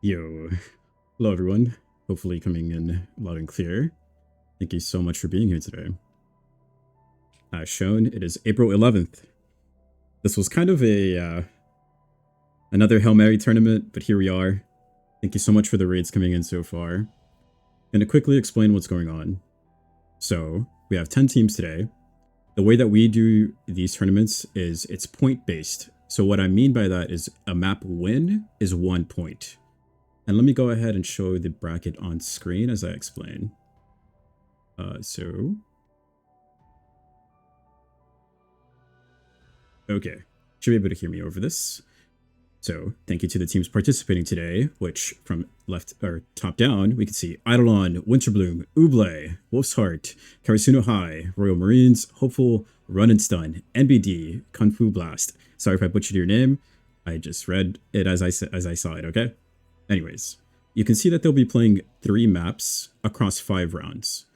Yo, hello everyone. Hopefully coming in loud and clear. Thank you so much for being here today. As shown, it is April 11th. This was kind of another Hail Mary tournament, but here we are. Thank you so much for the raids coming in so far. And to quickly explain what's going on. So, we have 10 teams today. The way that we do these tournaments is it's point based. So what I mean by that is a map win is 1 point. And let me go ahead and show the bracket on screen as I explain. Okay, should be able to hear me over this. So thank you to the teams participating today, which from left or top down, we can see Eidolon, Winterbloom, Uble, Wolf's Heart, Karasuno High, Royal Marines, Hopeful, Run and Stun, NBD, Kung Fu Blast. Sorry if I butchered your name. I just read it as I saw it, okay? Anyways, you can see that they'll be playing 3 maps across 5 rounds.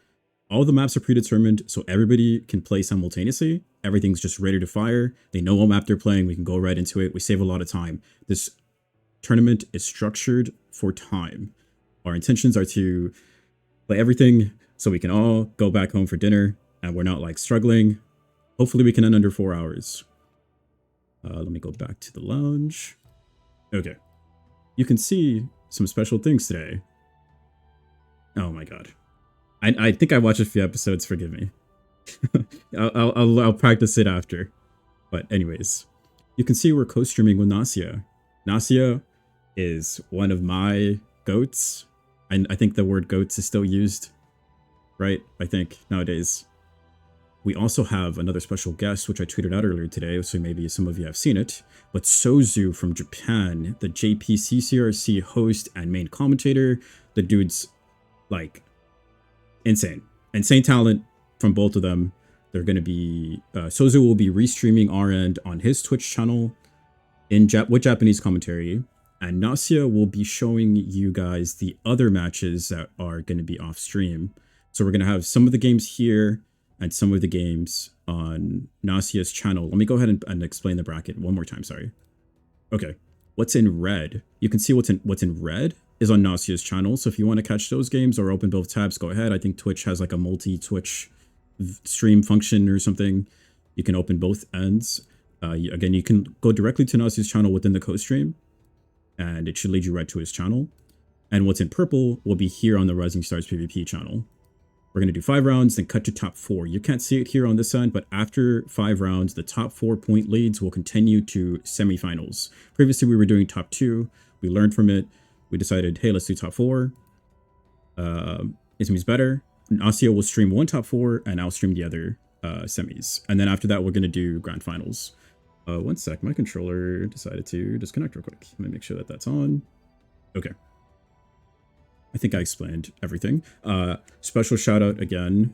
All the maps are predetermined, so everybody can play simultaneously. Everything's just ready to fire. They know what map they're playing. We can go right into it. We save a lot of time. This tournament is structured for time. Our intentions are to play everything so we can all go back home for dinner and we're not like struggling. Hopefully we can end under 4 hours. Let me go back to the lounge. Okay. You can see some special things today. Oh my god. I think I watched a few episodes, forgive me. I'll practice it after. But anyways, you can see we're co-streaming with Nasia. Nasia is one of my goats. I think the word goats is still used, right? I think nowadays. We also have another special guest, which I tweeted out earlier today, so maybe some of you have seen it. But Sozu from Japan, the JPCCRC host and main commentator. The dude's like insane talent from both of them. They're going to be Sozu will be restreaming our end on his Twitch channel with Japanese commentary, and Nasia will be showing you guys the other matches that are going to be off stream. So we're going to have some of the games here and some of the games on Nasia's channel. Let me go ahead and explain the bracket one more time, sorry. Okay, what's in red? You can see what's in red is on Nasia's channel. So if you want to catch those games or open both tabs, go ahead. I think Twitch has like a multi-Twitch stream function or something. You can open both ends. Again, you can go directly to Nasia's channel within the co-stream, and it should lead you right to his channel. And what's in purple will be here on the Rising Stars PvP channel. We're going to do 5 rounds, then cut to top 4. You can't see it here on this end, but after 5 rounds, the top 4 point leads will continue to semifinals. Previously, we were doing top 2. We learned from it. We decided, hey, let's do top 4. It seems better. Nasia will stream 1 top 4, and I'll stream the other semis. And then after that, we're going to do grand finals. One sec, my controller decided to disconnect real quick. Let me make sure that that's on. Okay. I think I explained everything. Special shout out again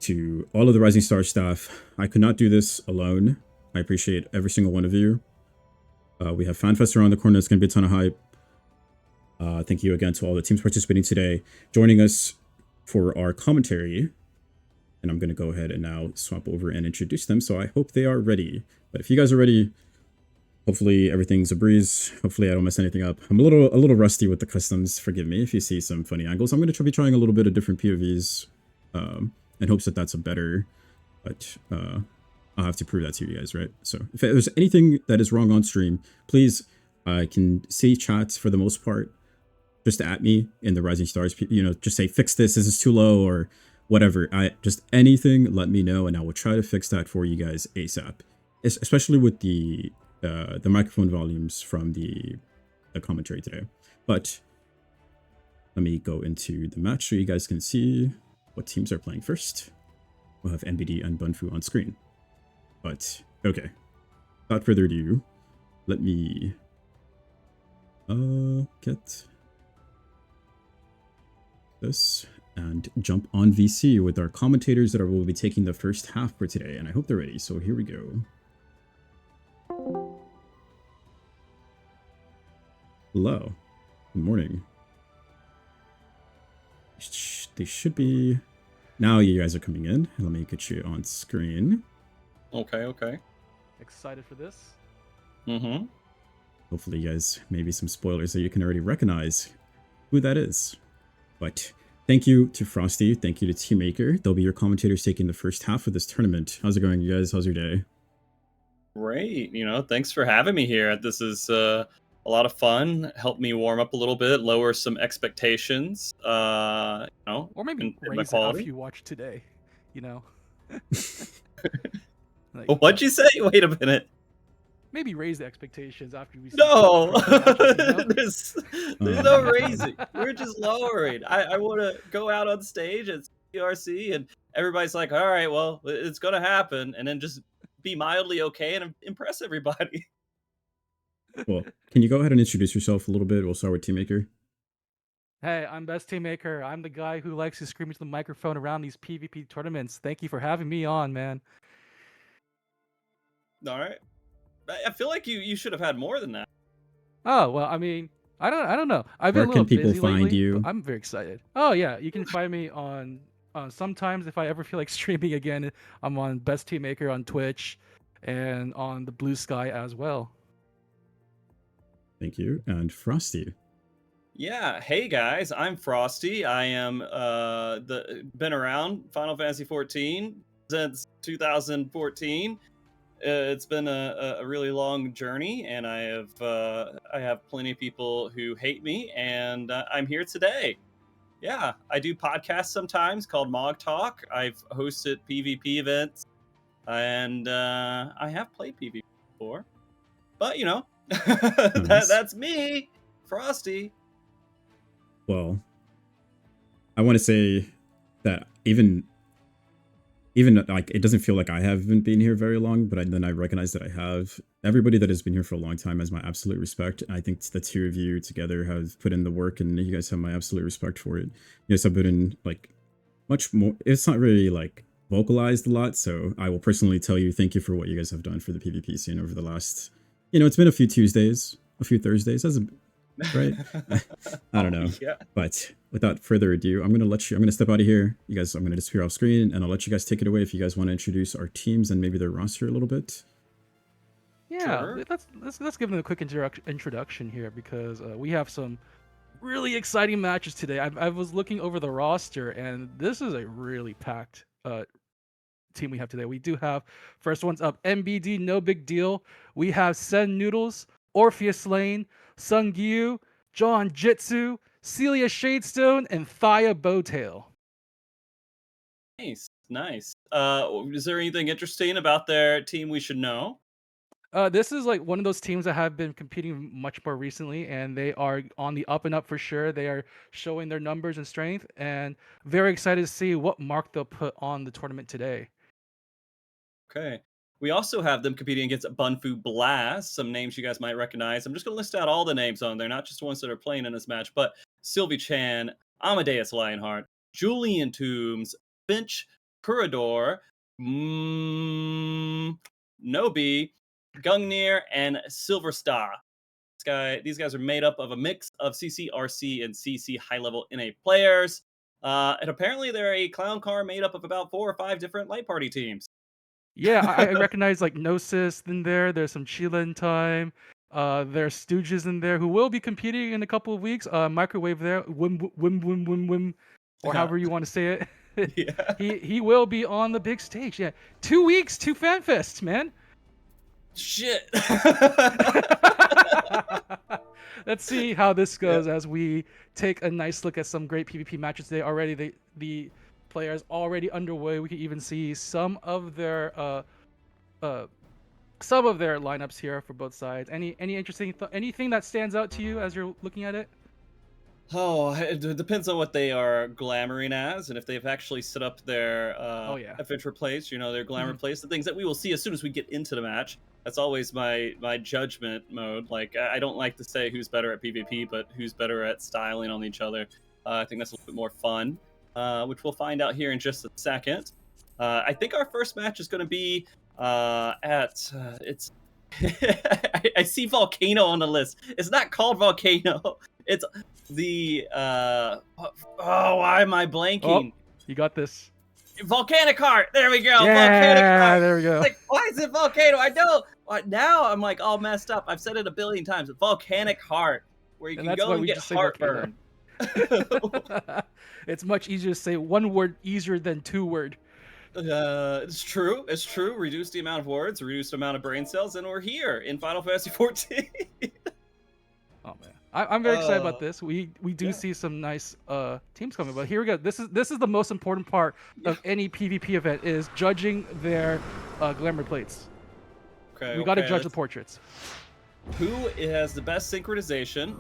to all of the Rising Star staff. I could not do this alone. I appreciate every single one of you. We have FanFest around the corner. It's going to be a ton of hype. Thank you again to all the teams participating today, joining us for our commentary. And I'm going to go ahead and now swap over and introduce them. So I hope they are ready. But if you guys are ready, hopefully everything's a breeze. Hopefully I don't mess anything up. I'm a little rusty with the customs. Forgive me if you see some funny angles. I'm going to be trying a little bit of different POVs in hopes that that's a better, but I'll have to prove that to you guys, right? So if there's anything that is wrong on stream, please, I can see chats for the most part. Just at me in the Rising Stars, just say, fix this is too low or whatever. Just anything, let me know and I will try to fix that for you guys ASAP. Especially with the microphone volumes from the commentary today. But let me go into the match so you guys can see what teams are playing first. We'll have NBD and Bunfu on screen. But okay, without further ado, let me get this and jump on VC with our commentators that will be taking the first half for today. And I hope they're ready. So here we go. Hello. Good morning. They should be... Now you guys are coming in. Let me get you on screen. Okay. Excited for this? Mm-hmm. Hopefully, you guys, maybe some spoilers that you can already recognize who that is. But thank you to Frosty. Thank you to Teammaker. They'll be your commentators taking the first half of this tournament. How's it going, you guys? How's your day? Great. Thanks for having me here. This is a lot of fun. Help me warm up a little bit, lower some expectations. Or maybe in my raise it quality. after you watch today. Like, What'd you say? Wait a minute. maybe raise the expectations after we see No, some matches, there's no raising. We're just lowering. I want to go out on stage at CRC, and everybody's like, "All right, well, it's gonna happen," and then just be mildly okay and impress everybody. Well, can you go ahead and introduce yourself a little bit? We'll start with Teammaker. Hey, I'm Best Teammaker. I'm the guy who likes to scream into the microphone around these PvP tournaments. Thank you for having me on, man. All right. I feel like you should have had more than that. Oh well, I mean, I don't know. I've been Where a little can people busy find lately, you? but I'm very excited. Oh yeah, you can find me on sometimes if I ever feel like streaming again. I'm on Best Teammaker on Twitch and on the Blue Sky as well. Thank you. And Frosty. Yeah, hey guys, I'm Frosty. I am been around Final Fantasy 14 since 2014. It's been a really long journey, and I have plenty of people who hate me, and I'm here today. Yeah, I do podcasts sometimes called Mog Talk. I've hosted PvP events, and I have played PvP before. But Nice. that's me, Frosty. Well, I want to say that even like it doesn't feel like I haven't been here very long, but then I recognize that I have. Everybody that has been here for a long time has my absolute respect. I think the two of you together have put in the work, and you guys have my absolute respect for it. You guys have put in like much more. It's not really like vocalized a lot, so I will personally tell you thank you for what you guys have done for the PvP scene over the last. It's been a few Tuesdays, a few Thursdays, right? I don't know. Yeah. But without further ado, I'm gonna step out of here. You guys, I'm gonna disappear off screen, and I'll let you guys take it away if you guys want to introduce our teams and maybe their roster a little bit. Yeah, Sure. let's give them a quick introduction here because we have some really exciting matches today. I was looking over the roster, and this is a really packed team we have today. We do have first one's up MBD, no big deal. We have Sen Noodles, Orpheus Lane, Sung Gyu, John Jitsu, Celia Shadestone, and Thaya Bowtail. Nice. Is there anything interesting about their team we should know? This is like one of those teams that have been competing much more recently, and they are on the up and up for sure. They are showing their numbers and strength, and very excited to see what mark they'll put on the tournament today. Okay. We also have them competing against Bunfu Blast, some names you guys might recognize. I'm just going to list out all the names on there, not just ones that are playing in this match, but Sylvie Chan, Amadeus Lionheart, Julian Toombs, Finch Kurador, Nobi, Gungnir, and Silverstar. These guys are made up of a mix of CCRC and CC high-level NA players. And apparently they're a clown car made up of about 4 or 5 different light party teams. Yeah, I recognize like Gnosis in there. There's some Chilen Time. There's Stooges in there who will be competing in a couple of weeks. Microwave there, Wim, or however you want to say it. Yeah. He will be on the big stage. Yeah, 2 weeks, 2 fan fests, man. Shit. Let's see how this goes as we take a nice look at some great PvP matches today. Already the players already underway. We can even see some of their lineups here for both sides. Any interesting anything that stands out to you as you're looking at it? Oh, it depends on what they are glamoring as, and if they've actually set up their adventure place, their glamour place, the things that we will see as soon as we get into the match. That's always my judgment mode. Like, I don't like to say who's better at PvP, but who's better at styling on each other. I think that's a little bit more fun, which we'll find out here in just a second. I think our first match is going to be it's I see Volcano on the list. It's not called Volcano. It's the why am I blanking? Oh, you got this. Volcanic Heart. There we go. Yeah, Volcanic Heart. there we go. Like, why is it Volcano? I know. Now I'm like all messed up. I've said it a billion times. Volcanic Heart, where you And can that's go why and we get just say volcano. heartburn. It's much easier to say one word easier than two word. It's true. It's true. Reduce the amount of words, reduce the amount of brain cells, and we're here in Final Fantasy 14. Oh man, I'm very excited about Uh, this. We do yeah. see some nice teams coming, but here we go. This is the most important part Yeah. of any PvP event is judging their glamour plates. Okay. We got to okay, judge the let's- portraits. Who has the best synchronization?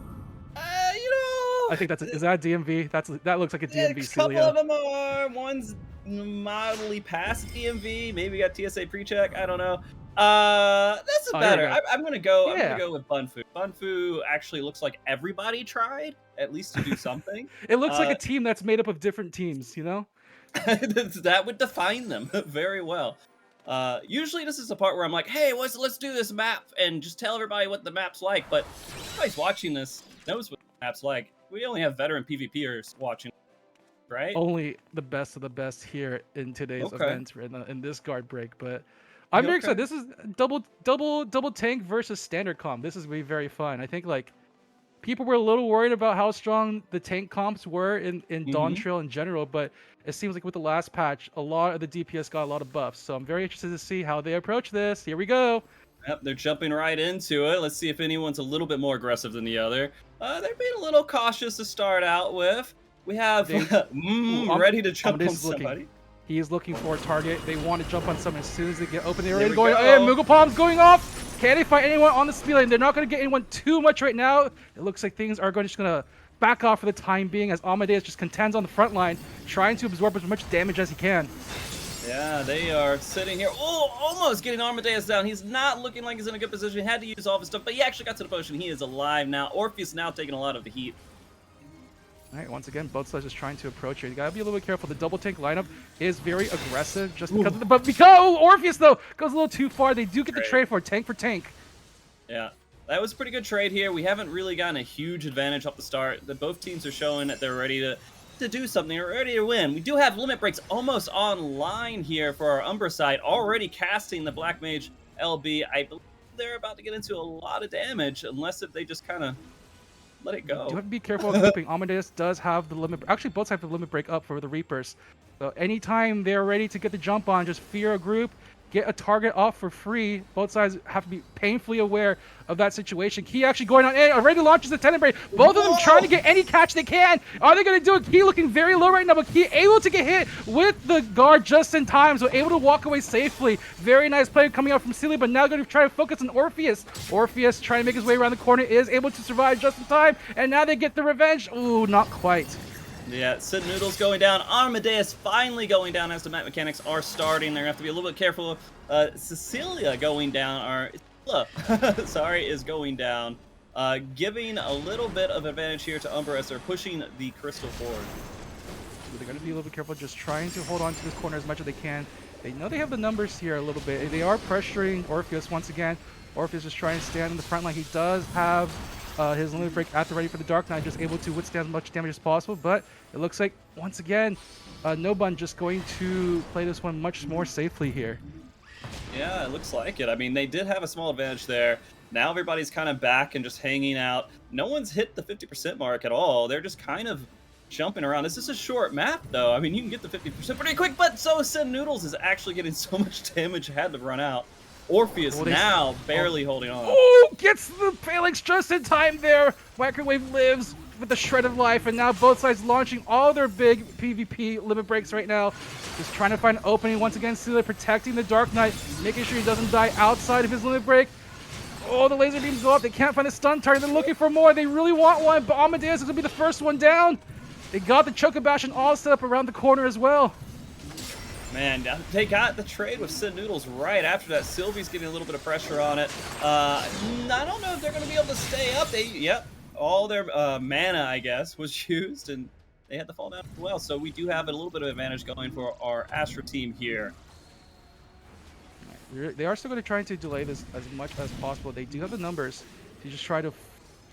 I think that's is that a DMV? That looks like a A DMV. couple Celia. of them are. One's mildly past DMV. Maybe got TSA pre-check. I don't know. This is Oh, here we better. go. I'm gonna go. I'm Yeah. gonna go with Bunfu. Bunfu actually looks like everybody tried at least to do something. It looks like Uh, a team that's made up of different teams. You know. that would define them very well. Usually this is the part where I'm like, hey, let's do this map and just tell everybody what the map's like. But everybody's watching this knows what the map's like. We only have veteran PvPers watching, right? Only the best of the best here in today's Okay. event in this guard break. But I'm very Okay. excited. This is double tank versus standard comp. This is gonna be very fun. I think like people were a little worried about how strong the tank comps were in Dawn Mhm. Trail in general, but it seems like with the last patch, a lot of the DPS got a lot of buffs. So I'm very interested to see how they approach this. Here we go. Yep, they're jumping right into it. Let's see if anyone's a little bit more aggressive than the other. They're being a little cautious to start out with. We have They- ready to jump on Amadeus is looking. somebody. He is looking for a target. They want to jump on someone as soon as they get open. They're There already we going. go. Hey, Moogle Palm's going off. Can they find anyone on the speed lane? They're not going to get anyone too much right now. It looks like things are just going to back off for the time being as Amadeus just contends on the front line, trying to absorb as much damage as he can. Yeah, they are sitting here. Oh, almost getting Armadeus down. He's not looking like he's in a good position. He had to use all of his stuff, but he actually got to the potion. He is alive now. Orpheus now taking a lot of the heat. All right, once again, both sides just trying to approach here. You gotta be a little bit careful. The double tank lineup is very aggressive, just because of the. But because Orpheus though goes a little too far, they do get the Right. trade for tank for tank. Yeah, that was a pretty good trade here. We haven't really gotten a huge advantage off the start. Both teams are showing that they're ready to do something. They're ready to win. We do have limit breaks almost online here for our Umbra side, already casting the Black Mage LB. I believe they're about to get into a lot of damage, unless if they just kind of let it You go. do have to be careful of keeping. Amadeus does have the limit. Actually, both have the limit break up for the Reapers. So anytime they're ready to get the jump on, just fear a group, get a target off for free. Both sides have to be painfully aware of that situation. Key actually going on, and already launches the Tenebrae. Both of them trying to get any catch they can. Are they going to do it? Key looking very low right now, but Key able to get hit with the guard just in time, so able to walk away safely. Very nice play coming out from Celia, but now going to try to focus on Orpheus. Orpheus trying to make his way around the corner, is able to survive just in time, and now they get the revenge. Ooh, not quite. Yeah, Sid Noodles going down. Armadeus finally going down as the map mechanics are starting. They're going to have to be a little bit careful. Cecilia going down, sorry, is going down. Giving a little bit of advantage here to Umbra as they're pushing the crystal forward. They're going to be a little bit careful, just trying to hold on to this corner as much as they can. They know they have the numbers here a little bit. They are pressuring Orpheus once again. Orpheus is trying to stand in the front line. He does have his limit break at the ready for the Dark Knight, just able to withstand as much damage as possible. But it looks like, once again, Nobun just going to play this one much more safely here. Yeah, it looks like it. I mean, they did have a small advantage there. Now everybody's kind of back and just hanging out. No one's hit the 50% mark at all. They're just kind of jumping around. This is a short map, though. I mean, you can get the 50% pretty quick, but so is Sin Noodles is actually getting so much damage, had to run out. Orpheus Well, they- now barely holding on. Oh, gets the phalanx just in time there. Microwave lives with the shred of life, and now both sides launching all their big PvP limit breaks right now. Just trying to find an opening. Once again, Celia protecting the Dark Knight, making sure he doesn't die outside of his limit break. Oh, the laser beams go up. They can't find a stun target. They're looking for more. They really want one, but Amadeus is going to be the first one down. They got the Chocobash all set up around the corner as well. Man, they got the trade with Sid Noodles right after that. Sylvie's getting a little bit of pressure on it. I don't know if they're going to be able to stay up. Yep, all their mana, I guess, was used, and they had to fall down as well. So we do have a little bit of advantage going for our Astra team here. They are still going to try to delay this as much as possible. They do have the numbers to just try to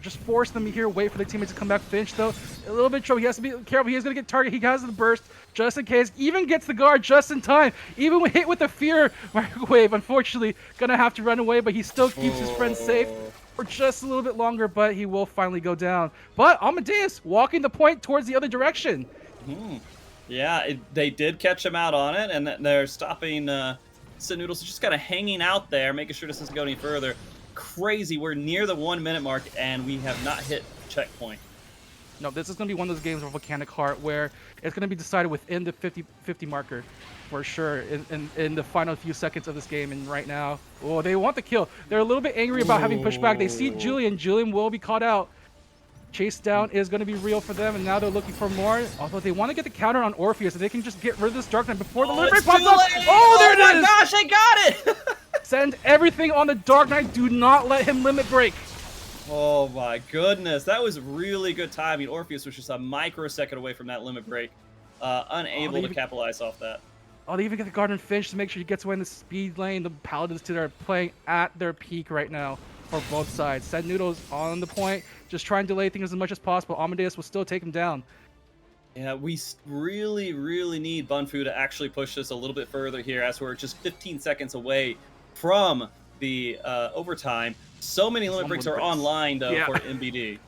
Just force them here, wait for the teammate to come back. Finch, though, a little bit trouble. He has to be careful. He's going to get target. He has the burst just in case. Even gets the guard just in time. Even when hit with the fear microwave, unfortunately, going to have to run away, but he still keeps his friends safe for just a little bit longer, but he will finally go down. But Amadeus walking the point towards the other direction. Yeah, they did catch him out on it, and they're stopping Sit Noodles just kind of hanging out there, making sure this doesn't go any further. Crazy, we're near the 1 minute mark, and we have not hit checkpoint. No, this is going to be one of those games of Volcanic Heart where it's going to be decided within the 50 marker for sure in the final few seconds of this game. And right now, oh, they want the kill. They're a little bit angry about having pushed back. They see Julian. Julian will be caught out. Chase down is going to be real for them, and now they're looking for more. Although they want to get the counter on Orpheus, if they can just get rid of this Dark Knight before the Limit Break pops up. Oh, there it is! Oh my gosh, I got it! Send everything on the Dark Knight. Do not let him Limit Break. Oh my goodness, that was really good timing. Orpheus was just a microsecond away from that Limit Break, unable to capitalize off that. Oh, they even get the Garden Finch to make sure he gets away in the speed lane. The Paladins too are playing at their peak right now for both sides. Sad Noodles on the point, just try and delay things as much as possible. Amadeus will still take him down. Yeah, we really, really need Bunfu to actually push this a little bit further here, as we're just 15 seconds away from the overtime. So many limit breaks are online, though, for MBD.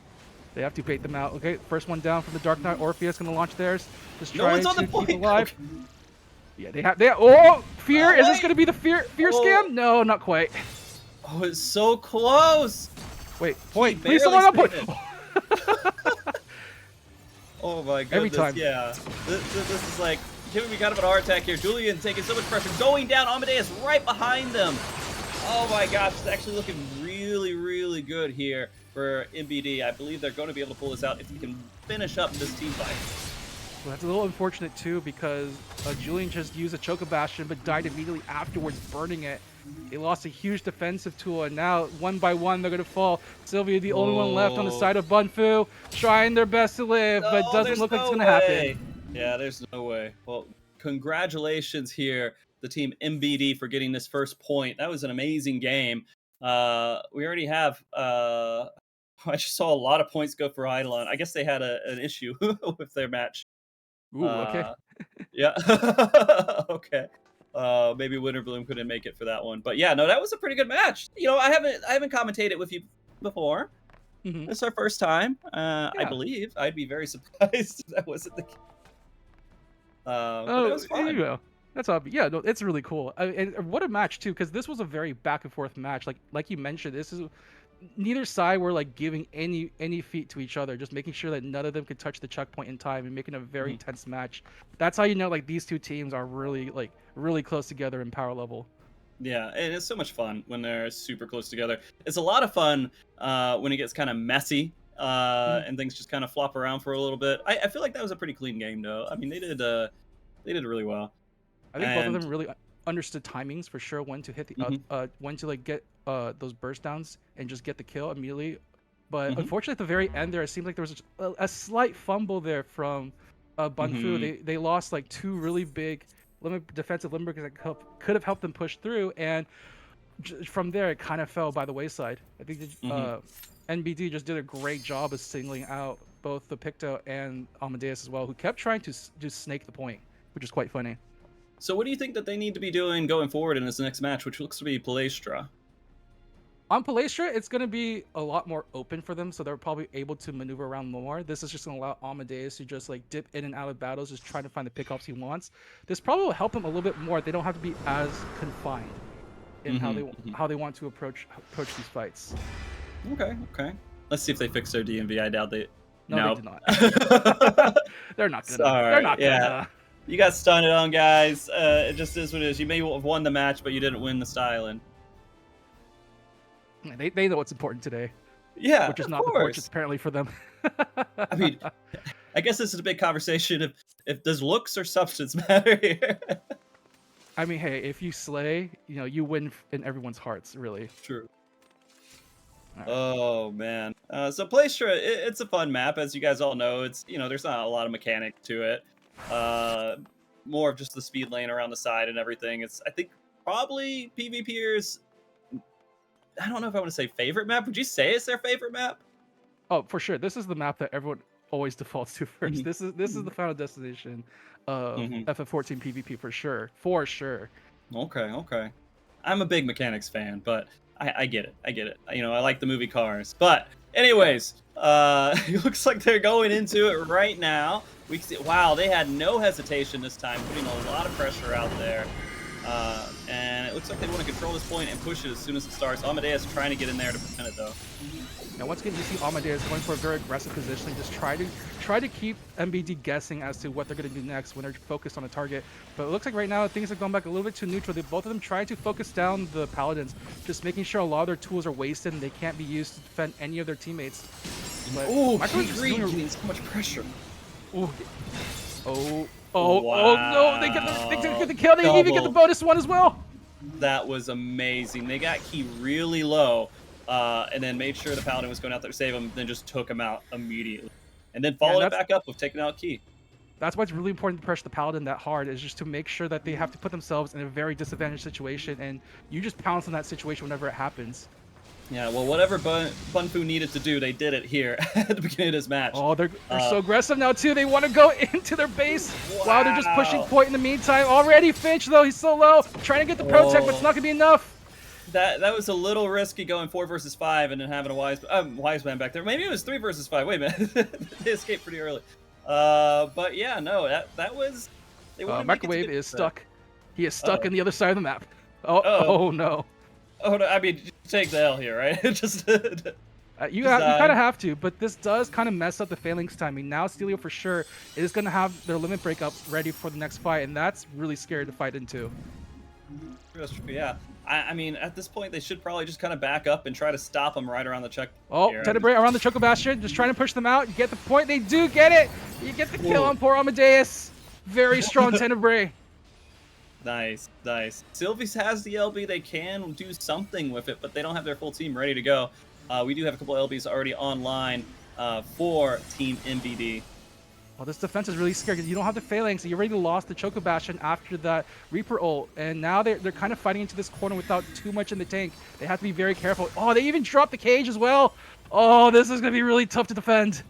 They have to bait them out. Okay, first one down from the Dark Knight. Orpheus going to launch theirs. Just No trying one's on to the point. keep alive. Yeah, they have. Oh, fear! Is this wait. going to be the fear scam? No, not quite. Oh, it's so close. Wait, point. Barely Please someone up point. spin Oh my goodness. Every time. Yeah. This is like giving me kind of an heart attack here. Julian taking so much pressure, going down. Amadeus right behind them. Oh my gosh, it's actually looking really, really good here for MBD. I believe they're going to be able to pull this out if they can finish up this team fight. Well, that's a little unfortunate too, because Julian just used a Choco Bastion but died immediately afterwards, burning it. They lost a huge defensive tool, and now one by one they're going to fall. Sylvia, the only one left on the side of Bunfu, trying their best to live, but doesn't look like it's going to happen. Yeah, there's no way. Well, congratulations here, the team MBD, for getting this first point. That was an amazing game. We already have... I just saw a lot of points go for Eidolon. I guess they had an issue with their match. Ooh, okay. Yeah. Okay. Maybe Winterbloom couldn't make it for that one, but yeah, no, that was a pretty good match. You know, I haven't commentated with you before. It's our first time. I believe. I'd be very surprised if that wasn't the case. But it was fun. There you go. That's obvious. Yeah, no, it's really cool. And what a match too, because this was a very back and forth match. Like you mentioned, this is neither side were like giving any feat to each other, just making sure that none of them could touch the checkpoint in time and making a very tense match. That's how you know like these two teams are really close together in power level. Yeah, and it's so much fun when they're super close together. It's a lot of fun when it gets kind of messy and things just kind of flop around for a little bit. I feel like that was a pretty clean game though. I mean, they did really well. I think both of them really understood timings for sure, when to hit the when to like get those burst downs and just get the kill immediately. But unfortunately at the very end there, it seemed like there was a slight fumble there from Bunfu. They lost like two really big defensive limit breakers that could have helped them push through, and from there it kind of fell by the wayside. I think NBD just did a great job of singling out both the Picto and Amadeus as well, who kept trying to just snake the point, which is quite funny. So what do you think that they need to be doing going forward in this next match, which looks to be Palestra? On Palestra, it's going to be a lot more open for them, so they're probably able to maneuver around more. This is just going to allow Amadeus to just like dip in and out of battles, just trying to find the pickups he wants. This probably will help him a little bit more. They don't have to be as confined in how they want to approach these fights. Okay. Let's see if they fix their DMV. I doubt they. No, they did not. They're not gonna. Right. They're not gonna. Yeah. You got stunned on, guys. It just is what it is. You may have won the match, but you didn't win the styling. They know what's important today. Yeah, which is not the portraits apparently for them. I mean, I guess this is a big conversation. If does looks or substance matter here? I mean, hey, if you slay, you win in everyone's hearts, really. True. Right. Oh man. So Palestra, it's a fun map, as you guys all know. It's there's not a lot of mechanic to it. More of just the speed lane around the side and everything. It's, I think, probably PvPers. I don't know if I want to say favorite map. Would you say it's their favorite map? Oh, for sure. This is the map that everyone always defaults to 1st. Mhm. This is the final destination of Mhm. FF14 PvP for sure. For sure. Okay. I'm a big mechanics fan, but I get it. I get it. You know, I like the movie Cars. But anyways, it looks like they're going into it right now. We can see, wow, they had no hesitation this time, putting a lot of pressure out there. And it looks like they want to control this point and push it as soon as it starts. Amadeus trying to get in there to prevent it, though. Now, once again, you see Amadeus going for a very aggressive positioning, just try to keep MBD guessing as to what they're going to do next when they're focused on a target. But it looks like right now things have gone back a little bit too neutral. Both of them trying to focus down the Paladins, just making sure a lot of their tools are wasted and they can't be used to defend any of their teammates. But Ooh, Micro's Key just Green doing a- getting so much pressure. Ooh. Oh no, they get the kill. They even get the Double. bonus one as well. That was amazing. They got Key really low, and then made sure the Paladin was going out there to save him, then just took him out immediately. And then followed it that's- back up with taking out Key. That's why it's really important to pressure the Paladin that hard, is just to make sure that they have to put themselves in a very disadvantaged situation, and you just pounce on that situation whenever it happens. Yeah, well, whatever Bunfu needed to do, they did it here at the beginning of this match. Oh, they're so aggressive now too. They want to go into their base while they're just pushing Wow. point in the meantime. Already Finch though, he's so low, trying to get the protect, but it's not gonna be enough. That was a little risky going 4 versus 5 and then having a wise man back there. Maybe it was 3 versus 5. Wait a minute, they escaped pretty early. But yeah, no, that was. They wanted to make it to Microwave get is to that. stuck. He is stuck Uh-oh. in the other side of the map. Oh, Uh-oh. oh no. Oh no, I mean, just take the L here, right? Just. You Design. kind of have to, but this does kind of mess up the Phalanx timing. Now Stelio for sure is going to have their limit break up ready for the next fight, and that's really scary to fight into. Yeah, I mean, at this point, they should probably just kind of back up and try to stop them right around the check. Oh, here. Tenebrae around the Choco Bastion, just trying to push them out. You get the point. They do get it. You get the kill Whoa. on poor Amadeus. Very strong Tenebrae. Nice. Sylvies has the LB. They can do something with it, but they don't have their full team ready to go. We do have a couple LBs already online for Team MBD. Well, this defense is really scary because you don't have the Phalanx. You already lost the Choco Bastion after that Reaper ult, and now they're kind of fighting into this corner without too much in the tank. They have to be very careful. Oh, they even dropped the cage as well. Oh, this is going to be really tough to defend.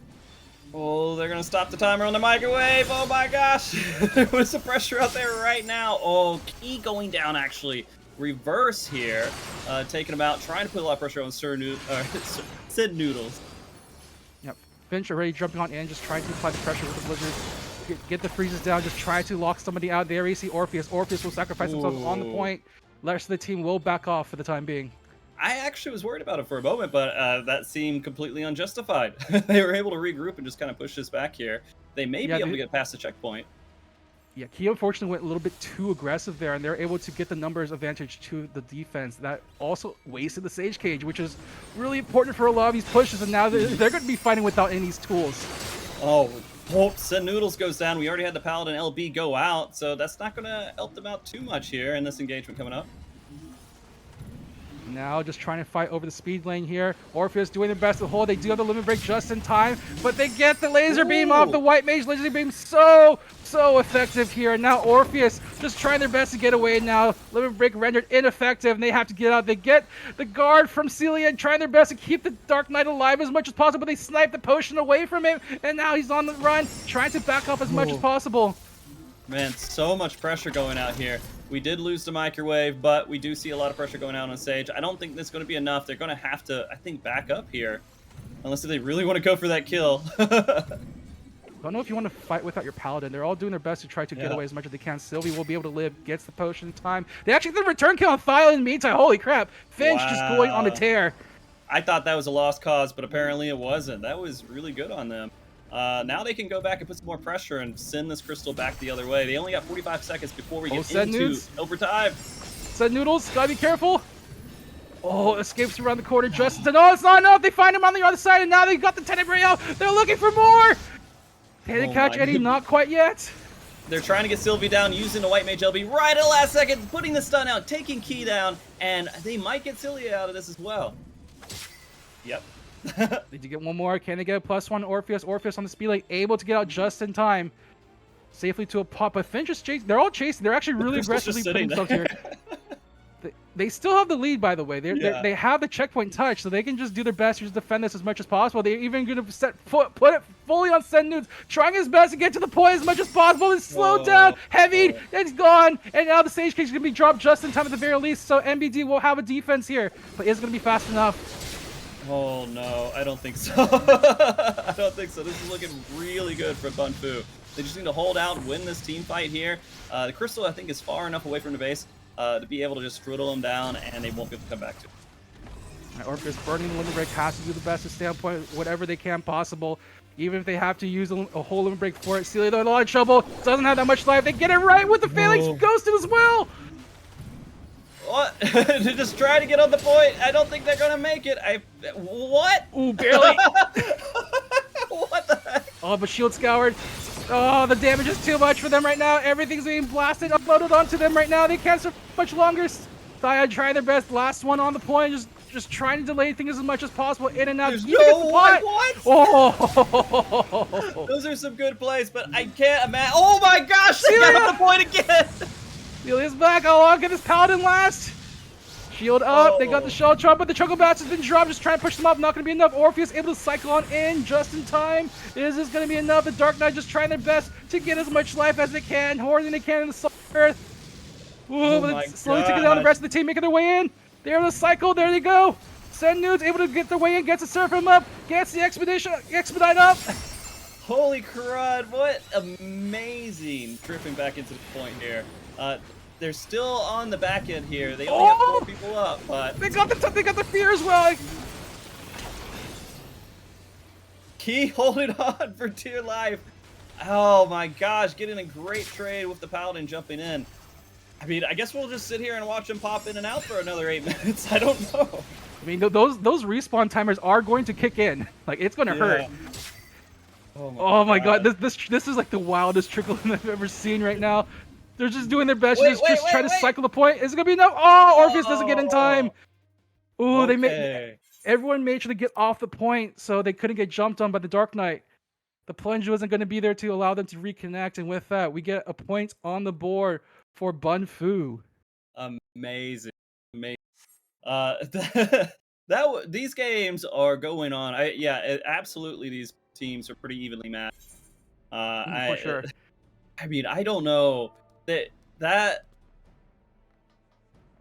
Oh, they're going to stop the timer on the microwave. Oh my gosh. There was some pressure out there right now. Oh, Key going down actually. Reverse here. Taking him out, trying to put a lot of pressure on Sid Noodles. Yep. Finch already jumping on in, just trying to apply the pressure with the Blizzard. Get the freezes down, just try to lock somebody out there. You see Orpheus. Orpheus will sacrifice himself on the Ooh. point. The rest of the team will back off for the time being. I actually was worried about it for a moment, but that seemed completely unjustified. They were able to regroup and just kind of push this back here. They may be able to get past the checkpoint. Yeah, Key unfortunately went a little bit too aggressive there, and they're able to get the numbers advantage to the defense. That also wasted the Sage Cage, which is really important for a lot of these pushes, and now they're going to be fighting without any of these tools. Oh, Sid Noodles goes down. We already had the Paladin LB go out, so that's not going to help them out too much here in this engagement coming up. Now just trying to fight over the speed lane here. Orpheus doing their best to hold. They do have the limit break just in time, but they get the laser beam off. The White Mage laser beam so effective here. And now Orpheus just trying their best to get away now. Limit break rendered ineffective, and they have to get out. They get the guard from Celia, trying their best to keep the Dark Knight alive as much as possible. They snipe the potion away from him, and now he's on the run, trying to back up as much as possible. Man, so much pressure going out here. We did lose the microwave, but we do see a lot of pressure going out on Sage. I don't think that's going to be enough. They're going to have to, I think, back up here. Unless they really want to go for that kill. Don't know if you want to fight without your Paladin. They're all doing their best to try to get away as much as they can. Sylvie will be able to live, gets the potion in time. They actually get the return kill on Thyle in the meantime. Holy crap. Finch just going on a tear. I thought that was a lost cause, but apparently it wasn't. That was really good on them. Now they can go back and put some more pressure and send this crystal back the other way. They only got 45 seconds before we get into overtime. Said Noodles, gotta be careful. Oh, escapes around the corner. Justin, oh, it's not enough. They find him on the other side, and now they got the Tenebrae out. They're looking for more. Can they catch Eddie? Not quite yet. They're trying to get Sylvie down using the White Mage LB right at the last second, putting the stun out, taking Key down, and they might get Celia out of this as well. Yep. They did get one more. Can they get a +1 Orpheus? Orpheus on the speed lane, able to get out just in time. Safely to a pop. But Finch is chasing. They're all chasing. They're actually really aggressively putting themselves here. They still have the lead, by the way. Yeah. They have the checkpoint touch, so they can just do their best to just defend this as much as possible. They're even going to put it fully on Sen Nudes, trying his best to get to the point as much as possible. It's slowed down, heavied, it's gone, and now the Sage Cage is going to be dropped just in time at the very least, so NBD will have a defense here, but it's going to be fast enough. Oh no, I don't think so. I don't think so. This is looking really good for Bunfu. They just need to hold out and win this team fight here. The Crystal, I think, is far enough away from the base to be able to just strudel them down, and they won't be able to come back to it. Right, Orpheus burning the Limit Break has to do the best to stay on point, whatever they can possible. Even if they have to use a whole Limit Break for it. Celia, they're in a lot of trouble. Doesn't have that much life. They get it right with the Phalanx Ghosted as well. What? To just try to get on the point. I don't think they're gonna make it. What? Ooh, barely. What the heck? Oh, but shield scoured. Oh, the damage is too much for them right now. Everything's being blasted, uploaded onto them right now. They can't survive much longer. Thiad trying their best. Last one on the point. Just trying to delay things as much as possible. In and out. There's no way. What? Oh. Those are some good plays, but I can't imagine. Oh my gosh! They got on the point again. Celia's back. How long can this Paladin last? Shield up. They got the Shell Trump, but the Choco Bats has been dropped. Just trying to push them up. Not going to be enough. Orpheus able to cycle on in just in time. Is this going to be enough? The Dark Knight just trying their best to get as much life as they can. Hoarding they can in the Soul Earth. Ooh, but it's slowly taking down the rest of the team, making their way in. They're able to cycle. There they go. Sen Nudes able to get their way in. Gets the Seraphim up. Gets the Expedite up. Holy crud. What amazing tripping back into the point here. They're still on the back end here. They only have 4 people up, but they got the fear as well. Key holding on for dear life. Oh my gosh, getting a great trade with the Paladin jumping in. I mean, I guess we'll just sit here and watch him pop in and out for another 8 minutes. I don't know. I mean, those respawn timers are going to kick in. Like, it's going to hurt. Oh my god, this is like the wildest trickle I've ever seen right now. They're just doing their best. Just try to cycle the point. Is it gonna be enough? Oh, Orpheus doesn't get in time. Ooh, okay. They made everyone made sure to get off the point so they couldn't get jumped on by the Dark Knight. The plunge wasn't going to be there to allow them to reconnect, and with that, we get a point on the board for Bunfu. Amazing. These games are going on. Absolutely. These teams are pretty evenly matched. For sure. I mean, I don't know that.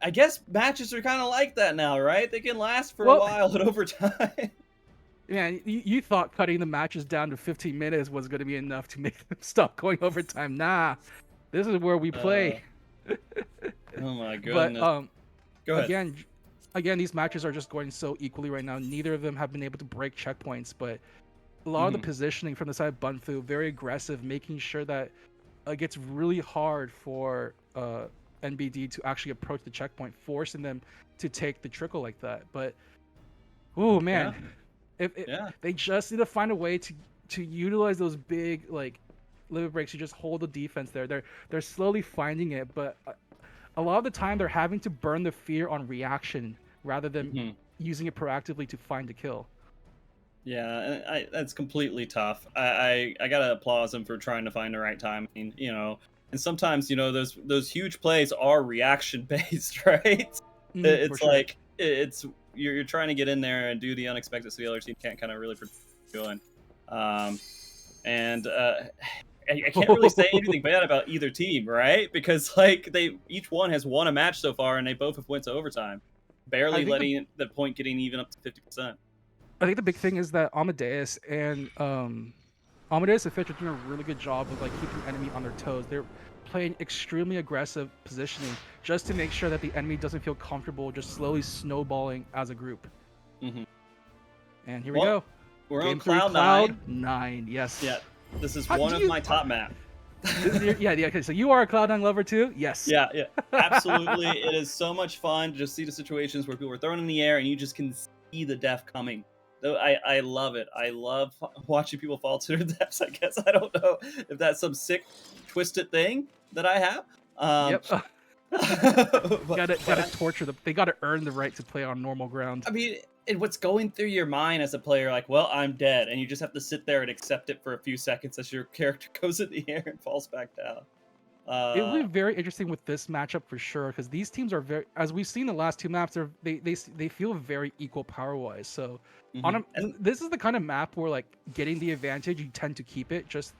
I guess matches are kind of like that now, right? They can last for a while at overtime. Man, you thought cutting the matches down to 15 minutes was going to be enough to make them stop going overtime. Nah, this is where we play. Oh my goodness. But go ahead. Again, these matches are just going so equally right now. Neither of them have been able to break checkpoints, but a lot of the positioning from the side of Bunfu, very aggressive, making sure that it gets really hard for NBD to actually approach the checkpoint, forcing them to take the trickle like that. But, oh man, they just need to find a way to utilize those big limit breaks to just hold the defense there. They're slowly finding it, but a lot of the time they're having to burn the fear on reaction rather than using it proactively to find a kill. Yeah, that's completely tough. I gotta applaud them for trying to find the right timing, and sometimes, those huge plays are reaction based, right? It's like, you're trying to get in there and do the unexpected so the other team can't kind of really predict what you're doing. I can't really say anything bad about either team, right? Because each one has won a match so far and they both have went to overtime, barely letting the point getting even up to 50%. I think the big thing is that Amadeus and Amadeus and Fitch are doing a really good job of keeping the enemy on their toes. They're playing extremely aggressive positioning just to make sure that the enemy doesn't feel comfortable just slowly snowballing as a group. And here we go. We're Game on three, Cloud 9. Yes. Yeah. This is one of my top maps. Yeah. Okay, so you are a Cloud9 lover too? Yes. Yeah. Absolutely. It is so much fun to just see the situations where people are thrown in the air and you just can see the death coming. I love it. I love watching people fall to their deaths, I guess. I don't know if that's some sick, twisted thing that I have. Yep. Gotta torture them. They gotta earn the right to play on normal ground. I mean, and what's going through your mind as a player, well, I'm dead, and you just have to sit there and accept it for a few seconds as your character goes in the air and falls back down. It will be very interesting with this matchup for sure, because these teams are very, as we've seen the last two maps, they feel very equal power wise. So And this is the kind of map where like getting the advantage, you tend to keep it just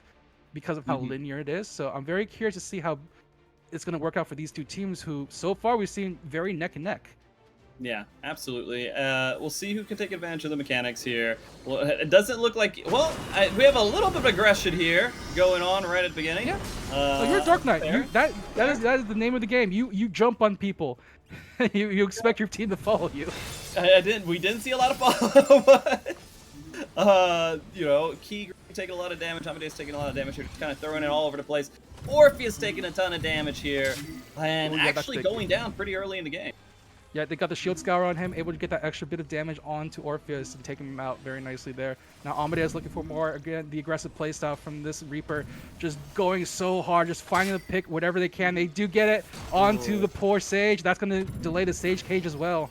because of how linear it is. So I'm very curious to see how it's going to work out for these two teams, who so far we've seen very neck and neck. yeah, absolutely. We'll see who can take advantage of the mechanics here. Well, it doesn't look like. Well, we have a little bit of aggression here going on right at the beginning. Yeah. You're a Dark Knight. fair. That is the name of the game. You jump on people. you expect your team to follow you. We didn't see a lot of follow, but you know, Key taking a lot of damage. Amadeus taking a lot of damage here, just kind of throwing it all over the place. Orpheus taking a ton of damage here, and Oh, yeah, that's actually big. going down pretty early in the game. Yeah, they got the shield scour on him, able to get that extra bit of damage onto Orpheus and taking him out very nicely there. Now Amadeus looking for more, again, the aggressive playstyle from this Reaper, just going so hard, just finding the pick, whatever they can. They do get it onto the poor Sage. That's going to delay the Sage cage as well.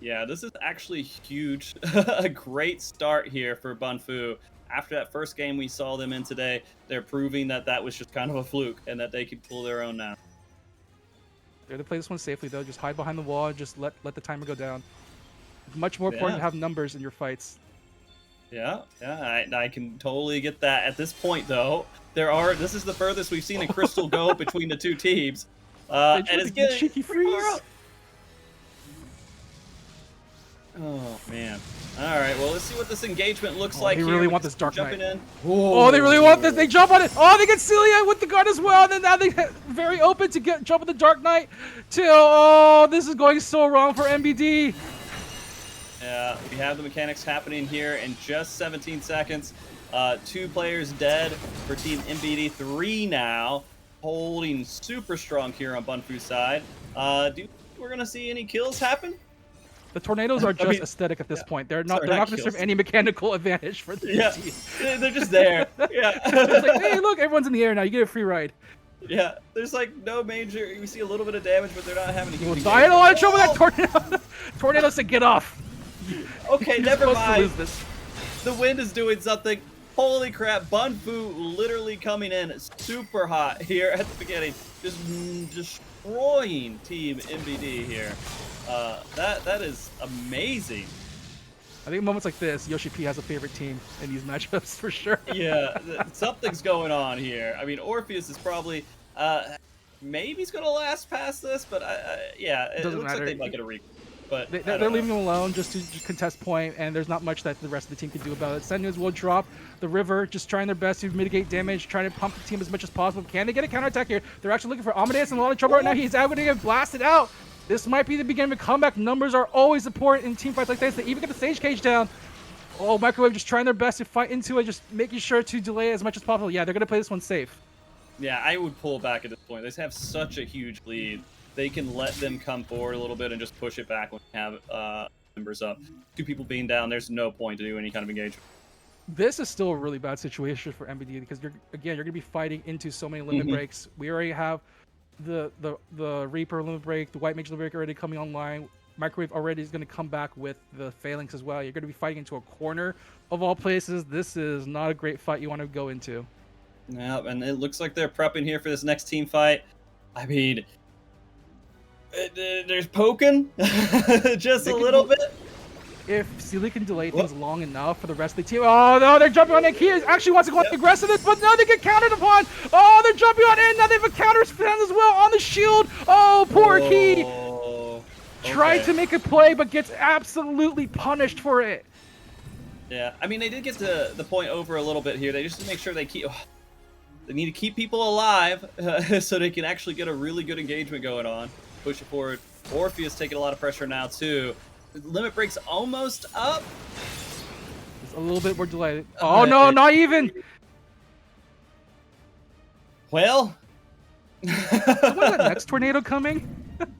Yeah, this is actually huge. A great start here for Bunfu. After that first game we saw them in today, they're proving that that was just kind of a fluke and that they can pull their own now. They're to play this one safely though. Just hide behind the wall and just let the timer go down. Much more important to have numbers in your fights. Yeah, I can totally get that. At this point, though, this is the furthest we've seen a crystal go between the two teams, and it's getting cheeky freeze. Oh man! All right, well let's see what this engagement looks like. They here. really We want can this Dark jumping Knight. in. Oh, they really want this. They jump on it. Oh, they get Celia with the gun as well. And then now they're very open to jump on the Dark Knight. Oh, this is going so wrong for MBD. Yeah, we have the mechanics happening here in just 17 seconds. 2 players dead for Team MBD. 3 now, holding super strong here on Bunfu's side. We're gonna see any kills happen? The tornadoes are just aesthetic at this point. They're not going to serve any mechanical advantage for the team. They're just there. Yeah. It's like, hey, look, everyone's in the air now. You get a free ride. Yeah, there's like no major. We see a little bit of damage, but they're not having to. I don't want to trouble that tornado. Tornado said, "Get off." Okay, You're never supposed to mind. lose this. The wind is doing something. Holy crap! Bunfu literally coming in super hot here at the beginning, just destroying Team MBD here. That is amazing. I think moments like this, Yoshi P has a favorite team in these matchups for sure. Yeah, something's going on here. I mean, Orpheus is probably, maybe he's gonna last past this, but yeah, it Doesn't looks matter. like they might get a re. But They're leaving him alone just to contest point, and there's not much that the rest of the team can do about it. Senus will drop the river, just trying their best to mitigate damage, trying to pump the team as much as possible. Can they get a counterattack here? They're actually looking for Amadeus in a lot of trouble right now. He's out to get blasted out. This might be the beginning of a comeback. Numbers are always important in team fights like this. They even get the Sage cage down. Oh, Microwave just trying their best to fight into it, just making sure to delay as much as possible. Yeah, they're going to play this one safe. Yeah, I would pull back at this point. They have such a huge lead. They can let them come forward a little bit and just push it back when they have numbers up. 2 people being down, there's no point to do any kind of engagement. This is still a really bad situation for MBD because you're going to be fighting into so many limit breaks. We already have the Reaper limit break, the White Mage limit break already coming online. Microwave already is going to come back with the Phalanx as well. You're going to be fighting into a corner of all places. This is not a great fight you want to go into. Yeah, and it looks like they're prepping here for this next team fight. I mean, there's poking just a little bit. If Sealy can delay things long enough for the rest of the team. Oh, no, they're jumping on it. He actually wants to go on the aggressive, but now they get countered upon. Oh, they're jumping on in. Now they have a counter spin as well on the shield. Oh, poor Key. Tried to make a play, but gets absolutely punished for it. Yeah, I mean, they did get the point over a little bit here. They just need to make sure they keep... They need to keep people alive so they can actually get a really good engagement going on. Push it forward. Orpheus taking a lot of pressure now, too. Limit break's almost up. It's a little bit more delayed. Oh, no, not even. Well. When's that next tornado coming?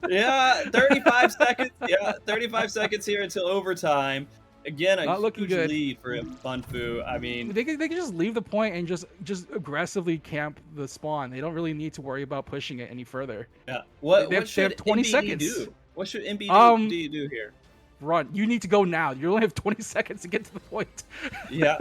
Yeah, 35 seconds. Yeah, 35 seconds here until overtime. Again, a Not looking huge good. lead for Bunfu. I mean, They can just leave the point and just aggressively camp the spawn. They don't really need to worry about pushing it any further. yeah. They What have should 20 MBD seconds. do? What should MBD do here? Run. You need to go now. You only have 20 seconds to get to the point. Yeah.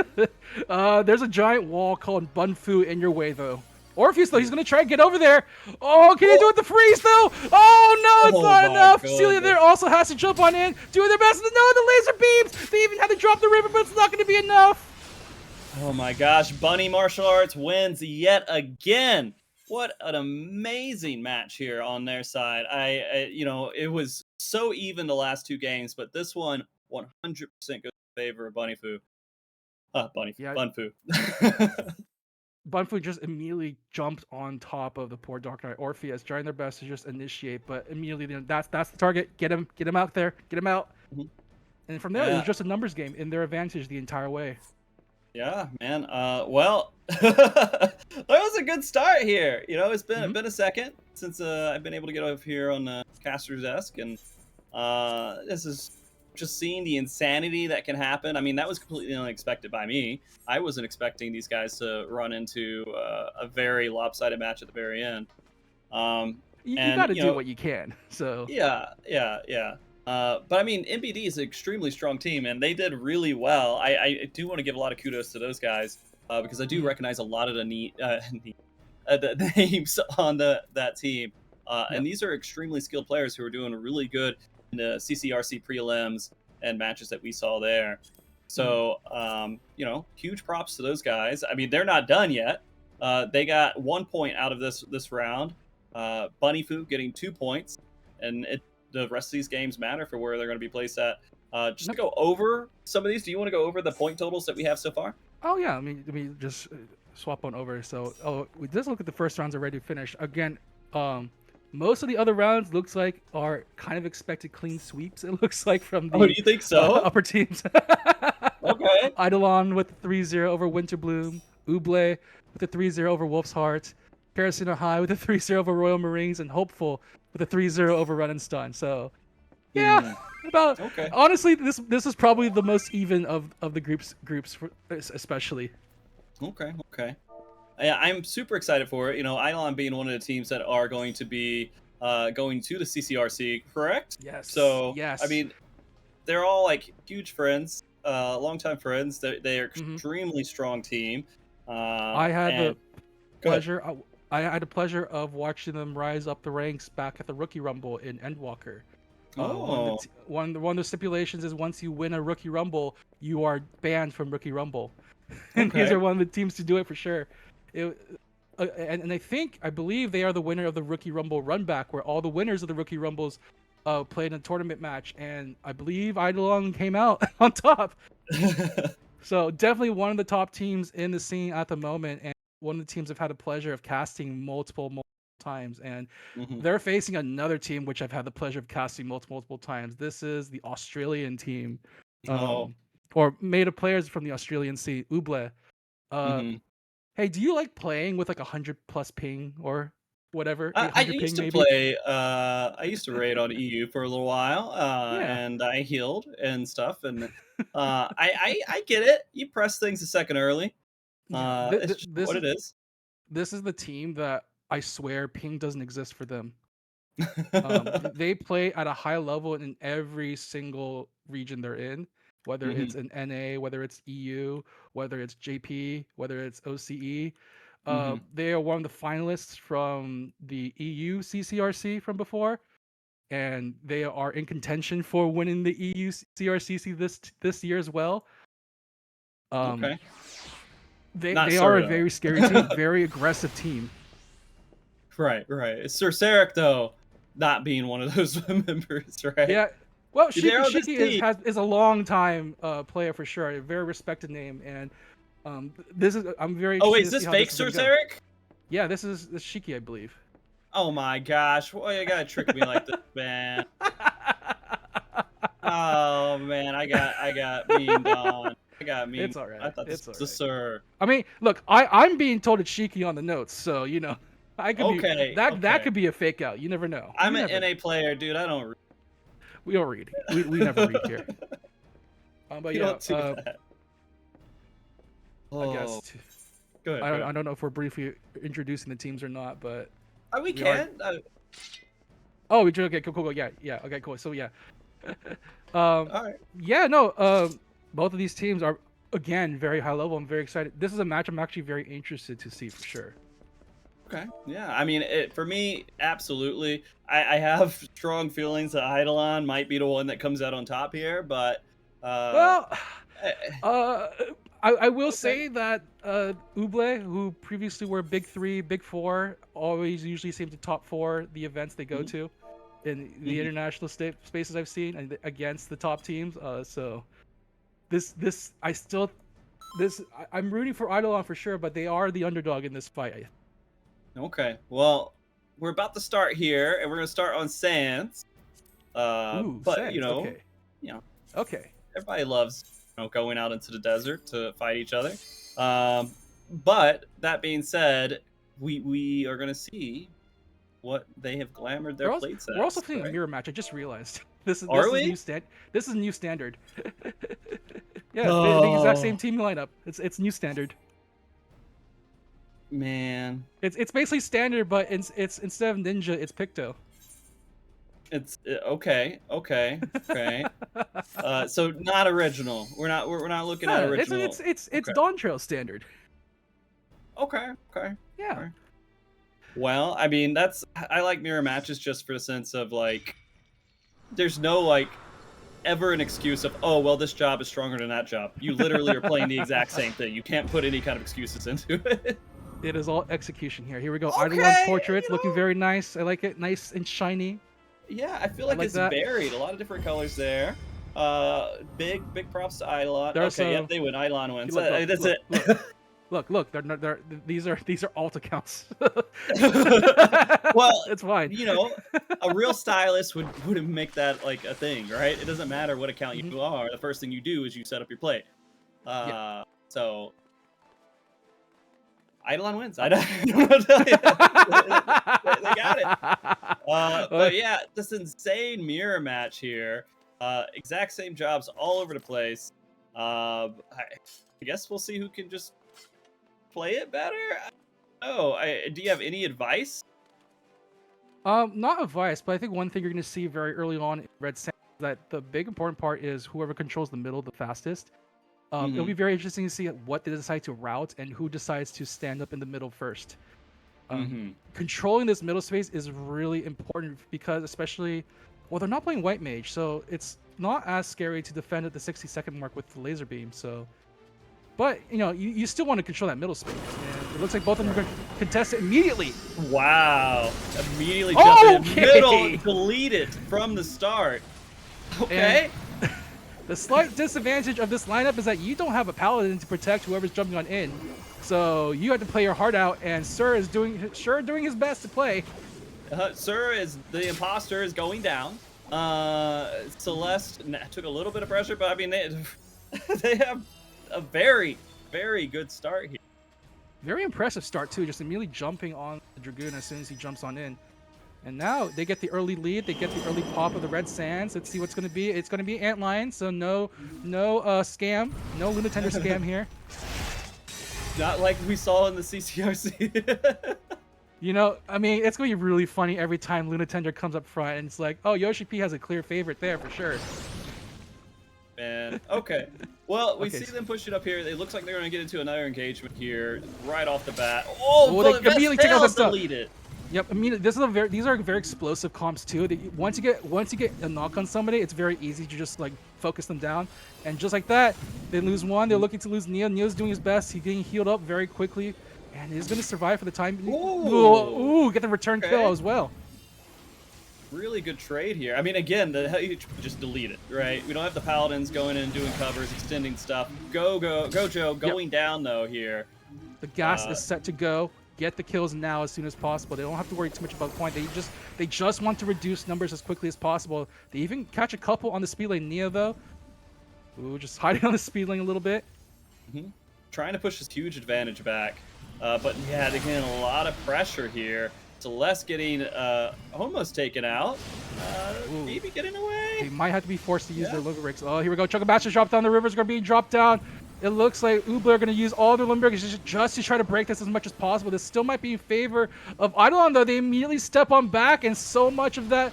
There's a giant wall called Bunfu in your way, though. Orpheus though, he's gonna try and get over there. Oh, can he do it the freeze though? Oh no, it's Oh not my enough. goodness. Celia there also has to jump on in, doing their best. No, the laser beams. They even had to drop the river, but it's not gonna be enough. Oh my gosh, Bunny Martial Arts wins yet again. What an amazing match here on their side. It was so even the last two games, but this one 100% goes in favor of Bunny Fu. Yeah. Bunfu. Bunfu just immediately jumped on top of the poor Dark Knight Orpheus, trying their best to just initiate, but immediately that's the target. Get him out there, get him out. Mhm. And from there, it Yeah. was just a numbers game in their advantage the entire way. Yeah, man. Well, that was a good start here. You know, it's been a second since I've been able to get over here on the caster's desk, and this is just seeing the insanity that can happen. I mean, that was completely unexpected by me. I wasn't expecting these guys to run into a very lopsided match at the very end. You And, got to you do know- what you can. So Yeah. But I mean, MBD is an extremely strong team, and they did really well. I do want to give a lot of kudos to those guys because I do recognize a lot of the the names on that team, and these are extremely skilled players who are doing really good in the CCRC prelims and matches that we saw there. So, huge props to those guys. I mean, they're not done yet. They got 1 point out of this round. Bunny Fu getting 2 points, and the rest of these games matter for where they're going to be placed at. Just to go over some of these, do you want to go over the point totals that we have so far? Oh yeah, let me just swap on over. So we just look at the first rounds already finished. Again, most of the other rounds looks like are kind of expected clean sweeps. It looks like from the Oh, do you think so? upper teams. Okay. Eidolon with the 3-0 over Winterbloom. Uble with the 3-0 over Wolf's Heart. Karasuno High with the 3-0 over Royal Marines, and Hopeful with a 3-0 over Run and Stun. So yeah, about Okay. honestly, this is probably the most even of the groups especially. Okay. Yeah, I'm super excited for it. You know, Eidolon being one of the teams that are going to be going to the CCRC, correct? Yes. So, yes. I mean, they're all like huge friends, longtime friends. They are Mhm. extremely strong team. I had and- the Go ahead. pleasure. I had the pleasure of watching them rise up the ranks back at the Rookie Rumble in Endwalker. Oh. One of the stipulations is once you win a Rookie Rumble, you are banned from Rookie Rumble, and these Okay. are one of the teams to do it for sure. And I believe they are the winner of the Rookie Rumble Runback, where all the winners of the Rookie Rumbles played in a tournament match, and I believe Eidolon came out on top. So definitely one of the top teams in the scene at the moment, and one of the teams I've had the pleasure of casting multiple times, and Mhm. they're facing another team which I've had the pleasure of casting multiple times. This is the Australian team, Oh. or made of players from the Australian scene, Uble. Mhm. Hey, do you like playing with like 100+ ping or whatever? I 800 used to ping maybe? play. I used to raid on EU for a little while, Yeah. and I healed and stuff. And I get it. You press things a second early. Yeah, It's just what it is. This is the team that I swear ping doesn't exist for them. They play at a high level in every single region they're in, whether it's an NA, whether it's EU, whether it's JP, whether it's OCE. They are one of the finalists from the EU CCRC from before, and they are in contention for winning the EU CRCC this year as well. Okay. They Not are a Surdo. very scary team, very aggressive team. Right. It's Sir Sarek though, not being one of those members, right? Yeah. Well, They're on this team. is a long time player for sure, a very respected name, and I'm very. Oh wait, interested is to this see how fake Sir is gonna go. Sarek? Yeah, this is Shiki, I believe. Oh my gosh! Why you gotta trick me like this, man? Oh man, I got memed on. I got memed. It's all right. I thought this It's was all a Sir. I mean, look, I'm being told it's Shiki on the notes, so you know, I could Okay, be that okay. could be a fake out. You never know. I'm You an never- NA player, dude. I don't. We don't read. We never read here. But You yeah, don't do that. I guess. Oh, go ahead. I don't know if we're briefly introducing the teams or not, but We we are- can. oh, we do. Okay, cool. Yeah. Okay, cool. So yeah, All right. yeah, no. Both of these teams are again very high level. I'm very excited. This is a match I'm actually very interested to see for sure. Okay. Yeah. I mean, for me, absolutely. I have strong feelings that Eidolon might be the one that comes out on top here, but Well, eh, uh, I will okay. say that Uble, who previously were Big Three, Big Four, always usually seem to top four the events they go Mhm, to in the mhm. international spaces I've seen and against the top teams. So this I still this I'm rooting for Eidolon for sure, but they are the underdog in this fight. Okay. Well, we're about to start here, and we're gonna start on Sans. Ooh, But Sans. Okay, you know, okay. everybody loves going out into the desert to fight each other. Um, but that being said, we are gonna see what they have glamored their plates We're also as, playing a right? mirror match. I just realized this is Are new we? this is new standard. Yeah, the exact same Oh team lineup. It's new standard. man, It's basically standard, but it's instead of ninja, it's Picto. it's okay, okay. So not original. We're not looking at No, original. it's Okay, Dawn Trail standard. okay. Yeah. Okay. Well, I mean, I like mirror matches just for the sense of like, there's no like ever an excuse of, oh well, this job is stronger than that job. You literally are playing the exact same thing. You can't put any kind of excuses into it. It is all execution here. Here we go. Eidolon's Okay, portraits looking very nice. I like it. Nice and shiny. yeah, I feel I like like it's that. varied. A lot of different colors there. Big props to Eidolon. There are Okay, yep, some. they win. Eidolon wins. Look, look, That's look, it. look, look. They're these are alt accounts. Well, It's fine. a real stylist would make that like a thing, right? It doesn't matter what account Mhm. you are. The first thing you do is you set up your plate. Yeah. So Eidolon wins. I don't know what to tell you. They got it. But yeah, this insane mirror match here. Exact same jobs all over the place. I guess we'll see who can just play it better. Oh, do you have any advice? Not advice, but I think one thing you're going to see very early on in Red Sand is that the big important part is whoever controls the middle the fastest. It'll be very interesting to see what they decide to route and who decides to stand up in the middle first. Controlling this middle space is really important because, especially, well, they're not playing White Mage, so it's not as scary to defend at the 60-second mark with the laser beam. So, but you still want to control that middle space, and it looks like both of them are going to contest it immediately. Wow! Immediately jumping in the Okay. middle, delete it from the start. Okay. And the slight disadvantage of this lineup is that you don't have a paladin to protect whoever's jumping on in. So you have to play your heart out, and Sir is doing his best to play. Sir is the imposter is going down. Celeste took a little bit of pressure, but I mean they have a very good start here. Very impressive start too, just immediately jumping on the Dragoon as soon as he jumps on in. And now they get the early lead, they get the early pop of the Red Sands. Let's see what's going to be. It's going to be Antlion, so no scam, no Lunatender scam here. Not like we saw in the CCRC. I mean, it's going to be really funny every time Lunatender comes up front and it's like, oh, Yoshi P has a clear favorite there for sure. Man, okay. Well, we Okay. see them push it up here. It looks like they're going to get into another engagement here right off the bat. Oh, they but immediately take out Vestel the stuff. delete it. Yep, I mean, these are very explosive comps too. Once you get a knock on somebody, it's very easy to just like focus them down, and just like that, they lose one. They're looking to lose Neo. Neo's doing his best. He's getting healed up very quickly, and he's gonna survive for the time. Ooh, get the return kill as well. Really good trade here. I mean, again, just delete it, right? We don't have the paladins going in and doing covers, extending stuff. Gojo going down though here. The gas is set to go. Get the kills now as soon as possible. They don't have to worry too much about point. They just want to reduce numbers as quickly as possible. They even catch a couple on the speed lane. Neo though, ooh, just hiding on the speed lane a little bit. Trying to push this huge advantage back, but yeah, they're getting a lot of pressure here. Celeste getting almost taken out. Maybe getting away. They might have to be forced to use their Limberics. Oh, here we go. Chocobastians drop down. The River's going to be dropped down. It looks like Uble are going to use all their Limberics just to try to break this as much as possible. This still might be in favor of Eidolon, though. They immediately step on back, and so much of that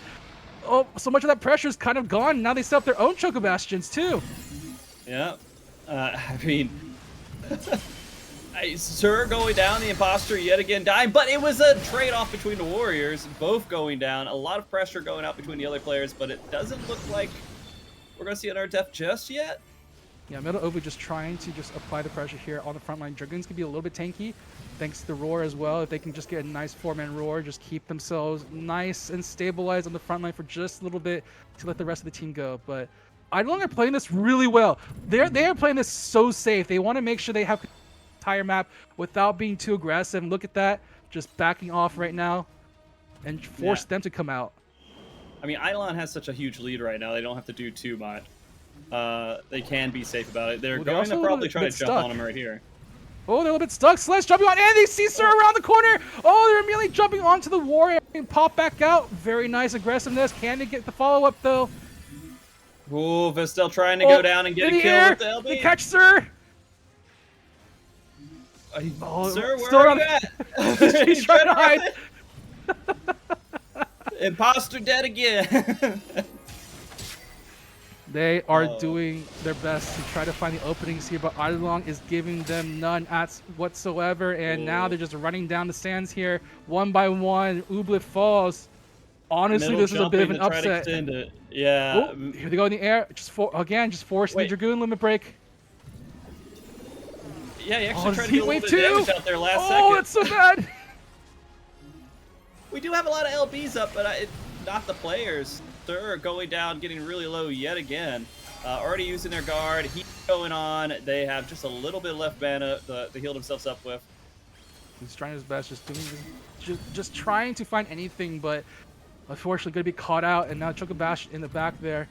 pressure is kind of gone. Now they set up their own Chocobastions, too. Yeah. I mean, Sir going down, the imposter yet again dying, but it was a trade-off between the warriors, both going down. A lot of pressure going out between the other players, but it doesn't look like we're going to see another death just yet. Yeah, Middle Ovu just trying to just apply the pressure here on the front line. Dragoons can be a little bit tanky, thanks to the roar as well. If they can just get a nice 4-man roar, just keep themselves nice and stabilized on the front line for just a little bit to let the rest of the team go. But Eidolon are playing this really well. They are playing this so safe. They want to make sure they have the entire map without being too aggressive. Look at that, just backing off right now and force them to come out. I mean, Eidolon has such a huge lead right now. They don't have to do too much. They can be safe about it. They're going to probably try to jump on him right here. Oh, they're a little bit stuck. Celeste jumping on, and they see Sir around the corner. Oh, they're immediately jumping onto the warrior and pop back out. Very nice aggressiveness. Can they get the follow-up, though? Ooh, Vistel trying to go down and get a kill with the LB. They catch Sir. Sir, where still are you at? He's trying to hide. Imposter dead again. They are doing their best to try to find the openings here, but Eidolon is giving them none whatsoever, and now they're just running down the stands here one by one. Ooblet falls. Honestly, this is a bit of an upset. Yeah. Oh, here they go in the air. Just forcing the Dragoon limit break. Yeah, he actually tried to get a little bit too. of damage out there last second. Oh, that's so bad. We do have a lot of LBs up, but not the players. They're going down, getting really low yet again. Already using their guard. Heat going on. They have just a little bit left mana to heal themselves up with. He's trying his best, just trying to find anything, but unfortunately going to be caught out. And now Chocobash in the back there,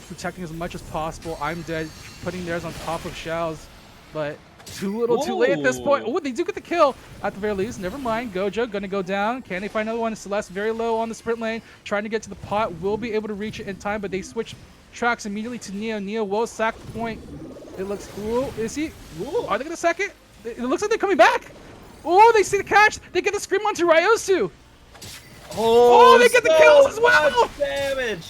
protecting as much as possible. I'm dead, putting theirs on top of Xiao's, but too little, too late at this point. Oh, they do get the kill at the very least. Never mind. Gojo gonna go down. Can they find another one? Celeste very low on the sprint lane, trying to get to the pot. Will be able to reach it in time, but they switch tracks immediately to Neo. Neo will sack the point. It looks. Ooh, is he? Ooh, are they gonna sack it? It looks like they're coming back. Oh, they see the catch. They get the scream onto Ryosu. Oh, they get the kills as well. Damage.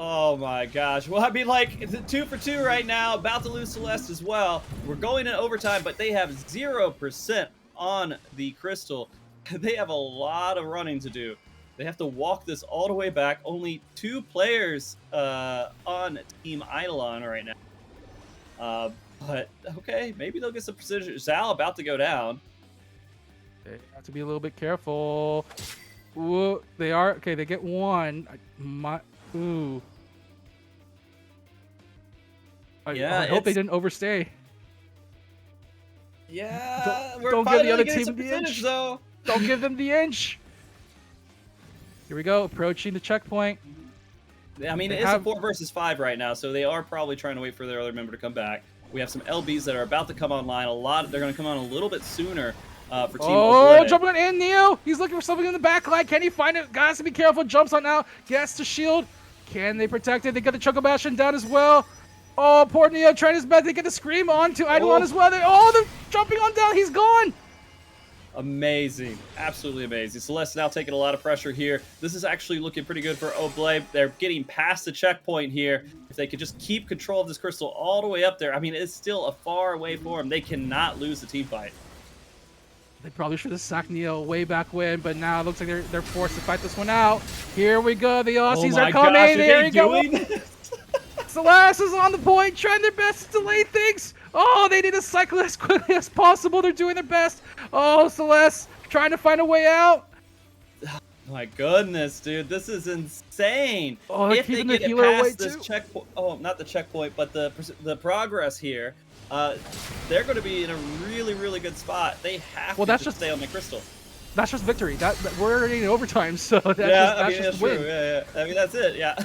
Oh my gosh. Well, I mean, like, it's a 2 for 2 right now. About to lose Celeste as well. We're going in overtime, but they have 0% on the Crystal. They have a lot of running to do. They have to walk this all the way back. Only 2 players on Team Eidolon right now. But, okay, maybe they'll get some precision. Zal about to go down. They have to be a little bit careful. Ooh, they are. Okay, they get one. Ooh. I hope they didn't overstay. Yeah, don't give the other team the inch. Though. Don't give them the inch. Here we go, approaching the checkpoint. I mean, it's a 4 versus 5 right now, so they are probably trying to wait for their other member to come back. We have some LBs that are about to come online. They're going to come on a little bit sooner for Team Oblay. Jumping on in, Neo. He's looking for something in the back line. Can he find it? Guys, to be careful. Jumps on now. Gets the shield. Can they protect it? They got the Chocobash down as well. Oh, poor Neo trying his best. They get the scream on to Eidolon as well. They're jumping on down. He's gone. Amazing. Absolutely amazing. Celeste now taking a lot of pressure here. This is actually looking pretty good for Oblay. They're getting past the checkpoint here. If they could just keep control of this crystal all the way up there, I mean, it's still a far way for them. They cannot lose the team fight. They probably should have sacked Neo way back when, but now it looks like they're forced to fight this one out. Here we go. The Aussies are coming. There you go. Celeste is on the point, trying their best to delay things. Oh, they need to cycle as quickly as possible. They're doing their best. Oh, Celeste trying to find a way out. My goodness, dude, this is insane. Oh, if they get past this checkpoint, not the checkpoint, but the progress here, they're going to be in a really, really good spot. They have to just stay on the crystal. That's just victory. We're already in overtime, so that's just win. True. Yeah. I mean, that's it. Yeah.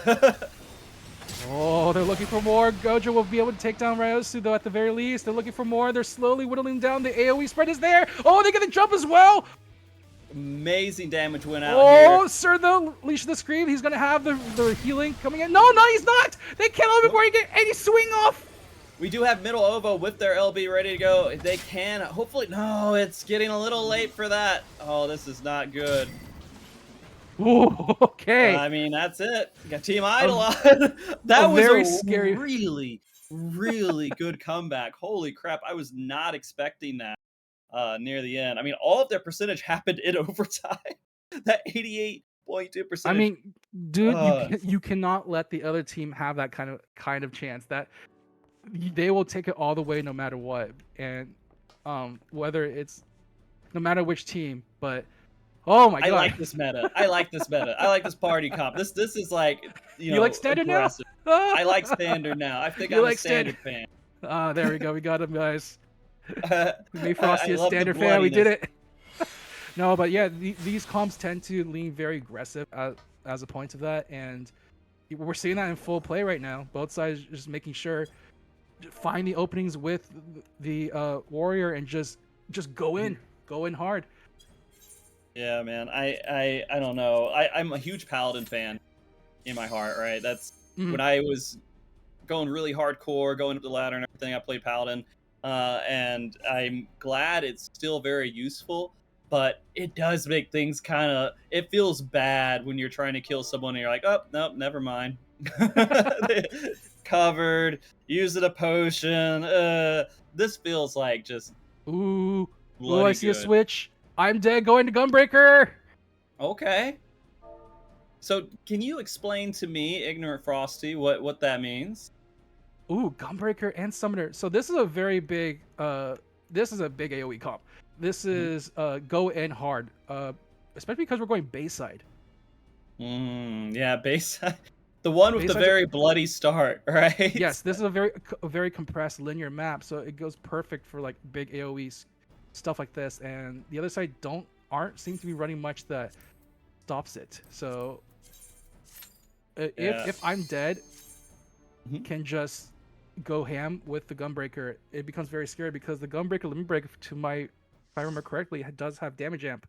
Oh, they're looking for more. Gojo will be able to take down Ryosu, though, at the very least. They're looking for more. They're slowly whittling down. The AoE spread is there. Oh, they get the jump as well. Amazing damage went out here. Oh, Sir, though, Leash of the Scream. He's going to have the healing coming in. No, he's not. They kill him before he get any swing off. We do have Middle Ovo with their LB ready to go. They can, hopefully. No, it's getting a little late for that. Oh, this is not good. Ooh, okay. I mean, that's it. We got Team Eidolon. That was very scary, really, really good comeback. Holy crap! I was not expecting that near the end. I mean, all of their percentage happened in overtime. That 88.2 I percentage. mean, dude, Uh, you cannot let the other team have that kind of chance. That they will take it all the way no matter what, and whether it's no matter which team. But oh my I god, like this meta. I like this meta. I like this party comp. This is like you like standard now? aggressive. I like standard now. I think You I'm like a standard fan. Ah, there we go. We got him, guys. I We made Frosty a love the standard fan. We did bloodiness. it. No, but yeah, these comps tend to lean very aggressive as a point of that, and we're seeing that in full play right now. Both sides just making sure find the openings with the warrior and just go in hard. Yeah, man. I don't know. I'm a huge Paladin fan in my heart, right? That's when I was going really hardcore, going up the ladder and everything. I played Paladin, and I'm glad it's still very useful. But it does make things kind of. It feels bad when you're trying to kill someone and you're like, oh no, never mind. Covered, using a potion. This feels like just Ooh, bloody I see a good. switch. I'm dead. Going to Gunbreaker. Okay. So can you explain to me, Ignorant Frosty, what that means? Ooh, Gunbreaker and Summoner. So this is a very big this is a big AoE comp. This is go in hard. Especially because we're going Bayside. Yeah, base. The one with the Bayside's very bloody start, right? Yes, this is a very compressed linear map, so it goes perfect for like big AoEs, stuff like this. And the other side aren't seem to be running much that stops it. So if I'm dead, can just go ham with the Gunbreaker, it becomes very scary because the Gunbreaker Limit Break, if I remember correctly, does have damage amp.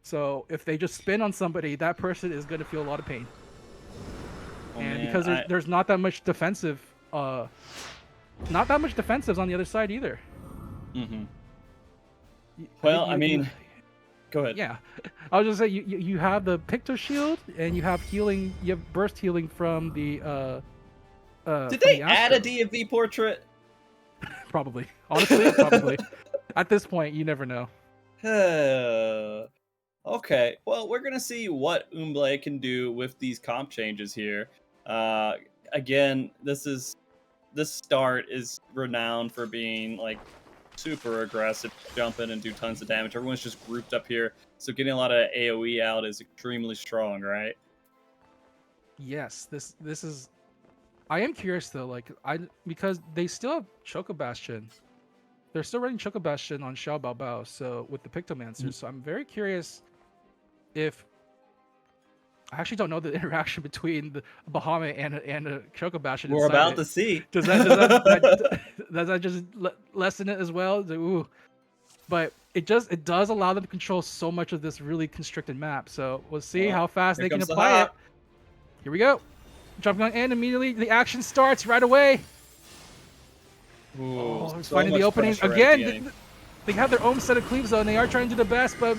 So if they just spin on somebody, that person is going to feel a lot of pain. Oh, and man, because there's not that much defensive, not that much defensives on the other side either. Well, I mean, go ahead. Yeah, I was just say you have the Picto Shield and you have healing. You have burst healing from the. Did they add a DMV portrait? Probably. Honestly, probably. At this point, you never know. Okay, well, we're gonna see what Umble can do with these comp changes here. Again, this start is renowned for being like super aggressive, jump in and do tons of damage. Everyone's just grouped up here, so getting a lot of AoE out is extremely strong, right? Yes, this is. I am curious though, because they still have Choco Bastion. They're still running Choco Bastion on Xiao Bao Bao, so with the Pictomancer. So I'm very curious if I actually don't know the interaction between the Bahamut and a Choco Bastion. We're about to see. Does that just lessen it as well? Ooh. But it does allow them to control so much of this really constricted map. So we'll see how fast they can apply it. Here we go. Jumping on in immediately. The action starts right away. Ooh, finding the opening again. They have their own set of cleaves though, and they are trying to do the best. But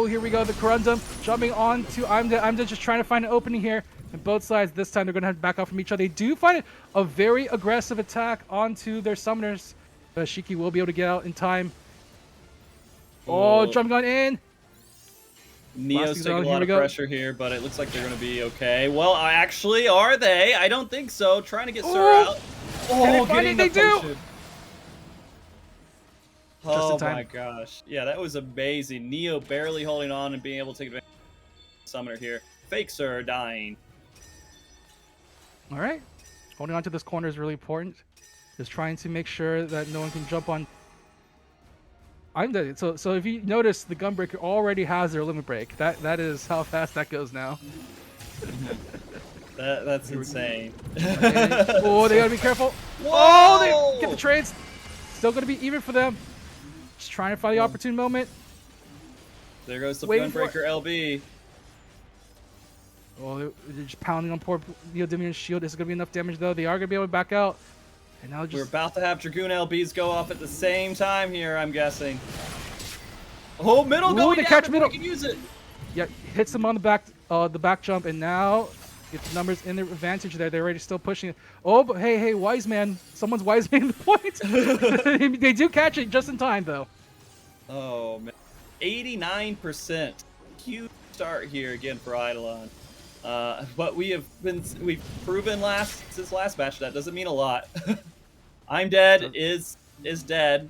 here we go. The Corundum jumping on to I'm just trying to find an opening here. And both sides this time they're going to have to back off from each other. They do find a very aggressive attack onto their summoners. But Shiki will be able to get out in time. Jumping on in. Neo's taking a lot of pressure here, but it looks like they're going to be okay. Well, actually, are they? I don't think so. Trying to get Sir out. They do. Oh my gosh. Yeah, that was amazing. Neo barely holding on and being able to take advantage of the summoner here. Fake Sir dying. All right. Holding on to this corner is really important. Just trying to make sure that no one can jump on. I'm dead. So if you notice, the Gunbreaker already has their limit break. That is how fast that goes now. That's insane. Okay. They gotta be careful. Whoa! They get the trades. Still gonna be even for them. Just trying to find the opportune moment. There goes the Gunbreaker LB. They're just pounding on poor Neodymium's shield. This is gonna be enough damage though. They are gonna be able to back out. And now we're about to have Dragoon LBs go off at the same time here, I'm guessing. Oh, middle going down. Catch middle. We can use it. Yeah, hits him on the back jump, and now get the numbers in their advantage there. They're already still pushing it. Oh, but hey, wise man. Someone's wise man the point. They do catch it just in time, though. Oh, man. 89%. Huge start here again for Eidolon. But we've proven since last match that doesn't mean a lot. I'm dead is dead.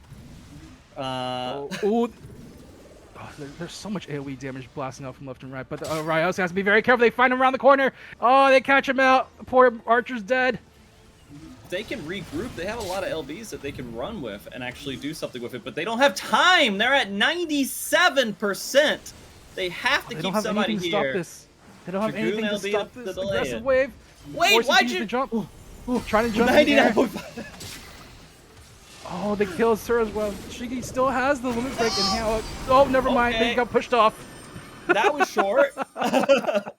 There's so much AoE damage blasting out from left and right, but Ryos has to be very careful. They find him around the corner. Oh, they catch him out. Poor Archer's dead. They can regroup. They have a lot of LBs that they can run with and actually do something with it, but they don't have time. They're at 97%. They have to keep somebody here. Stop this. They don't have anything to stop this aggressive wave. Wait, why'd you jump? Trying to jump in the air. 99.5. Oh, they killed Sir as well. Shiggy still has the limit break in hand. Oh, never mind. They got pushed off. That was short. Well,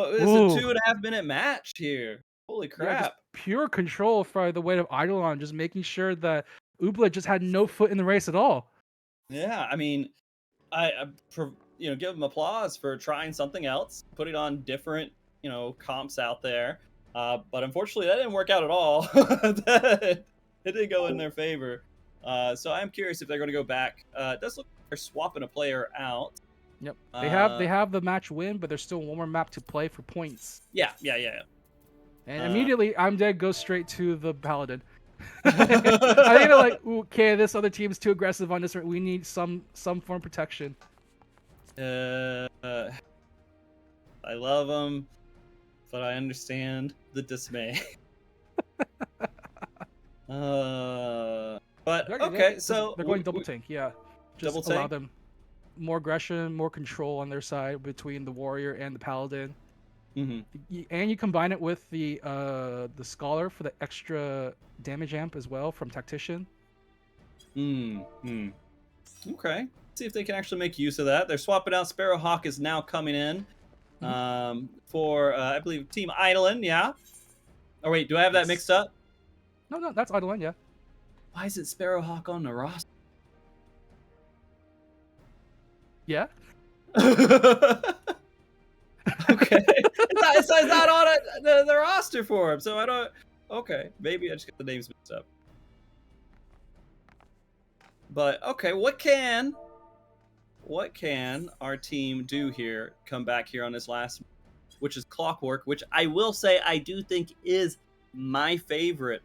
it's a 2.5 minute match here. Holy crap. Yeah, just pure control for the weight of Eidolon, just making sure that Ubla just had no foot in the race at all. Yeah, I mean, I give them applause for trying something else, putting on different, comps out there. But unfortunately, that didn't work out at all. It didn't go in their favor. So I'm curious if they're going to go back. It does look like they're swapping a player out. Yep. They have the match win, but there's still one more map to play for points. Yeah. And immediately, I'm dead goes straight to the Paladin. I think they're like, okay, this other team's too aggressive on this. We need some form of protection. I love them, but I understand the dismay. But okay, so they're going double tank, yeah. Just double allow tank? them more aggression, more control on their side between the warrior and the paladin. Mm-hmm. And you combine it with the scholar for the extra damage amp as well from tactician. Okay. See if they can actually make use of that. They're swapping out. Sparrowhawk is now coming in for I believe Team Eidolon. Yeah. Oh wait, do I have that mixed up? No, that's Eidolon, yeah. Why is it Sparrowhawk on the roster? Yeah. Okay. it's not on the roster for him, so I don't. Okay, maybe I just got the names mixed up. But okay, what can our team do here? Come back here on this last, which is Clockwork, which I will say I do think is my favorite.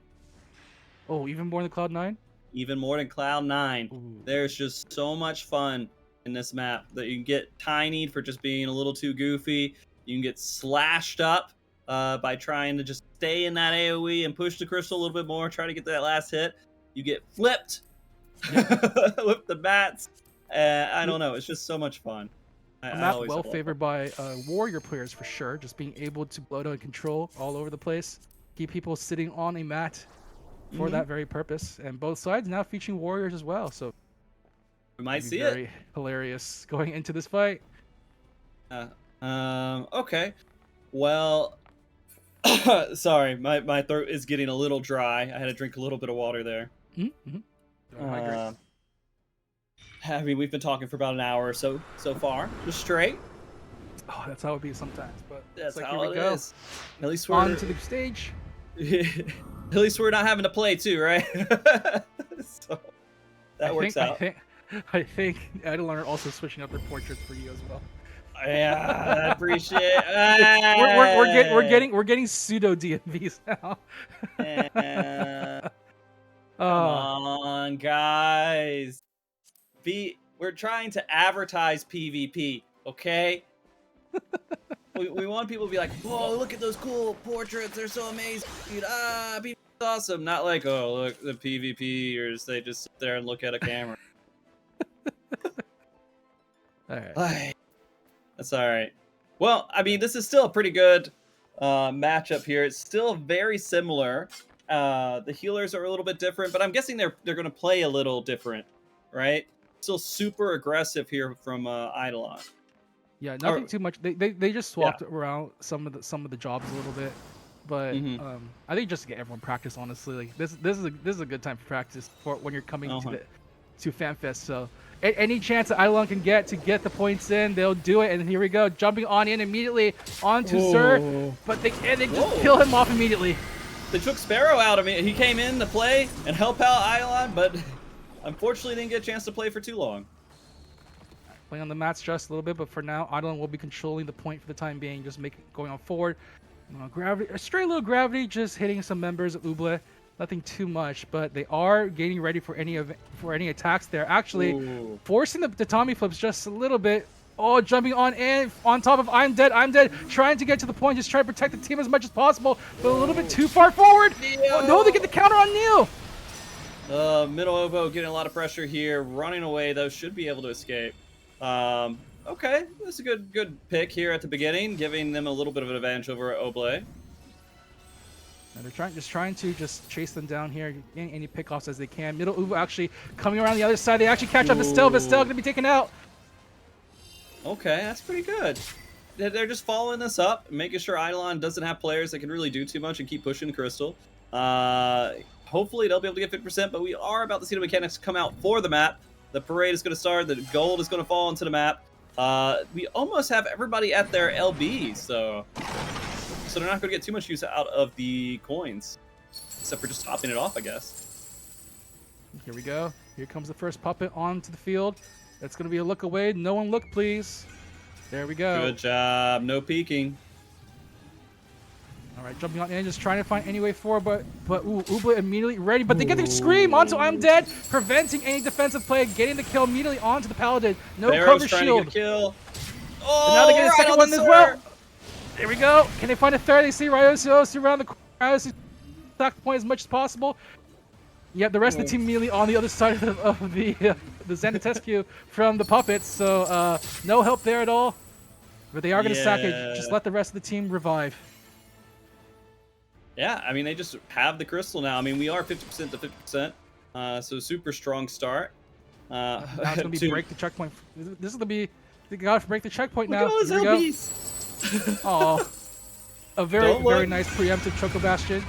Oh, even more than Cloud9? Even more than Cloud9. Ooh. There's just so much fun in this map that you can get tinied for just being a little too goofy. You can get slashed up by trying to just stay in that AoE and push the crystal a little bit more, try to get that last hit. You get flipped with the bats. I don't know. It's just so much fun. A map well favored by warrior players for sure. Just being able to blow down control all over the place. Keep people sitting on a mat for that very purpose. And both sides now featuring warriors as well. So we might see very hilarious going into this fight. Okay. Well, sorry, my throat is getting a little dry. I had to drink a little bit of water there. I mean, we've been talking for about an hour or so far, just straight. Oh, that's how it be sometimes. But that's like, how here we it go. is. At least we're on to the stage. At least we're not having to play too, right? So that works out. I think Eidolon are also switching up their portraits for you as well. Yeah, I appreciate it. We're getting pseudo DMVs now. Come on, guys. We're trying to advertise PvP, okay? we want people to be like, "Whoa, look at those cool portraits! They're so amazing, dude! PvP's awesome!" Not like, "Oh, look, the PvPers, they just sit there and look at a camera." All right. That's all right. Well, I mean, this is still a pretty good matchup here. It's still very similar. The healers are a little bit different, but I'm guessing they're going to play a little different, right? Still super aggressive here from Eidolon. Yeah, nothing too much. They just swapped around some of the jobs a little bit, but I think just to get everyone practice. Honestly, like this is a good time for practice for when you're coming to to FanFest. So any chance that Eidolon can get to get the points in, they'll do it. And here we go, jumping on in immediately onto Xur, but they just kill him off immediately. They took Sparrow out of me. He came in to play and help out Eidolon, but unfortunately didn't get a chance to play for too long. Playing on the mats just a little bit, but for now, Eidolon will be controlling the point for the time being, just going on forward. Gravity, a stray little Gravity, just hitting some members of Uble. Nothing too much, but they are getting ready for any attacks there. Actually, forcing the Tommy flips just a little bit. Oh, jumping on in on top of I'm Dead, trying to get to the point, just trying to protect the team as much as possible, but a little bit too far forward. Oh, no, they get the counter on Neo. Middle Ovo getting a lot of pressure here, running away though, should be able to escape. Okay, that's a good pick here at the beginning, giving them a little bit of an advantage over Oblé. And they're trying to chase them down here, getting any pickoffs as they can. Middle Uvo actually coming around the other side. They actually catch up Vestel. Vestel gonna be taken out. Okay, that's pretty good. They're just following this up, making sure Eidolon doesn't have players that can really do too much and keep pushing Crystal. Hopefully they'll be able to get 50%, but we are about to see the mechanics come out for the map. The parade is going to start. The gold is going to fall into the map. We almost have everybody at their LB, so they're not going to get too much use out of the coins, except for just topping it off, I guess. Here we go. Here comes the first puppet onto the field. That's going to be a look away. No one look, please. There we go. Good job. No peeking. All right, jumping on in, just trying to find any way forward, but Uble immediately ready, but they get the scream onto I'm Dead, preventing any defensive play, getting the kill immediately onto the Paladin. No cover shield. To get a kill. Oh, and now they get a second one as well. There we go. Can they find a third? They see Ryosios around the corner. Ryosios attack the point as much as possible. Yep, the rest of the team immediately on the other side of the Xanatescu from the puppets, so no help there at all. But they are going to sack it. Just let the rest of the team revive. Yeah, I mean, they just have the crystal now. I mean, we are 50% to 50%, so super strong start. Now it's going to be break the checkpoint. This is going to be, they got to break the checkpoint now. Look at all those LBs. Oh, a very nice preemptive Choco Bastion.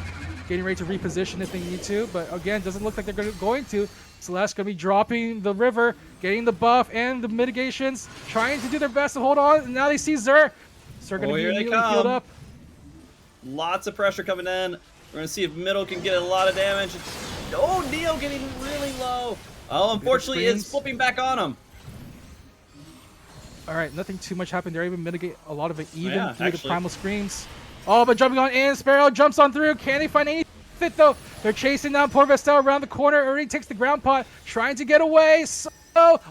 Getting ready to reposition if they need to, but again, doesn't look like they're going to. Celeste going to be dropping the river, getting the buff and the mitigations, trying to do their best to hold on, and now they see Xur. Xur going to be immediately healed up. Lots of pressure coming in. We're going to see if middle can get a lot of damage. Oh, Neo getting really low. Oh, unfortunately, it's flipping back on him. All right, nothing too much happened. They're able to mitigate a lot of it even through the Primal Screams. Oh, but jumping on in, Sparrow jumps on through. Can they find any fit, though? They're chasing down poor Vestel around the corner. Already takes the ground pot, trying to get away. So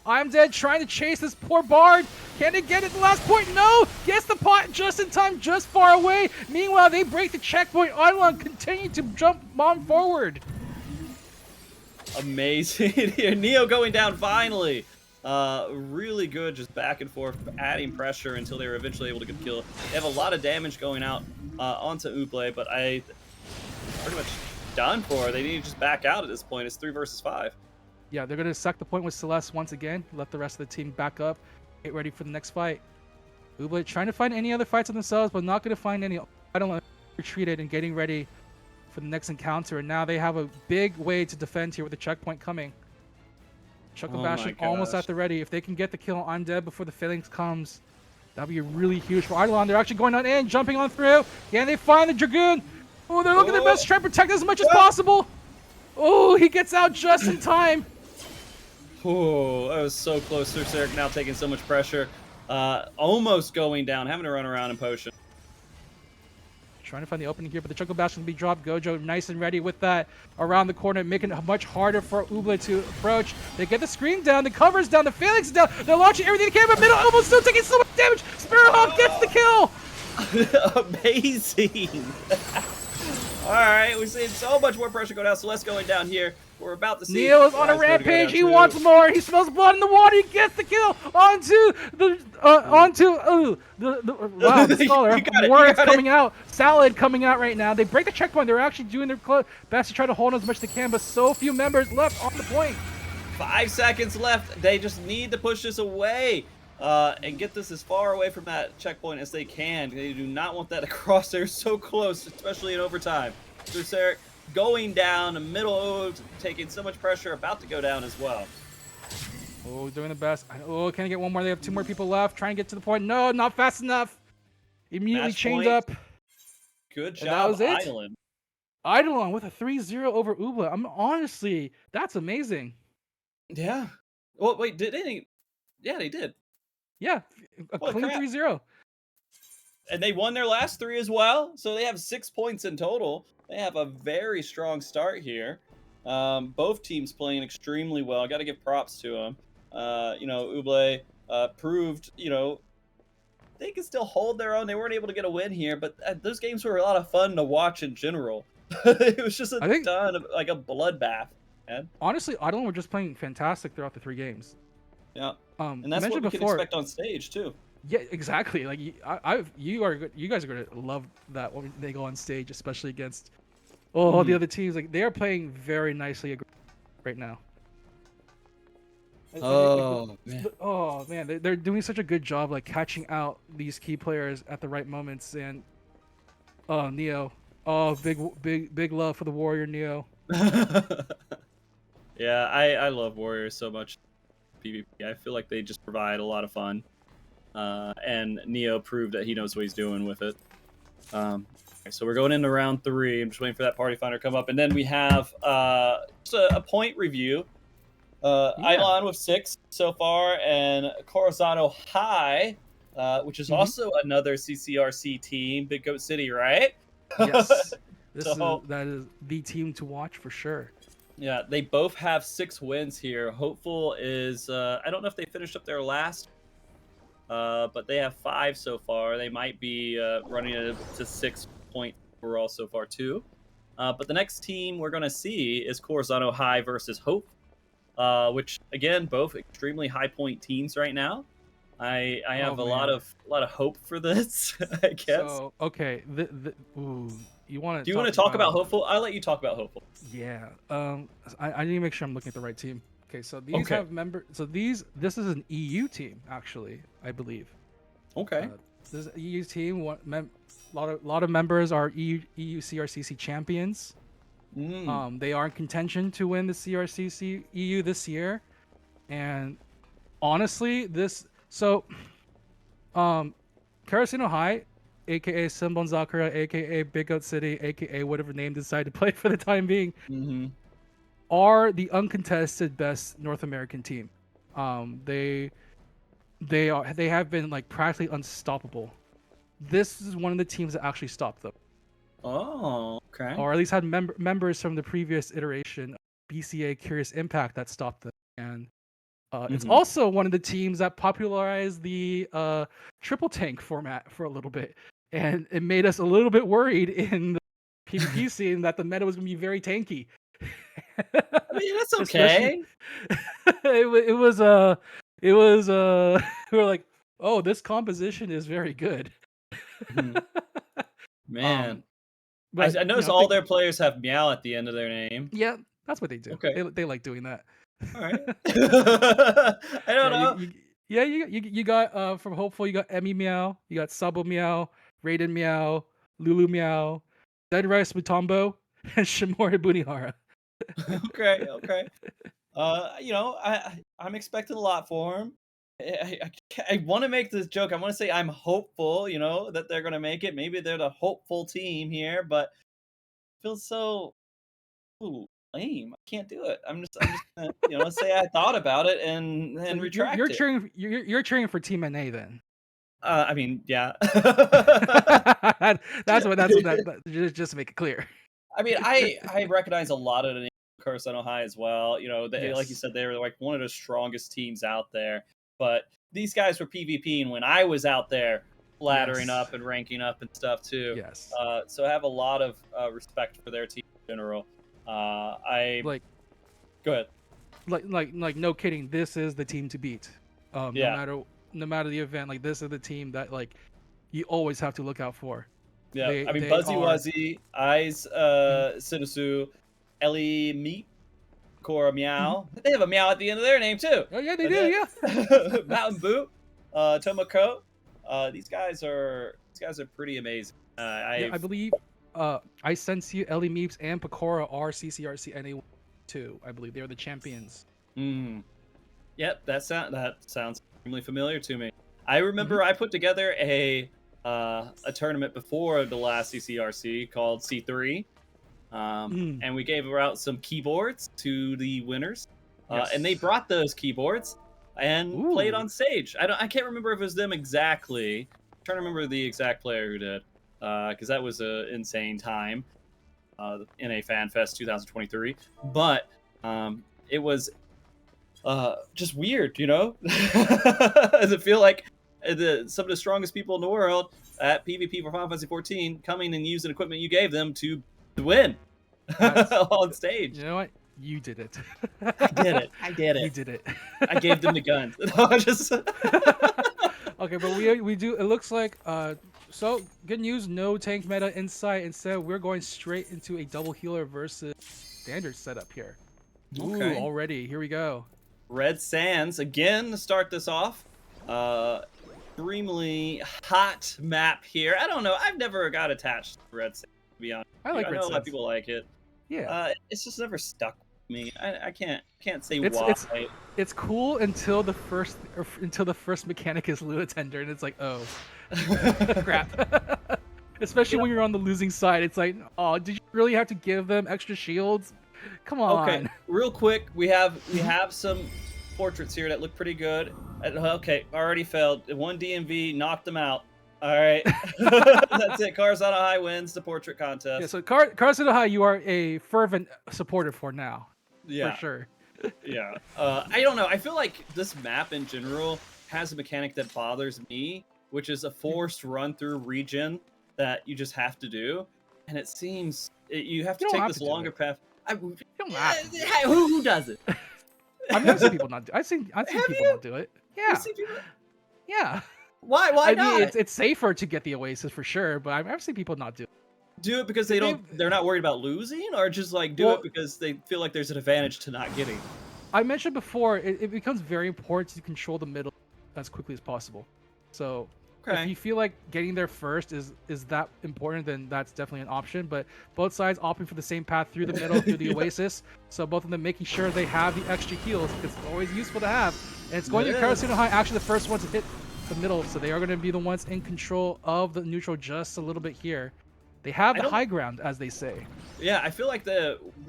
I'm Dead trying to chase this poor Bard. Can they get it at the last point? No! Gets the pot just in time, just far away. Meanwhile, they break the checkpoint. Eidolon continue to jump on forward. Amazing here. Neo going down finally. Really good, just back and forth, adding pressure until they were eventually able to get a kill. They have a lot of damage going out onto Uble, but pretty much done for. They need to just back out at this point. It's 3 versus 5. Yeah, they're going to suck the point with Celeste once again. Let the rest of the team back up. Get ready for the next fight. Uble trying to find any other fights on themselves, but not going to find any. I don't want to retreated and getting ready for the next encounter. And now they have a big way to defend here with the checkpoint coming. Choco Bastion almost at the ready. If they can get the kill on Dead before the Phalanx comes, that'd be really huge for Eidolon. They're actually going on in, jumping on through. Can they find the Dragoon? Oh, they're looking their best to try to protect as much as possible. Oh, he gets out just in time. Oh, that was so close. Berserk now taking so much pressure. Almost going down, having to run around in potion. Trying to find the opening here, but the Choco Bastion will be dropped. Gojo nice and ready with that around the corner, making it much harder for Uble to approach. They get the screen down, the cover's down, the Phalanx is down. They're launching everything they can, but middle almost still taking so much damage. Sparrowhawk gets the kill. Amazing. All right, we're seeing so much more pressure go down. Celeste going down here. We're about to see. Neo is on a rampage. He wants more. He smells blood in the water. He gets the kill onto the wow, the scholar. Words coming out. Salad coming out right now. They break the checkpoint. They're actually doing their best to try to hold on as much as they can, but so few members left on the point. 5 seconds left. They just need to push this away and get this as far away from that checkpoint as they can. They do not want that to cross. They're so close, especially in overtime. Berserk going down, the middle taking so much pressure, about to go down as well. Oh, doing the best. Oh, can I get one more? They have 2 more people left. Try and get to the point. No, not fast enough. Immediately Match chained point. up. Good And that job, was it? Eidolon. Eidolon with a 3-0 over Ubla. I'm honestly, that's amazing. Yeah. Well, wait, did any? Yeah, they did. Yeah, a Holy clean crap. 3-0. And they won their last 3 as well, so they have 6 points in total. They have a very strong start here. Both teams playing extremely well. Got to give props to them. Uble proved, they can still hold their own. They weren't able to get a win here, but those games were a lot of fun to watch in general. It was just a ton of like a bloodbath, man. Honestly, Eidolon were just playing fantastic throughout the 3 games. Yeah, and that's what we can expect on stage too. Yeah, exactly. Like you guys are gonna love that when they go on stage, especially against all the other teams. Like they are playing very nicely right now. Oh man, they're doing such a good job, like catching out these key players at the right moments. And Neo, big love for the Warrior Neo. Yeah, I love Warriors so much. PvP, I feel like they just provide a lot of fun. And Neo proved that he knows what he's doing with it. So we're going into round 3. I'm just waiting for that party finder to come up, and then we have just a point review. Eidolon with 6 so far, and Corazano High, which is also another CCRC team, Big Goat City, right? Yes, that is the team to watch for sure. Yeah, they both have 6 wins here. Hopeful is I don't know if they finished up their last, but they have 5 so far. They might be running it to 6 points overall so far too. But the next team we're gonna see is Corazano High versus Hope, which again, both extremely high point teams right now. I have a lot of hope for this. I guess. So okay, you want to? Do you want to talk about Hopeful? I'll let you talk about Hopeful. Yeah. I need to make sure I'm looking at the right team. Okay, so these have members. So this is an EU team, actually, I believe. Okay. This is an EU team. Lot of members are EU CRCC champions. They are in contention to win the CRCC EU this year, and honestly, Karasuno High, aka Simbon Zakura, aka Big Goat City, aka whatever name they decide to play for the time being, are the uncontested best North American team. They have been like practically unstoppable. This is one of the teams that actually stopped them. Oh, okay. Or at least had members from the previous iteration, BCA Curious Impact, that stopped them. And it's also one of the teams that popularized the triple tank format for a little bit. And it made us a little bit worried in the PvP scene that the meta was going to be very tanky. I mean, that's okay. it was we were like, oh, this composition is very good. Man. But I noticed all their players have Meow at the end of their name. Yeah, that's what they do. Okay. They like doing that. All right. I don't know. You got from Hopeful, you got Emmy Meow, you got Sabo Meow, Raiden Meow, Lulu Meow, Dead Rice Mutombo, and Shimori Bunihara. Okay. I'm expecting a lot for him. I want to make this joke. I want to say I'm hopeful, that they're going to make it. Maybe they're the hopeful team here, but it feels so lame. I can't do it. I'm just gonna, say I thought about it and so retract you're it. You're cheering for Team NA then. I mean, yeah. that's what just to make it clear. I mean, I recognize a lot of the names of Corazano High as well. They, like you said, they were like one of the strongest teams out there. But these guys were PvPing when I was out there laddering up and ranking up and stuff too. Yes. So I have a lot of respect for their team in general. Go ahead. Like no kidding, this is the team to beat. No matter the event, like this is the team that like you always have to look out for. Yeah, Buzzy Wuzzy, Eyes, Sinusu, Ellie Meep, Cora Meow. They have a Meow at the end of their name too. Oh yeah, they do. Yeah. Mountain Boot, Tomoko. These guys are pretty amazing. I believe I Sense You, Ellie Meeps, and Pecora are CCRC NA2. I believe they're the champions. Yep, that sounds extremely familiar to me. I remember I put together a tournament before the last CCRC called C3, Mm, and we gave out some keyboards to the winners, and they yes. brought those keyboards and played Ooh. on stage. I can't remember if it was them exactly. I'm trying to remember the exact player who did, because that was an insane time in a Fan Fest 2023. But it was just weird, you know. Does it feel like some of the strongest people in the world at PvP for Final Fantasy 14 coming and using equipment you gave them to win That's on stage? you know what? You did it. I did it. I did You it. did it. I gave them the guns. No, I just Okay, but we do. It looks like so good news. No tank meta insight. Instead, we're going straight into a double healer versus standard setup here. Ooh, Okay. already here we go. Red Sands again to start this off. Extremely hot map here. I don't know. I've never got attached to Red Sands, to be honest. I like I Red know a lot of Sands. people like it. Yeah, It's just never stuck with me. I can't say it's why. it's cool until the first mechanic is Lua Tender, and it's like, oh, crap. Especially when you're on the losing side, it's like, oh, did you really have to give them extra shields? Come on. Okay, real quick, we have some portraits here that look pretty good. Okay, already failed. One DMV knocked them out. All right, that's it. Karzana High wins the portrait contest. Yeah, so Karzuna High, you are a fervent supporter for now, Yeah, for sure. yeah. I don't know. I feel like this map in general has a mechanic that bothers me, which is a forced run through region that you just have to do, and it seems you have to You don't take have this to do longer it. path. You don't have to. Who does it? I mean, I've seen people not do. I've seen Have people you? not do it. You Yeah, see people- yeah. Why I not? mean, it's safer to get the Oasis for sure, but I've seen people not do it. Do it because they're not worried about losing, or just like do Well- it because they feel like there's an advantage to not getting. I mentioned before, it becomes very important to control the middle as quickly as possible. So if Okay. you feel like getting there first is that important, then that's definitely an option. But both sides opting for the same path through the middle, through the Yeah. Oasis. So both of them making sure they have the extra heals, because it's always useful to have. And it's going to be It is. Karasuno High, actually the first one to hit the middle. So they are going to be the ones in control of the neutral just a little bit here. They have I the don't- high ground, as they say. Yeah, I feel like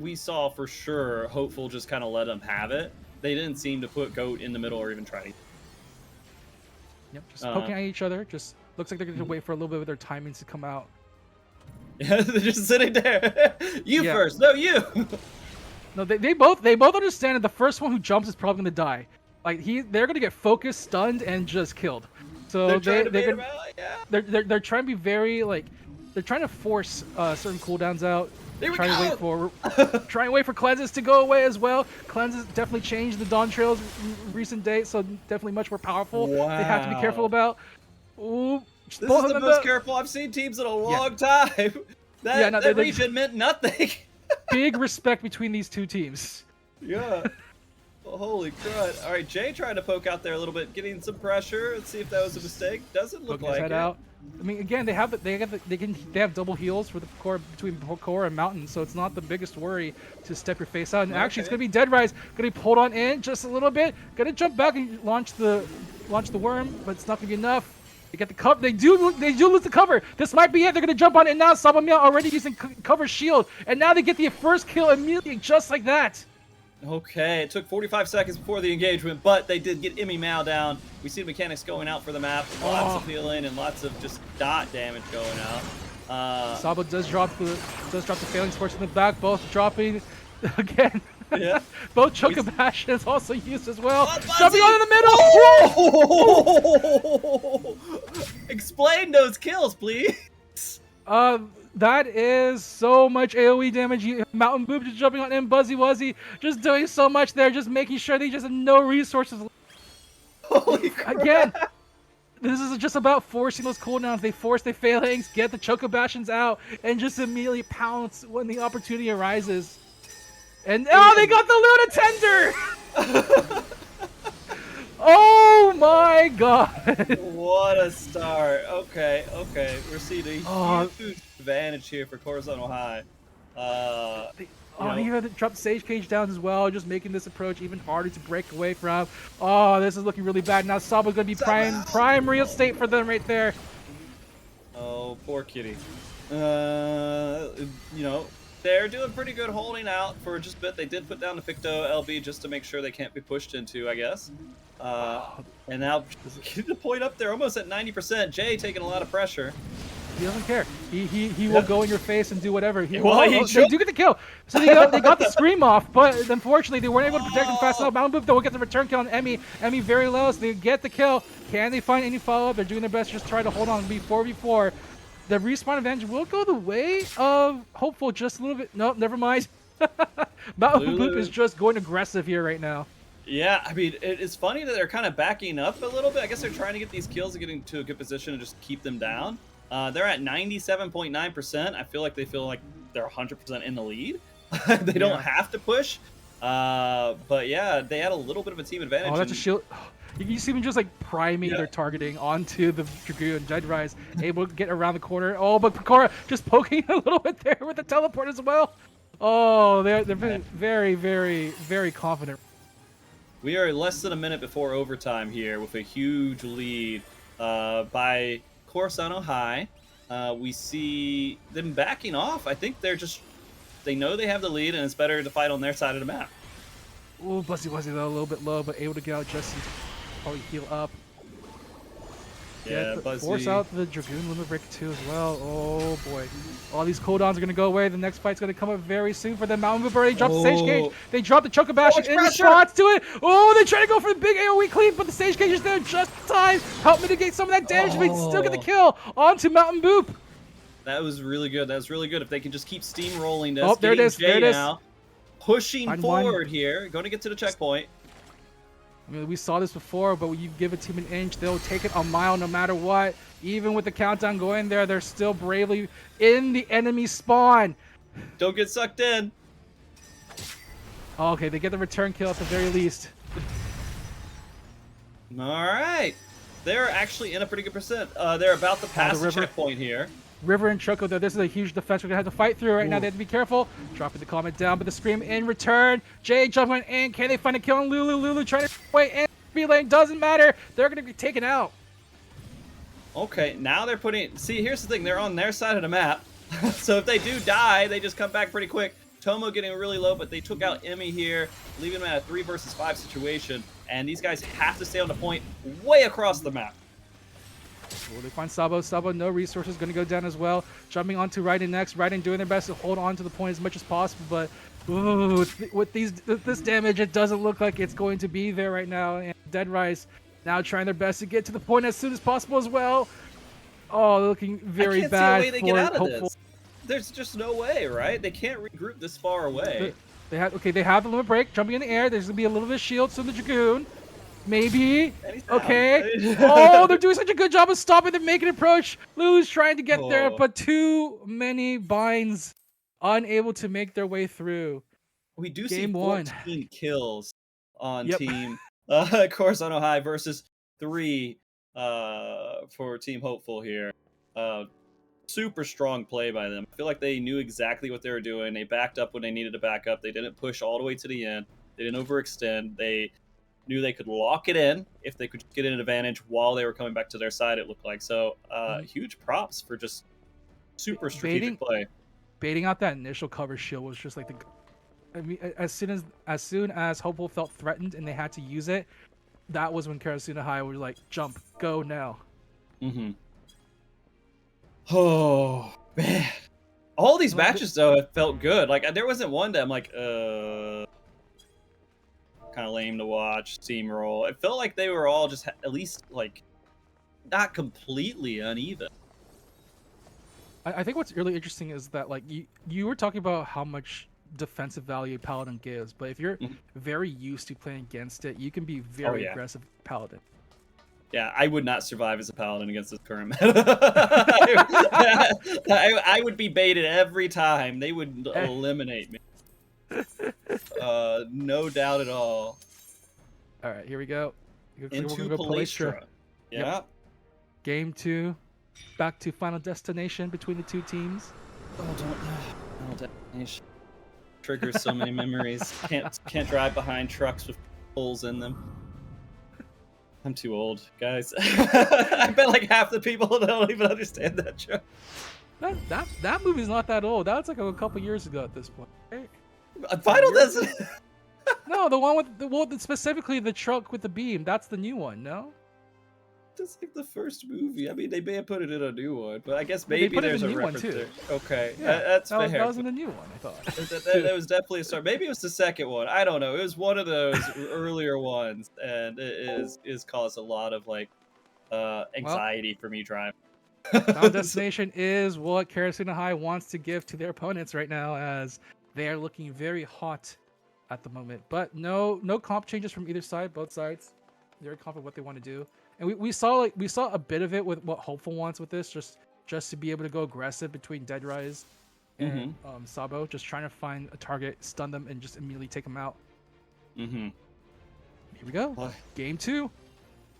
we saw for sure Hopeful just kind of let them have it. They didn't seem to put Goat in the middle or even try to. Yep, just poking at each other. Just looks like they're Mm-hmm. going to wait for a little bit of their timings to come out. Yeah, they're just sitting there. You Yeah. first. No, you. No, they both understand that the first one who jumps is probably gonna die. Like they're gonna get focused, stunned, and just killed. So They're trying to bait they're him out. Yeah. they're trying to be very like they're trying to force certain cooldowns out. There we Trying to go. trying to wait for cleanses to go away as well. Cleanses definitely changed the Dawn Trails recent days, so definitely much more powerful. They have to be careful Wow. about. Ooh, This both is of the them most careful I've seen teams in a long time. That, Yeah, no, that they're- region meant nothing. big respect between these two teams. Yeah. Well, holy crud. All right, Jay trying to poke out there a little bit, getting some pressure. Let's see if that was a mistake. Doesn't look Poking his like head it. out. I mean, again, they have double heals for the core between core and mountain, so it's not the biggest worry to step your face out. And actually, it's Okay. gonna be Dead Rise, gonna be pulled on in just a little bit. Gonna jump back and launch the worm, but it's not gonna be enough. They get the cover. They do lose the cover. This might be it. They're gonna jump on it now. Sabamiya already using cover shield, and now they get the first kill immediately, just like that. Okay, it took 45 seconds before the engagement, but they did get Emmy Mao down. We see the mechanics going out for the map. Lots of healing and lots of just dot damage going out. Sabo does drop the failing sports in the back, both dropping again. Yeah. Both Chocobash is also used as well. Oh, Buzzy! Jumping on in the middle. Oh! Explain those kills, please. That is so much AoE damage. Mountain Boob just jumping on in, Buzzy Wuzzy just doing so much there, just making sure they just have no resources. Holy crap. Again, this is just about forcing those cooldowns. They force their failings, get the Chocobashins out, and just immediately pounce when the opportunity arises. And oh, they got the Luna Tender! Oh my god! What a start. Okay. We're seeing a Oh. huge advantage here for Corazon High. He had dropped Sage Cage down as well, just making this approach even harder to break away from. Oh, this is looking really bad. Now Sabo's going to be prime real estate for them right there. Oh, poor kitty. They're doing pretty good holding out for just a bit. They did put down the Picto LB just to make sure they can't be pushed into, I guess. And now get the point up there, almost at 90%. Jay taking a lot of pressure. He doesn't care. He will go in your face and do whatever. They do get the kill. So they got the scream off, but unfortunately they weren't able to protect him fast enough. Mountain Boop though will get the return kill on Emmy. Emmy very low, so they get the kill. Can they find any follow-up? They're doing their best to just try to hold on. Be 4v4. The respawn advantage will go the way of Hopeful just a little bit. Nope, never mind. Mountain Boop is just going aggressive here right now. Yeah, I mean, it's funny that they're kind of backing up a little bit. I guess they're trying to get these kills and getting to a good position and just keep them down. They're at 97.9%. I feel like they feel like they're 100% in the lead. They don't have to push. But yeah, they had a little bit of a team advantage. Oh, that's a shield. You see them just like priming their targeting onto the Dragoon. Deadrise able to get around the corner. Oh, but Picora just poking a little bit there with the teleport as well. Oh, they're very, very, very confident. We are less than a minute before overtime here with a huge lead by Coruscant High. We see them backing off. I think they know they have the lead and it's better to fight on their side of the map. Oh, Buzzy though, a little bit low, but able to get out just to probably heal up. Yeah, Buzzy. Force out the Dragoon Limit Break too as well. Oh boy. All these cooldowns are going to go away. The next fight's going to come up very soon for the Mountain Boop. They dropped the Sage Cage. They dropped the Chocobash in response to it. Oh, they try to go for the big AoE clean, but the Sage Cage is there just in time. Help mitigate some of that damage, but they still get the kill onto Mountain Boop. That was really good. That was really good. If they can just keep steamrolling this. Oh, there it is. There it is. Now, pushing forward here. Going to get to the checkpoint. I mean, we saw this before, but when you give a team an inch, they'll take it a mile no matter what. Even with the countdown going there, they're still bravely in the enemy spawn. Don't get sucked in. Oh, okay, they get the return kill at the very least. All right. They're actually in a pretty good percent. They're about to pass the checkpoint here. River and Choco, though, this is a huge defense we're going to have to fight through right now. They have to be careful. Dropping the comment down, but the Scream in return. Jay jumping in. Can they find a kill on Lulu? Lulu trying to wait, and B-Lane doesn't matter. They're going to be taken out. Okay, now they're putting... See, here's the thing. They're on their side of the map. So if they do die, they just come back pretty quick. Tomo getting really low, but they took out Emmy here, leaving them at a 3 versus 5 situation. And these guys have to stay on the point way across the map. Will they find Sabo? Sabo, no resources, going to go down as well. Jumping onto Raiden next. Raiden doing their best to hold on to the point as much as possible, but ooh, with this damage, it doesn't look like it's going to be there right now. And Deadrise now trying their best to get to the point as soon as possible as well. Oh, looking very bad. I can't see a way they get out of this. There's just no way, right? They can't regroup this far away. They have the limit break, jumping in the air. There's going to be a little bit of shield, so the Dragoon. Maybe. Okay. Oh, they're doing such a good job of stopping the making approach. Lulu's trying to get there, but too many binds. Unable to make their way through. We do see 14 kills on team Coruscant High versus 3 for Team Hopeful here. Super strong play by them. I feel like they knew exactly what they were doing. They backed up when they needed to back up. They didn't push all the way to the end. They didn't overextend. They knew they could lock it in if they could get an advantage while they were coming back to their side, it looked like. So huge props for just super strategic play. Baiting out that initial cover shield was just like I mean, as soon as Hopeful felt threatened and they had to use it, that was when Karasuno High was like, jump, go now. Mm-hmm. Oh, man. All these matches, though, have felt good. Like, there wasn't one that I'm like, kind of lame to watch, steamroll. It felt like they were all just at least like not completely uneven. I think what's really interesting is that like you were talking about how much defensive value Paladin gives, but if you're very used to playing against it, you can be very aggressive Paladin. Yeah, I would not survive as a Paladin against this current meta. I would be baited every time. They would eliminate me. No doubt at all. All right, here we go. Into Palestra. Yeah. Yep. Game 2. Back to Final Destination between the two teams. Oh, Destination triggers so many memories. Can't drive behind trucks with holes in them. I'm too old, guys. I bet like half the people don't even understand that joke. That movie's not that old. That was like a couple years ago at this point. Right? Final Destination. No, the one with specifically the truck with the beam. That's the new one. No. That's like the first movie. I mean, they may have put it in a new one, but I guess They maybe put it in there's the a new one, reference too. there. Okay, Yeah, that's fair. that was in the new one, I thought. That was definitely a start. Maybe it was the second one. I don't know. It was one of those earlier ones, and it is caused a lot of like anxiety for me driving. Final Destination is what Karasuno High wants to give to their opponents right now, as they are looking very hot at the moment. But no comp changes from either side. Both sides very confident what they want to do, and we saw a bit of it with what Hopeful wants with this, just to be able to go aggressive between Dead Rise and Sabo, just trying to find a target, stun them, and just immediately take them out. Mm-hmm. Here we go. Game 2.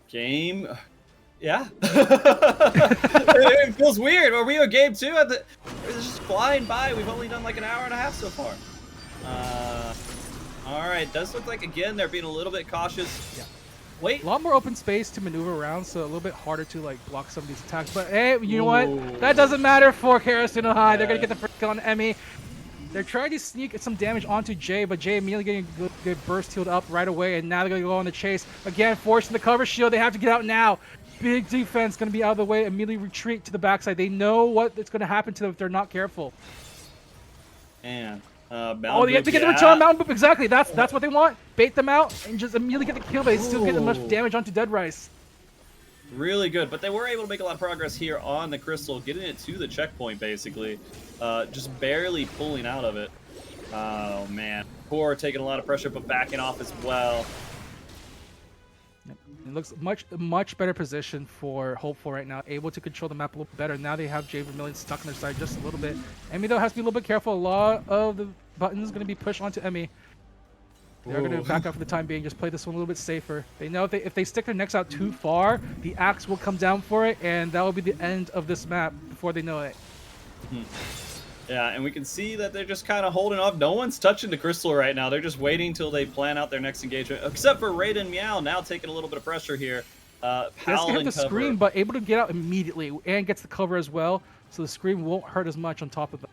Yeah. It feels weird. Are we on game 2? It's just flying by. We've only done like an hour and a half so far. All right. Does look like, again, they're being a little bit cautious. Yeah. Wait. A lot more open space to maneuver around, so a little bit harder to like block some of these attacks. But hey, you know what? That doesn't matter for Karasuno High. Yeah. They're going to get the first kill on Emmy. They're trying to sneak some damage onto Jay, but Jay immediately get burst healed up right away, and now they're going to go on the chase. Again, forcing the cover shield. They have to get out now. Big defense going to be out of the way. Immediately retreat to the backside. They know what's going to happen to them if they're not careful. And they have to get the return on Mountain Boop. Exactly. That's what they want. Bait them out and just immediately get the kill, but they still get much damage onto Dead Rise. Really good, but they were able to make a lot of progress here on the Crystal, getting it to the checkpoint, basically. Just barely pulling out of it. Oh, man. Core taking a lot of pressure, but backing off as well. It looks much better position for Hopeful right now, able to control the map a little better. Now they have Jay Vermilion stuck on their side just a little bit. Emmy, though, has to be a little bit careful. A lot of the buttons going to be pushed onto Emmy. They're going to back up for the time being, just play this one a little bit safer. They know if they stick their necks out too far, the axe will come down for it, and that will be the end of this map before they know it. Yeah, and we can see that they're just kind of holding off. No one's touching the Crystal right now. They're just waiting till they plan out their next engagement, except for Raiden Meow now taking a little bit of pressure here. Paladin hit the screen, but able to get out immediately, and gets the cover as well, so the screen won't hurt as much on top of that.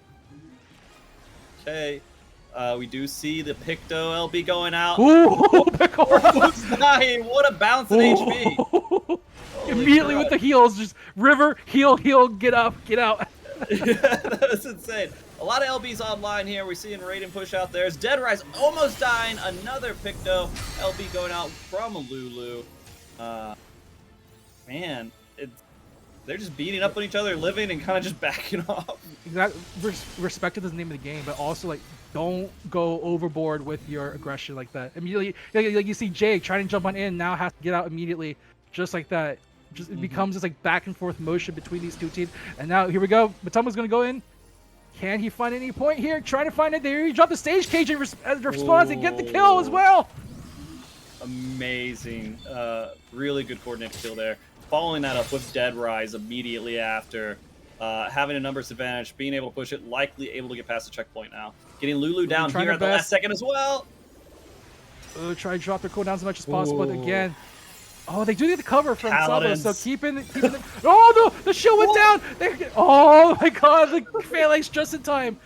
Okay. We do see the Picto LB going out. Ooh, Pickle! Dying. What a bounce in HP. Immediately with the heals, just River, heal, get up, get out. Yeah, that was insane. A lot of LBs online here. We're seeing Raiden push out there. Dead Rise almost dying. Another Picto LB going out from Lulu. Man, they're just beating up on each other, living, and kind of just backing off. Exactly. Respect is the name of the game, but also like don't go overboard with your aggression like that. Immediately, like you see Jay trying to jump on in, now has to get out immediately, just like that. Just it becomes this like back and forth motion between these two teams. And now here we go. Matoma's gonna go in. Can he find any point here? Trying to find it there. He dropped the stage cage and responds and get the kill as well. Amazing. Really good coordinated kill there. Following that up with Dead Rise immediately after. Having a numbers advantage, being able to push it, likely able to get past the checkpoint now. Getting Lulu down here at the last second as well. Try to drop their cooldown as much as possible. But again, they do get the cover from Sabo, so keeping the oh no, the shield went down. Oh my god, the phalanx just in time.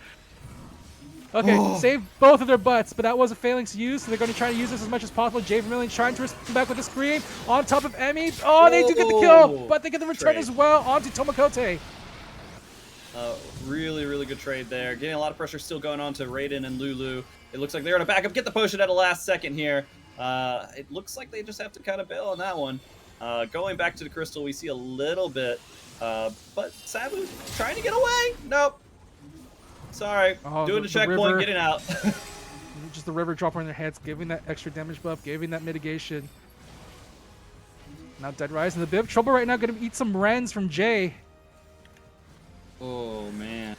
Okay, save both of their butts, but that was a phalanx use, so they're going to try to use this as much as possible. Jay Vermilion trying to respond back with a scream on top of Emmy. Oh, they do get the kill, but they get the return as well onto Tomokote. Really, really good trade there. Getting a lot of pressure still going on to Raiden and Lulu. It looks like they're going to back up, get the potion at the last second here. It looks like they just have to kind of bail on that one. Going back to the Crystal, we see a little bit, but Sabu trying to get away. Nope. Sorry. Doing the checkpoint, getting out. Just the River dropper in their heads, giving that extra damage buff, giving that mitigation. Now Dead Rise in a bit of trouble right now. Going to eat some Rens from Jay. Oh, man.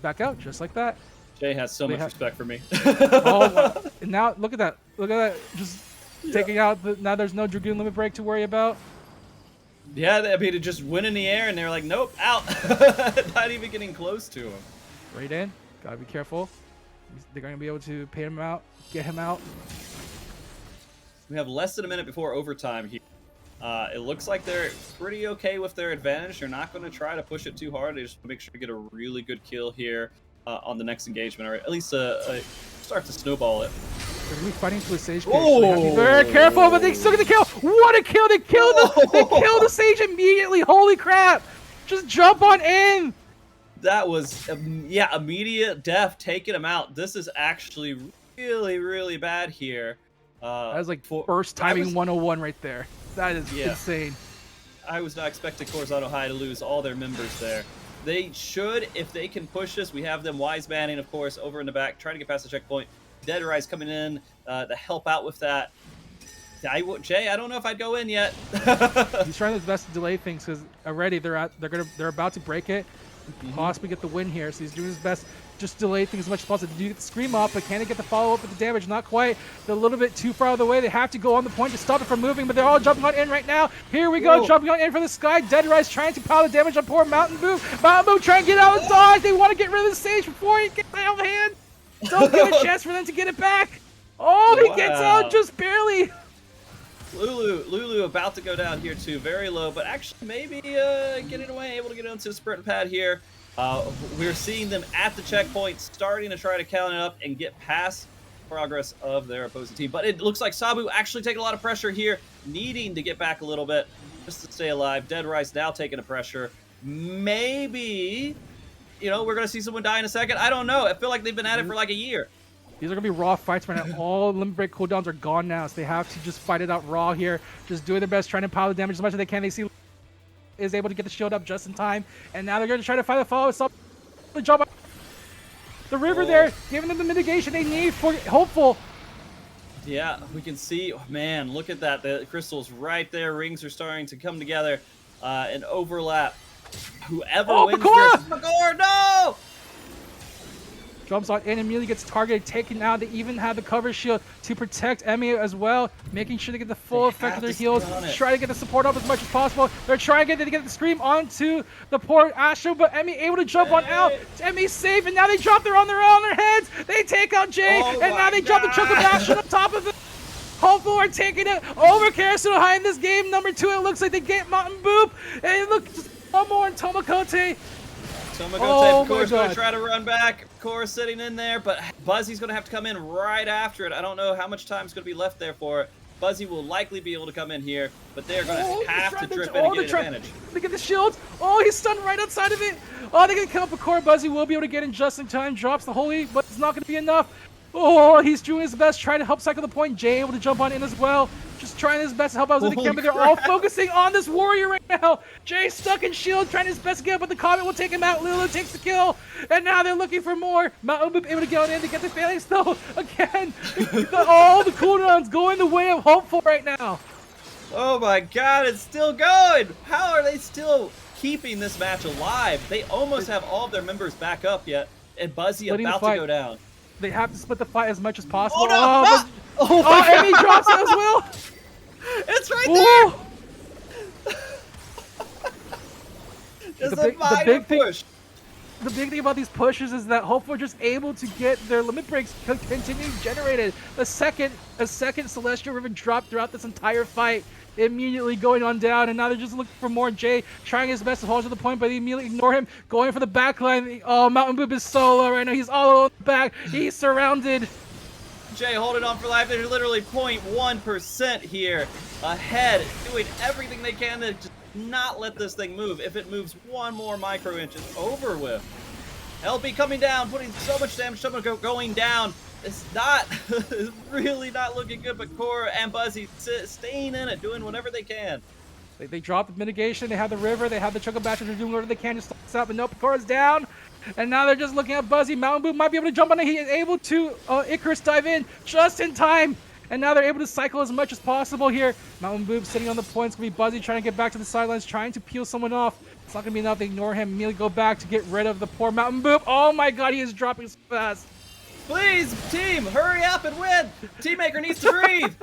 Back out, just like that. Jay has so much respect for me. And now look at that. Look at that. Just taking out. Now there's no Dragoon limit break to worry about. Yeah, I mean, it just went in the air, and they're like, nope, out. Not even getting close to him. Right in. Gotta be careful. They're gonna be able to pay him out, get him out. We have less than a minute before overtime here. It looks like they're pretty okay with their advantage. They're not going to try to push it too hard. They just make sure to get a really good kill here on the next engagement, or at least start to snowball it. They're gonna be fighting to a Sage cage. So they have to be very careful, but they still get the kill. What a kill! They killed the Sage immediately. Holy crap! Just jump on in. That was immediate death, taking him out. This is actually really, really bad here. That was like first timing 101 right there. That is insane. I was not expecting Corzano High to lose all their members there. They should, if they can push this. We have them wise banning, of course, over in the back, trying to get past the checkpoint. Dead Rise coming in to help out with that. Jay, I don't know if I'd go in yet. He's trying his best to delay things because already they're about to break it and possibly get the win here. So he's doing his best, just delay things as much as possible. Do get the scream up, but can they get the follow up with the damage? Not quite. They're a little bit too far out of the way. They have to go on the point to stop it from moving, but they're all jumping on in right now. Here we go, jumping on in from the sky. Dead Rise trying to pile the damage on poor Mountain Boom. Mountain Boom trying to get out of dodge. They want to get rid of the Sage before he gets out of hand. Don't give a chance for them to get it back. Oh, he gets out just barely. Lulu about to go down here too, very low, but actually maybe getting away, able to get onto the sprint pad here. We're seeing them at the checkpoint, starting to try to count it up and get past progress of their opposing team. But it looks like Sabu actually taking a lot of pressure here, needing to get back a little bit just to stay alive. Dead Rise now taking the pressure. Maybe, we're going to see someone die in a second. I don't know. I feel like they've been at it for like a year. These are going to be raw fights right now. All limit break cooldowns are gone now, so they have to just fight it out raw here. Just doing their best, trying to pile the damage as much as they can. They see is able to get the shield up just in time, and now they're going to try to find the follow. Stop the jump. The river there, giving them the mitigation they need for Hopeful. Yeah, we can see, man, look at that. The crystals right there. Rings are starting to come together and overlap. Whoever wins Bakura! this. Bakura, no! Jumps on in, immediately gets targeted, taken out. They even have the cover shield to protect Emmy as well, making sure they get the full effect of their heals. Try to get the support up as much as possible. They're trying to get the scream onto the poor Astro, but Emmy able to jump on out. Emmy's safe, and now they drop their on their heads. They take out Jay, and now they drop the Choco Bastion on top of it. Hopeful are taking it over Karasuno High in this game. Number 2, it looks like they get Mountain Boop, and look, just one more in Tomakote. Of course, going to try to run back. Core sitting in there, but Buzzy's going to have to come in right after it. I don't know how much time is going to be left there for it. Buzzy will likely be able to come in here, but they're going to have to trip in and get an advantage. Look at the shield. Oh, he's stunned right outside of it. Oh, they're going to kill Bakura. Buzzy will be able to get in just in time. Drops the holy, but it's not going to be enough. Oh, he's doing his best, trying to help cycle the point. Jay able to jump on in as well. Just trying his best to help out with the camp, but they're all focusing on this warrior right now. Jay stuck in shield, trying his best to get, but the Comet will take him out. Lulu takes the kill, and now they're looking for more. Mountain Boop able to get in to get the phalanx, though. Again, all the cooldowns going the way of Hopeful right now. Oh my god, it's still going! How are they still keeping this match alive? They almost have all of their members back up yet, and Buzzy about to go down. They have to split the fight as much as possible. Oh, no! Emmy drops it as well. It's right there. The big thing about these pushes is that Hopeful are just able to get their limit breaks continuing generated. A second Celestial River drop throughout this entire fight, immediately going on down, and now they're just looking for more. Jay trying his best to hold to the point, but they immediately ignore him, going for the back line. Oh, Mountain Boop is solo right now. He's all over the back. He's surrounded. Jay holding on for life. They're literally 0.1% here ahead, doing everything they can to just not let this thing move. If it moves one more micro inch, it's over with. LB coming down, putting so much damage, going down. It's not, it's really not looking good, but Core and Buzzy staying in it, doing whatever they can. They drop the mitigation, they have the river, they have the Choco Bastion, they're doing whatever they can to stop this out, but nope, Core's down. And now they're just looking at Buzzy. Mountain Boop might be able to jump on it. He is able to Icarus dive in just in time. And now they're able to cycle as much as possible here. Mountain Boop sitting on the point. It's going to be Buzzy trying to get back to the sidelines, trying to peel someone off. It's not going to be enough. They ignore him. Immediately go back to get rid of the poor Mountain Boop. Oh my god, he is dropping so fast. Please, team, hurry up and win. Teammaker needs to breathe.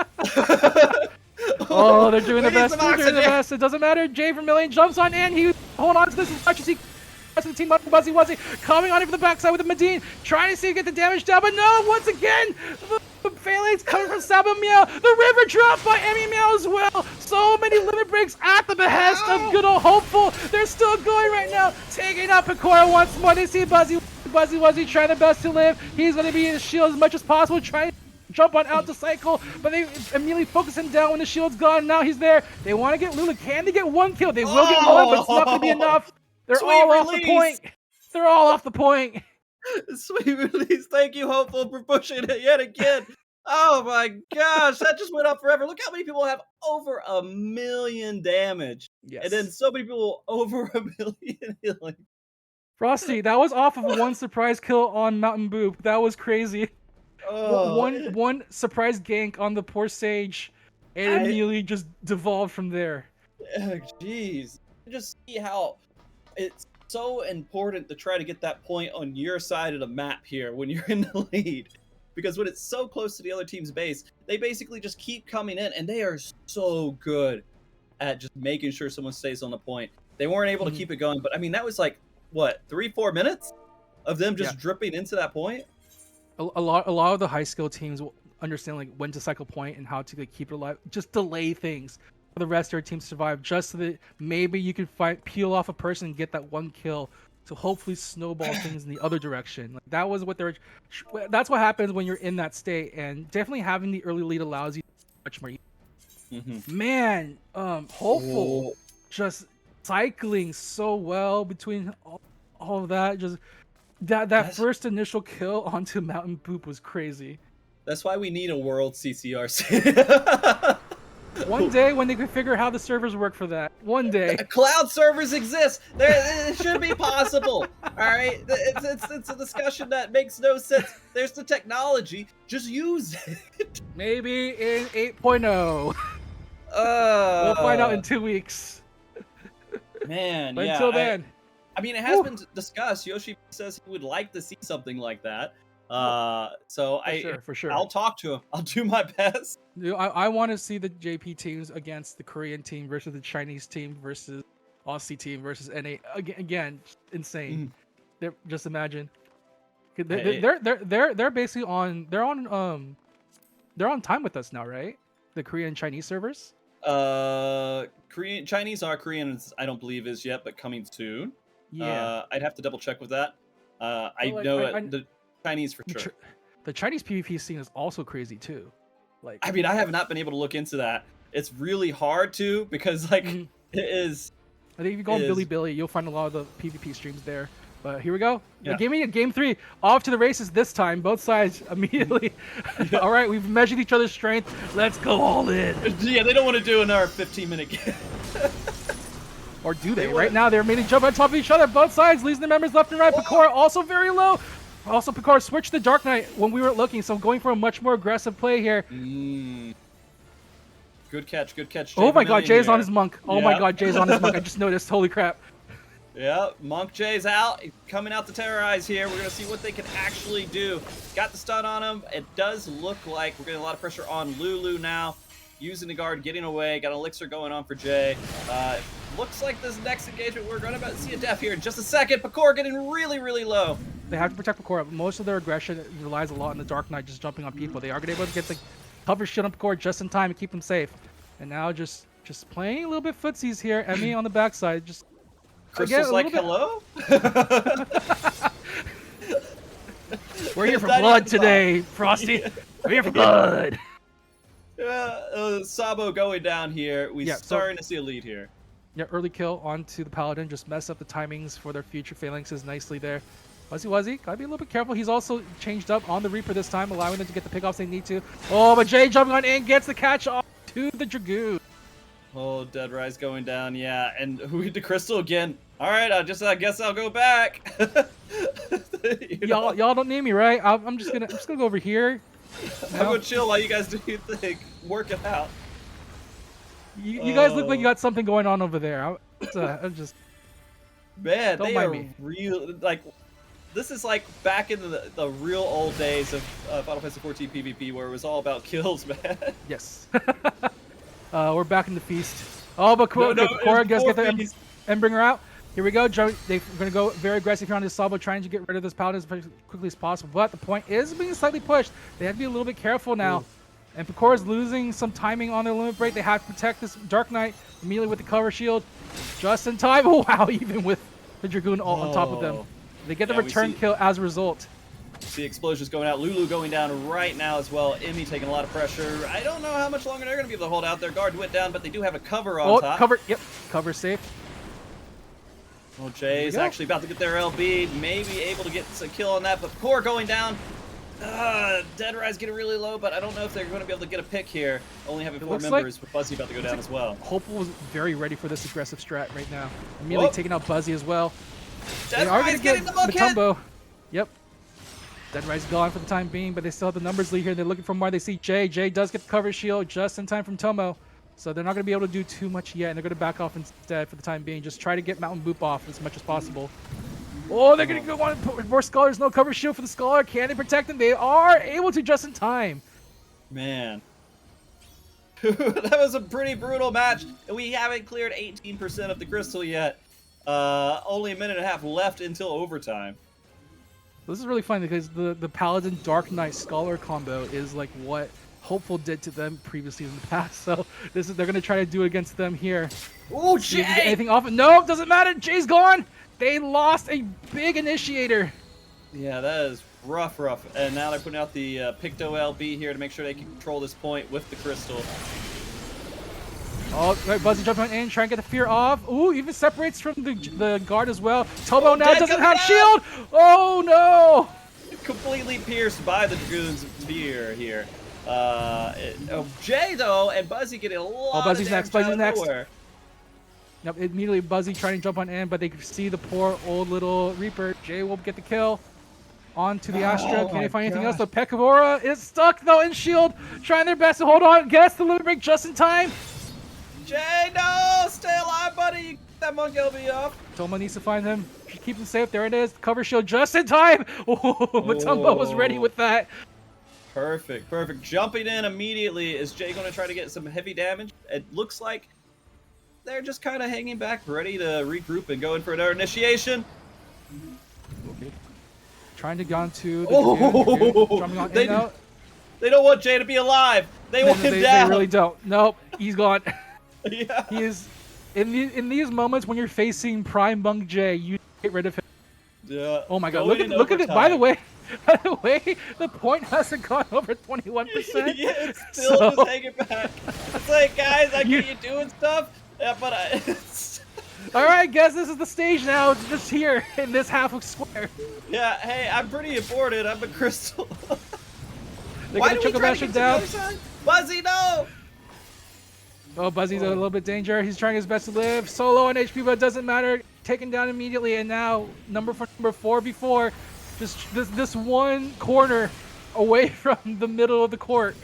Oh, they're doing the best. They're doing the best. It doesn't matter. Jay Vermillion jumps on in. He hold on to this as much as he rest of the team, Buzzy Wuzzy coming on in from the backside with the Medine, trying to see if he get the damage down, but no, once again, the Phalanx coming from Sabo Meow, the river drop by Emmy Meow as well. So many limit breaks at the behest of good old Hopeful. They're still going right now, taking out Picora once more. They see Buzzy Wuzzy trying their best to live. He's going to be in his shield as much as possible, trying to jump on out to cycle, but they immediately focus him down when the shield's gone. Now he's there. They want to get Lulu. Can they get one kill? They will get one, but it's not going to be enough. They're Sweet all release. off the point. They're all off the point. Sweet release. Thank you, Hopeful, for pushing it yet again. Oh my gosh, that just went up forever. Look how many people have over 1 million damage. Yes. And then so many people over 1 million healing. Frosty, that was off of one surprise kill on Mountain Boop. That was crazy. Oh, One surprise gank on the poor Sage, and it immediately just devolved from there. Jeez. Just see how it's so important to try to get that point on your side of the map here when you're in the lead. Because when it's so close to the other team's base, they basically just keep coming in, and they are so good at just making sure someone stays on the point. They weren't able to keep it going, but I mean, that was like, what, 3-4 minutes of them just dripping into that point? A lot of the high skill teams will understand like when to cycle point and how to like, keep it alive. Just delay things for the rest of their team to survive, just so that maybe you can peel off a person and get that one kill to hopefully snowball things in the other direction. Like that was what they're. That's what happens when you're in that state, and definitely having the early lead allows you much more. Man, Hopeful just cycling so well between all of that. Just that first initial kill onto Mountain Boop was crazy. That's why we need a world CCRC. One day when they can figure how the servers work for that. One day. Cloud servers exist. It should be possible. All right, it's a discussion that makes no sense. There's the technology. Just use it. Maybe in 8.0. We'll find out in 2 weeks. Man, but yeah. until then. I mean, it has been discussed. Yoshi says he would like to see something like that. So for sure. I'll talk to him. I'll do my best. I want to see the JP teams against the Korean team versus the Chinese team versus Aussie team versus NA. Again, insane. Just imagine. They're basically on. They're on time with us now, right? The Korean and Chinese servers. Chinese are Koreans. I don't believe is yet, but coming soon. Yeah. I'd have to double check with that. The Chinese for sure. The Chinese PvP scene is also crazy too. Like, I mean, I have not been able to look into that. It's really hard to because like it is. I think if you go on Bilibili, you'll find a lot of the PvP streams there. But here we go. Yeah. Game 3. Off to the races this time. Both sides immediately. All right, we've measured each other's strength. Let's go all in. Yeah, they don't want to do another 15-minute game. Or do they? Right now, they're making jump on top of each other. Both sides losing their members left and right. Picora also very low. Also, Picora switched to Dark Knight when we weren't looking, so going for a much more aggressive play here. Good catch, good catch. Oh my god, Jay's on his monk. Oh my god, Jay's on his monk. I just noticed. Holy crap. Yeah, Monk Jay's out. He's coming out to terrorize here. We're going to see what they can actually do. Got the stun on him. It does look like we're getting a lot of pressure on Lulu now. Using the guard, getting away. Got an elixir going on for Jay. Looks like this next engagement, we're going to see a death here in just a second. Picora getting really, really low. They have to protect Picora. Most of their aggression relies a lot on the Dark Knight just jumping on people. They are able to get the cover shit on Picora just in time to keep them safe. And now just playing a little bit footsies here. Emmy on the backside. Just Crystal's like, hello? We're here for blood today, Frosty. We're here for blood. Sabo going down here. We're starting to see a lead here. Yeah, early kill onto the Paladin. Just mess up the timings for their future phalanxes nicely there. Wuzzy, gotta be a little bit careful. He's also changed up on the Reaper this time, allowing them to get the pickoffs they need to. Oh, but Jay jumping on in, gets the catch off to the Dragoon. Oh, Dead Rise going down, yeah. And who the Crystal again? All right, I guess I'll go back. Y'all don't need me, right? I'm just gonna go over here. I'm gonna chill while you guys do your thing. Work it out. You guys look like you got something going on over there. I'm just. Man, don't they mind are me. real. Like, this is like back in the real old days of Final Fantasy 14 PvP, where it was all about kills, man. Yes. We're back in the feast. Oh, but Picora does get the Endbringer out. Here we go. They're going to go very aggressive here on this Sabo, trying to get rid of this Paladin as quickly as possible. But the point is being slightly pushed. They have to be a little bit careful now. Ooh. And Picor is losing some timing on their limit break. They have to protect this Dark Knight immediately with the cover shield. Just in time. Oh, wow, even with the Dragoon on top of them. They get the return kill as a result. See explosions going out. Lulu going down right now as well. Emmy taking a lot of pressure. I don't know how much longer they're going to be able to hold out. Their guard went down, but they do have a cover on top. Cover. Yep. Cover safe. Well, Jay's actually about to get their LB. Maybe able to get a kill on that, but Core going down. Dead Rise getting really low, but I don't know if they're going to be able to get a pick here. Only having 4 members with Buzzy about to go down as well. Hopeful was very ready for this aggressive strat right now. Immediately taking out Buzzy as well. Dead Rise getting the Matumbo. Yep. Dead Rise gone for the time being, but they still have the numbers lead here. They're looking for more. They see Jay. Jay does get the cover shield just in time from Tomo. So they're not going to be able to do too much yet, and they're going to back off instead for the time being. Just try to get Mountain Boop off as much as possible. Oh, they're going to go on and put more Scholars. No cover shield for the Scholar. Can they protect them? They are able to just in time. Man. That was a pretty brutal match, and we haven't cleared 18% of the crystal yet. Only a minute and a half left until overtime. This is really fun because the Paladin Dark Knight Scholar combo is like what Hopeful did to them previously in the past. So they're going to try to do it against them here. Oh, Jay! Anything off? No, doesn't matter. Jay's gone. They lost a big initiator. Yeah, that is rough. And now they're putting out the Picto LB here to make sure they can control this point with the crystal. Oh, right, Buzzy jumping in, trying to get the fear off. Ooh, even separates from the guard as well. Tomo now doesn't have shield. Oh, no. Completely pierced by the Dragoon's spear here. Jay, though, and Buzzy getting a lot Buzzy's of next. Buzzy's next. Yep, immediately Buzzy trying to jump on in, but they see the poor old little Reaper. Jay will get the kill. On to the Astra. Can they find anything else? The Pekavora is stuck, though, in shield. Trying their best to hold on. Gets the limit break just in time. Jay, no! Stay alive, buddy! You get that Monk LB off. Toma needs to find him. Keep him safe. There it is. Cover shield just in time. Oh, Matumbo was ready with that. Perfect. Jumping in immediately. Is Jay going to try to get some heavy damage? It looks like they're just kind of hanging back, ready to regroup and go in for another initiation. Okay. Trying to get onto the They don't want Jay to be alive. They want him down. They really don't. Nope, he's gone. Yeah. He is in these moments when you're facing Prime Monk Jay, you get rid of him. Yeah. Oh my god, look at it. By the way, the point hasn't gone over 21%. Yeah, it's still just hanging back. It's like, guys, I get you doing stuff. Yeah, but all right, guys, this is the stage now. It's just here in this half of square. Yeah, hey, I'm pretty important. I'm a crystal. They're gonna chuck a mash down. Buzzy, no! Oh, Buzzy's a little bit danger. He's trying his best to live. Solo on HP, but it doesn't matter. Taken down immediately, and now number 4v4. Just this one corner away from the middle of the court.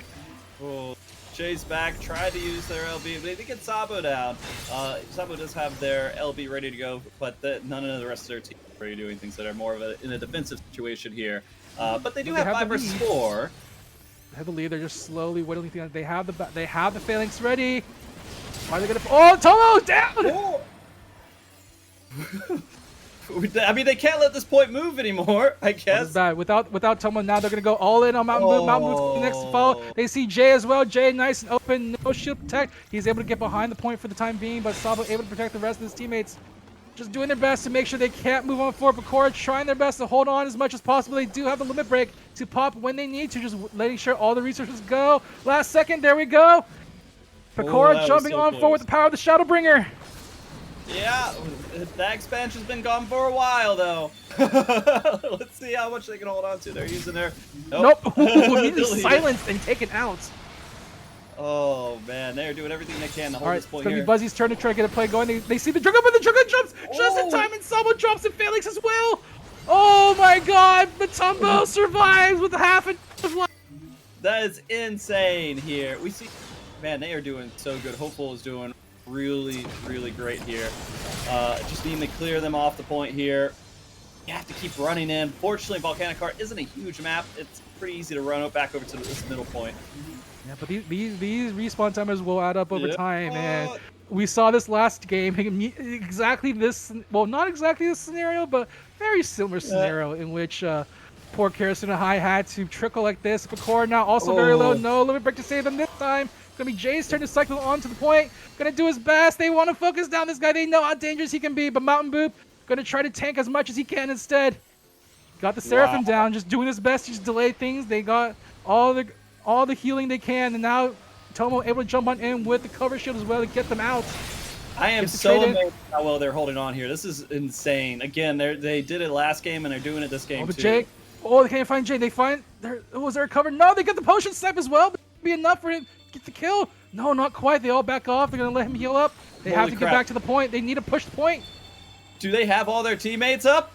Oh. Jay's back, tried to use their LB, but they did get Sabo down. Sabo does have their LB ready to go, but none of the rest of their team are ready to do anything, so they're more of in a defensive situation here. But they do have 5 versus 4. They have the lead. They're just slowly whittling things. They have the phalanx ready. Are they gonna? Oh, Tomo down! Oh. I mean, they can't let this point move anymore, I guess. Bad. Without Tomo now, they're going to go all in on Mountain Boop. Mountain Boop's next to follow. They see Jay as well. Jay nice and open. No shield protect. He's able to get behind the point for the time being, but Sabo able to protect the rest of his teammates. Just doing their best to make sure they can't move on forward. Picor trying their best to hold on as much as possible. They do have the limit break to pop when they need to, just letting sure all the resources go. Last second, there we go. Picor jumping on forward with the power of the Shadowbringer. Yeah, that expansion's been gone for a while, though. Let's see how much they can hold on to. They're using their... Nope. Immediately silenced and taken out. Oh, man. They're doing everything they can to hold this point here. It's going to be Buzzy's turn to try to get a play going. They see the Dragon, but the Dragon jumps just in time, and Sabo drops and Phalanx as well. Oh, my God. Matumbo survives with half of life. That is insane here. We see... Man, they are doing so good. Hopeful is doing... really great here. Just needing to clear them off the point here. You have to keep running in. Fortunately, Volcanic Heart isn't a huge map. It's pretty easy to run it back over to this middle point. Yeah, but these respawn timers will add up over time, and we saw this last game, exactly this, well, not exactly this scenario, but very similar scenario in which poor Karasuno High had to trickle like this. Bakura now also very low, no limit break to save them this time. Gonna be Jay's turn to cycle on to the point. Gonna do his best. They want to focus down this guy. They know how dangerous he can be, but Mountain Boop gonna try to tank as much as he can instead. Got the Seraphim down, just doing his best to just delay things. They got all the healing they can, and now Tomo able to jump on in with the cover shield as well to get them out. I am so amazed how well they're holding on here. This is insane. Again, they did it last game and they're doing it this game but too. Jay, they can't find Jay. They find was there a cover? No, they got the potion snipe as well. But it'll be enough for him to get the kill. No, not quite. They all back off. They're gonna let him heal up. They have to get back to the point. They need to push the point. Do they have all their teammates up?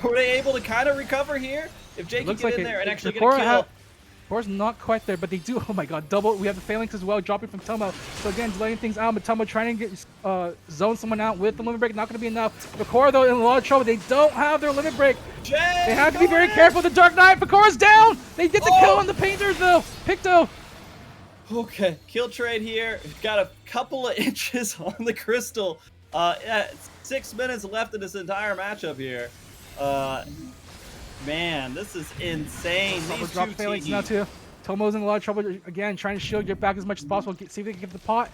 Were they able to kind of recover here? If Jay can get in there and actually get a kill. Bakura's not quite there, but they do. Oh my god, double. We have the phalanx as well, dropping from Tomo. So again, delaying things out, but Tomo trying to get zone someone out with the limit break. Not going to be enough. Bakura, though, in a lot of trouble. They don't have their limit break. Jay, they have to be very careful. The Dark Knight. Bakura's down. They get the kill on the painters, though. Picto. Okay, kill trade here. Got a couple of inches on the crystal. 6 minutes left in this entire matchup here. Man, this is insane. These two teams now too. Tomo's in a lot of trouble again, trying to shield, get back as much as possible. See if they can get the pot.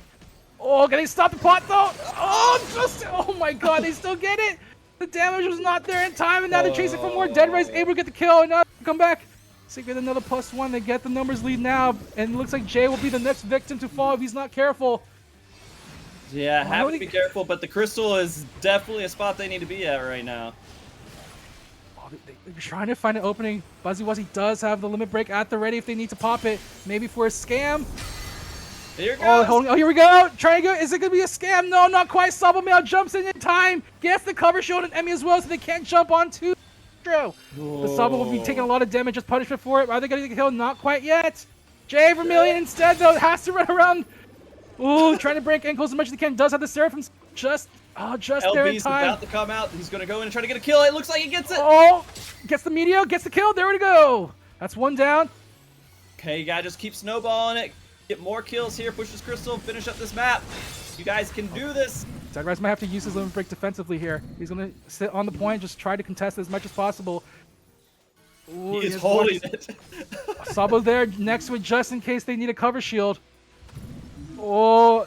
Oh, can they stop the pot though? Oh my god, they still get it. The damage was not there in time, and now they're chasing for more. Dead Rise able to get the kill, and now come back. See, get another +1. They get the numbers lead now, and it looks like Jay will be the next victim to fall if he's not careful. Yeah, have to be careful, but the crystal is definitely a spot they need to be at right now. They're trying to find an opening. Buzzy Wuzzy does have the limit break at the ready if they need to pop it. Maybe for a scam. Here it goes. Oh, here we go. Trying to go. Is it going to be a scam? No, not quite. Sabamail jumps in time. Gets the cover shield and Emmy as well, so they can't jump onto the Saba will be taking a lot of damage as punishment for it. Are they going to get killed? Not quite yet. Jay Vermilion instead, though, has to run around. Ooh, trying to break ankles as much as he can. Does have the Seraphim just there in time. About to come out. He's going to go in and try to get a kill. It looks like he gets it. Oh, gets the Meteor, gets the kill. There we go. That's one down. Okay, you got to just keep snowballing it. Get more kills here. Push this crystal. Finish up this map. You guys can do this. Dead Rise might have to use his limit break defensively here. He's going to sit on the point, just try to contest as much as possible. Ooh, he is holding it. Sabo's there next to it just in case they need a cover shield. Oh,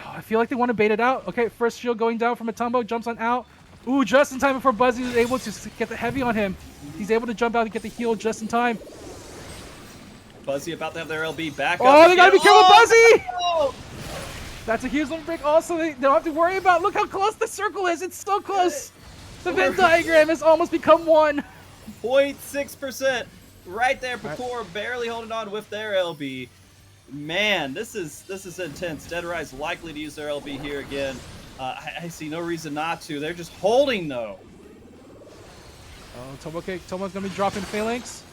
I feel like they want to bait it out. Okay, first shield going down from Matumbo, jumps on out. Ooh, just in time before Buzzy is able to get the heavy on him. He's able to jump out and get the heal just in time. Buzzy about to have their LB back up. Oh, they gotta be careful, Buzzy! Oh! That's a huge limit break. Also, they don't have to worry about. Look how close the circle is. It's so close. The Venn diagram has almost become one. 0.6% right there. Bakura barely holding on with their LB. Man, this is intense. Dead Rise likely to use their LB here again. I see no reason not to. They're just holding though. Oh, Tomo's gonna be dropping Phalanx.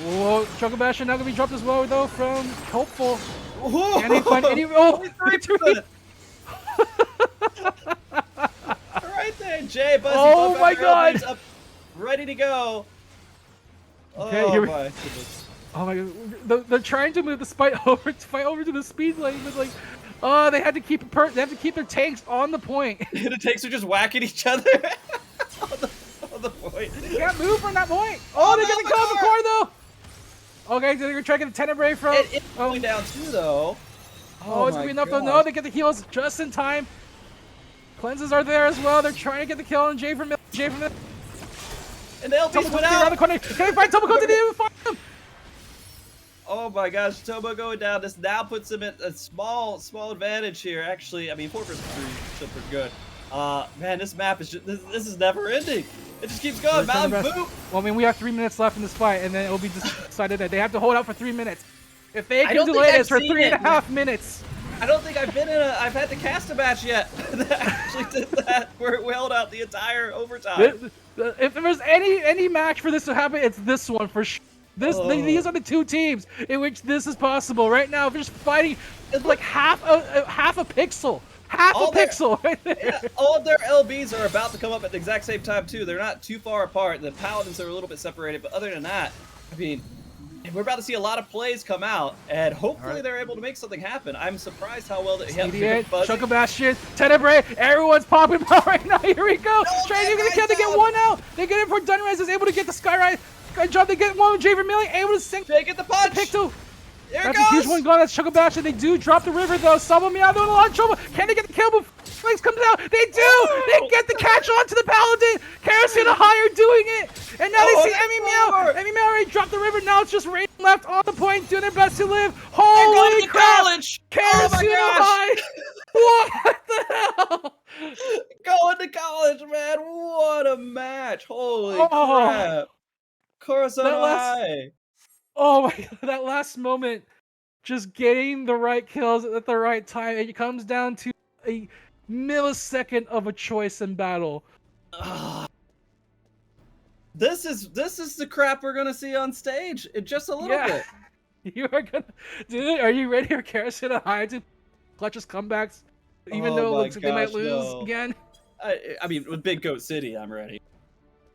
Oh, Chocobash now gonna be dropped as well though from Hopeful. Whoa. Can they find any? Oh, 3%. Right there, Jay. Buzzy. Oh my god! Up, ready to go. Okay, oh here my goodness. Oh my god, they're trying to move the fight over to the speed lane, but like, they had to keep they have to keep their tanks on the point. The tanks are just whacking each other on the point. They can't move from that point. Oh, they're gonna kill the core though. Okay, they're gonna try to get the Tenebrae from. It's going down too though. Oh, it's gonna be enough though. No, they get the heals just in time. Cleanses are there as well. They're trying to get the kill on Jay from and they'll be put out. Around the corner. Can they find Tomoko to the find him? Oh my gosh, Tomo going down. This now puts him at a small advantage here. Actually, I mean 4 versus 3 is still pretty good. Man, this map is just this is never ending. It just keeps going. Mountain Boop. Well, I mean, we have 3 minutes left in this fight, and then it'll be decided that they have to hold out for 3 minutes. If they can delay this for 3.5 minutes. I don't think I've had to cast a match yet that actually did that, where we held out the entire overtime. If there's any match for this to happen, it's this one for sure. These are the two teams in which this is possible. Right now, they're just fighting like half a pixel. Half a pixel right there. Yeah, all of their LBs are about to come up at the exact same time too. They're not too far apart. The Paladins are a little bit separated, but other than that, I mean, we're about to see a lot of plays come out, and hopefully Alright. they're able to make something happen. I'm surprised how well they CDA, Fuzzy. Chunka Bastion, Tenebrae, everyone's popping out right now. Here we go. Trying to get the kill. They get one out. They get it for Dunrise is able to get the Skyride. Good job. They get one with Jay Vermillion, able to sink Jake at the punch. Picto. There it That's goes. a huge one gone. That's Chunka Bastion. They do drop the river though. Some me out. They're in a lot of trouble. Can they get the kill before Flames comes out? They do. Oh. They get the catch on to the Paladin. Karasuna Higher doing it. And now Oh, they see that's Emmy Meow. smart. Emmy Meow already dropped the river. Now it's just Rain left on the point, doing their best to live. They're going Holy to crap! college. Oh Karasuna my gosh. High. What the hell? Going to college, man. What a match. Holy Oh. crap. Coruscant That last- High. Oh my god, that last moment, just getting the right kills at the right time. It comes down to a millisecond of a choice in battle. This is the crap we're gonna see on stage in just a little bit. You are gonna, dude. Are you ready for Karasuna High to clutch his comebacks, even Oh though it my looks like they might gosh, lose no. again? I mean, with Big Goat City, I'm ready.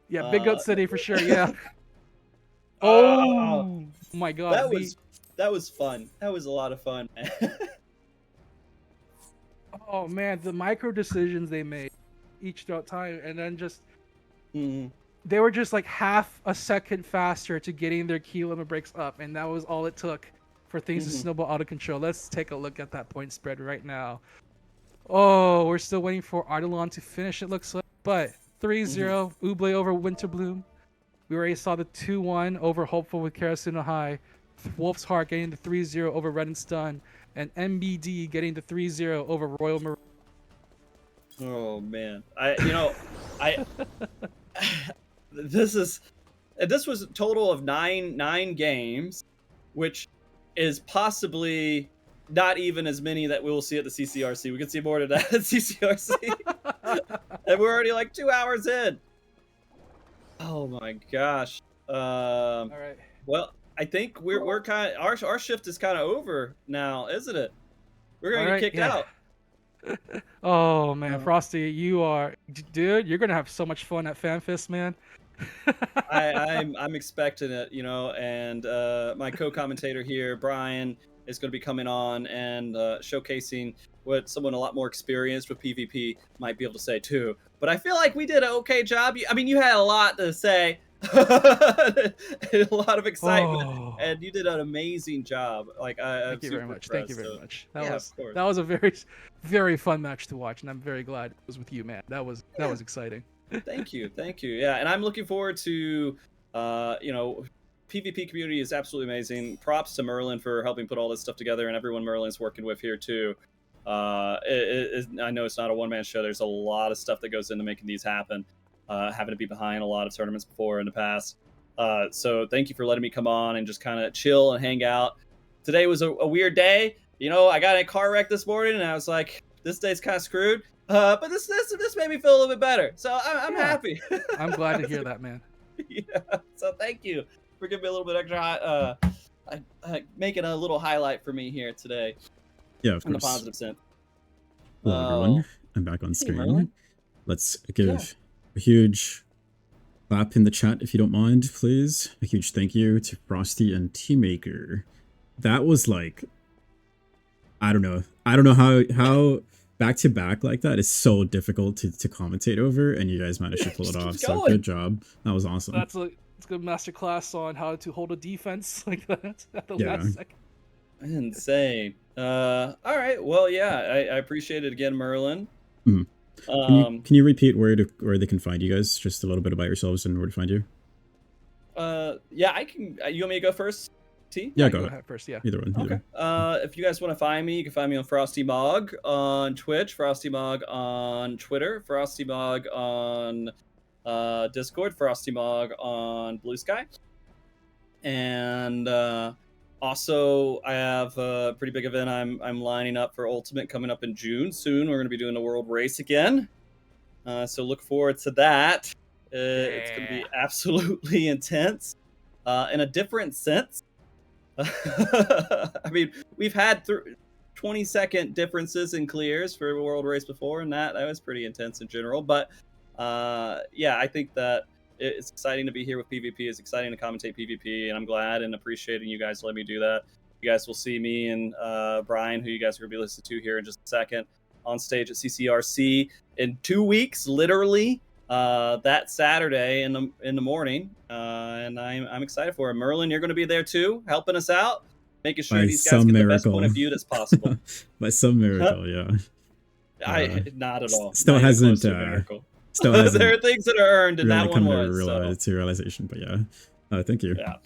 Yeah, Big Goat City for sure. Yeah. Oh, Oh my god. that was fun. That was a lot of fun, man. Oh man, the micro decisions they made each throughout time, and then just Mhm. they were just like half a second faster to getting their key limit breaks up, and that was all it took for things to Mhm. snowball out of control. Let's take a look at that point spread right now. Oh, we're still waiting for Artelon to finish, it looks like, but 3-0, Uble over Winterbloom. We already saw the 2-1 over Hopeful with Karasuna High. Wolf's Heart getting the 3-0 over Red and Stun, and MBD getting the 3-0 over Royal Marine. Oh man, I this was a total of nine games, which is possibly not even as many that we will see at the CCRC. We can see more than that at CCRC, and we're already like 2 hours in. Oh my gosh. All right. Well, I think we're kind of our shift is kind of over now, isn't it? We're gonna All get right, kicked yeah. out. Oh man, Uh, Frosty, you are, dude. You're gonna have so much fun at FanFest, man. I'm expecting it, and my co-commentator here, Brian, is going to be coming on and showcasing what someone a lot more experienced with PvP might be able to say too. But I feel like we did an okay job. I mean, you had a lot to say, a lot of excitement, Oh, and you did an amazing job. Like, I'm thank you very super much. Thank you impressed, very so- much. Yeah, of course. That was a very, very fun match to watch, and I'm very glad it was with you, man. That was exciting. Thank you. Yeah, and I'm looking forward to, PvP community is absolutely amazing. Props to Merlin for helping put all this stuff together, and everyone Merlin's working with here too. I know it's not a one-man show. There's a lot of stuff that goes into making these happen. Having to be behind a lot of tournaments before in the past. So thank you for letting me come on and just kind of chill and hang out. Today was a weird day. I got in a car wreck this morning, and I was like, this day's kind of screwed. But this made me feel a little bit better. So I'm Yeah. happy. I'm glad to hear that, man. Yeah. So thank you for giving me a little bit extra, making a little highlight for me here today Yeah, of in the course. positive sense. Hello, everyone. I'm back on screen. Merlin. Let's give a huge clap in the chat, if you don't mind, please. A huge thank you to Frosty and Teammaker. That was like, I don't know how back to back like that is so difficult to commentate over, and you guys managed to pull it Just off. keep So going. good job. That was awesome. It's a good masterclass on how to hold a defense like that at the Yeah. last second. Insane. All right. Well, yeah, I appreciate it again, Merlin. Mhm. Can you repeat where they can find you guys? Just a little bit about yourselves and where to find you. Yeah, I can. You want me to go first, T? Yeah, Go go ahead. ahead first, yeah. Either one. Either Okay. one. If you guys want to find me, you can find me on Frosty Mog on Twitch, Frosty Mog on Twitter, Frosty Mog on Discord, Frosty Mog on Blue Sky, and also I have a pretty big event I'm lining up for Ultimate coming up in June. Soon we're going to be doing the World Race again, so look forward to that. It's going to be absolutely intense, in a different sense. I mean, we've had 20-second differences in clears for a world race before, and that was pretty intense in general. But yeah, I think that it's exciting to be here with PvP. It's exciting to commentate PvP, and I'm glad and appreciating you guys letting me do that. You guys will see me and Brian, who you guys are going to be listening to here in just a second, on stage at CCRC in 2 weeks, literally. That Saturday in the morning, and I'm excited for it. Merlin, you're going to be there too, helping us out, making sure By these guys get the best point of view that's possible. By some miracle, yeah. Not at all. Still Not even hasn't. close to a miracle. Still hasn't. There are things that are earned, and really that one come was. to realization, but yeah. Thank you. Yeah.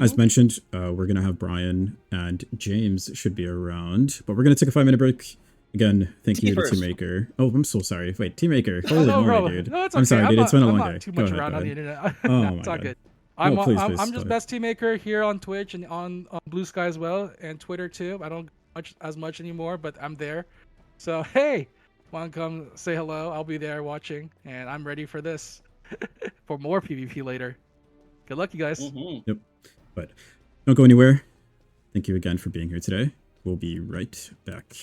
As mentioned, we're gonna have Brian and James should be around, but we're gonna take a 5-minute break. Again, thank you to Teammaker. Oh, I'm so sorry. Wait, Teammaker. Holy moly, dude. No, it's I'm sorry, dude. It's been a long day. Too much around on the internet. Oh It's my all God. good. Please, I'm just Best Teammaker here on Twitch and on Blue Sky as well, and Twitter too. I don't as much anymore, but I'm there. So hey, want to come say hello? I'll be there watching, and I'm ready for this. For more PvP later. Good luck, you guys. Yep. But don't go anywhere. Thank you again for being here today. We'll be right back.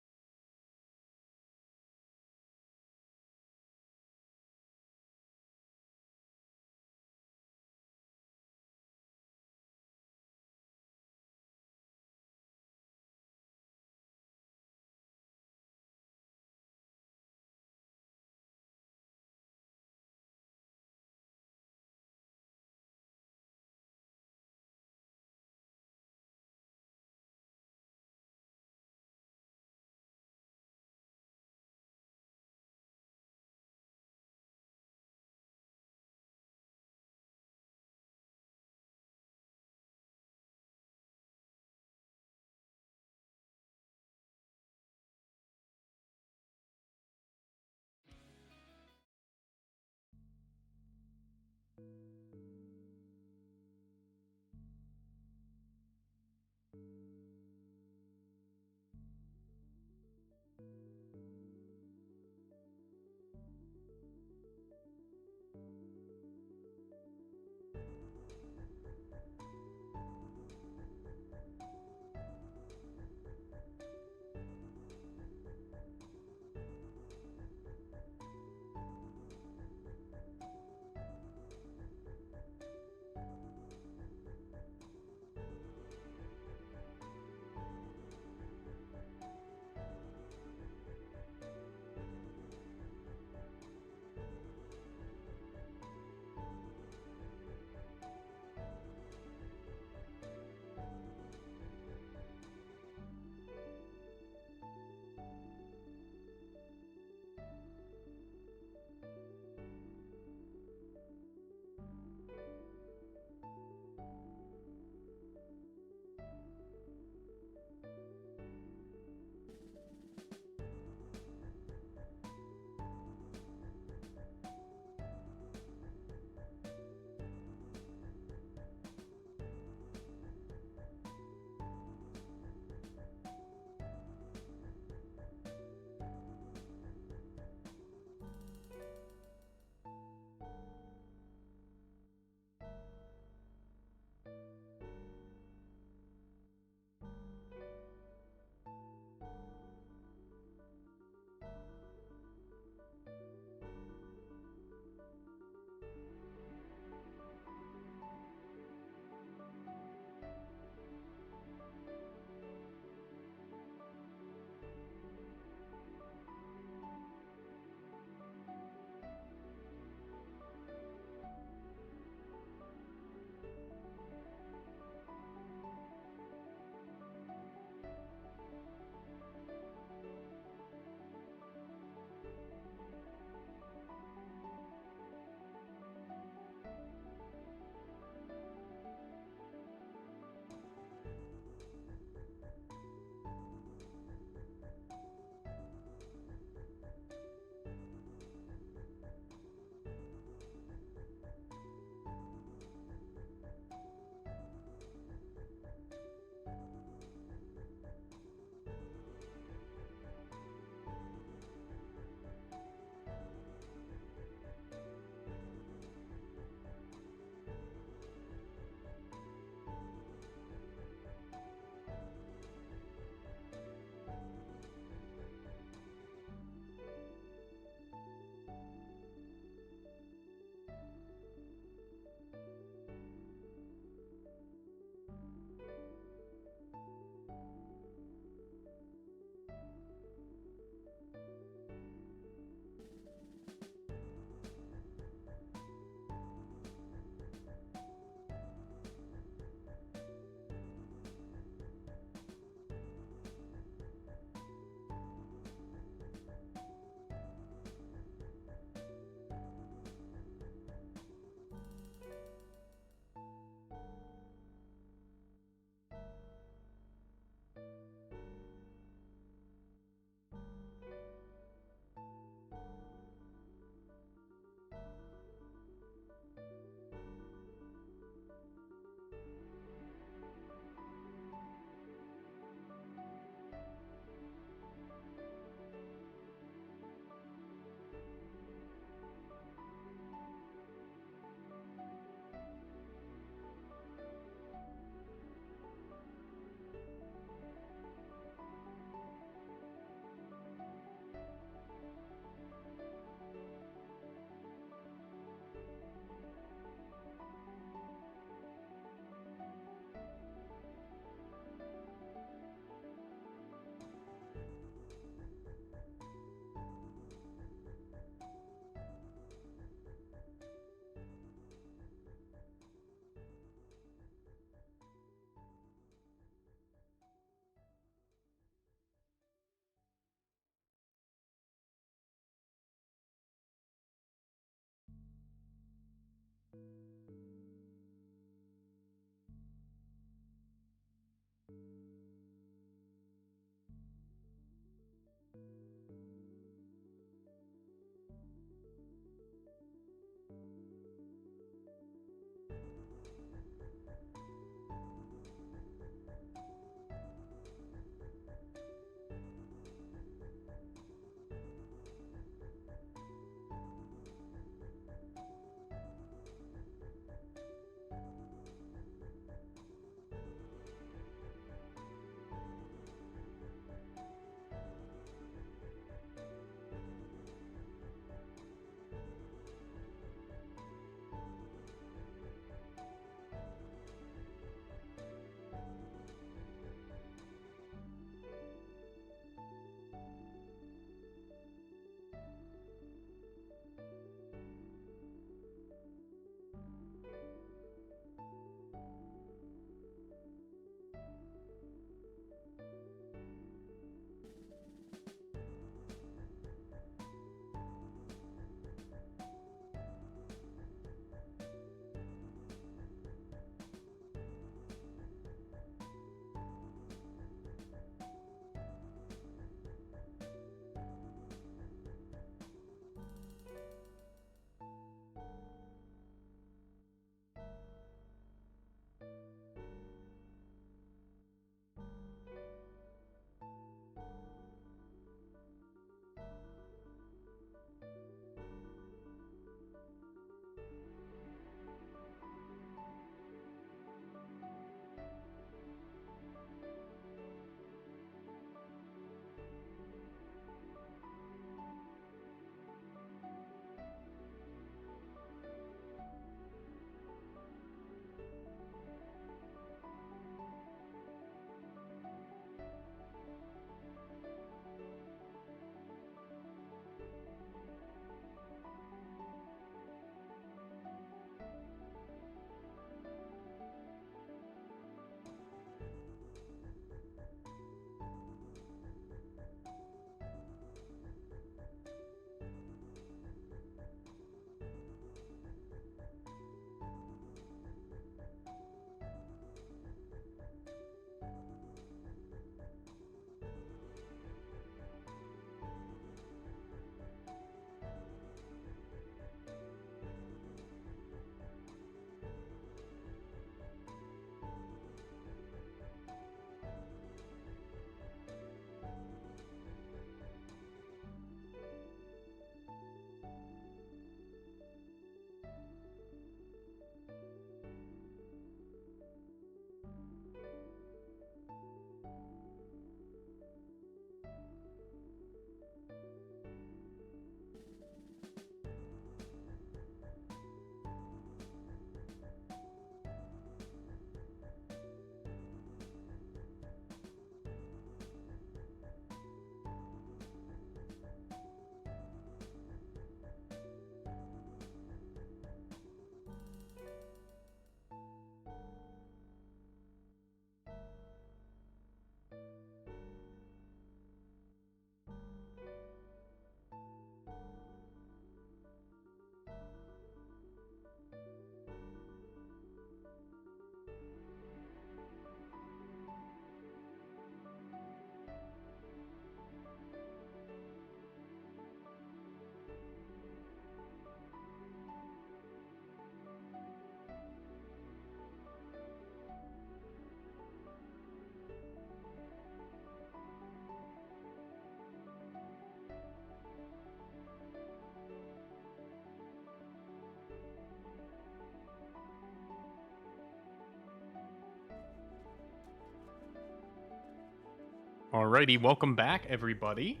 Alrighty, welcome back, everybody.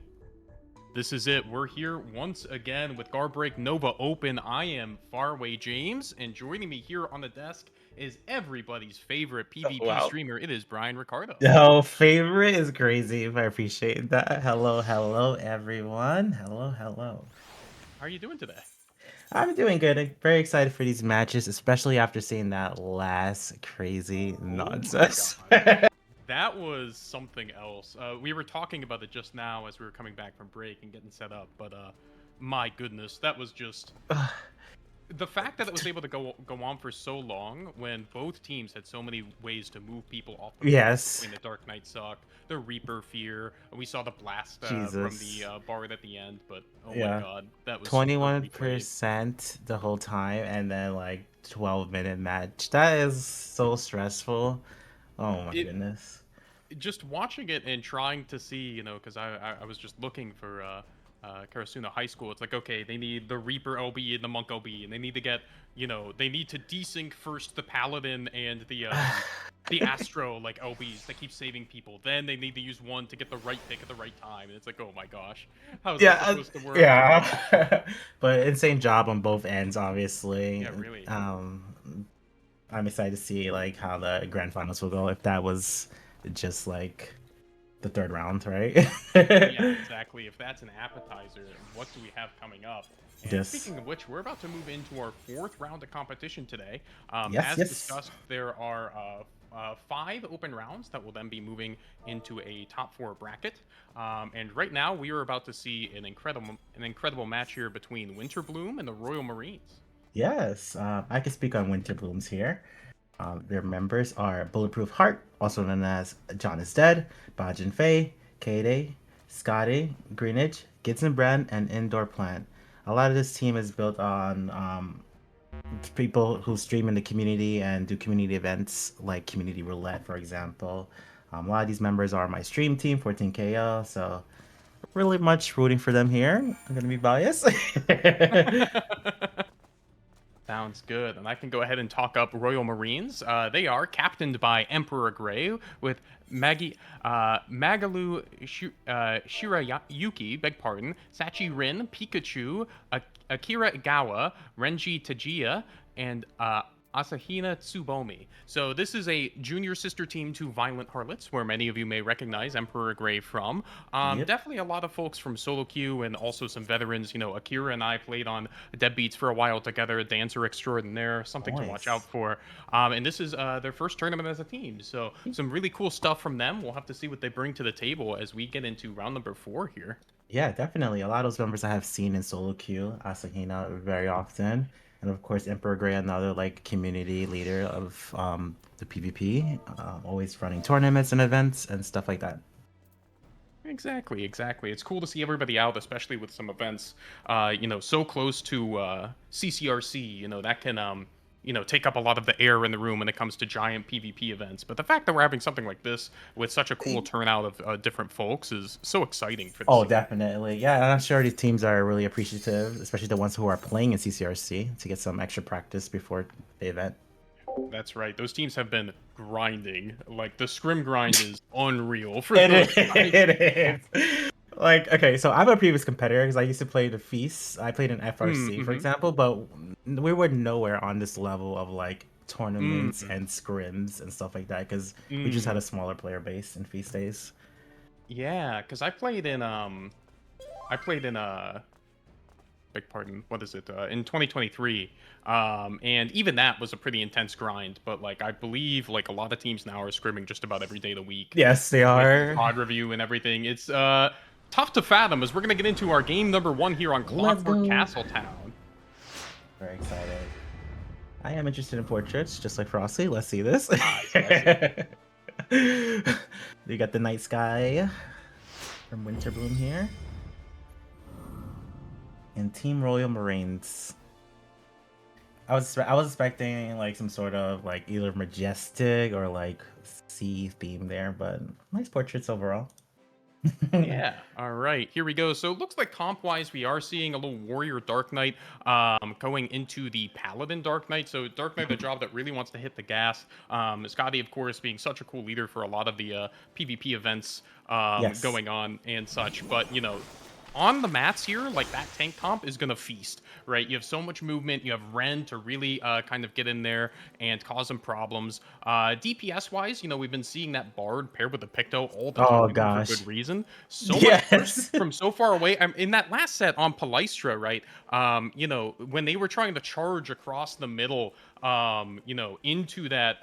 This is it. We're here once again with Garbreak Nova Open. I am Faraway James, and joining me here on the desk is everybody's favorite PvP wow. streamer. It is Brian Ricardo. Oh, favorite is crazy. I appreciate that. Hello, everyone. Hello. How are you doing today? I'm doing good. I'm very excited for these matches, especially after seeing that last crazy nonsense. That was something else. We were talking about it just now as we were coming back from break and getting set up, but my goodness, that was just the fact that it was able to go on for so long when both teams had so many ways to move people off the Yes. between the Dark Knight Suck, the Reaper Fear, and we saw the blast from the Bard at the end, but oh my god, that was 21% the whole time, and then like 12-minute match. That is so stressful. Oh my goodness. Just watching it and trying to see, you know, because I was just looking for Karasuna High School. It's like, okay, they need the Reaper LB and the Monk LB, and they need to get, you know, they need to desync first the Paladin and the Astro like LBs that keep saving people. Then they need to use one to get the right pick at the right time, and it's like, oh my gosh, how is that supposed to work? Yeah, but insane job on both ends, obviously. Yeah, really. I'm excited to see like how the grand finals will go. If that was just like the third round, right? Yeah, exactly. If that's an appetizer, what do we have coming up? And speaking of which, we're about to move into our fourth round of competition today. As discussed, there are 5 open rounds that will then be moving into a top 4 bracket. And right now, we are about to see an incredible match here between Winterbloom and the Royal Marines. Yes, I can speak on Winterblooms here. Their members are Bulletproof Heart, also known as John is Dead, Bajin Fei, Kayday, Scotty, Greenwich, Gidson Brand, and Indoor Plant. A lot of this team is built on people who stream in the community and do community events like Community Roulette, for example. A lot of these members are my stream team, 14KO, so really much rooting for them here. I'm going to be biased. Sounds good. And I can go ahead and talk up Royal Marines. They are captained by Emperor Grey with Magalu Shirayuki, beg pardon, Sachi Rin, Pikachu, Akira Igawa, Renji Tajia, and Asahina Tsubomi. So this is a junior sister team to Violent Harlots, where many of you may recognize Emperor Grey from. Definitely a lot of folks from solo queue and also some veterans. You know, Akira and I played on Deadbeats for a while together, Dancer Extraordinaire, something to watch out for. And this is their first tournament as a team. So some really cool stuff from them. We'll have to see what they bring to the table as we get into round number 4 here. Yeah, definitely. A lot of those members I have seen in solo queue, Asahina very often. And of course, Emperor Grey, another like community leader of the PvP, always running tournaments and events and stuff like that. Exactly. It's cool to see everybody out, especially with some events, you know, so close to CCRC. You know, that can you know, take up a lot of the air in the room when it comes to giant PvP events. But the fact that we're having something like this with such a cool turnout of different folks is so exciting for the Oh, definitely. Yeah, and I'm sure these teams are really appreciative, especially the ones who are playing in CCRC, to get some extra practice before the event. That's right. Those teams have been grinding. Like, the scrim grind is unreal for those guys. It is. Like, okay, so I'm a previous competitor because I used to play the Feast. I played in FRC, for example, but we were nowhere on this level of like tournaments and scrims and stuff like that because we just had a smaller player base in Feast days. Yeah, because I played in beg pardon, what is it? In 2023, and even that was a pretty intense grind. But like, I believe like a lot of teams now are scrimming just about every day of the week. Yes, they are. Pod review and everything. It's tough to fathom as we're gonna get into our game number 1 here on Clockwork Castletown. Very excited. I am interested in portraits, just like Frosty. Let's see this. You got the Night Sky from Winterbloom here. And Team Royal Marines. I was expecting like some sort of like either majestic or like sea theme there, but nice portraits overall. Yeah. All right. Here we go. So it looks like comp wise, we are seeing a little Warrior Dark Knight going into the Paladin Dark Knight. So Dark Knight, a job that really wants to hit the gas. Scotty, of course, being such a cool leader for a lot of the PvP events Yes. going on and such. But, on the mats here, like that tank comp is gonna feast, right? You have so much movement. You have Ren to really kind of get in there and cause some problems. DPS wise, we've been seeing that Bard paired with the Picto all the Oh time for gosh. good reason. So much Yes. push from so far away. In that last set on Palystra, right? When they were trying to charge across the middle, into that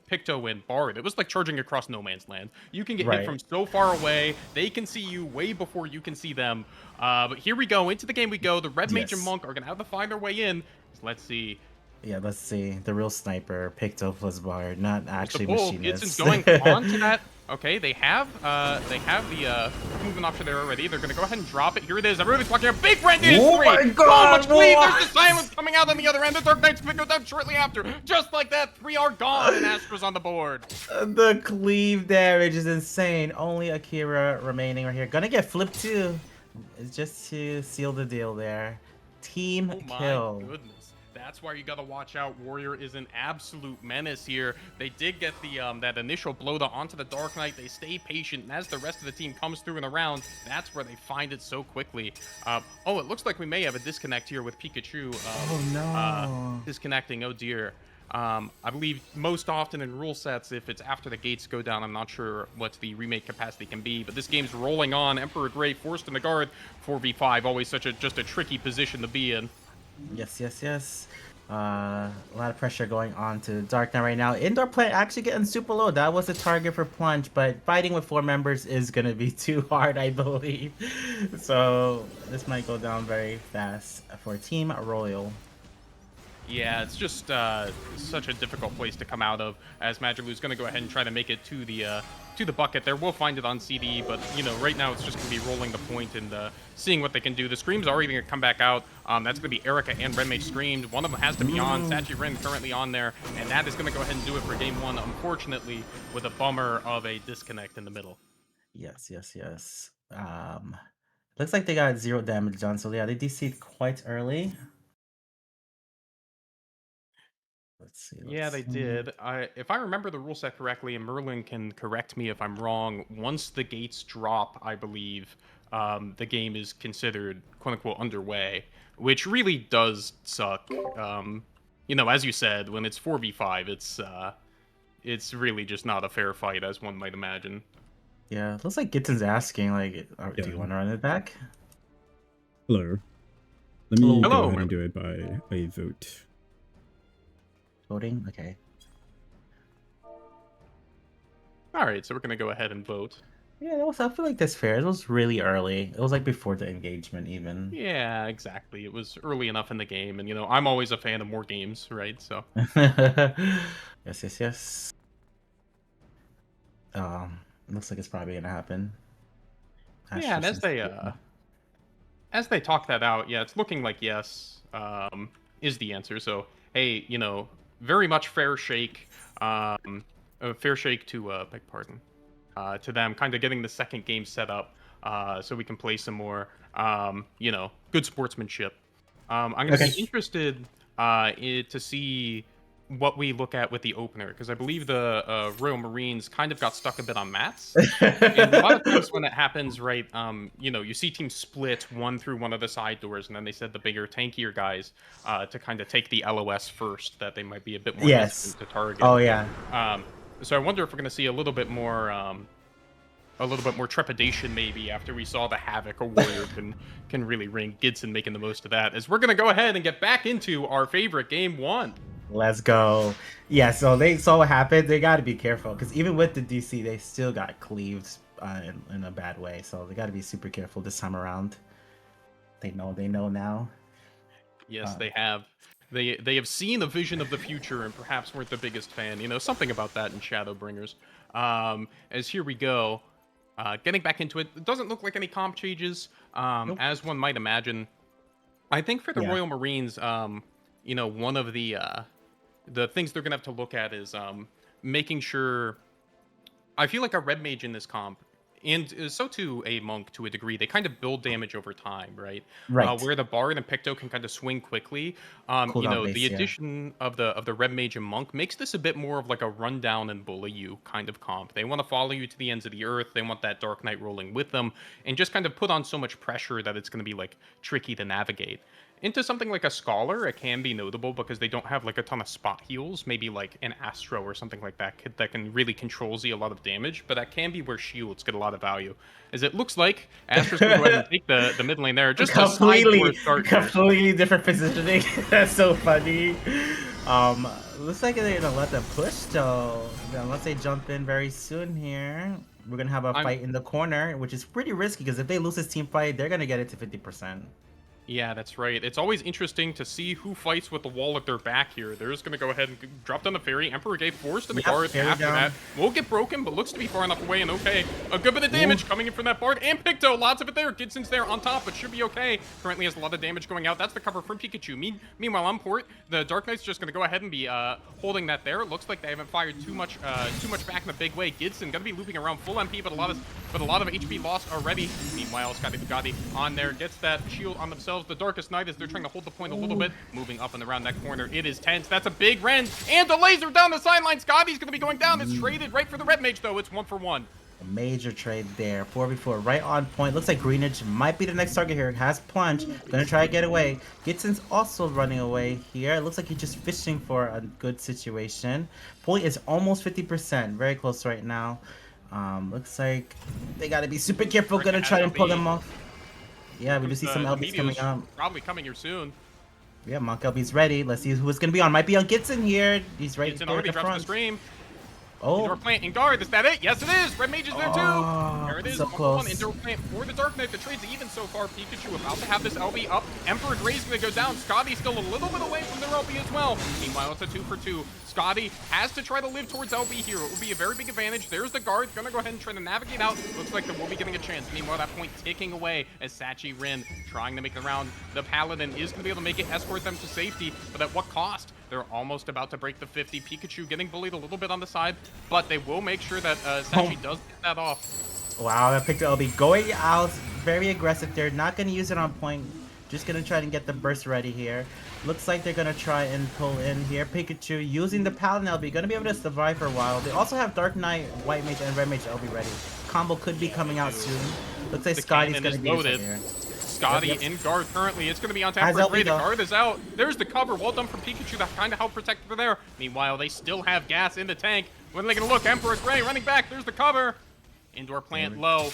Picto and Bard, it was like charging across no man's land. You can get hit Right. from so far away. They can see you way before you can see them. But here we go. Into the game we go. The Red Mage and Yes. Monk are going to have to find their way in. So let's see. Yeah, let's see. The real sniper picked up was Bard, not The actually bull. Machinist. Gitson's going on to that. Okay, they have the movement option there already. They're gonna go ahead and drop it. Here it is. Everybody's watching a big Ren in Oh three. my So God, much bleed. what? There's the silence coming out on the other end. The Dark Knight's picked up shortly after. Just like that, 3 are gone and Astra's on the board. The cleave damage is insane. Only Akira remaining right here. Gonna get flipped too. It's just to seal the deal there. Team Oh my kill. goodness. That's why you gotta watch out. Warrior is an absolute menace here. They did get the that initial blow onto the Dark Knight. They stay patient, and as the rest of the team comes through in a round, that's where they find it so quickly. It looks like we may have a disconnect here with Pikachu. Oh no. Disconnecting. Oh dear. I believe most often in rule sets, if it's after the gates go down, I'm not sure what the remake capacity can be, but this game's rolling on. Emperor Grey forced in the guard. 4v5, always just a tricky position to be in. Yes, yes, yes. A lot of pressure going on to Dark Knight right now. Indoor play actually getting super low. That was a target for Plunge, but fighting with 4 members is going to be too hard, I believe. So this might go down very fast for Team Royal. Yeah, it's just such a difficult place to come out of, as Magilou's going to go ahead and try to make it to the bucket there. We'll find it on CD, but, right now it's just going to be rolling the point and seeing what they can do. The Screams are even going to come back out. That's going to be Erica and Renmei Screamed. One of them has to be on. Sachi Ren currently on there, and that is going to go ahead and do it for game 1, unfortunately, with a bummer of a disconnect in the middle. Yes, yes, yes. Looks like they got 0 damage done, so yeah, they DC'd quite early. Let's see. Yeah, they did. If I remember the rule set correctly, and Merlin can correct me if I'm wrong, once the gates drop, I believe, the game is considered quote-unquote underway, which really does suck. As you said, when it's 4v5, it's really just not a fair fight, as one might imagine. Yeah, looks like Gitton's asking, like, do Yeah. you want to run it back? Hello. Let me Hello, go ahead Mer- and do it by a vote. Voting? Okay. All right, so we're going to go ahead and vote. Yeah, I feel like that's fair. It was really early. It was like before the engagement, even. Yeah, exactly. It was early enough in the game, and, I'm always a fan of more games, right? So, Yes, yes, yes. Looks like it's probably gonna happen. yeah, and as they talk that out, yeah, it's looking like yes is the answer. So, hey, very much fair shake. A fair shake to beg pardon, to them, kind of getting the second game set up, so we can play some more. Good sportsmanship. I'm gonna Okay. be interested to see what we look at with the opener, because I believe the Royal Marines kind of got stuck a bit on mats. And a lot of times when it happens, right, you see teams split one through one of the side doors, and then they said the bigger, tankier guys to kind of take the LOS first, that they might be a bit more Yes. hesitant to target. Oh yeah. So I wonder if we're going to see a little bit more trepidation maybe after we saw the havoc a warrior can really wring. Gidson making the most of that, as we're going to go ahead and get back into our favorite game 1. Let's go. Yeah, so they saw what happened. They got to be careful, because even with the DC, they still got cleaved in a bad way. So they got to be super careful this time around. They know now. Yes, they have. They have seen a vision of the future and perhaps weren't the biggest fan. Something about that in Shadowbringers. As here we go, getting back into it. It doesn't look like any comp changes, Nope. as one might imagine. I think for the Yeah. Royal Marines, one of the things they're gonna have to look at is making sure. I feel like a red mage in this comp And so too a monk to a degree. They kind of build damage over time, right? Right. Where the bard and Picto can kind of swing quickly. Cooldown The base, yeah. addition of the red mage and monk makes this a bit more of like a run down and bully you kind of comp. They want to follow you to the ends of the earth. They want that Dark Knight rolling with them, and just kind of put on so much pressure that it's going to be like tricky to navigate. Into something like a Scholar, it can be notable because they don't have like a ton of spot heals, maybe like an Astro or something like that that can really control Z a lot of damage, but that can be where shields get a lot of value. As it looks like Astro's going to go ahead and take the mid lane there, just a completely, sideboard start here. completely different positioning. That's so funny. Looks like they're gonna let them push though. Unless they jump in very soon here, we're gonna have a fight in the corner, which is pretty risky because if they lose this team fight, they're gonna get it to 50%. Yeah, that's right. It's always interesting to see who fights with the wall at their back here. They're just going to go ahead and drop down the fairy. Emperor Gate forced in the guard after that. Will get broken, but looks to be far enough away and okay. A good bit of damage coming in from that bard. And Picto, lots of it there. Gidson's there on top, but should be okay. Currently has a lot of damage going out. That's the cover from Pikachu. Meanwhile, on port, the Dark Knight's just going to go ahead and be holding that there. Looks like they haven't fired too much back in a big way. Gidson going to be looping around full MP, but a lot of HP lost already. Meanwhile, Scotty Bugatti on there gets that shield on themselves. The Darkest Night is they're trying to hold the point a little bit, moving up and around that corner. It is tense. That's a big Ren, and the laser down the sideline. Scotty's going to be going down. It's traded right for the red mage, though. It's 1-for-1. A major trade there. 4v4 right on point. Looks like Greenwich might be the next target here. Has plunge. Gonna try to get away. Gitson's also running away here. It looks like he's just fishing for a good situation. Point is almost 50%. Very close right now. Looks like they gotta be super careful. Gonna try and pull them off. Yeah, we do see some LBs coming up. Probably coming here soon. Yeah, Monk LB's ready. Let's see who's gonna be on. Might be on Gitson here. He's right Gidson there already at the drops the front. stream. Oh, Indoor plant in guard. Is that it? Yes, it is. Red mage is there too. Oh, There it is. so 1-for-1 close. indoor plant for the Dark Knight. The trade's even so far. Pikachu about to have this LB up. Emperor Gray's going to go down. Scotty's still a little bit away from their LB as well. Meanwhile, it's a 2-for-2. Scotty has to try to live towards LB here. It will be a very big advantage. There's the guard. Going to go ahead and try to navigate out. Looks like they will be getting a chance. Meanwhile, that point ticking away as Sachi Rin trying to make the round. The Paladin is going to be able to make it, escort them to safety. But at what cost? They're almost about to break the 50. Pikachu getting bullied a little bit on the side, but they will make sure that Sachi does get that off. Wow, that picked LB going out. Very aggressive. They're not going to use it on point. Just going to try and get the burst ready here. Looks like they're going to try and pull in here. Pikachu using the Paladin LB. Going to be able to survive for a while. They also have Dark Knight, White Mage, and Red Mage LB ready. Combo could be coming out soon. Looks like Scotty's going to be loaded. here. Scotty in guard currently. It's going to be on tap Has for LB Gray. The though. guard is out. There's the cover. Well done from Pikachu. That kind of helped protect for there. Meanwhile, they still have gas in the tank. When are they going to look? Emperor Gray running back. There's the cover. Indoor plant low.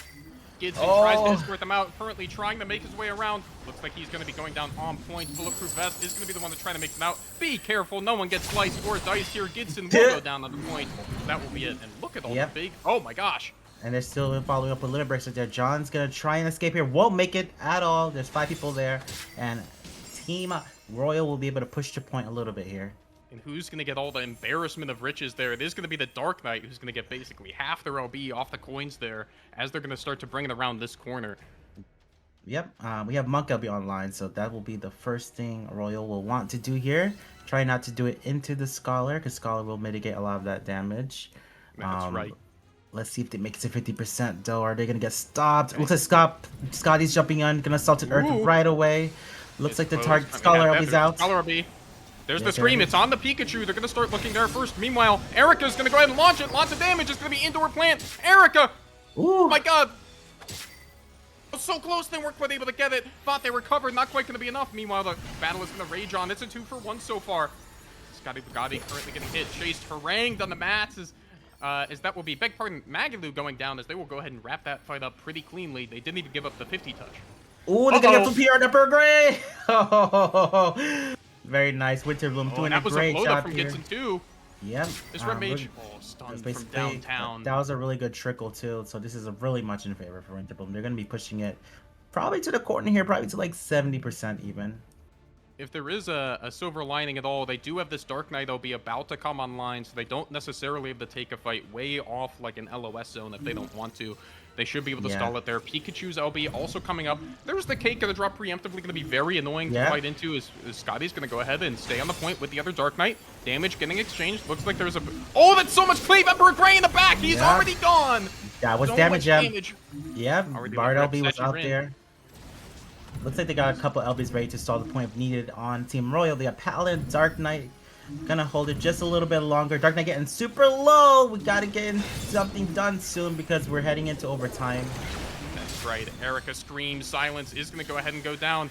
Gidson tries to escort them out. Currently trying to make his way around. Looks like he's going to be going down on point. Bulletproof Vest is going to be the one to try to make them out. Be careful. No one gets sliced or diced here. Gidson will go down on the point. That will be it. And look at all the big... Oh my gosh. And they're still following up with Little Breaks right there. John's gonna try and escape here. Won't make it at all. There's 5 people there. And Team Royal will be able to push to point a little bit here. And who's going to get all the embarrassment of riches there? It is going to be the Dark Knight who's going to get basically half their LB off the coins there as they're going to start to bring it around this corner. Yep, we have Monk LB online, so that will be the first thing Royal will want to do here. Try not to do it into the Scholar, because Scholar will mitigate a lot of that damage. That's right. Let's see if they make it to 50% though. Are they gonna get stopped? Looks like Scotty's jumping on, gonna assault an Earth right away. Looks like the target Scholar LB's out. Scholar LB. There's the scream. It's on the Pikachu. They're gonna start looking there first. Meanwhile, Erica's gonna go ahead and launch it. Lots of damage. It's gonna be indoor plant. Erica! Ooh. Oh my god! So close, they weren't quite able to get it. Thought they were covered, not quite gonna be enough. Meanwhile, the battle is gonna rage on. It's a 2-for-1 so far. Scotty Bugatti currently getting hit, chased, harangued on the mats as that will be, beg pardon, Magalu going down as they will go ahead and wrap that fight up pretty cleanly. They didn't even give up the 50 touch. Ooh, they're gonna get some PR to Per Gray! Very nice. Winterbloom doing a great job from here. Gidson too. Yep. This Red Mage, stunned from downtown. That was a really good trickle too, so this is a really much in favor for Winterbloom. They're gonna be pushing it probably to the corner here, probably to like 70% even. If there is a silver lining at all, they do have this Dark Knight that'll be about to come online, so they don't necessarily have to take a fight way off like an LOS zone if they don't want to. They should be able to Yeah. stall it there. Pikachu's LB also coming up. There's the cake gonna drop preemptively, gonna be very annoying to Yeah. fight into as Scotty's gonna go ahead and stay on the point with the other Dark Knight. Damage getting exchanged. Looks like there's a... Oh, that's so much Cleave Emperor Gray in the back! He's Yeah. already gone! That was So damage, much yeah. damage. Yeah, Already Bard ripped LB was Sachi out Rin. there. Looks like they got a couple LBs ready to stall the point if needed on Team Royal. They got Paladin, Dark Knight, gonna hold it just a little bit longer. Dark Knight getting super low. We gotta get something done soon because we're heading into overtime. That's right. Erica screams. Silence is going to go ahead and go down.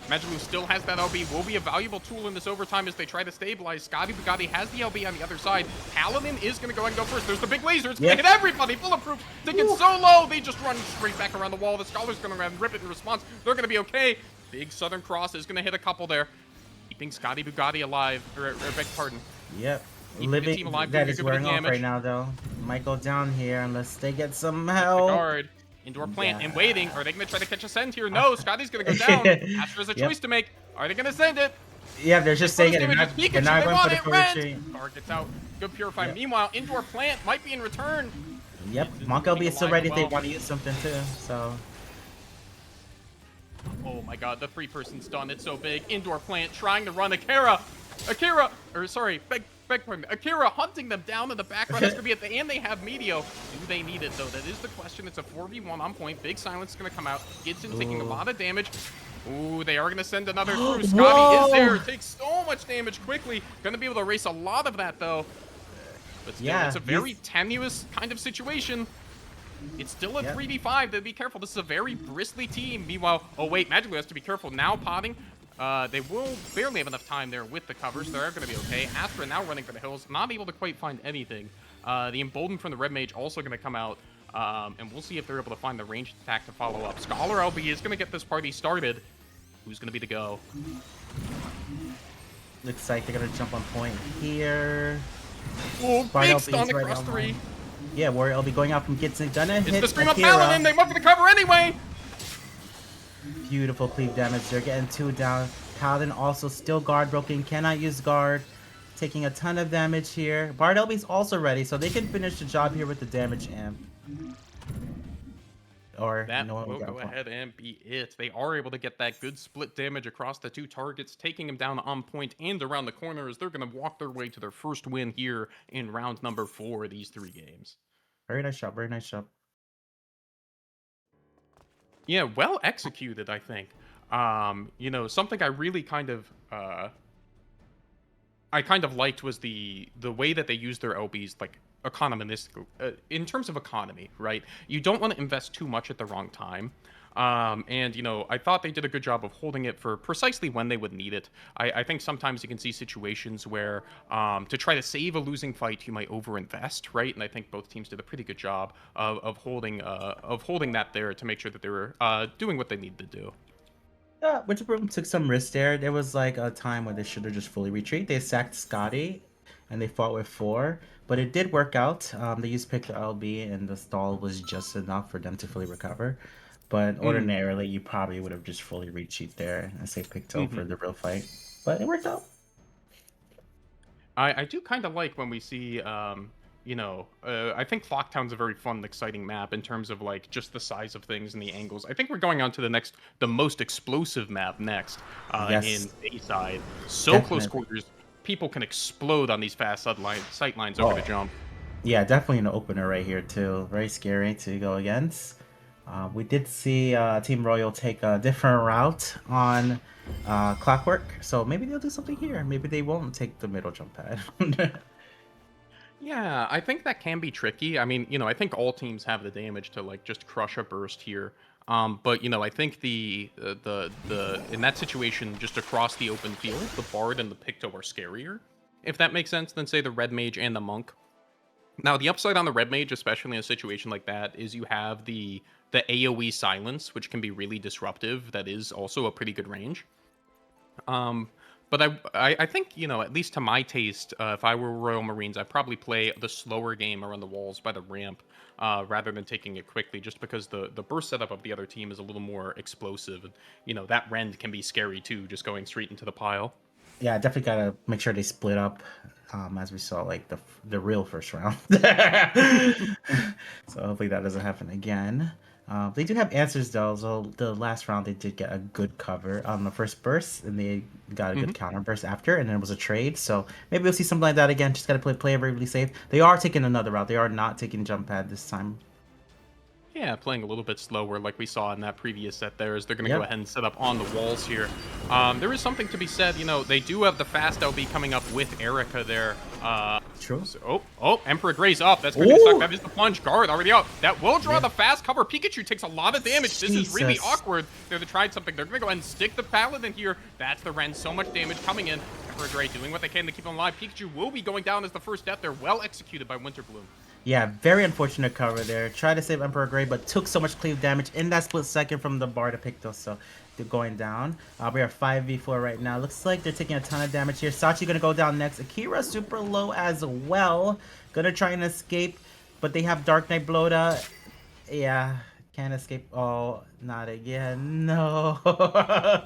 Magic Blue still has that LB. Will be a valuable tool in this overtime as they try to stabilize. Scotty Bugatti has the LB on the other side. Paladin is going to go ahead and go first. There's the big laser. It's going to hit everybody. Bulletproof. Taking so low. They just run straight back around the wall. The Scholar's going to go ahead and rip it in response. They're going to be okay. Big Southern Cross is going to hit a couple there. Keeping Scotty Bugatti alive. Or beg pardon. Yep. Keeping the team Living alive, that doing a is good bit of wearing off damage. right now though. Might go down here unless they get some The help. guard. Indoor plant and Yeah. waiting. Are they going to try to catch a send here? No, Scotty's going to go down. Astra has a Yep. choice to make. Are they going to send it? Yeah, they're just saying it. They're not, Pikachu, they're not they going want for the it, full Ren! retreat. Guard gets out. Good purify. Yep. Meanwhile, indoor plant might be in return. Yep, It's Monk LB is still alive ready if they well. want to use something too. So Oh my god, the three-person stun. It's so big. Indoor plant trying to run Akira. Akira, or sorry, beg pardon. Akira hunting them down in the background. That's going to be at the end. They have Meteo. Do they need it, though? That is the question. It's a 4v1 on point. Big Silence is going to come out. Gibson taking a lot of damage. Ooh, they are going to send another through. Scotty is there. Takes so much damage quickly. Going to be able to erase a lot of that, though. But still, Yeah, it's a very he's- tenuous kind of situation. It's still a Yeah. 3v5. They'll be careful. This is a very bristly team. Meanwhile, oh wait, Magic Blue has to be careful now. Potting. They will barely have enough time there with the covers. They're going to be okay. Astra now running for the hills, not able to quite find anything. The Emboldened from the Red Mage also going to come out, and we'll see if they're able to find the ranged attack to follow up. Scholar LB is going to get this party started. Who's going to be the go? looks like they're gonna jump on point here. Oh, Bard big LB stun is right across on 3. line. Yeah, Warrior LB going out from Gibson. Gonna It's hit the Stream of Akira. Paladin. They went for the cover anyway. Beautiful cleave damage. They're getting 2 down. Paladin also still guard broken. Cannot use guard. Taking a ton of damage here. Bard LB's also ready, so they can finish the job here with the damage amp. Or That no one will got go one. ahead and be it. They are able to get that good split damage across the 2 targets, taking them down on point and around the corner as they're going to walk their way to their first win here in round number 4 of these 3 games. Very nice shot. Very nice shot. Yeah, well executed, I think. You know, something I really kind of liked was the way that they used their LBs, like economistic, in terms of economy, right? You don't want to invest too much at the wrong time. And, you know, I thought they did a good job of holding it for precisely when they would need it. I think sometimes you can see situations where to try to save a losing fight, you might overinvest, right? And I think both teams did a pretty good job of holding that there to make sure that they were doing what they needed to do. Yeah, Winter Bloom took some risks there. There was like a time where they should have just fully retreated. They sacked Scotty, and they fought with 4, but it did work out. They used pick the LB, and the stall was just enough for them to fully recover. But ordinarily, you probably would have just fully retreat there and say Picto for the real fight. But it worked out. I do kind of like when we see, you know, I think Clocktown's a very fun and exciting map in terms of like just the size of things and the angles. I think we're going on to the most explosive map next Yes. in Bayside. So close Definitely. quarters, people can explode on these fast sight lines over the jump. Yeah, definitely an opener right here too. Very scary to go against. We did see Team Royal take a different route on Clockwork, so maybe they'll do something here. Maybe they won't take the middle jump pad. Yeah, I think that can be tricky. I mean, you know, I think all teams have the damage to like just crush a burst here. But you know, I think the in that situation, just across the open field, the Bard and the Picto are scarier, if that makes sense, than say the Red Mage and the Monk. Now, the upside on the Red Mage, especially in a situation like that, is you have the AoE silence, which can be really disruptive. That is also a pretty good range. But I think, you know, at least to my taste, if I were Royal Marines, I'd probably play the slower game around the walls by the ramp rather than taking it quickly, just because the burst setup of the other team is a little more explosive. And, you know, that rend can be scary too, just going straight into the pile. Yeah, definitely gotta make sure they split up, as we saw like the real first round. So hopefully that doesn't happen again. They do have answers though. So the last round they did get a good cover on the first burst, and they got a good counter burst after, and then it was a trade. So maybe we'll see something like that again. Just gotta play everybody safe. They are taking another route. They are not taking jump pad this time. Yeah, playing a little bit slower like we saw in that previous set there, as they're going to Yep. go ahead and set up on the walls here. There is something to be said, you know, they do have the fast LB coming up with Erica there. True. Emperor Grey's up. That's going to get Ooh. stuck. That is the plunge guard already out. That will draw Yeah. the fast cover. Pikachu takes a lot of damage. This is really Jesus. awkward. They're tried something. They're going to go ahead and stick the Paladin here. That's the Ren. So much damage coming in. Emperor Grey doing what they can to keep him alive. Pikachu will be going down as the first death. They're well executed by Winterbloom. Yeah, very unfortunate cover there. Tried to save Emperor Grey, but took so much cleave damage in that split second from the bar to Picto, so they're going down. We are 5v4 right now. Looks like they're taking a ton of damage here. Sachi gonna go down next. Akira super low as well. Gonna try and escape, but they have Dark Knight Bloda. Yeah, can't escape. Oh, not again. No. Oh,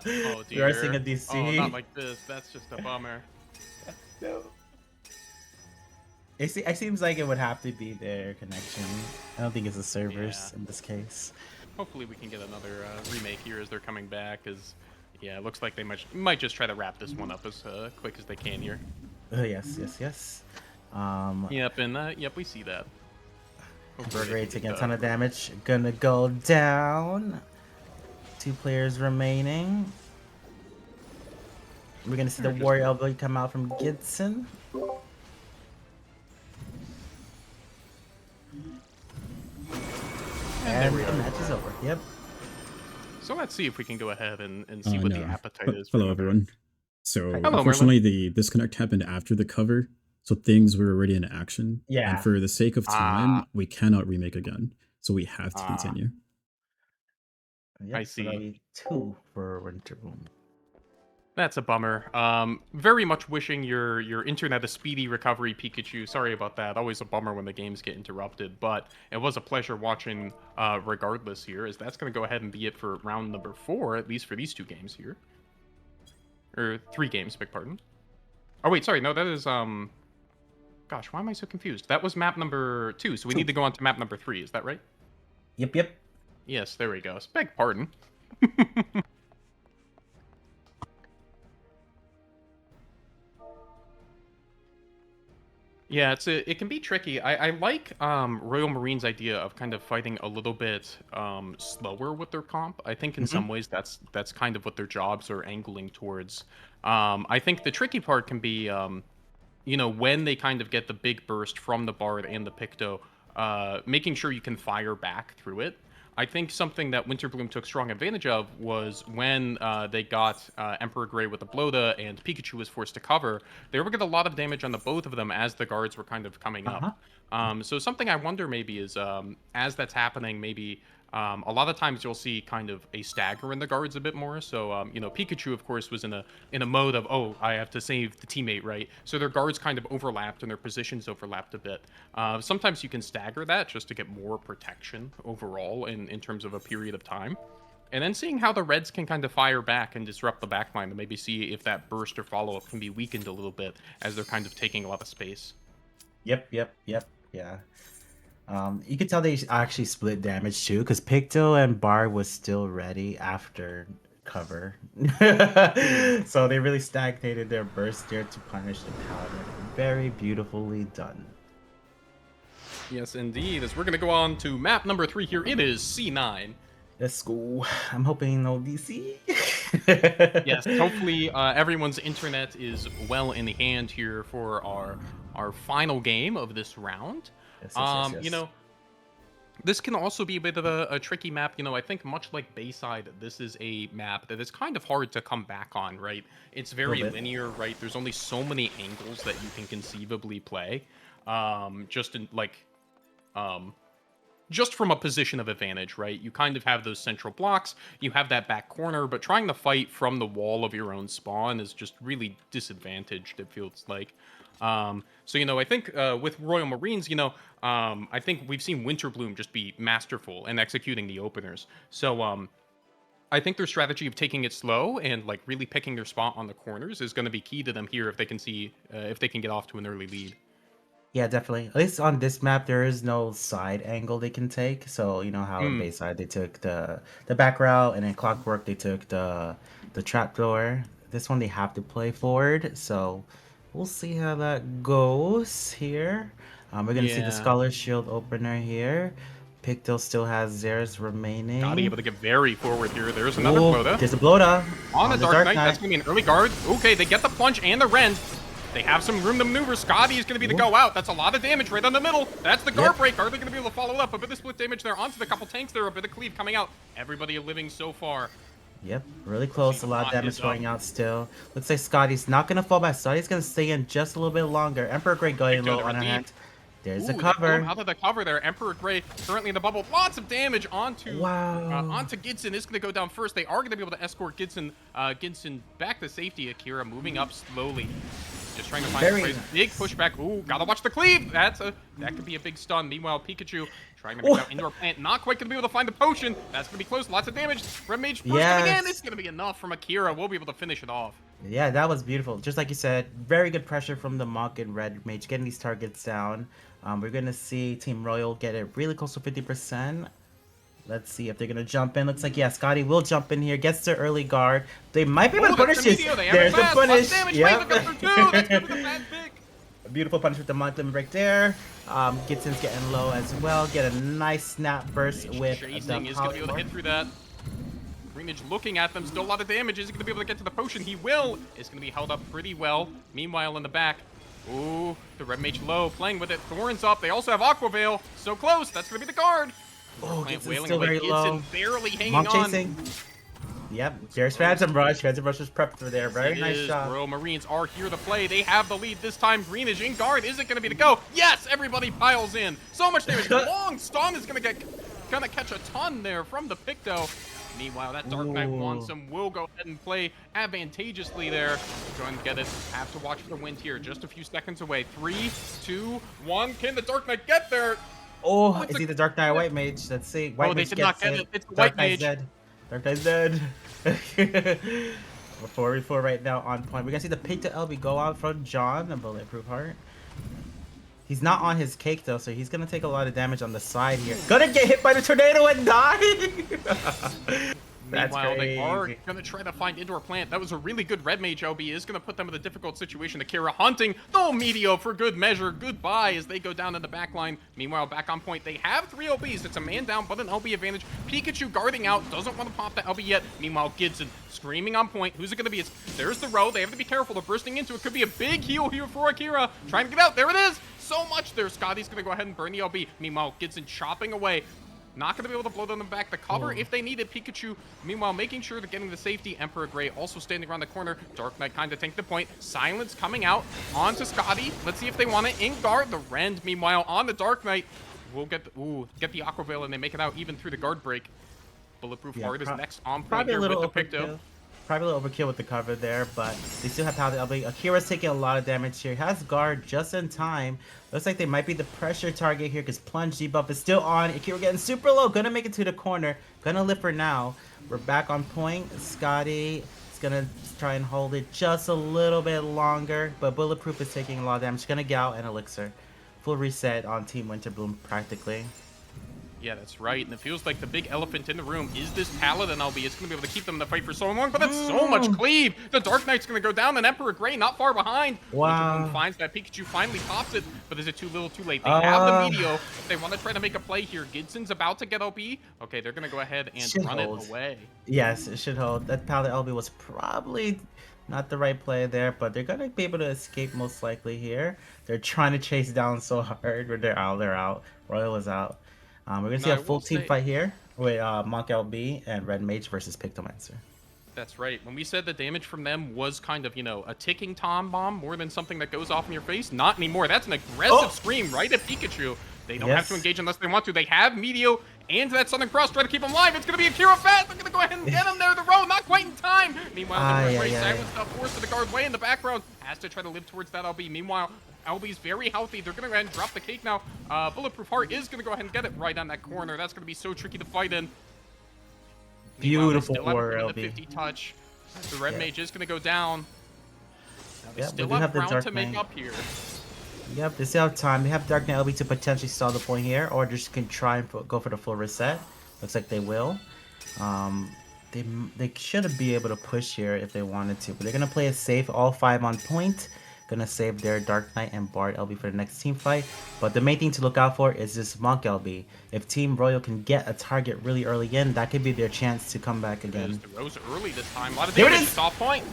We are dear. seeing a DC. Oh, not like this. That's just a bummer. No. It seems like it would have to be their connection. I don't think it's the servers Yeah. in this case. Hopefully we can get another remake here as they're coming back, as yeah, it looks like they might just try to wrap this one up as quick as they can here. Yes. Yep, and yep, we see that. Hopefully they Burger can taking a get ton of damage. Gonna go down. 2 players remaining. We're gonna see the Just- Warrior Elbow come out from Gibson. And there we the are. match is over. Yep. So let's see if we can go ahead and see what the appetite is. for Hello, another- everyone. So, Hello, unfortunately, the disconnect happened after the cover, so things were already in action. Yeah. And for the sake of time, Ah. we cannot remake again. So we have to Ah. continue. Yep, I so that'll see. be 2 for Winterbloom. That's a bummer. Very much wishing your internet a speedy recovery, Pikachu. Sorry about that. Always a bummer when the games get interrupted, but it was a pleasure watching regardless here, as that's going to go ahead and be it for round number 4, at least for these 2 games here. Or 3 games, beg pardon. Oh, wait, sorry. No, that is, gosh, why am I so confused? That was map number 2, so we need to go on to map number 3. Is that right? Yep. Yes, there we go. Beg pardon. Yeah, it can be tricky. I like Royal Marine's idea of kind of fighting a little bit slower with their comp. I think in some ways that's kind of what their jobs are angling towards. I think the tricky part can be, you know, when they kind of get the big burst from the Bard and the Picto, making sure you can fire back through it. I think something that Winterbloom took strong advantage of was when they got Emperor Grey with the Bloda and Pikachu was forced to cover. They were getting a lot of damage on the both of them as the guards were kind of coming up. So something I wonder maybe is as that's happening, maybe a lot of times you'll see kind of a stagger in the guards a bit more. So you know, Pikachu of course was in a mode of, oh, I have to save the teammate, right? So their guards kind of overlapped and their positions overlapped a bit. Sometimes you can stagger that just to get more protection overall in terms of a period of time. And then seeing how the Reds can kind of fire back and disrupt the backline to maybe see if that burst or follow-up can be weakened a little bit as they're kind of taking a lot of space. Yep. Yeah. You could tell they actually split damage too, because Picto and Bar was still ready after cover. So they really stagnated their burst there to punish the Paladin. Very beautifully done. Yes, indeed. As we're going to go on to map number 3 here, it is C9. Let's go. I'm hoping no DC. Yes, hopefully everyone's internet is well in hand here for our final game of this round. Yes. You know, this can also be a bit of a tricky map. You know, I think much like Bayside, this is a map that is kind of hard to come back on, right? It's very Little bit. linear, right? There's only so many angles that you can conceivably play. Just from a position of advantage, right? You kind of have those central blocks, you have that back corner, but trying to fight from the wall of your own spawn is just really disadvantaged, it feels like. So, you know, I think with Royal Marines, you know, I think we've seen Winterbloom just be masterful in executing the openers. So, I think their strategy of taking it slow and like really picking their spot on the corners is going to be key to them here if they can see if they can get off to an early lead. Yeah, definitely. At least on this map, there is no side angle they can take. So you know how in Mm. Bayside they took the back route, and in Clockwork they took the trapdoor. This one they have to play forward. So we'll see how that goes here. We're gonna see the Yeah. Scholar Shield opener here. Picto still has theirs remaining. Gotta be able to get very forward here. There's another Ooh, Bloda. there's a Bloda On the Dark Knight, that's going to be an early guard. Okay, they get the plunge and the rend. They have some room to maneuver. Scotty is going to be the go out. That's a lot of damage right on the middle. That's the guard Yep. break. Are they going to be able to follow up? A bit of split damage there onto the couple tanks there. A bit of cleave coming out. Everybody living so far. Yep, really close. A lot of Bot damage is going up. out still. Looks like Scotty's not gonna fall back. Scotty's gonna stay in just a little bit longer. Emperor Grey going Victor, low they're on her deep. hand. There's Ooh, the they pull him cover. out of the cover there. Emperor Grey currently in the bubble. Lots of damage onto Wow. onto Gidson. Is going to go down first. They are going to be able to escort Gidson back to safety. Akira moving up slowly. Just trying to find Very a place. nice. Big pushback. Ooh, gotta watch the cleave. That could be a big stun. Meanwhile, Pikachu trying to make Ooh. that indoor plant. Not quite gonna be able to find the potion. That's gonna be close. Lots of damage. Red Mage first coming Yes. in. It's gonna be enough from Akira. We'll be able to finish it off. Yeah, that was beautiful. Just like you said, very good pressure from the Monk and Red Mage getting these targets down. We're gonna see Team Royal get it really close to 50%. Let's see if they're gonna jump in. Looks like yeah, Scotty will jump in here. Gets the early guard. They might be able Ooh, to punish that's the this. meteor. They have There's it the fast. Lots of punish. damage. Yeah. Wait, the through two. That's gonna be the bad pick. Beautiful punish with the Monk Limit break there. Gitson's getting low as well. Get a nice snap burst with Chasing the is going to be able to hit through that. Greenage looking at them, still a lot of damage. Is he going to be able to get to the potion? He will. It's going to be held up pretty well. Meanwhile, in the back, ooh, the Red Mage low, playing with it. Thorns up. They also have Aqua Veil. So close. That's going to be the guard. Oh, Plant Gitson's wailing still away. very low. Gidson barely hanging Monk on. chasing. Yep, there's Phantom Rush. Phantom Rush was prepped for there. Very It nice is. shot. Royal Marines are here to play. They have the lead this time. Greenage in guard. Is it going to be the go? Yes, everybody piles in. So much damage. Long stun is going to catch a ton there from the Picto. Meanwhile, that Dark Knight wants him. Will go ahead and play advantageously there. Go ahead and get it. Have to watch for the wind here. Just a few seconds away. 3, 2, 1. Can the Dark Knight get there? Oh, it's is a- he the Dark Knight or White Mage? Let's see. White Oh, they Mage did not gets get it. It's the Dark White Knight's Mage. dead. Dark Knight's dead. 4v4 right now on point. We're gonna see the pick to LB go out from John, a Bulletproof Heart. He's not on his cake though, so he's gonna take a lot of damage on the side here. Gonna get hit by the tornado and die! That's Meanwhile, they are crazy. going to try to find Indoor Plant. That was a really good Red Mage LB. Is going to put them in a difficult situation. Akira hunting. No Meteo for good measure. Goodbye as they go down in the back line. Meanwhile, back on point, they have 3 LBs. It's a man down, but an LB advantage. Pikachu guarding out. Doesn't want to pop the LB yet. Meanwhile, Gidson screaming on point. Who's it going to be? There's the row. They have to be careful. They're bursting into it. Could be a big heal here for Akira. Trying to get out. There it is. So much there. Scotty's going to go ahead and burn the LB. Meanwhile, Gidson chopping away. Not going to be able to blow them back. The cover, if they need it. Pikachu, meanwhile, making sure they're getting the safety. Emperor Grey also standing around the corner. Dark Knight kind of tanked the point. Silence coming out onto Scotty. Let's see if they want it. In guard, the Rend, meanwhile, on the Dark Knight. We'll get the Aqua Veil, and they make it out even through the guard break. Bulletproof Yeah, Heart is next on point Probably a here little with the Picto. overkill. Probably a little overkill with the cover there, but they still have Paladin LB. Akira's taking a lot of damage here. Has guard just in time. Looks like they might be the pressure target here because plunge debuff is still on. Akira getting super low. Gonna make it to the corner. Gonna live for now. We're back on point. Scotty is gonna try and hold it just a little bit longer, but Bulletproof is taking a lot of damage. Gonna get out an elixir. Full reset on Team Winterbloom practically. Yeah, that's right. And it feels like the big elephant in the room is this Paladin LB. It's going to be able to keep them in the fight for so long, but that's so much cleave. The Dark Knight's going to go down, and Emperor Grey not far behind. Wow. Winterbloom finds that Pikachu finally pops it, but is it too little too late? They have the Meteo. They want to try to make a play here. Gidson's about to get LB. Okay, they're going to go ahead and Should run hold. it away. Yes, it should hold. That Paladin LB was probably not the right play there, but they're gonna be able to escape most likely here. They're trying to chase down so hard. When they're out. Royal is out. We're gonna see No, a I full will team say- fight here with Monk LB and Red Mage versus Pictomancer. That's right. When we said the damage from them was kind of, a ticking tom bomb more than something that goes off in your face, not anymore. That's an aggressive scream right at Pikachu. They don't have to Yes. engage unless they want to. They have Meteo and that Southern Cross try to keep him alive. It's going to be Akira fast. They're going to go ahead and get him there. The row, not quite in time. Meanwhile, the Red Silence forced to the guard way in the background. Has to try to live towards that LB. Meanwhile, LB's very healthy. They're going to go ahead and drop the cake now. Bulletproof Heart is going to go ahead and get it right on that corner. That's going to be so tricky to fight in. Meanwhile, they Beautiful still haven't warrior put in the LB. 50 touch. The red Yeah. mage is going to go down. Now they Yeah, we still do have have the ground Dark to make Knight. up here. Yep, they still have time. They have Dark Knight LB to potentially stall the point here, or just can try and go for the full reset. Looks like they will. Um, they should be able to push here if they wanted to, but they're gonna play it safe. All 5 on point. Gonna save their Dark Knight and Bard LB for the next team fight. But the main thing to look out for is this Monk LB. If Team Royal can get a target really early in, that could be their chance to come back again. The Rose early this time. A lot of There it damage. is! It's off point.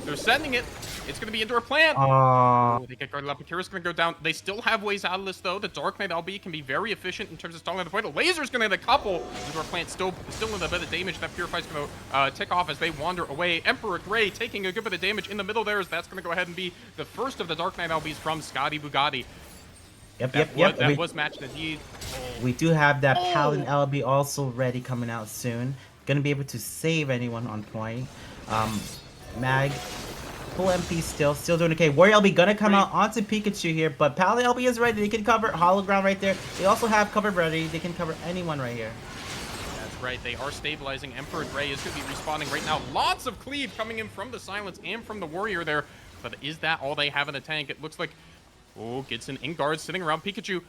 They're sending it. It's going to be into our plant. Oh, They get guarded up. Akira's going to go down. They still have ways out of this, though. The Dark Knight LB can be very efficient in terms of stalling the point. The Laser's going to hit a couple. Into our plant still with a bit of damage. That Purify's going to tick off as they wander away. Emperor Grey taking a good bit of damage in the middle there. As that's going to go ahead and be the first of the Dark Knight LBs from Scotty Bugatti. yep. That was matched indeed. We do have that Oh. Paladin LB also ready coming out soon. Gonna be able to save anyone on point. Mag, full MP still doing okay. Warrior LB gonna come out onto Pikachu here, but Paladin LB is ready. They can cover Hollow Ground right there. They also have cover ready. They can cover anyone right here. That's right. They are stabilizing. Emperor Grey is going to be respawning right now. Lots of cleave coming in from the Silence and from the Warrior there. But is that all they have in the tank? It looks like... Oh, Gitson in guard sitting around Pikachu.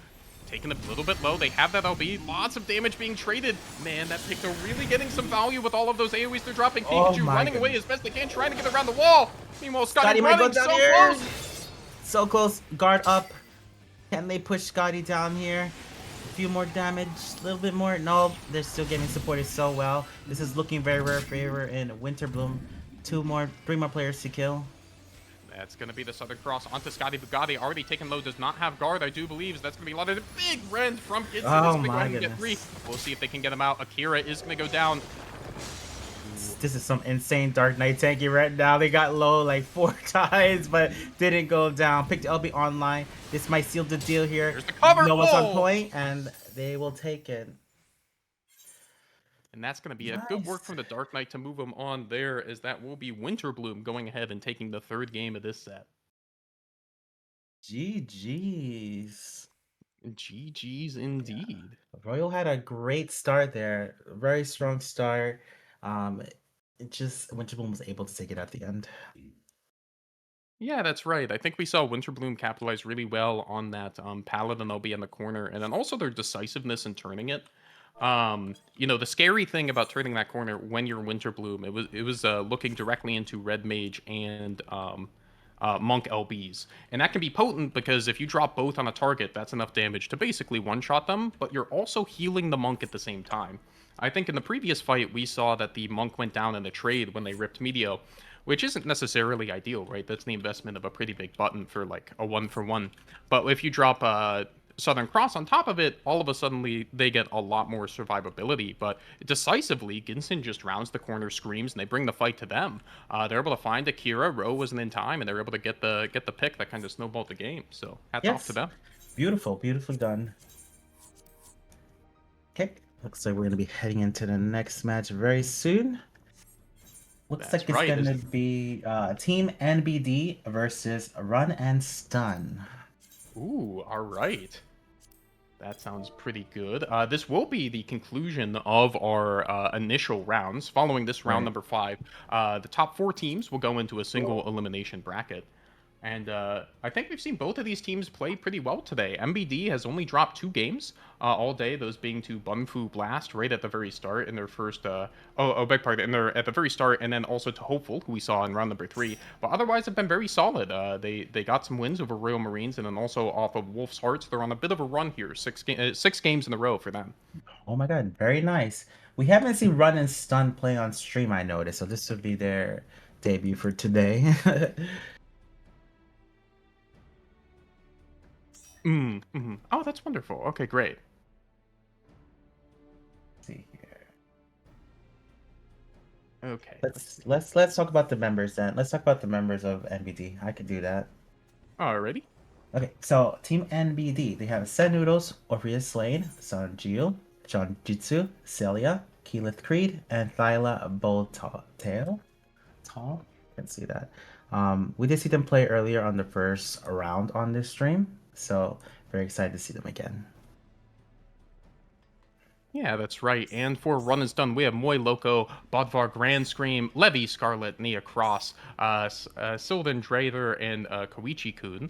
Taking a little bit low. They have that LB. Lots of damage being traded. Man, that pick, they're really getting some value with all of those AoEs they're dropping. Oh Pikachu my running away goodness. as best they can, trying to get around the wall. Meanwhile, Scotty might go running down so here. close. So close. Guard up. Can they push Scotty down here? A few more damage. A little bit more. No, they're still getting supported so well. This is looking very rare favor in Winterbloom. 3 more players to kill. That's going to be the Southern Cross onto Scotty Bugatti. Already taken low, does not have guard, I do believe. That's going to be a lot of big rend from Gitson. Oh It's gonna go my ahead and get goodness. 3. We'll see if they can get him out. Akira is going to go down. This is some insane Dark Knight tanky right now. They got low like 4 times, but didn't go down. Picked LB online. This might seal the deal here. There's the cover. No one's on Oh! point, and they will take it. And that's going to be a good work from the Dark Knight to move him on there, as that will be Winterbloom going ahead and taking the 3rd game of this set. GG's. GG's indeed. Royal had a great start there. Very strong start. It just Winterbloom was able to take it at the end. Yeah, that's right. I think we saw Winterbloom capitalize really well on that Paladin LB in the corner, and then also their decisiveness in turning it. The scary thing about turning that corner when you're Winterbloom, it was looking directly into Red Mage and Monk LBs. And that can be potent because if you drop both on a target, that's enough damage to basically one-shot them, but you're also healing the Monk at the same time. I think in the previous fight, we saw that the Monk went down in the trade when they ripped Medio, which isn't necessarily ideal, right? That's the investment of a pretty big button for like a 1-for-1. But if you drop Southern Cross on top of it, all of a sudden they get a lot more survivability. But decisively, Gitson just rounds the corner, screams, and they bring the fight to them. They're able to find Akira. Rowe wasn't in time, and they're able to get the pick that kind of snowballed the game. So hats off to them. Beautiful, beautifully done. Okay, looks like we're gonna be heading into the next match very soon. Looks That's like it's right, gonna be Team NBD versus Run and Stun. Ooh, all right. That sounds pretty good. This will be the conclusion of our initial rounds. Following this round number 5, the top 4 teams will go into a single elimination bracket. And I think we've seen both of these teams play pretty well today. MBD has only dropped 2 games all day, those being to Bunfu Blast right at the very start in their first... beg pardon, at the very start, and then also to Hopeful, who we saw in round number 3. But otherwise have been very solid. They got some wins over Royal Marines, and then also off of Wolf's Hearts. They're on a bit of a run here, 6 games in a row for them. Oh my god, very nice. We haven't seen Run and Stun play on stream, I noticed, so this would be their debut for today. Oh, that's wonderful. Okay, great. Let's see here. Okay. Let's talk about the members then. Let's talk about the members of NBD. I could do that. Alrighty. Okay, so Team NBD, they have Sen Noodles, Orpheus Slane, Son Jiu, John Jitsu, Celia, Keyleth Creed, and Thyla Boltail. Tall? Can't see that. We did see them play earlier on the first round on this stream, so very excited to see them again. Yeah, that's right. And for Run is Done, we have Moy Loco, Bodvar Grand Scream, Levy Scarlet, Nia Cross, Sylvan Draver, and Koichi Kun,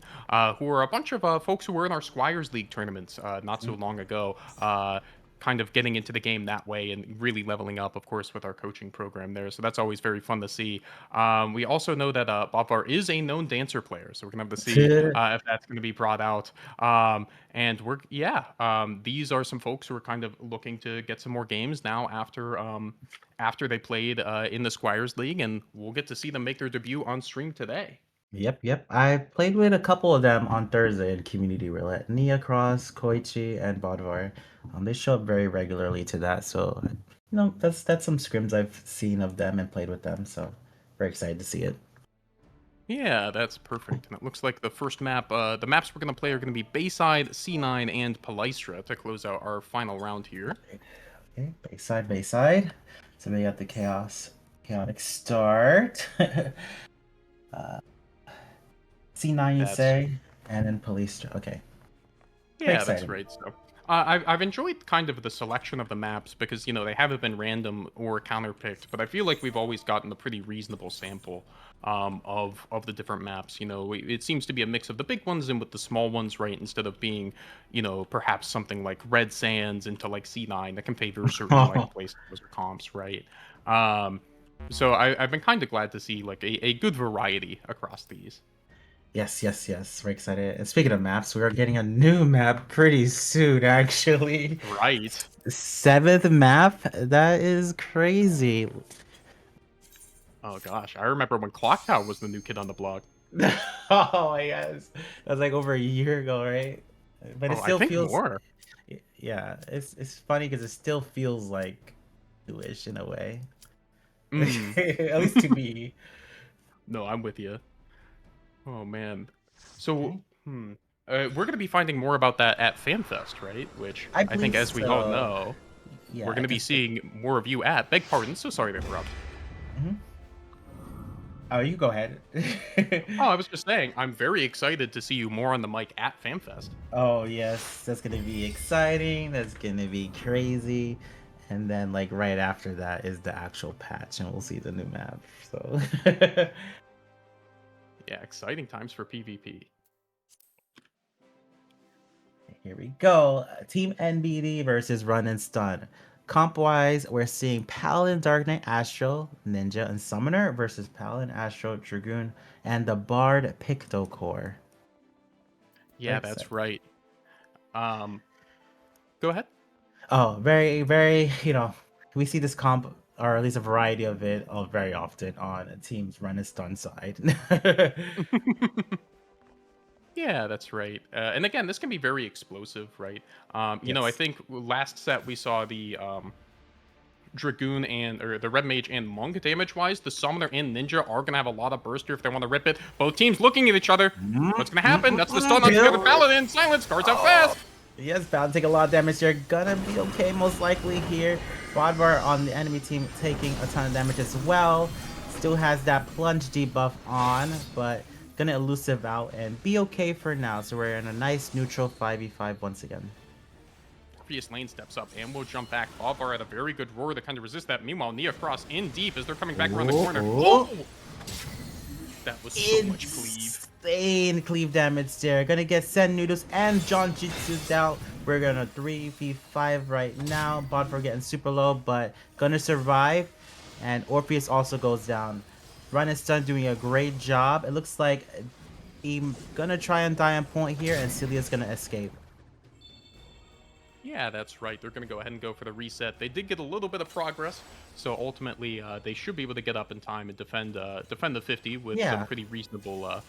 who are a bunch of folks who were in our Squires League tournaments not so long ago. Kind of getting into the game that way and really leveling up, of course, with our coaching program there. So that's always very fun to see. We also know that Bodvar is a known dancer player, so we're gonna have to see if that's going to be brought out. And these are some folks who are kind of looking to get some more games now after they played in the Squires League, and we'll get to see them make their debut on stream today. Yep. I played with a couple of them on Thursday in Community Roulette. Nia Cross, Koichi, and Bodvar. They show up very regularly to that, so that's some scrims I've seen of them and played with them. So very excited to see it. Yeah, that's perfect. And it looks like the first map, the maps we're going to play are going to be Bayside, C9, and Palystra to close out our final round here. Okay, Bayside. So we got the chaotic start. C9 you say, and then Palystra. Okay. Yeah, that's right. So I've enjoyed kind of the selection of the maps because, they haven't been random or counterpicked, but I feel like we've always gotten a pretty reasonable sample of the different maps. It seems to be a mix of the big ones and with the small ones, right? Instead of being, perhaps something like Red Sands into like C9 that can favor certain like places or comps, right? So I've been kind of glad to see like a good variety across these. Yes. We're excited. And speaking of maps, we are getting a new map pretty soon, actually. Right. 7th map? That is crazy. Oh gosh, I remember when Clock Tower was the new kid on the block. Oh my gosh. That was like over a year ago, right? But it still feels more. Yeah, it's funny because it still feels like newish in a way. At least to me. No, I'm with you. Oh man. So, we're going to be finding more about that at FanFest, right? Which I think, as we all know, we're going to be seeing more of you at. Beg pardon, so sorry to interrupt. Oh, you go ahead. Oh, I was just saying, I'm very excited to see you more on the mic at FanFest. Oh yes, that's gonna be exciting. That's gonna be crazy. And then like right after that is the actual patch, and we'll see the new map. So. Yeah, exciting times for PvP. Here we go. Team NBD versus Run and Stun. Comp-wise, we're seeing Paladin, Dark Knight, Astro, Ninja, and Summoner versus Paladin, Astro, Dragoon, and the Bard Pictocore. Yeah, that's right. Go ahead. Oh, very, very, we see this comp, or at least a variety of it, very often on Team's Run and Stun side. Yeah, that's right. And again, this can be very explosive, right? I think last set we saw the Dragoon or the Red Mage and Monk damage-wise. The Summoner and Ninja are going to have a lot of burst here if they want to rip it. Both teams looking at each other. What's going to happen? That's the stun on the other Paladin. Silence guards out fast. Yes, Paladin take a lot of damage. They're gonna be okay most likely here. Bodvar on the enemy team taking a ton of damage as well. Still has that plunge debuff on, but gonna elusive out and be okay for now. So we're in a nice neutral 5v5 once again. Orpheus lane steps up and will jump back. Bodvar had a very good roar to kind of resist that. Meanwhile, Nia Cross in deep as they're coming back around the corner. Oh! That was so much cleave. Insane cleave damage there. Gonna get Sen Noodles and John Jitsu's out. We're gonna 3v5 right now. Bodvar getting super low, but gonna survive. And Orpheus also goes down. Run and Stun doing a great job. It looks like he's gonna try and die on point here, and Celia's gonna escape. Yeah, that's right. They're going to go ahead and go for the reset. They did get a little bit of progress, so ultimately they should be able to get up in time and defend the 50 with some pretty reasonable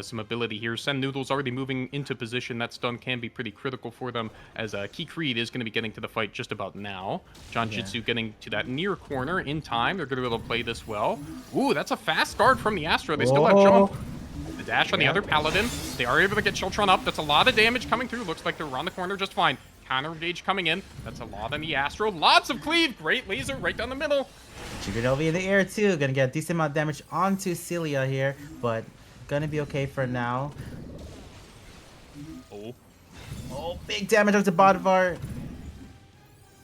some ability here. Sen Noodle's already moving into position. That stun can be pretty critical for them, as Key Creed is going to be getting to the fight just about now. John Jitsu getting to that near corner in time. They're going to be able to play this well. Ooh, that's a fast guard from the Astro. They still have jump. The dash on the other Paladin. They are able to get Chiltron up. That's a lot of damage coming through. Looks like they're around the corner just fine. Counter engage coming in. That's a lot on the Astro. Lots of cleave. Great laser right down the middle. Chigonovi in the air too. Gonna get a decent amount of damage onto Celia here, but gonna be okay for now. Oh, big damage onto Bodvar.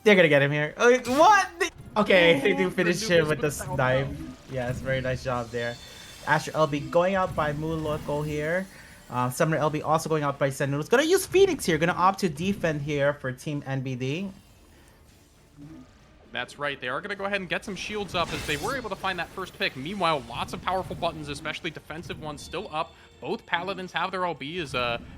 They're gonna get him here. Oh, what? Okay, they do Oh, finish the him noodles with the with the snipe. Yes, very nice job there. Astro LB going out by Moon Loco here. Summoner LB also going out by Sen Noodles. Gonna use Phoenix here. Gonna opt to defend here for Team NBD. That's right. They are going to go ahead and get some shields up as they were able to find that first pick. Meanwhile, lots of powerful buttons, especially defensive ones, still up. Both Paladins have their LB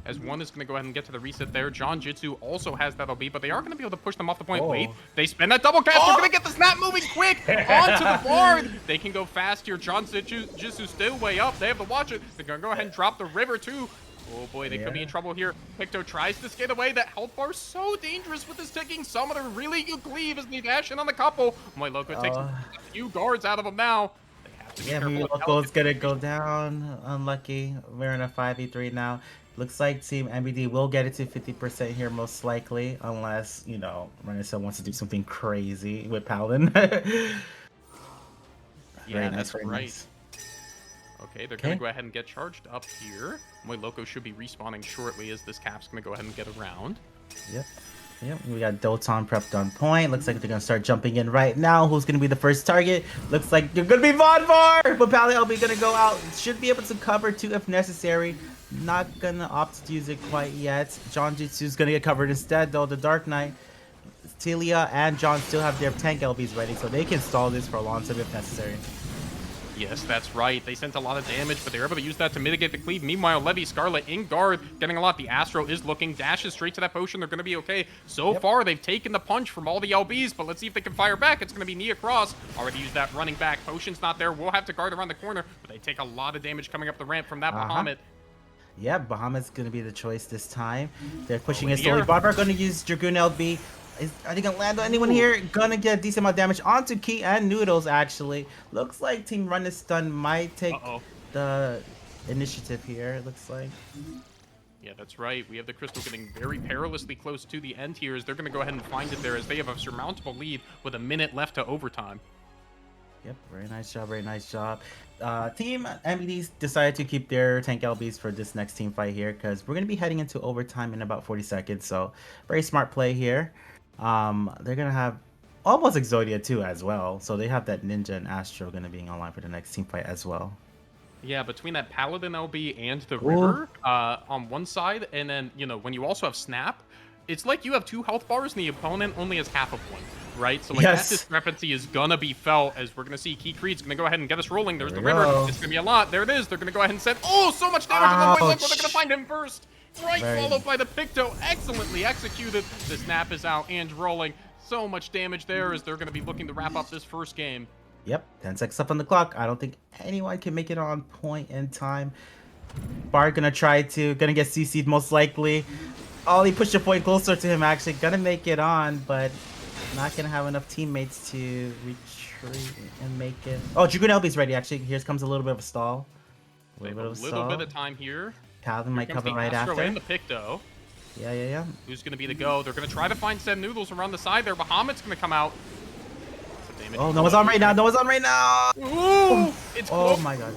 as one is going to go ahead and get to the reset there. John Jitsu also has that LB, but they are going to be able to push them off the point. Oh. Wait, they spend that double cast. They're going to get the snap moving quick onto the board. They can go fast here. John Jitsu still way up. They have to watch it. They're going to go ahead and drop the river too. Oh boy, they could be in trouble here. Picto tries to skate away. That health bar is so dangerous with his ticking. Summoner really good cleave as they dash in on the couple. My Loco takes a few guards out of him now. They have to be Yeah, careful with Loco's gonna Pelican. go down. Unlucky. We're in a 5v3 now. Looks like Team NBD will get it to 50% here, most likely, unless, you know, Renaissance wants to do something crazy with Paladin. Yeah, that's very right. nice. Okay, they're going to go ahead and get charged up here. My Loco should be respawning shortly as this cap's going to go ahead and get around. Yep. Yep, we got Doton prepped on point. Looks like they're gonna start jumping in right now. Who's gonna be the first target? Looks like they're gonna be Vonvar! But Pally LB gonna go out. Should be able to cover too if necessary. Not gonna opt to use it quite yet. John Jitsu's gonna get covered instead though. The Dark Knight, Telia, and John still have their tank LBs ready, so they can stall this for a long time if necessary. Yes, that's right. They sent a lot of damage, but they were able to use that to mitigate the cleave. Meanwhile, Levy, Scarlet in guard, getting a lot. The Astro is looking, dashes straight to that potion. They're going to be okay. So far, they've taken the punch from all the LBs, but let's see if they can fire back. It's going to be Nia Cross. Already used that running back. Potion's not there. We'll have to guard around the corner, but they take a lot of damage coming up the ramp from that Bahamut. Yeah, Bahamut's gonna be the choice this time. They're pushing in it the slowly. air. Barbar gonna use Dragoon LB. Are they gonna land on anyone here? Gonna get a decent amount of damage onto Key and Noodles, actually. Looks like Team Run is Stun might take the initiative here, it looks like. Yeah, that's right. We have the Crystal getting very perilously close to the end here as they're going to go ahead and find it there as they have a surmountable lead with a minute left to overtime. Yep, very nice job, very nice job. Team MBD decided to keep their tank LBs for this next team fight here because we're going to be heading into overtime in about 40 seconds, so very smart play here. They're going to have almost Exodia too as well, so they have that Ninja and Astro going to be online for the next team fight as well. Yeah, between that Paladin LB and the River on one side, and then, you know, when you also have Snap, it's like you have 2 health bars and the opponent only has half of one, right? So, like, that discrepancy is gonna be felt as we're gonna see Key Creed's gonna go ahead and get us rolling. There's the River. It's gonna be a lot. There it is. They're gonna go ahead and send... Oh, so much damage! And then wait, look, they're gonna find him first! Right, followed by the Picto. Excellently executed. The Snap is out and rolling. So much damage there as they're gonna be looking to wrap up this first game. Yep, 10 seconds up on the clock. I don't think anyone can make it on point in time. Bard gonna get CC'd most likely. Ollie pushed a point closer to him actually. Gonna make it on, but not gonna have enough teammates to retreat and make it. Oh, Dragoon LB's ready actually. Here comes a little bit of a stall. They have a little bit of time here. Paladin might cover right Astro after. and the Picto. Yeah. Who's going to be the go? They're going to try to find Sen Noodles around the side there. Bahamut's going to come out. Oh, no one's on right now. No one's on right now. Ooh, it's oh my god.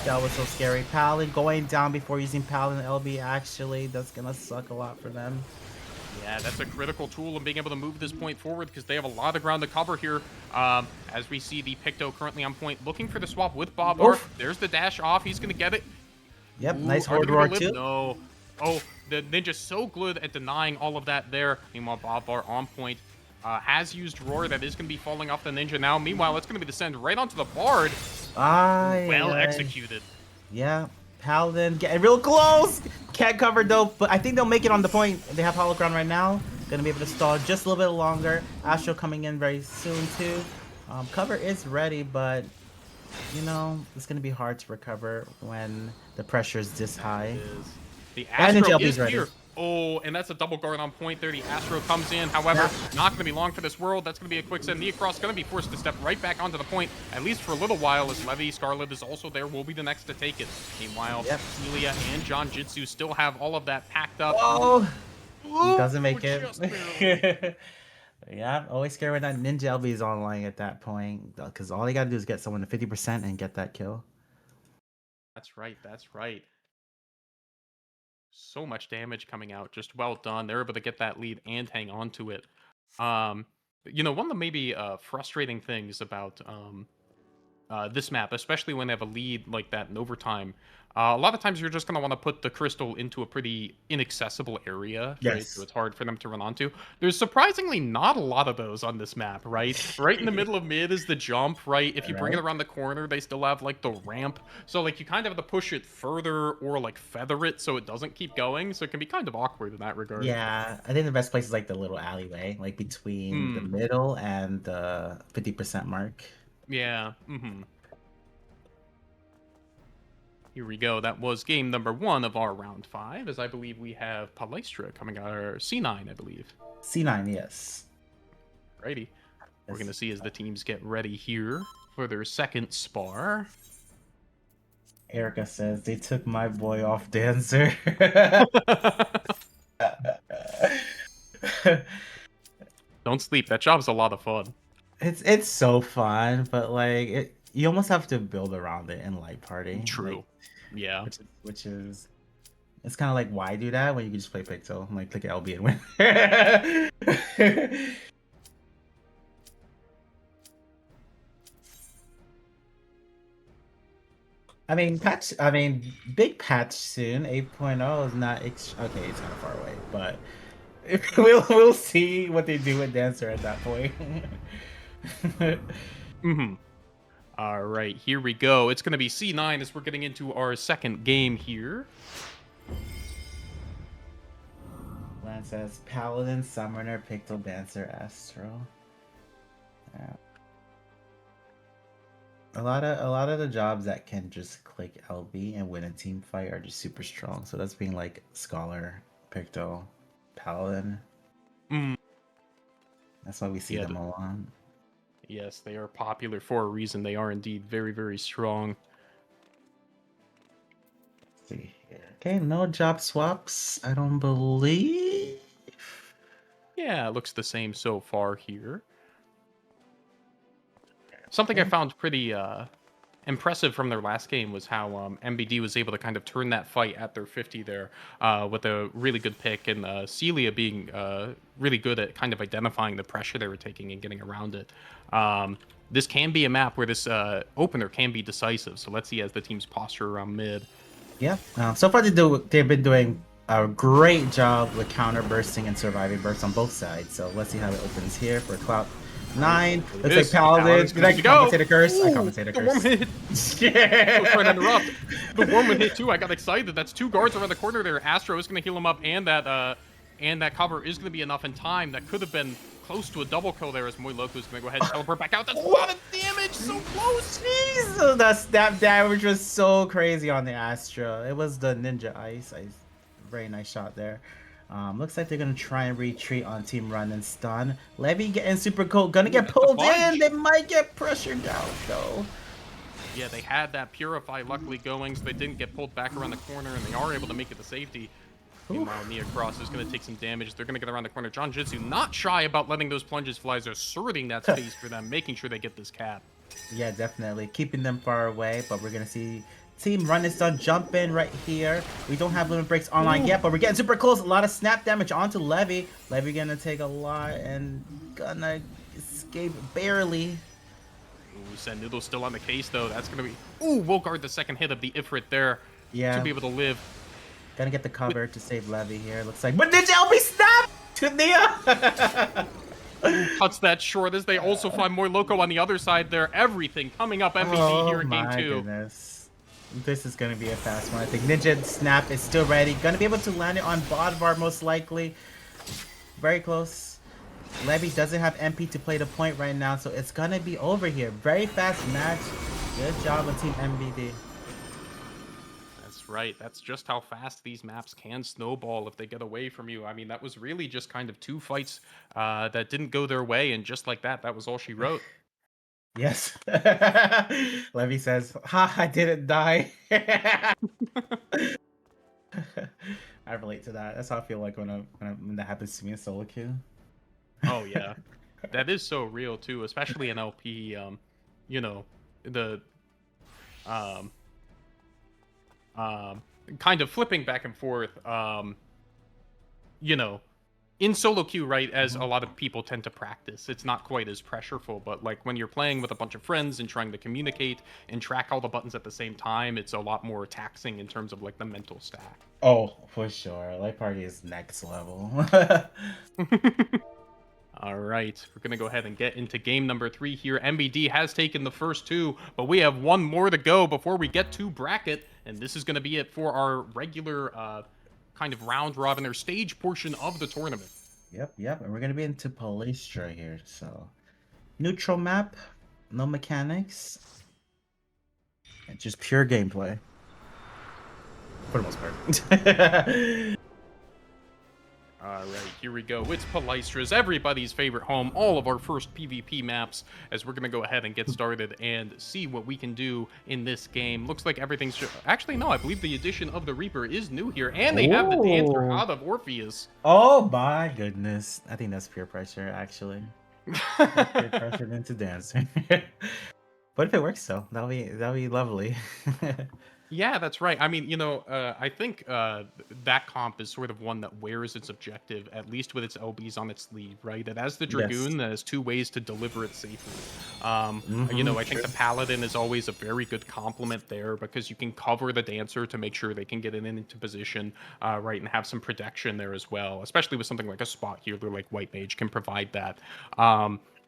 That was so scary. Paladin going down before using Paladin LB actually. That's going to suck a lot for them. Yeah, that's a critical tool in being able to move this point forward because they have a lot of ground to cover here. As we see the Picto currently on point, looking for the swap with Babar. There's the dash off. He's going to get it. Yep, nice horde roar too. No. Oh, the Ninja's so good at denying all of that there. Meanwhile, Babar on point. Has used Roar. That is going to be falling off the Ninja now. Meanwhile, it's going to be the send right onto the Bard. Well executed. Yeah. Paladin getting real close. Can't cover though, but I think they'll make it on the point. They have hollow ground right now. Gonna be able to stall just a little bit longer. Astro coming in very soon too. Cover is ready, but you know it's gonna be hard to recover when the pressure is this high. The Astro is here. Oh, and that's a double guard on point there. The Astro comes in. However, not going to be long for this world. That's going to be a quick send. Nia Cross going to be forced to step right back onto the point, at least for a little while, as Levy, Scarlet is also there. Will be the next to take it. Meanwhile, Celia and John Jitsu still have all of that packed up. Oh, doesn't make it. Yeah, always scared when that Ninja LB is online at that point, because all you got to do is get someone to 50% and get that kill. That's right. That's right. So much damage coming out. Just well done. They're able to get that lead and hang on to it. One of the maybe frustrating things about this map, especially when they have a lead like that in overtime, a lot of times you're just going to want to put the crystal into a pretty inaccessible area, right? So Yes. it's hard for them to run onto. There's surprisingly not a lot of those on this map, right? Right in the middle of mid is the jump, right? If you bring it Right. around the corner, they still have like the ramp. So like you kind of have to push it further or like feather it so it doesn't keep going. So it can be kind of awkward in that regard. Yeah, I think the best place is like the little alleyway, like between the Hmm. middle and the 50% mark. Yeah. Mm-hmm. Here we go. That was game number 1 of our round 5, as I believe we have Palestra coming out, or C9, I believe. C9, yes. Righty. We're Yes. going to see as the teams get ready here for their second spar. Erica says they took my boy off dancer. Don't sleep. That job's a lot of fun. It's so fun, but like you almost have to build around it in Light Party. True. like, Yeah. which is it's kind of like, why do that when you can just play Pixel? Like click LB and win. Big patch soon. 8.0 is not okay. It's kind of far away, but we'll see what they do with Dancer at that point. Mm-hmm. All right, here we go. It's going to be C9 as we're getting into our second game here. Lance says Paladin, Summoner, Pixel, Dancer, Astro. Yeah. A lot of the jobs that can just click LB and win a team fight are just super strong. So that's being like Scholar, Picto, Paladin. Mm. That's why we see Yeah, them a lot. Yes, they are popular for a reason. They are indeed very, very strong. Let's see here. Okay, no job swaps, I don't believe. Yeah, it looks the same so far here. Something I found pretty impressive from their last game was how MBD was able to kind of turn that fight at their 50 there with a really good pick, and Celia being really good at kind of identifying the pressure they were taking and getting around it. This can be a map where this opener can be decisive, so let's see as the teams posture around mid. Yeah, so far they've been doing a great job with counter bursting and surviving bursts on both sides. So let's see how it opens here for Cloud9. Looks like Paladin. Did I compensate a curse? I compensated a The warm curse. hit. Yeah. Trying to interrupt. The warm hit too. I got excited. That's 2 guards around the corner there. Astro is going to heal him up, and that cover is going to be enough in time. That could have been close to a double kill there, as Moiloko is going to go ahead and teleport back out. That's a lot of damage. So close. Jesus, that damage was so crazy on the Astro. It was the Ninja Ice. Very nice shot there. Looks like they're gonna try and retreat on Team Run and Stun. Levy getting super cold, gonna get pulled in. They might get pressured out though. Yeah, they had that Purify luckily going, so they didn't get pulled back around the corner, and they are able to make it to safety. Meanwhile, Nia Cross is going to take some damage. They're going to get around the corner. John Jitsu not shy about letting those plunges fly, asserting that space for them, making sure they get this cap. Yeah, definitely. Keeping them far away, but we're going to see Team Run and Stun jump in right here. We don't have limit breaks online yet, but we're getting super close. A lot of snap damage onto Levy. Levy going to take a lot and gonna escape barely. Ooh, Sandino's still on the case, though. That's going to be... Ooh, we'll guard the second hit of the Ifrit there Yeah. to be able to live. Gonna get the cover to save Levy here. Looks like, but Ninja LB snap to Nia. Cuts that short as they also find Moiloko on the other side there. Everything coming up MVD here in game 2. Goodness. This is gonna be a fast one. I think Ninja snap is still ready. Gonna be able to land it on Bodvar most likely. Very close. Levy doesn't have MP to play the point right now, so it's gonna be over here. Very fast match. Good job on Team MBD. Right, that's just how fast these maps can snowball if they get away from you. I mean, that was really just kind of 2 fights that didn't go their way, and just like that, that was all she wrote. Yes. Levy says, ha, I didn't die. I relate to that. That's how I feel like when that happens to me in solo queue. Oh, yeah. That is so real, too, especially in LP. You know, the... kind of flipping back and forth, you know, in solo queue, right, as a lot of people tend to practice, it's not quite as pressureful, but like when you're playing with a bunch of friends and trying to communicate and track all the buttons at the same time, it's a lot more taxing in terms of like the mental stack. Oh, for sure. Light Party is next level. All right, we're going to go ahead and get into game number 3 here. MBD has taken the first 2, but we have 1 more to go before we get to bracket, and this is going to be it for our regular kind of round robin or stage portion of the tournament. Yep. And we're gonna be into Palestra here, so neutral map, no mechanics, and just pure gameplay. For the most part. All right, here we go. It's Palestra's, everybody's favorite home, all of our first PvP maps, as we're going to go ahead and get started and see what we can do in this game. Looks like everything's... Actually, no, I believe the addition of the Reaper is new here, and they have the Dancer Ooh. out of Orpheus. Oh my goodness. I think that's peer pressure, actually. Peer pressure into dancing. But if it works though, that'll be lovely. Yeah, that's right. I mean, you know, I think that comp is sort of one that wears its objective, at least with its LBs on its sleeve, right? It has the Dragoon that has 2 ways to deliver it safely. You know, I think the Paladin is always a very good complement there because you can cover the Dancer to make sure they can get it into position, right, and have some protection there as well, especially with something like a spot healer like White Mage can provide that.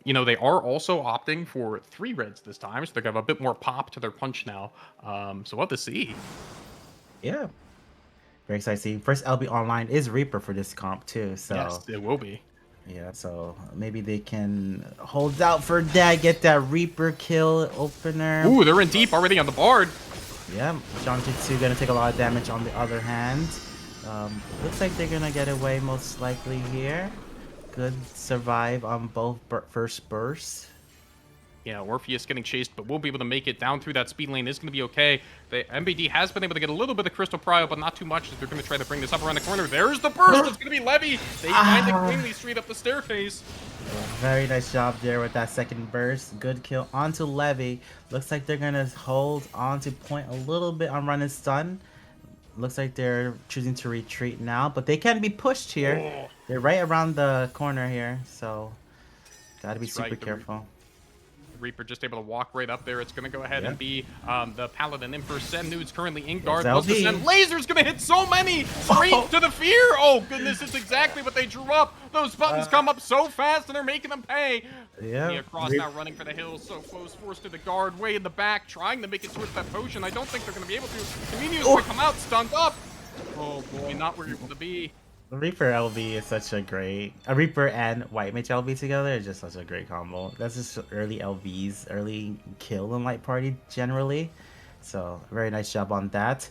You know, they are also opting for 3 reds this time, so they're going to have a bit more pop to their punch now. So we'll have to see. Yeah. Very excited to see. First LB online is Reaper for this comp too, so Yes, it will be. yeah, so maybe they can hold out for that, get that Reaper kill opener. Ooh, they're in deep already on the Bard. Yeah, Janjutsu gonna take a lot of damage on the other hand. Looks like they're gonna get away most likely here. Good survive on both first bursts. Yeah, Orpheus getting chased, but we'll be able to make it down through that speed lane. Is going to be okay. The MBD has been able to get a little bit of Crystal Prio, but not too much. They're going to try to bring this up around the corner. There's the burst. It's going to be Levy. They find it cleanly straight up the staircase. Very nice job there with that second burst. Good kill onto Levy. Looks like they're going to hold on to point a little bit on run and stun. Looks like they're choosing to retreat now, but they can be pushed here. Oh. They're right around the corner here, so gotta be That's super right, careful. Reaper just able to walk right up there. It's going to go ahead Yeah. and be the Paladin in first. Sen Nude's currently in guard. Yes, Plus the LB. Sen Laser's going to hit so many straight to the fear. Oh, goodness, it's exactly what they drew up. Those buttons come up so fast, and they're making them pay. Yeah. Across now running for the hills, so close, forced to the guard, way in the back, trying to make it towards that potion. I don't think they're going to be able to. Community's going to come out, stunned up. Oh, boy, not where you want to be. Reaper LB is such a great... Reaper and White Mage LB together is just such a great combo. That's just early LBs, early kill in Light Party generally. So, very nice job on that.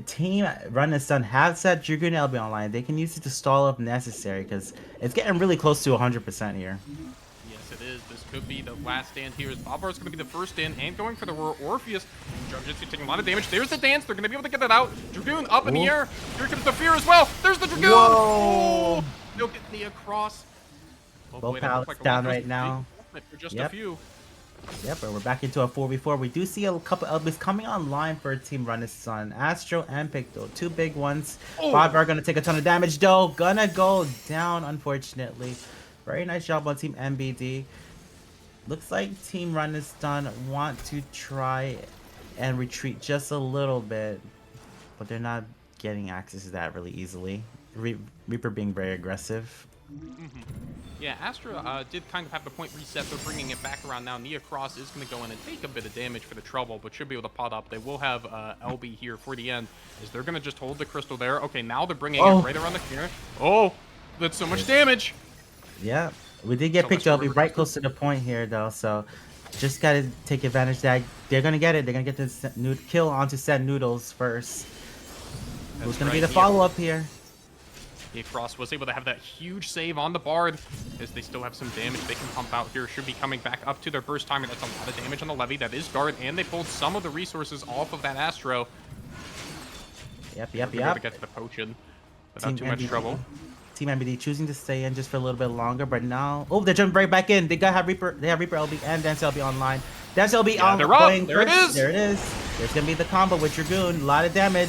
Team Run and Stun has that Dragoon LB online. They can use it to stall if necessary because it's getting really close to 100% here. Yes, it is. This could be the last stand here. As Babar's going to be the first in and going for the Orpheus. Jujutsu taking a lot of damage. There's the dance. They're going to be able to get that out. Dragoon up in the air. Here comes the fear as well. There's the Dragoon. Whoa! Oh, they'll get the across. Oh, Both boy, that looked pallets a down lot right now. for just a Yep. few. Yep, and we're back into a 4v4. We do see a couple LBs coming online for Team Run and Stun. Astro and Picto, 2 big ones. Oh. Bob are gonna take a ton of damage though. Gonna go down, unfortunately. Very nice job on Team MBD. Looks like Team Run and Stun want to try and retreat just a little bit, but they're not getting access to that really easily. Reaper being very aggressive. Yeah, Astra did kind of have the point reset. They're bringing it back around now. Nia Cross is going to go in and take a bit of damage for the trouble, but should be able to pot up. They will have LB here for the end. Is they're going to just hold the crystal there? Okay, now they're bringing it right around the corner. Oh, that's so much damage. Yeah, we did get So picked much up. We're right close to the point here, though. So just gotta take advantage that they're gonna get it. They're gonna get this kill onto Set Noodles first. Who's gonna be the follow-up here? Nia Cross was able to have that huge save on the Bard. As they still have some damage they can pump out here. Should be coming back up to their burst timer. That's a lot of damage on the Levy. That is guard, and they pulled some of the resources off of that Astro. Yep. They're able to get to the potion without too much trouble. Team MBD choosing to stay in just for a little bit longer, but now they're jumping right back in. They have Reaper LB and Dance LB online. Dance LB on they're up. going There it first. is. There it is. There's gonna be the combo with Dragoon. A lot of damage.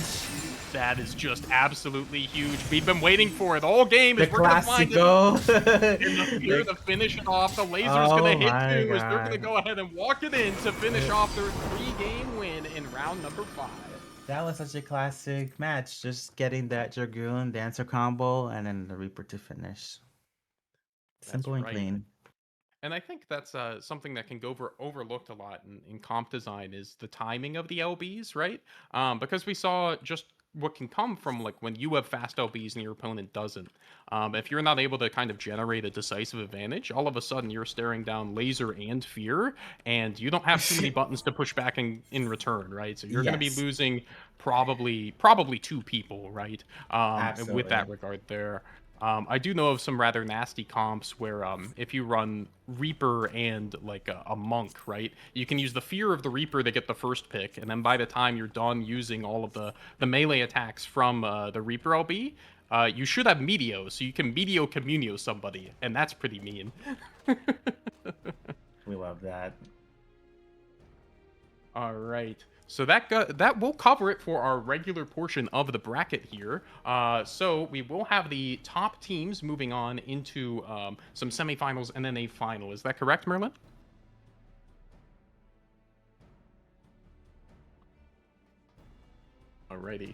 That is just absolutely huge. We've been waiting for it all game. The We're gonna find it. Classico. In the fear to finish it off. The laser's Oh gonna hit my two as they're gonna God. go ahead and walk it in to finish off their 3-game win in round number 5. That was such a classic match. Just getting that Dragoon Dancer combo and then the Reaper to finish. Simple and right. clean. And I think that's something that can go overlooked a lot in comp design is the timing of the LBs, right? Because we saw just what can come from like when you have fast LBs and your opponent doesn't. If you're not able to kind of generate a decisive advantage, all of a sudden you're staring down laser and fear, and you don't have too many buttons to push back in return, right? So you're going to be Yes. losing probably 2 people, right? With that Absolutely. regard there. I do know of some rather nasty comps where if you run Reaper and like a Monk, right, you can use the fear of the Reaper to get the first pick, and then by the time you're done using all of the melee attacks from the Reaper LB, you should have Meteo, so you can Meteo Communio somebody, and that's pretty mean. We love that. All right. So that will cover it for our regular portion of the bracket here. So we will have the top teams moving on into some semifinals and then a final. Is that correct, Merlin? Alrighty.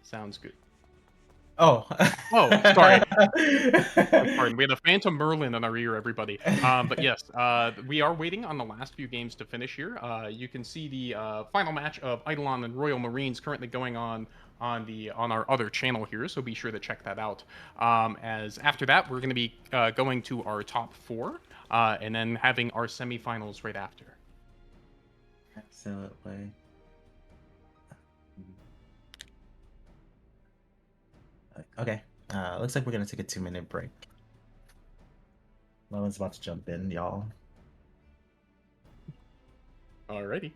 Sounds good. Oh. Oh, sorry. Pardon. We had a Phantom Merlin on our ear, everybody. But yes, we are waiting on the last few games to finish here. You can see the final match of Eidolon and Royal Marines currently going on our other channel here, so be sure to check that out. As after that, we're going to be going to our top 4, and then having our semifinals right after. Absolutely. Okay. Looks like we're gonna take a 2-minute break. Lowen's about to jump in, y'all. Alrighty.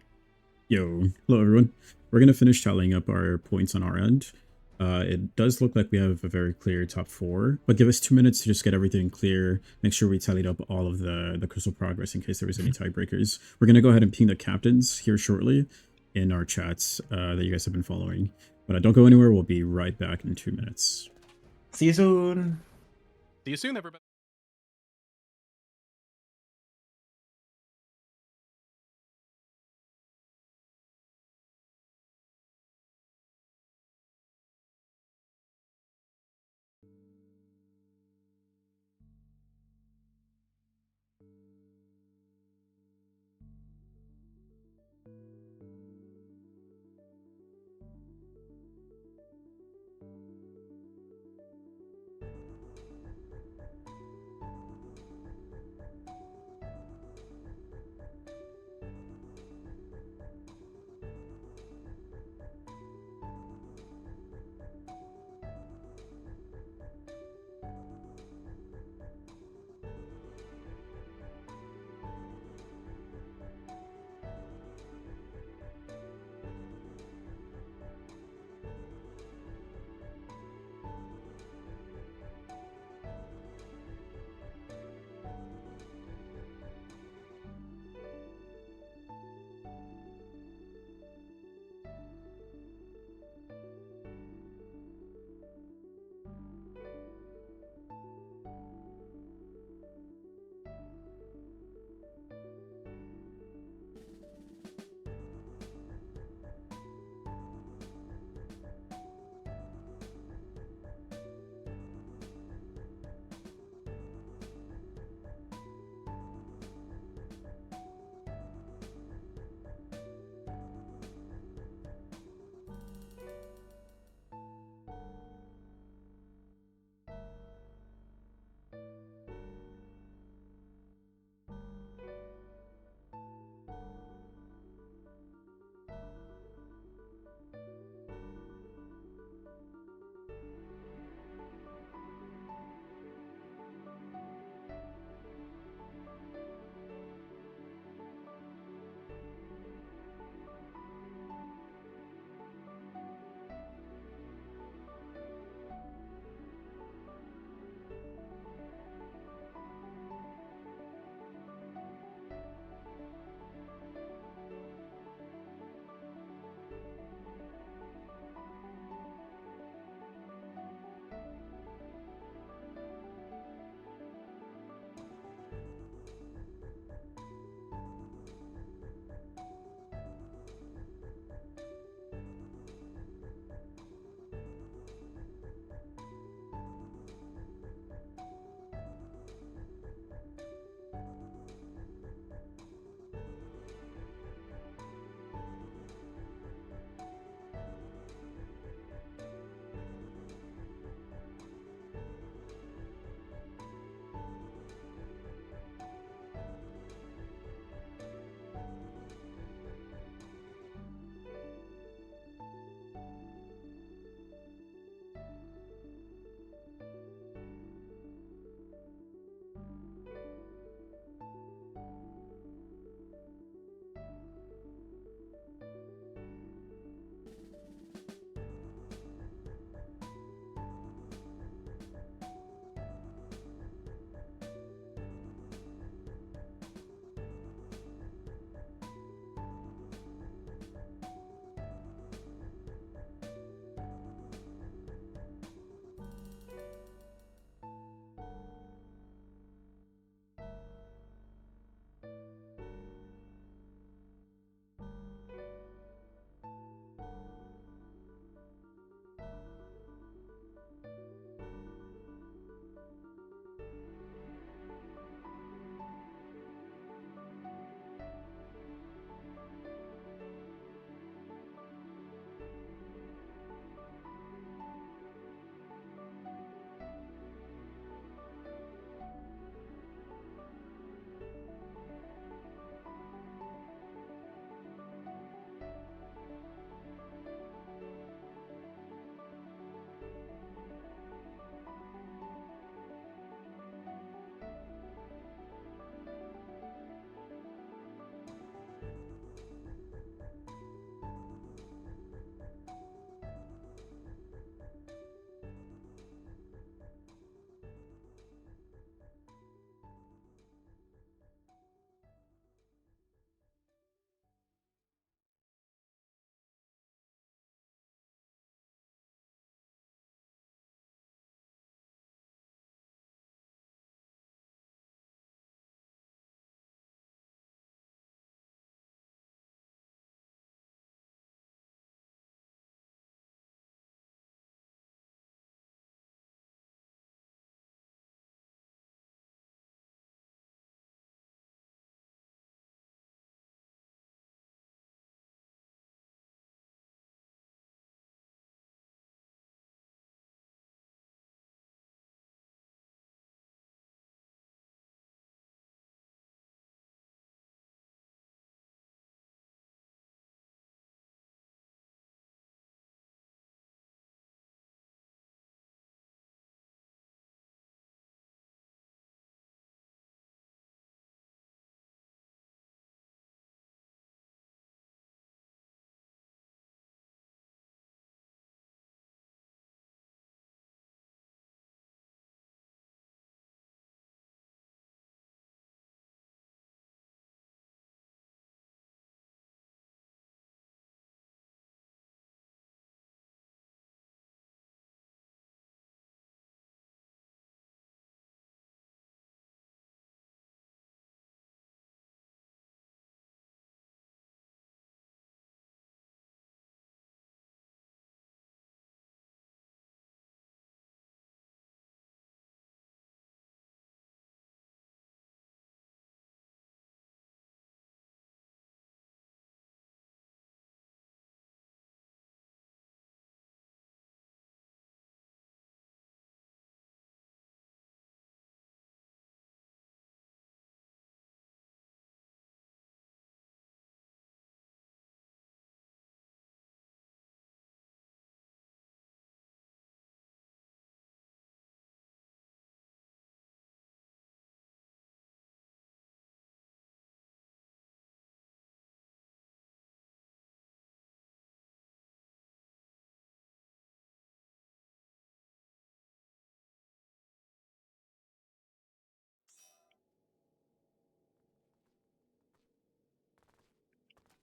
Yo, hello everyone. We're gonna finish tallying up our points on our end. It does look like we have a very clear top 4, but give us 2 minutes to just get everything clear. Make sure we tallied up all of the crystal progress in case there was any tiebreakers. We're gonna go ahead and ping the captains here shortly in our chats that you guys have been following. But don't go anywhere. We'll be right back in 2 minutes. See you soon. See you soon, everybody.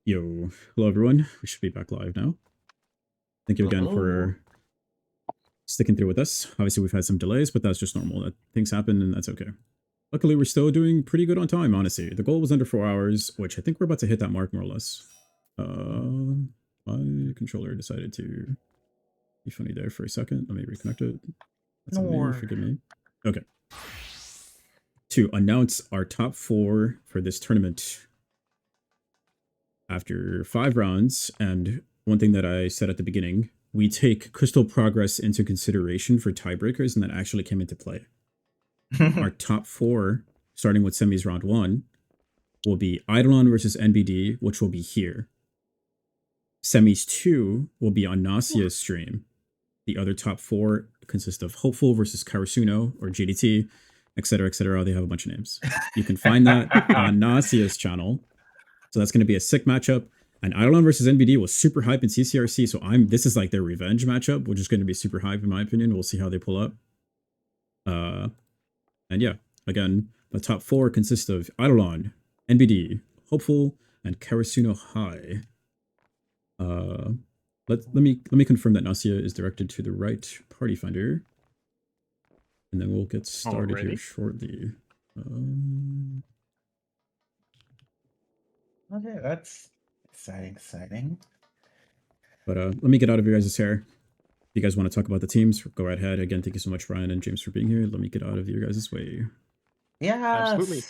Yo, hello everyone. We should be back live now. Thank you again Hello. for sticking through with us. Obviously, we've had some delays, but that's just normal. That things happen, and that's okay. Luckily, we're still doing pretty good on time, honestly. The goal was under 4 hours, which I think we're about to hit that mark more or less. My controller decided to be funny there for a second. Let me reconnect it. That's on me, Nor. forgive me. Okay. To announce our top 4 for this tournament after 5 rounds, and one thing that I said at the beginning, we take Crystal Progress into consideration for tiebreakers, and that actually came into play. Our top 4, starting with semis round 1, will be Eidolon versus NBD, which will be here. Semis 2 will be on Nasia's stream. The other top 4 consist of Hopeful versus Karasuno or GDT, etc., etc. They have a bunch of names. You can find that on Nasia's channel. So that's going to be a sick matchup. And Eidolon versus NBD was super hype in CCRC, so this is like their revenge matchup, which is going to be super hype in my opinion. We'll see how they pull up. And yeah, again, the top 4 consist of Eidolon, NBD, Hopeful, and Karasuno High. Let me confirm that Nasia is directed to the right party finder, and then we'll get started here shortly. Okay, that's exciting. But let me get out of your guys' hair. If you guys want to talk about the teams, go right ahead. Again, thank you so much, Ryan and James, for being here. Let me get out of your guys' way. Yeah, Absolutely.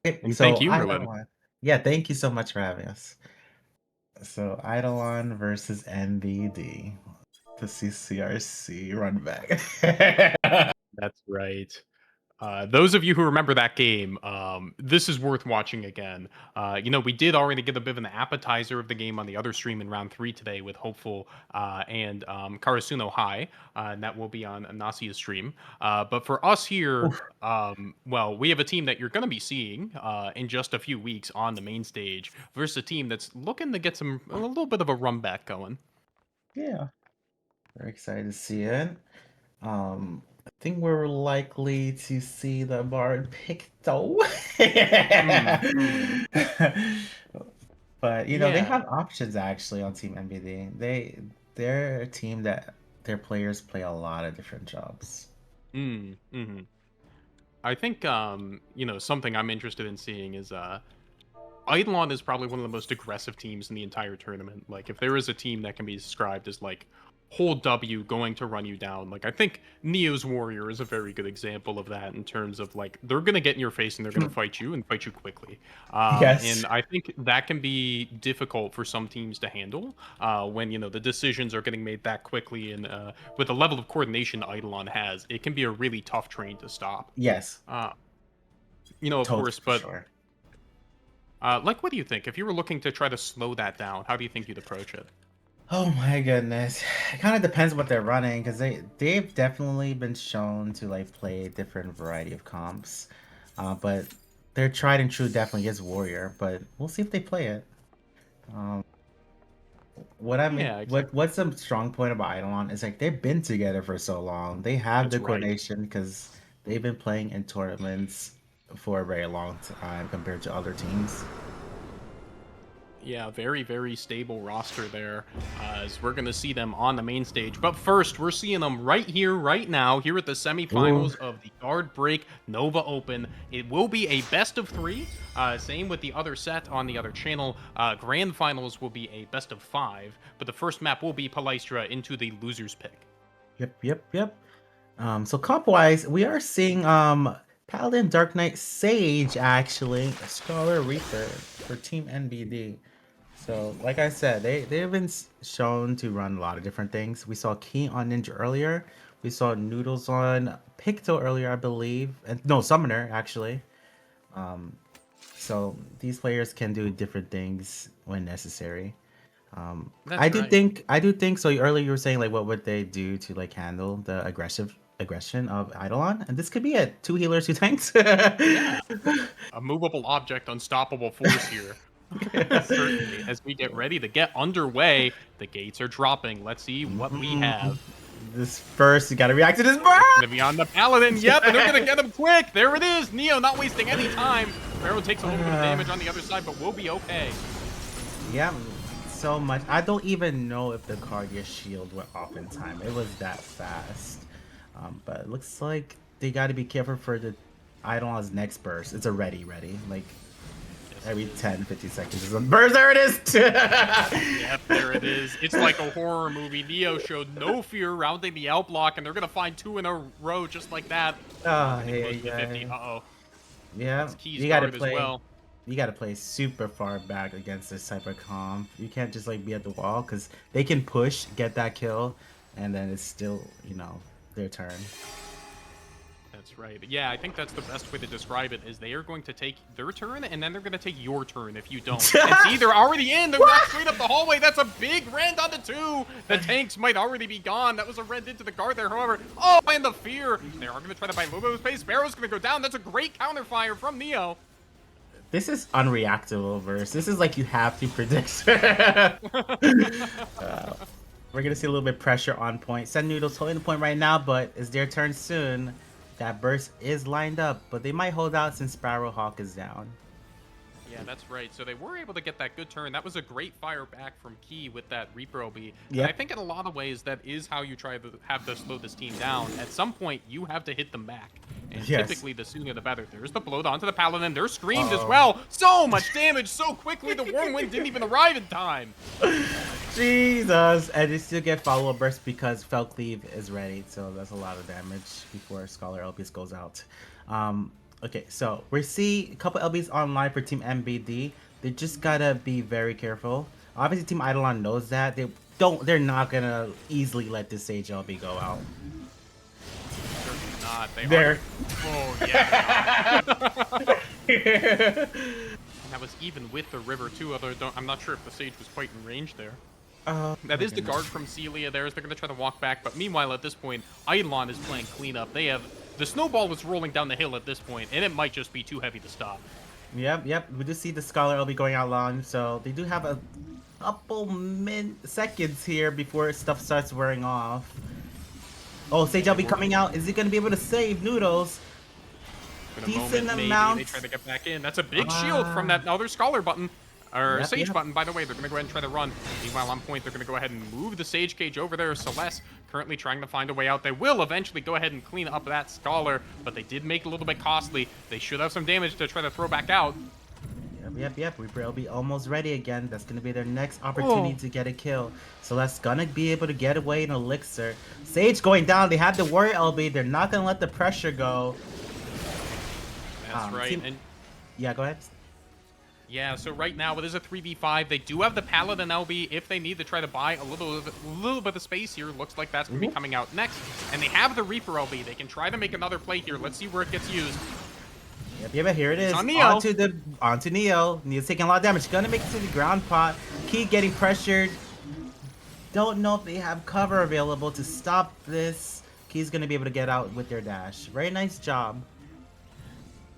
Okay, And so thank you, Ruben. Eidolon. Yeah, thank you so much for having us. So Eidolon versus NBD, the CCRC run back. That's right. Those of you who remember that game, this is worth watching again. We did already get a bit of an appetizer of the game on the other stream in round 3 today with Hopeful and Karasuno High, and that will be on Nasia's stream. But for us here, we have a team that you're going to be seeing in just a few weeks on the main stage versus a team that's looking to get a little bit of a run back going. Yeah, very excited to see it. I think we're likely to see the Bard Picto. But they have options actually on Team NBD. They're a team that their players play a lot of different jobs. I think something I'm interested in seeing is Eidolon is probably one of the most aggressive teams in the entire tournament. Like, if there is a team that can be described as like whole W going to run you down, like, I think Neo's Warrior is a very good example of that in terms of like they're gonna get in your face and they're gonna fight you and fight you quickly. Yes. And I think that can be difficult for some teams to handle when the decisions are getting made that quickly, and with the level of coordination Eidolon has, it can be a really tough train to stop. Yes. Of Totally, course, but sure. what do you think? If you were looking to try to slow that down, how do you think you'd approach it? Oh my goodness. It kind of depends what they're running, because they've definitely been shown to like play a different variety of comps. But their tried and true definitely is Warrior, but we'll see if they play it. What's a strong point about Eidolon is like they've been together for so long. They have That's the right. coordination because they've been playing in tournaments for a very long time compared to other teams. Yeah, very, very stable roster there, as we're going to see them on the main stage. But first, we're seeing them right here, right now, here at the semifinals of the Guard Break Nova Open. It will be a best of 3, same with the other set on the other channel. Grand Finals will be a best of 5, but the first map will be Palestra into the loser's pick. Yep. So comp-wise, we are seeing Paladin, Dark Knight, Sage, actually, Scholar, Reaper for Team NBD. So, like I said, they've been shown to run a lot of different things. We saw Key on Ninja earlier. We saw Noodles on Picto earlier, I believe. And no, Summoner, actually. So, these players can do different things when necessary. I do think so. Earlier you were saying like what would they do to like handle the aggression of Eidolon, and this could be it. 2 healers, 2 tanks. Yeah. A movable object, unstoppable force here. Certainly. As we get ready to get underway, the gates are dropping. Let's see what we have. This first, you gotta react to this burn! Gonna be on the Paladin. Yep, and they're gonna get him quick. There it is. Neo not wasting any time. Pharaoh takes a little bit of damage on the other side, but we'll be okay. Yeah, so much. I don't even know if the Cardia shield went off in time. It was that fast. But it looks like they got to be careful for the Eidolon's next burst. It's a ready. Like every 10-15 seconds is a burst. There it is. Yep, there it is. It's like a horror movie. Neo showed no fear rounding the out block, and they're gonna find 2 in a row just like that. Oh, Uh-oh. Yeah, you gotta play. You gotta play super far back against this type of comp. You can't just like be at the wall because they can push, get that kill, and then it's still their turn. That's right. Yeah, I think that's the best way to describe it, is they are going to take their turn, and then they're going to take your turn if you don't. And see, they're already in. They're not straight up the hallway. That's a big rend on the 2. The tanks might already be gone. That was a rend into the guard there, however. Oh, and the fear. They are going to try to buy Lobo's space. Sparrow's going to go down. That's a great counter fire from Neo. This is unreactable verse. This is like you have to predict. We're gonna see a little bit of pressure on point. Send Noodles holding the point right now, but it's their turn soon. That burst is lined up, but they might hold out since Sparrowhawk is down. Yeah, that's right. So they were able to get that good turn. That was a great fire back from Key with that Reaper OB. Yep. And I think in a lot of ways, that is how you try to have to slow this team down. At some point, you have to hit them back. And Yes. typically, the sooner the better. There's the blow onto the Paladin. They're screamed as well. So much damage so quickly. The Wormwind didn't even arrive in time. Jesus! And they still get follow-up burst because Felcleave is ready, so that's a lot of damage before Scholar LBs goes out. Okay, so we see a couple LBs online for Team MBD. They just gotta be very careful. Obviously, Team Eidolon knows that. They're not gonna easily let this Sage LB go out. Certainly not. They There. are. Oh, yeah. And that was even with the river, too, although I'm not sure if the Sage was quite in range there. That is the guard from Celia there, as they're going to try to walk back. But meanwhile, at this point, Eidolon is playing cleanup. They have... The snowball was rolling down the hill at this point, and it might just be too heavy to stop. Yep. We do see the Scholar LB going out long, so they do have a couple seconds here before stuff starts wearing off. Oh, Sage LB coming out. Is he going to be able to save Noodles? In a Decent moment, maybe amount. they try to get back in. That's a big shield from that other Scholar button. Or Yep, Sage yep. button, by the way. They're going to go ahead and try to run. Meanwhile, on point, they're going to go ahead and move the Sage Cage over there. Celeste currently trying to find a way out. They will eventually go ahead and clean up that Scholar, but they did make it a little bit costly. They should have some damage to try to throw back out. Yep. Reaper LB almost ready again. That's going to be their next opportunity to get a kill. Celeste's going to be able to get away in Elixir. Sage going down. They have the Warrior LB. They're not going to let the pressure go. That's right. And Yeah, go ahead. yeah, so right now it is a 3v5. They do have the Paladin LB if they need to try to buy a little bit of space here. Looks like that's going to be coming out next. And they have the Reaper LB. They can try to make another play here. Let's see where it gets used. Yep, here it is. on Neo. Onto Neo. Neo's taking a lot of damage. Gonna make it to the ground pot. Key getting pressured. Don't know if they have cover available to stop this. Key's gonna be able to get out with their dash. Very nice job.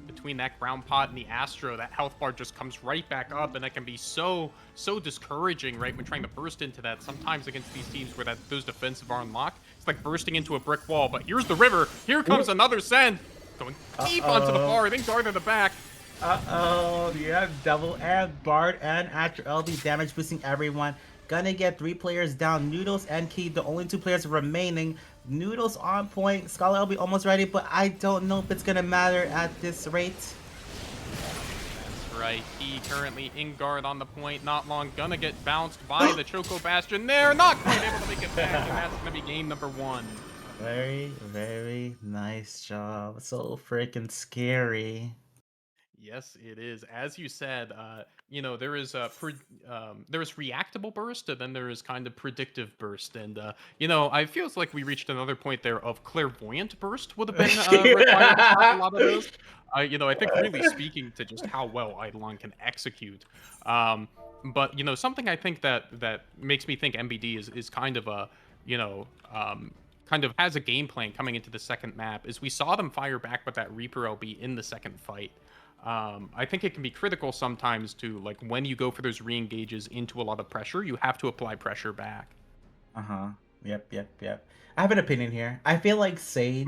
Between that ground pot and the Astro, that health bar just comes right back up, and that can be so discouraging, right, when trying to burst into that. Sometimes against these teams where those defensive are unlocked, it's like bursting into a brick wall. But here's the river. Here comes another send. Going deep onto the bar, then guard in the back. You have Devil and Bard and Actor LB damage boosting everyone. Gonna get 3 players down. Noodles and Key, the only 2 players remaining. Noodles on point. Scholar LB almost ready, but I don't know if it's gonna matter at this rate. That's right. He currently in guard on the point. Not long. Gonna get bounced by the Choco Bastion there. Not quite able to make it back, and that's gonna be game number 1. Very nice job. So freaking scary. Yes, it is. As you said, there is there is reactable burst, and then there is kind of predictive burst, and I feels like we reached another point there of clairvoyant burst would have been required to stop a lot of those. I think really speaking to just how well Eidolon can execute. But something I think that makes me think MBD is kind of a kind of has a game plan coming into the second map is we saw them fire back with that Reaper LB in the second fight. I think it can be critical sometimes to, like, when you go for those re-engages into a lot of pressure, you have to apply pressure back. Yep. I have an opinion here. I feel like Sage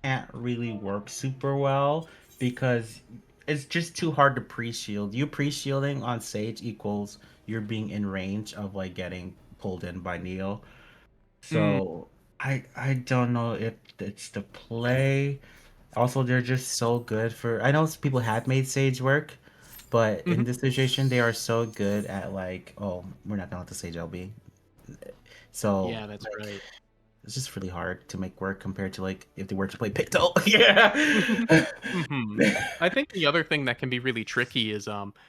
can't really work super well because it's just too hard to pre-shield. You pre-shielding on Sage equals you're being in range of, like, getting pulled in by Neo. So I don't know if it's the play. Also, they're just so good for... I know people have made Sage work, but in this situation, they are so good at, like, oh, we're not going to let the Sage LB. So, Yeah, that's right. it's just really hard to make work compared to, like, if they were to play Picto. Yeah. I think the other thing that can be really tricky is,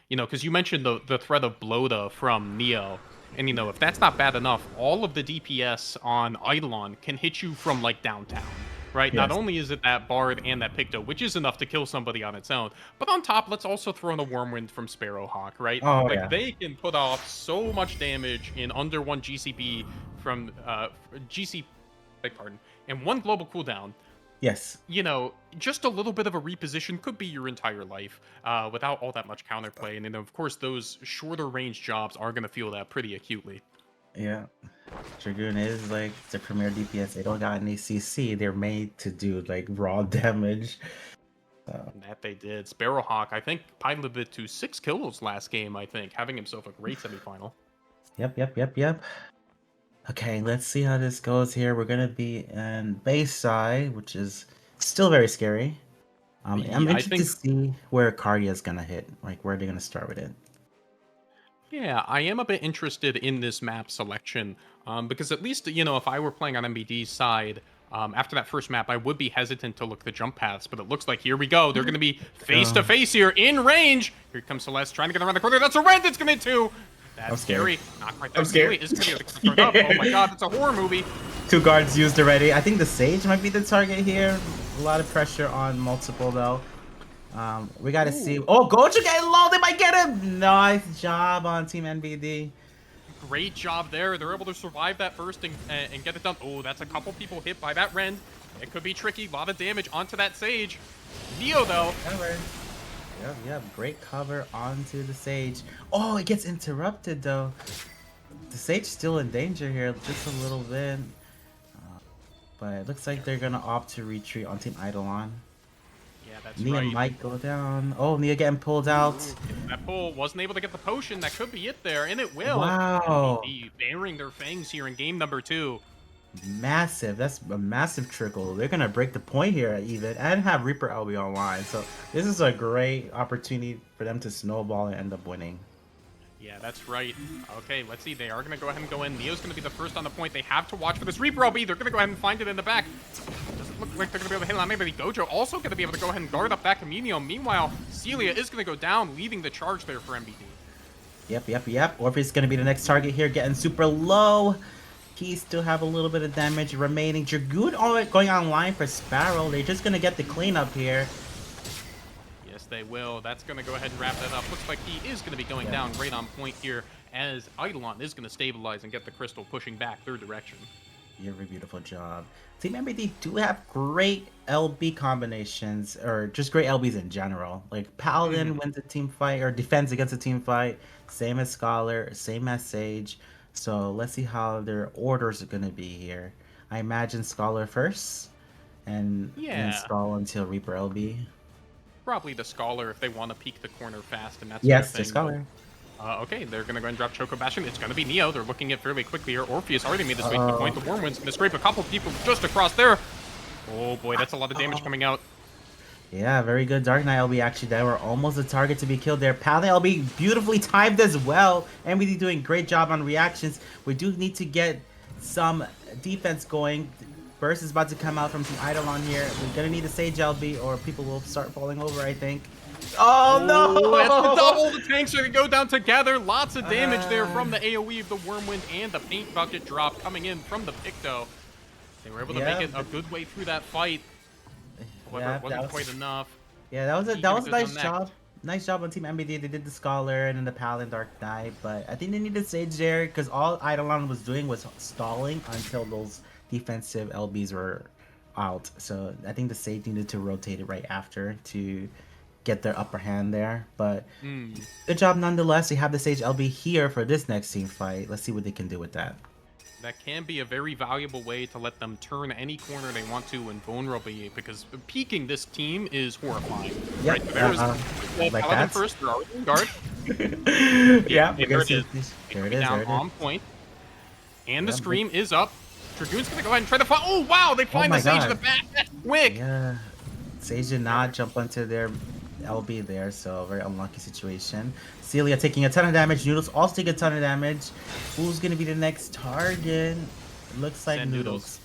because you mentioned the threat of Bloda from Neo. And, if that's not bad enough, all of the DPS on Eidolon can hit you from, like, downtown. Right? Yes. Not only is it that Bard and that Picto, which is enough to kill somebody on its own, but on top, let's also throw in a Wormwind from Sparrowhawk, right? Oh, like, yeah. they can put off so much damage in under 1 GCP from and 1 global cooldown. Yes. you know, just a little bit of a reposition could be your entire life without all that much counterplay. And then, of course, those shorter range jobs are going to feel that pretty acutely. Yeah. Dragoon is like the premier DPS. They don't got any CC. They're made to do like raw damage. That they did. Sparrowhawk, I think, piloted to 6 kills last game, I think, having himself a great semifinal. Yep. Okay, let's see how this goes here. We're gonna be in base side, which is still very scary. I'm Yeah, interested to see where Cardia is gonna hit. Like, where they're gonna start with it. Yeah, I am a bit interested in this map selection because at least, you know, if I were playing on MBD's side, after that first map, I would be hesitant to look the jump paths, but it looks like here we go. They're going to be face-to-face here in range. Here comes Celeste trying to get around the corner. That's a Rend it's going to hit too. That's scary. Not quite that scary. It's going to be up. Oh my god, it's a horror movie. 2 guards used already. I think the Sage might be the target here. A lot of pressure on multiple though. We gotta see. Oh, Gojo getting low. They might get him. Nice job on Team NBD. Great job there. They're able to survive that first and get it done. Oh, that's a couple people hit by that Rend. It could be tricky. A lot of damage onto that Sage. Neo, though. Yep. Great cover onto the Sage. Oh, it gets interrupted, though. The Sage still in danger here, just a little bit. But it looks like they're going to opt to retreat on Team Eidolon. Yeah, that's Nia right. might go down. Oh, Nia getting pulled out. That pull wasn't able to get the potion. That could be it there, and it will. Wow. MVP baring their fangs here in game number 2. Massive. That's a massive trickle. They're going to break the point here even and have Reaper LB online. So this is a great opportunity for them to snowball and end up winning. Yeah, that's right. Okay, let's see. They are going to go ahead and go in. Neo's going to be the first on the point. They have to watch for this Reaper LB. They're going to go ahead and find it in the back. Doesn't look like they're going to be able to hit it on maybe Gojo. Also going to be able to go ahead and guard up that Camino. Meanwhile, Celia is going to go down, leading the charge there for MBD. Yep. Orpheus is going to be the next target here, getting super low. He still have a little bit of damage remaining. Dragoon going online for Sparrow. They're just going to get the cleanup here. Yes, they will. That's going to go ahead and wrap that up. Looks like he is going to be going down right on point here as Eidolon is going to stabilize and get the crystal pushing back their direction. You have a beautiful job. Team MBD do have great LB combinations, or just great LBs in general. Like Paladin wins a team fight, or defends against a team fight. Same as Scholar, same as Sage. So let's see how their orders are going to be here. I imagine Scholar first, and install until Reaper LB. Probably the Scholar if they want to peek the corner fast, and that's Yes, the the thing. Scholar. Okay, they're going to go and drop Choco Bastion. It's going to be Neo. They're looking at fairly quickly here. Orpheus already made his way to the point. The Wormwind's going to scrape a couple people just across there. Oh boy, that's a lot of damage coming out. Yeah, very good Dark Knight LB actually. They were almost the target to be killed there. Paladin LB beautifully timed as well. MBD doing great job on reactions. We do need to get some defense going. Burst is about to come out from Team Eidolon here. We're gonna need a Sage LB or people will start falling over, I think. Oh no! That's the double. The tanks are going to go down together. Lots of damage there from the AoE of the Wormwind and the paint bucket drop coming in from the Picto. They were able to make it a good way through that fight. However, it wasn't quite enough. Yeah, that was a nice job. Nice job on Team MBD. They did the Scholar and then the Paladin Dark Knight, but I think they needed Sage there because all Eidolon was doing was stalling until those defensive LBs were out. So I think the Sage needed to rotate it right after to get their upper hand there. But good job nonetheless. They have the Sage LB here for this next team fight. Let's see what they can do with that. That can be a very valuable way to let them turn any corner they want to invulnerably, because peeking this team is horrifying. Yep. Right, there's like Paladin that. first, they're already in guard. Yeah, there it is. There it is. Down on point. And the Scream is up. Dragoon's going to go ahead and try to find. Oh, wow, they find the Sage in the back. That's quick. Yeah. Sage did not jump onto their LB there, so very unlucky situation. Celia taking a ton of damage. Noodles also taking a ton of damage. Who's gonna be the next target? Looks like Send Noodles.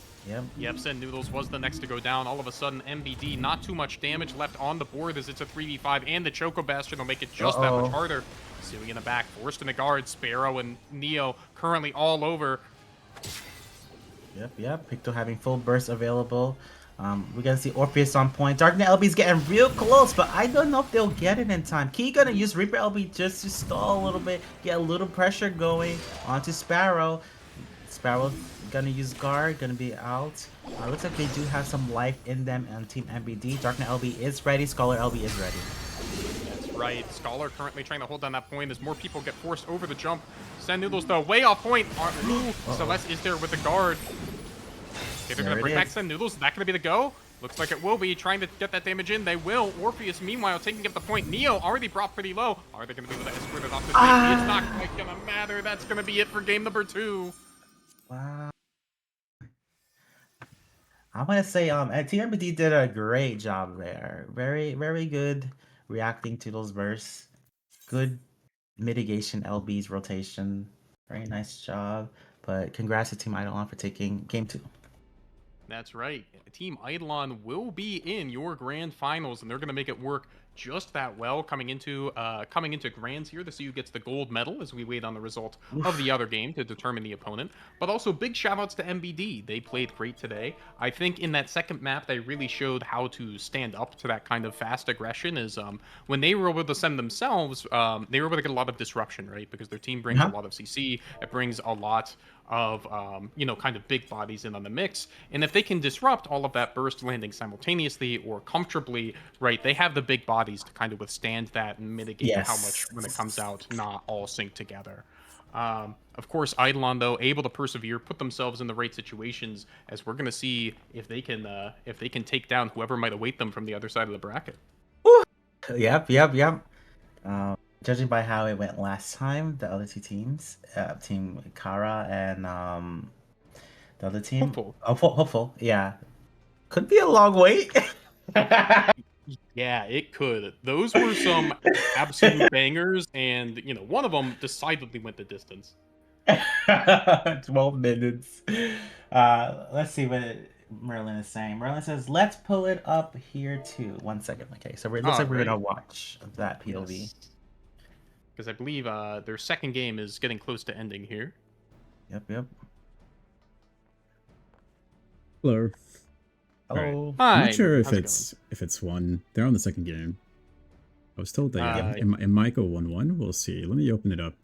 Yep, Send Noodles was the next to go down. All of a sudden, MBD, not too much damage left on the board as it's a 3v5, and the Choco Bastion will make it just that much harder. Celia in the back, forced in the guard. Sparrow and Neo currently all over. Yep. Picto having full burst available. We're gonna see Orpheus on point. Dark Knight LB's getting real close, but I don't know if they'll get it in time. Key gonna use Reaper LB just to stall a little bit, get a little pressure going onto Sparrow. Sparrow gonna use guard, gonna be out. Looks like they do have some life in them on Team MBD. Darknet LB is ready, Scholar LB is ready. That's right. Scholar currently trying to hold down that point as more people get forced over the jump. Send Noodles though way off point. Ooh, Celeste is there with the guard. Okay, they're gonna bring back Send Noodles. Is that gonna be the go? Looks like it will be. Trying to get that damage in. They will. Orpheus, meanwhile, taking up the point. Neo already brought pretty low. Are they going to be able to escort it off the safety? It's not quite going to matter. That's going to be it for game number 2. Wow. I'm gonna say TMBD did a great job there. Very, very good reacting to those bursts. Good mitigation LB's rotation. Very nice job. But congrats to Team Eidolon for taking game 2. That's right. Team Eidolon will be in your grand finals, and they're going to make it work just that well coming into grands here. The CU gets the gold medal as we wait on the result of the other game to determine the opponent. But also big shout outs to MBD. They played great today. I think in that second map they really showed how to stand up to that kind of fast aggression. Is when they were able to send themselves, they were able to get a lot of disruption, right? Because their team brings a lot of CC. It brings a lot of kind of big bodies in on the mix, and if they can disrupt all of that burst landing simultaneously or comfortably, right, they have the big bodies to kind of withstand that and mitigate how much when it comes out not all sync together. Of course, Eidolon though able to persevere, put themselves in the right situations, as we're gonna see if they can take down whoever might await them from the other side of the bracket. Yep. Judging by how it went last time, the other two teams, Team Kara and the other team, Hopeful, yeah, could be a long wait. Yeah, it could. Those were some absolute bangers, and one of them decidedly went the distance. 12 minutes. Let's see what Merlin is saying. Merlin says, "Let's pull it up here too." 1 second. Okay, so it looks like we're gonna watch that POV. Yes. Because I believe their second game is getting close to ending here. Yep. Hello. Hello. Hi. I'm not sure how's it if it's one. They're on the second game. I was told that it might go 1-1. We'll see. Let me open it up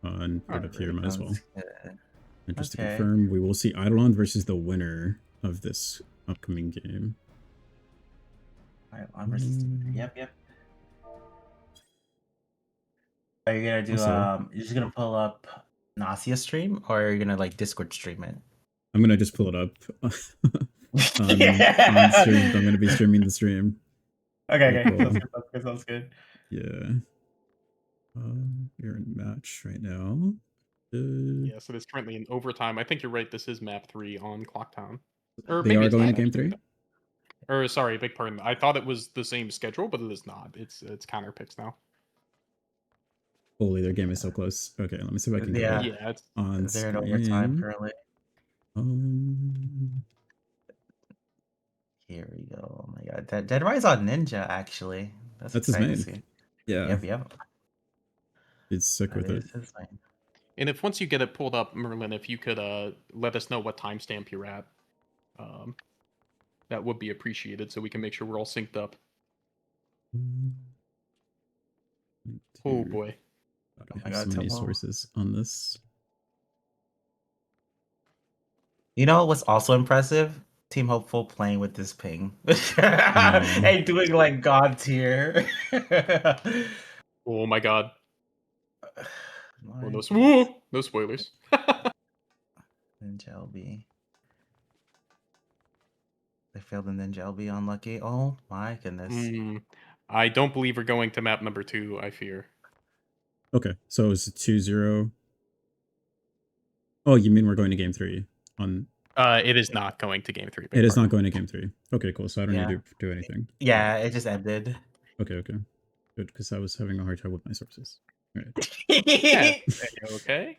and put it up here. Might as well. And just to confirm, we will see Eidolon versus the winner of this upcoming game. Eidolon versus. Yep. Are you gonna do you're just gonna pull up Nasia stream, or are you gonna like Discord stream it? I'm gonna just pull it up on stream. I'm gonna be streaming the stream. Okay. Cool. Sounds good. Yeah. You're in match right now. Yeah, so there's currently in overtime. I think you're right. This is map 3 on Clocktown. Or They maybe are it's going not, to game actually. 3. Or sorry, big pardon. I thought it was the same schedule, but it is not. It's counter picks now. Holy, their game is so close. Okay, let me see if I can Yeah. get it Yeah, it's on They're in screen. overtime currently. Here we go. Oh my god. Dead Rise on Ninja, actually. That's his exciting main. to see. Yeah, Yep. he's sick with it. That is his main. And if once you get it pulled up, Merlin, if you could let us know what timestamp you're at, that would be appreciated, so we can make sure we're all synced up. Oh boy. I have so many sources on this. You know what's also impressive? Team Hopeful playing with this ping. And doing like god tier. Oh my god. My No spoilers. Ninja LB. They failed the Ninja LB, unlucky. Oh my goodness. I don't believe we're going to map number 2, I fear. Okay, so it's 2-0. Oh, you mean we're going to game 3 on? It is not going to game 3. It is not going to game 3. Okay, cool. So I don't need to do anything. Yeah, it just ended. Okay. Good, because I was having a hard time with my sources. All right. Yeah. Okay.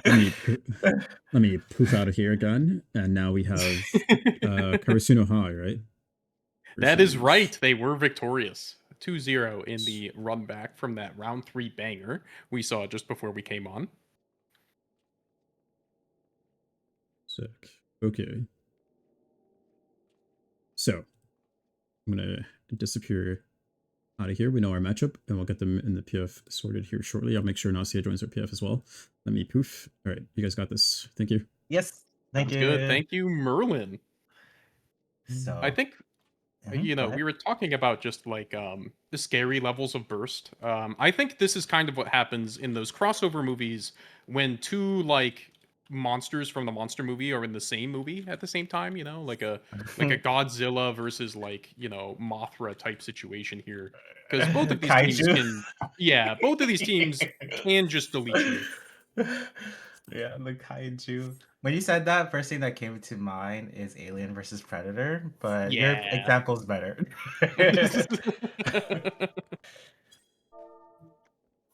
Let me poof out of here again, and now we have Karasuno High, right? That is right. They were victorious. 2-0 in the run back from that round 3 banger we saw just before we came on. Sick. Okay. So I'm gonna disappear out of here. We know our matchup, and we'll get them in the PF sorted here shortly. I'll make sure Nasia joins our PF as well. Let me poof. All right, you guys got this. Thank you. Yes. Thank Sounds you. good. Thank you, Merlin. So, I think go ahead. we were talking about just like the scary levels of burst. I think this is kind of what happens in those crossover movies when two like monsters from the monster movie are in the same movie at the same time, like a Godzilla versus like, Mothra type situation here. Because both of these teams Kaiju. can both of these teams can just delete you. Yeah, the kaiju. When you said that, first thing that came to mind is Alien versus Predator, but your Yeah. example's better.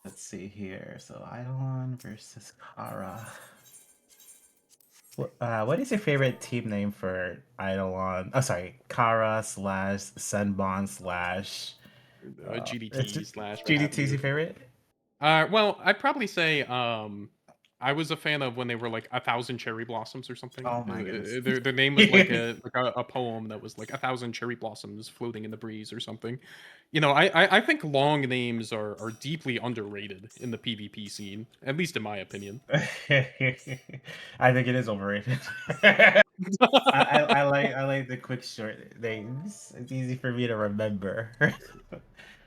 Let's see here. So Eidolon versus Kara. What is your favorite team name for Eidolon? Oh, sorry, Kara slash Senbon slash. It's GDT slash what have GDT's you. your favorite? Well, I'd probably say I was a fan of when they were like 1,000 cherry blossoms or something. Oh my goodness. Their name was like a poem that was like 1,000 cherry blossoms floating in the breeze or something. I think long names are deeply underrated in the PvP scene, at least in my opinion. I think it is overrated. I like the quick short names. It's easy for me to remember.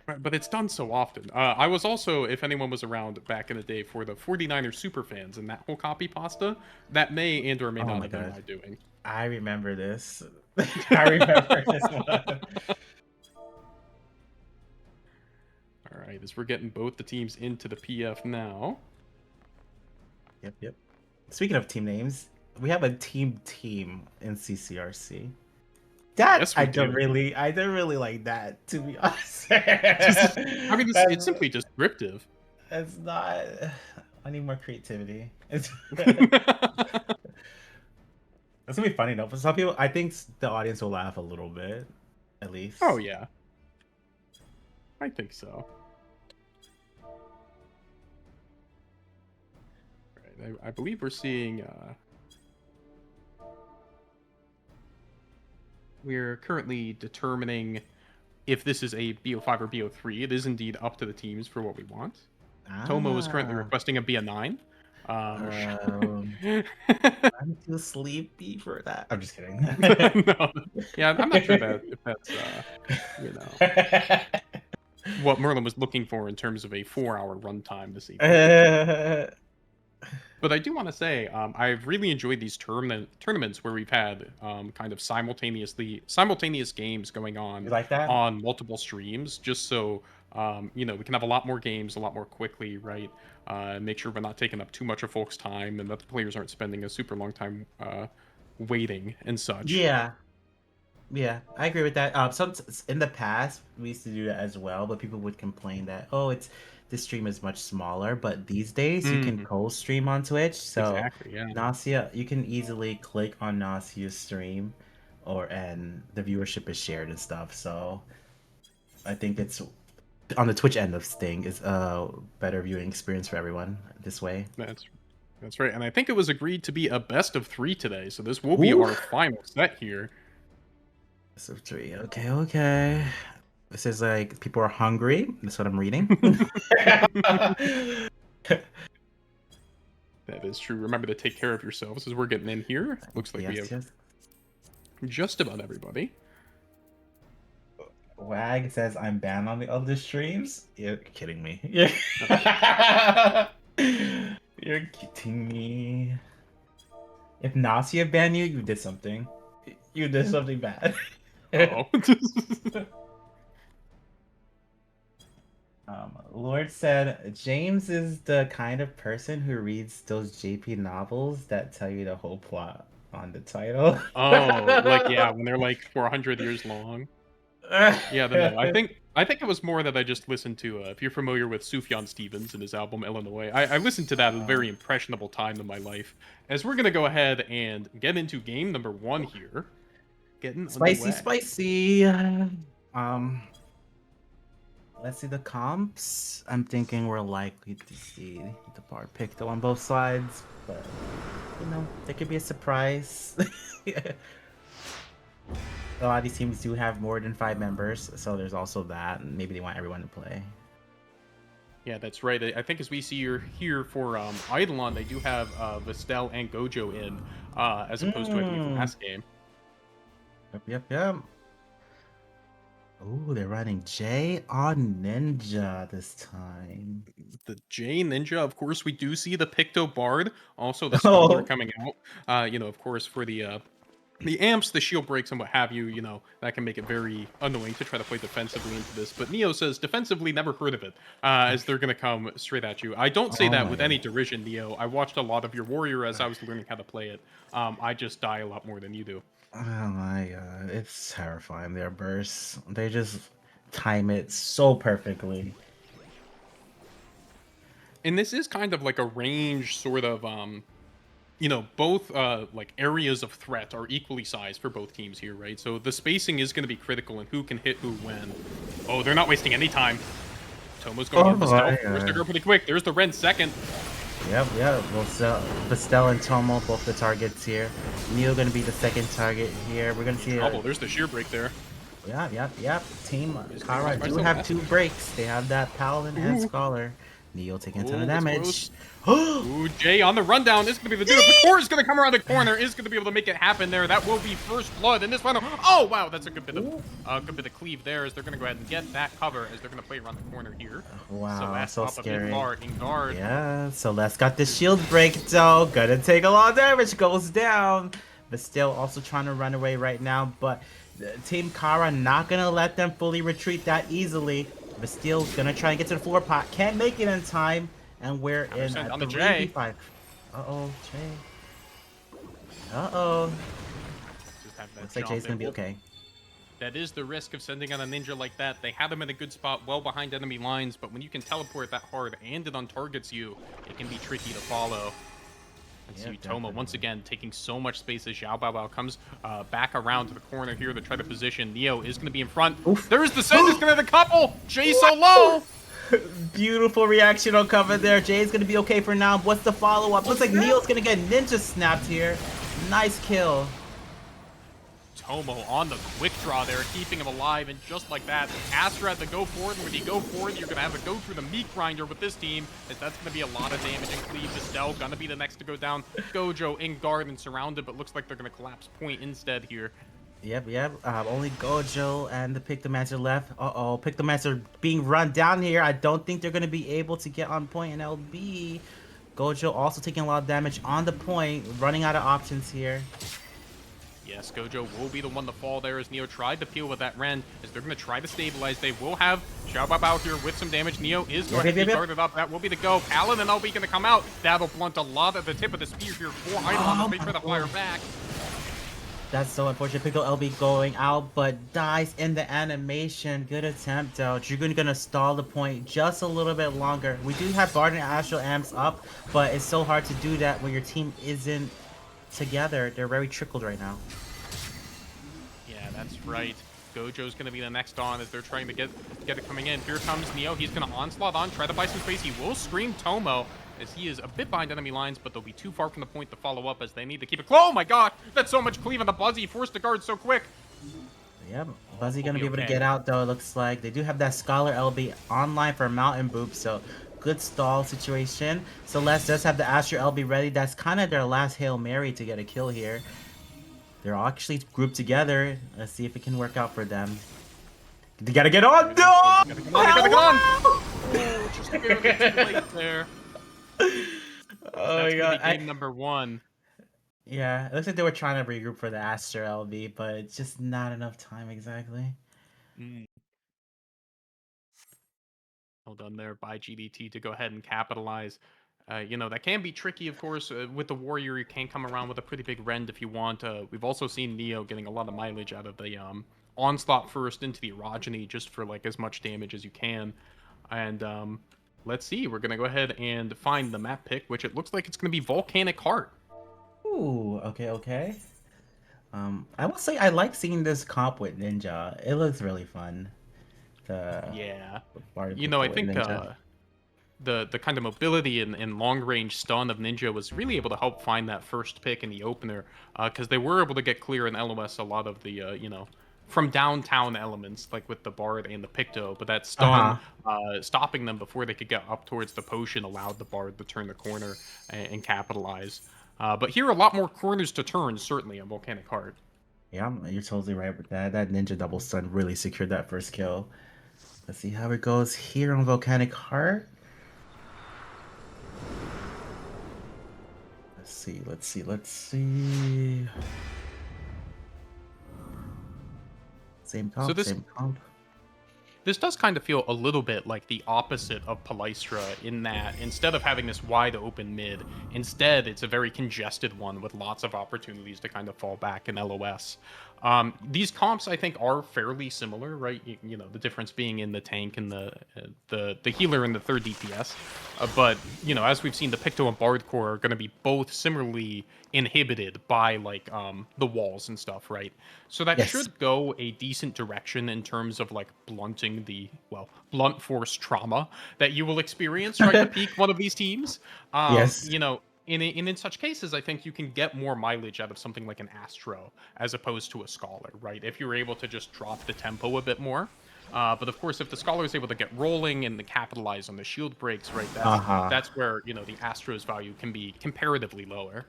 Right, but it's done so often. I was also, if anyone was around back in the day, for the 49ers super fans and that whole copy pasta, that may and or may Oh not my have been God. my doing. I remember this. I remember this one. All right, as we're getting both the teams into the PF now. Yep. Speaking of team names, we have a team in CCRC. That Yes, we do. I don't really like that, to be honest. I mean, it's simply descriptive. It's not. I need more creativity. It's gonna be funny though. For some people, I think the audience will laugh a little bit, at least. Oh yeah, I think so. Right, I believe we're seeing. We're currently determining if this is a BO5 or BO3. It is indeed up to the teams for what we want. Tomo is currently requesting a BO9. I'm too sleepy for that. I'm just kidding. No. Yeah, I'm not sure if that's what Merlin was looking for in terms of a 4-hour runtime this evening. But I do want to say I've really enjoyed these tournaments where we've had kind of simultaneous games going on You like that? on multiple streams, just so we can have a lot more games a lot more quickly, right? Make sure we're not taking up too much of folks' time and that the players aren't spending a super long time waiting and such. Yeah, I agree with that. Some in the past we used to do that as well, but people would complain that this stream is much smaller. But these days you can co-stream on Twitch, so Exactly, yeah. Nasia, you can easily click on Nasia's stream, and the viewership is shared and stuff. So I think it's on the Twitch end of thing is a better viewing experience for everyone this way. That's right, and I think it was agreed to be a best of 3 today, so this will be our final set here. Best of 3. Okay. This is like people are hungry. That's what I'm reading. That is true. Remember to take care of yourselves as we're getting in here. Looks like we have just about everybody. Wag says I'm banned on the other streams. You're kidding me. You're kidding me. If Nasia banned you, you did something. You did something bad. Lord said James is the kind of person who reads those JP novels that tell you the whole plot on the title. When they're like 400 years long. Yeah, no, I think it was more that I just listened to. If you're familiar with Sufjan Stevens and his album Illinois, I listened to that at a very impressionable time in my life. As we're gonna go ahead and get into game number 1 here. Getting spicy. Let's see the comps. I'm thinking we're likely to see the bar picked on both sides, but there could be a surprise. A lot of these teams do have more than 5 members, so there's also that, and maybe they want everyone to play. Yeah, that's right. I think as we see here for Eidolon, they do have Vestel and Gojo in, as opposed to I believe last game. Yep. Ooh, they're running Jay on Ninja this time. The J Ninja, of course, we do see the Picto Bard, also the Scholar Oh. coming out. Of course, for the amps, the shield breaks, and what have you, that can make it very annoying to try to play defensively into this. But Neo says, defensively, never heard of it, as they're going to come straight at you. I don't say Oh that my with God. any derision, Neo. I watched a lot of your Warrior as I was learning how to play it. I just die a lot more than you do. Oh my god, it's terrifying. Their bursts, they just time it so perfectly. And this is kind of like a range sort of both like areas of threat are equally sized for both teams here, right? So the spacing is going to be critical and who can hit who when. Oh, they're not wasting any time. Tomo's going in for stealth. First to go pretty quick. There's the Ren second. Yep. Vestel and Tomo, both the targets here. Neo gonna be the second target here. We're gonna see. Oh, there's the sheer break there. Yep. Team Kara There's do the have last 2 breaks. They have that Paladin and Ooh. Scholar. Neo taking a ton Ooh, of that's damage. Ooh, Jay on the rundown. This is going to be the dude. Pakor is going to come around the corner. Is going to be able to make it happen there. That will be first blood in this final. Oh, wow. That's a good bit of cleave there as they're going to go ahead and get that cover as they're going to play around the corner here. Wow, so scary. In guard. Yeah, Celeste got the shield break though. Gonna take a lot of damage. Goes down. But still also trying to run away right now. But Team Kara not gonna let them fully retreat that easily. But still gonna try and get to the floor pot. Can't make it in time. And we're in 100% on the 3v5. Uh-oh, Jay. Uh-oh. Just have that Looks like jump. Jay's gonna It be will- okay. That is the risk of sending out a ninja like that. They have him in a good spot, well behind enemy lines, but when you can teleport that hard and it untargets you, it can be tricky to follow. And Yeah, see Tomo once definitely. again taking so much space as Xiao Bao comes back around to the corner here to try to position. Neo is going to be in front. Oof. There's the send. It's going to have a couple. Jay so low. Beautiful reaction on cover there. Jay's gonna be okay for now. What's the follow-up? Looks like Neo's gonna get ninja snapped here. Nice kill. Tomo on the quick draw there, keeping him alive, and just like that, Astra at the go forward, and when you go forward, you're going to have to go through the meat grinder with this team, as that's going to be a lot of damage, and Cleave Vestel going to be the next to go down. Gojo in guard and surrounded, but looks like they're going to collapse point instead here. Yep. Only Gojo and the Pictomancer left. Uh-oh, Pictomancer being run down here. I don't think they're gonna be able to get on point in LB. Gojo also taking a lot of damage on the point, running out of options here. Yes, Gojo will be the one to fall there as Neo tried to peel with that Ren, as they're going to try to stabilize. They will have Xiao Bao out here with some damage. Neo is going to be guarded up. That will be the go. Paladin and LB going to come out. That'll blunt a lot at the tip of the spear here for Eidolon. Wait for the fire back. That's so unfortunate. Picto LB going out, but dies in the animation. Good attempt, though. Dragoon gonna stall the point just a little bit longer. We do have Bard and Astral amps up, but it's so hard to do that when your team isn't together. They're very trickled right now. Yeah, that's right. Gojo's going to be the next on as they're trying to get it coming in. Here comes Neo. He's going to onslaught on, try to buy some space. He will scream Tomo as he is a bit behind enemy lines, but they'll be too far from the point to follow up as they need to keep it close. Oh my god, that's so much cleave on the Buzzy. Forced to guard so quick. Yep, Buzzy gonna be be able to okay. get out though, it looks like. They do have that Scholar LB online for Mountain Boop, so good stall situation. Celeste does have the Astro LB ready. That's kind of their last Hail Mary to get a kill here. They're actually grouped together. Let's see if it can work out for them. They gotta get on! No! Gotta get on! Oh, just barely too late there. Oh That's my gonna god. be game number one. Yeah, it looks like they were trying to regroup for the Astro LB, but it's just not enough time exactly. Well done there by GDT to go ahead and capitalize. That can be tricky, of course. With the Warrior, you can come around with a pretty big rend if you want. We've also seen Neo getting a lot of mileage out of the onslaught first into the Orogeny just for like as much damage as you can. And let's see, we're going to go ahead and find the map pick, which it looks like it's going to be Volcanic Heart. Ooh, okay. I will say I like seeing this comp with Ninja. It looks really fun. Yeah. Bard You know, I with think Ninja. the kind of mobility and long range stun of Ninja was really able to help find that first pick in the opener, because they were able to get clear and LOS a lot of the from downtown elements, like with the Bard and the Picto, but that stun stopping them before they could get up towards the potion allowed the Bard to turn the corner and capitalize. But here, a lot more corners to turn, certainly, on Volcanic Heart. Yeah, you're totally right with that. That ninja double stun really secured that first kill. Let's see how it goes here on Volcanic Heart. Let's see. Same comp, same comp. This does kind of feel a little bit like the opposite of Palestra in that instead of having this wide open mid, instead it's a very congested one with lots of opportunities to kind of fall back in LOS. These comps, I think, are fairly similar, right? You know, the difference being in the tank and the healer and the third DPS. But, you know, as we've seen, the Picto and Bard core are going to be both similarly inhibited by, like, the walls and stuff, right? So that should go a decent direction in terms of, like, blunting the, well, blunt force trauma that you will experience trying to peak one of these teams. You know, in such cases, I think you can get more mileage out of something like an Astro as opposed to a Scholar, right? If you're able to just drop the tempo a bit more. But of course, if the Scholar is able to get rolling and to capitalize on the shield breaks, right, that's where, you know, the Astro's value can be comparatively lower.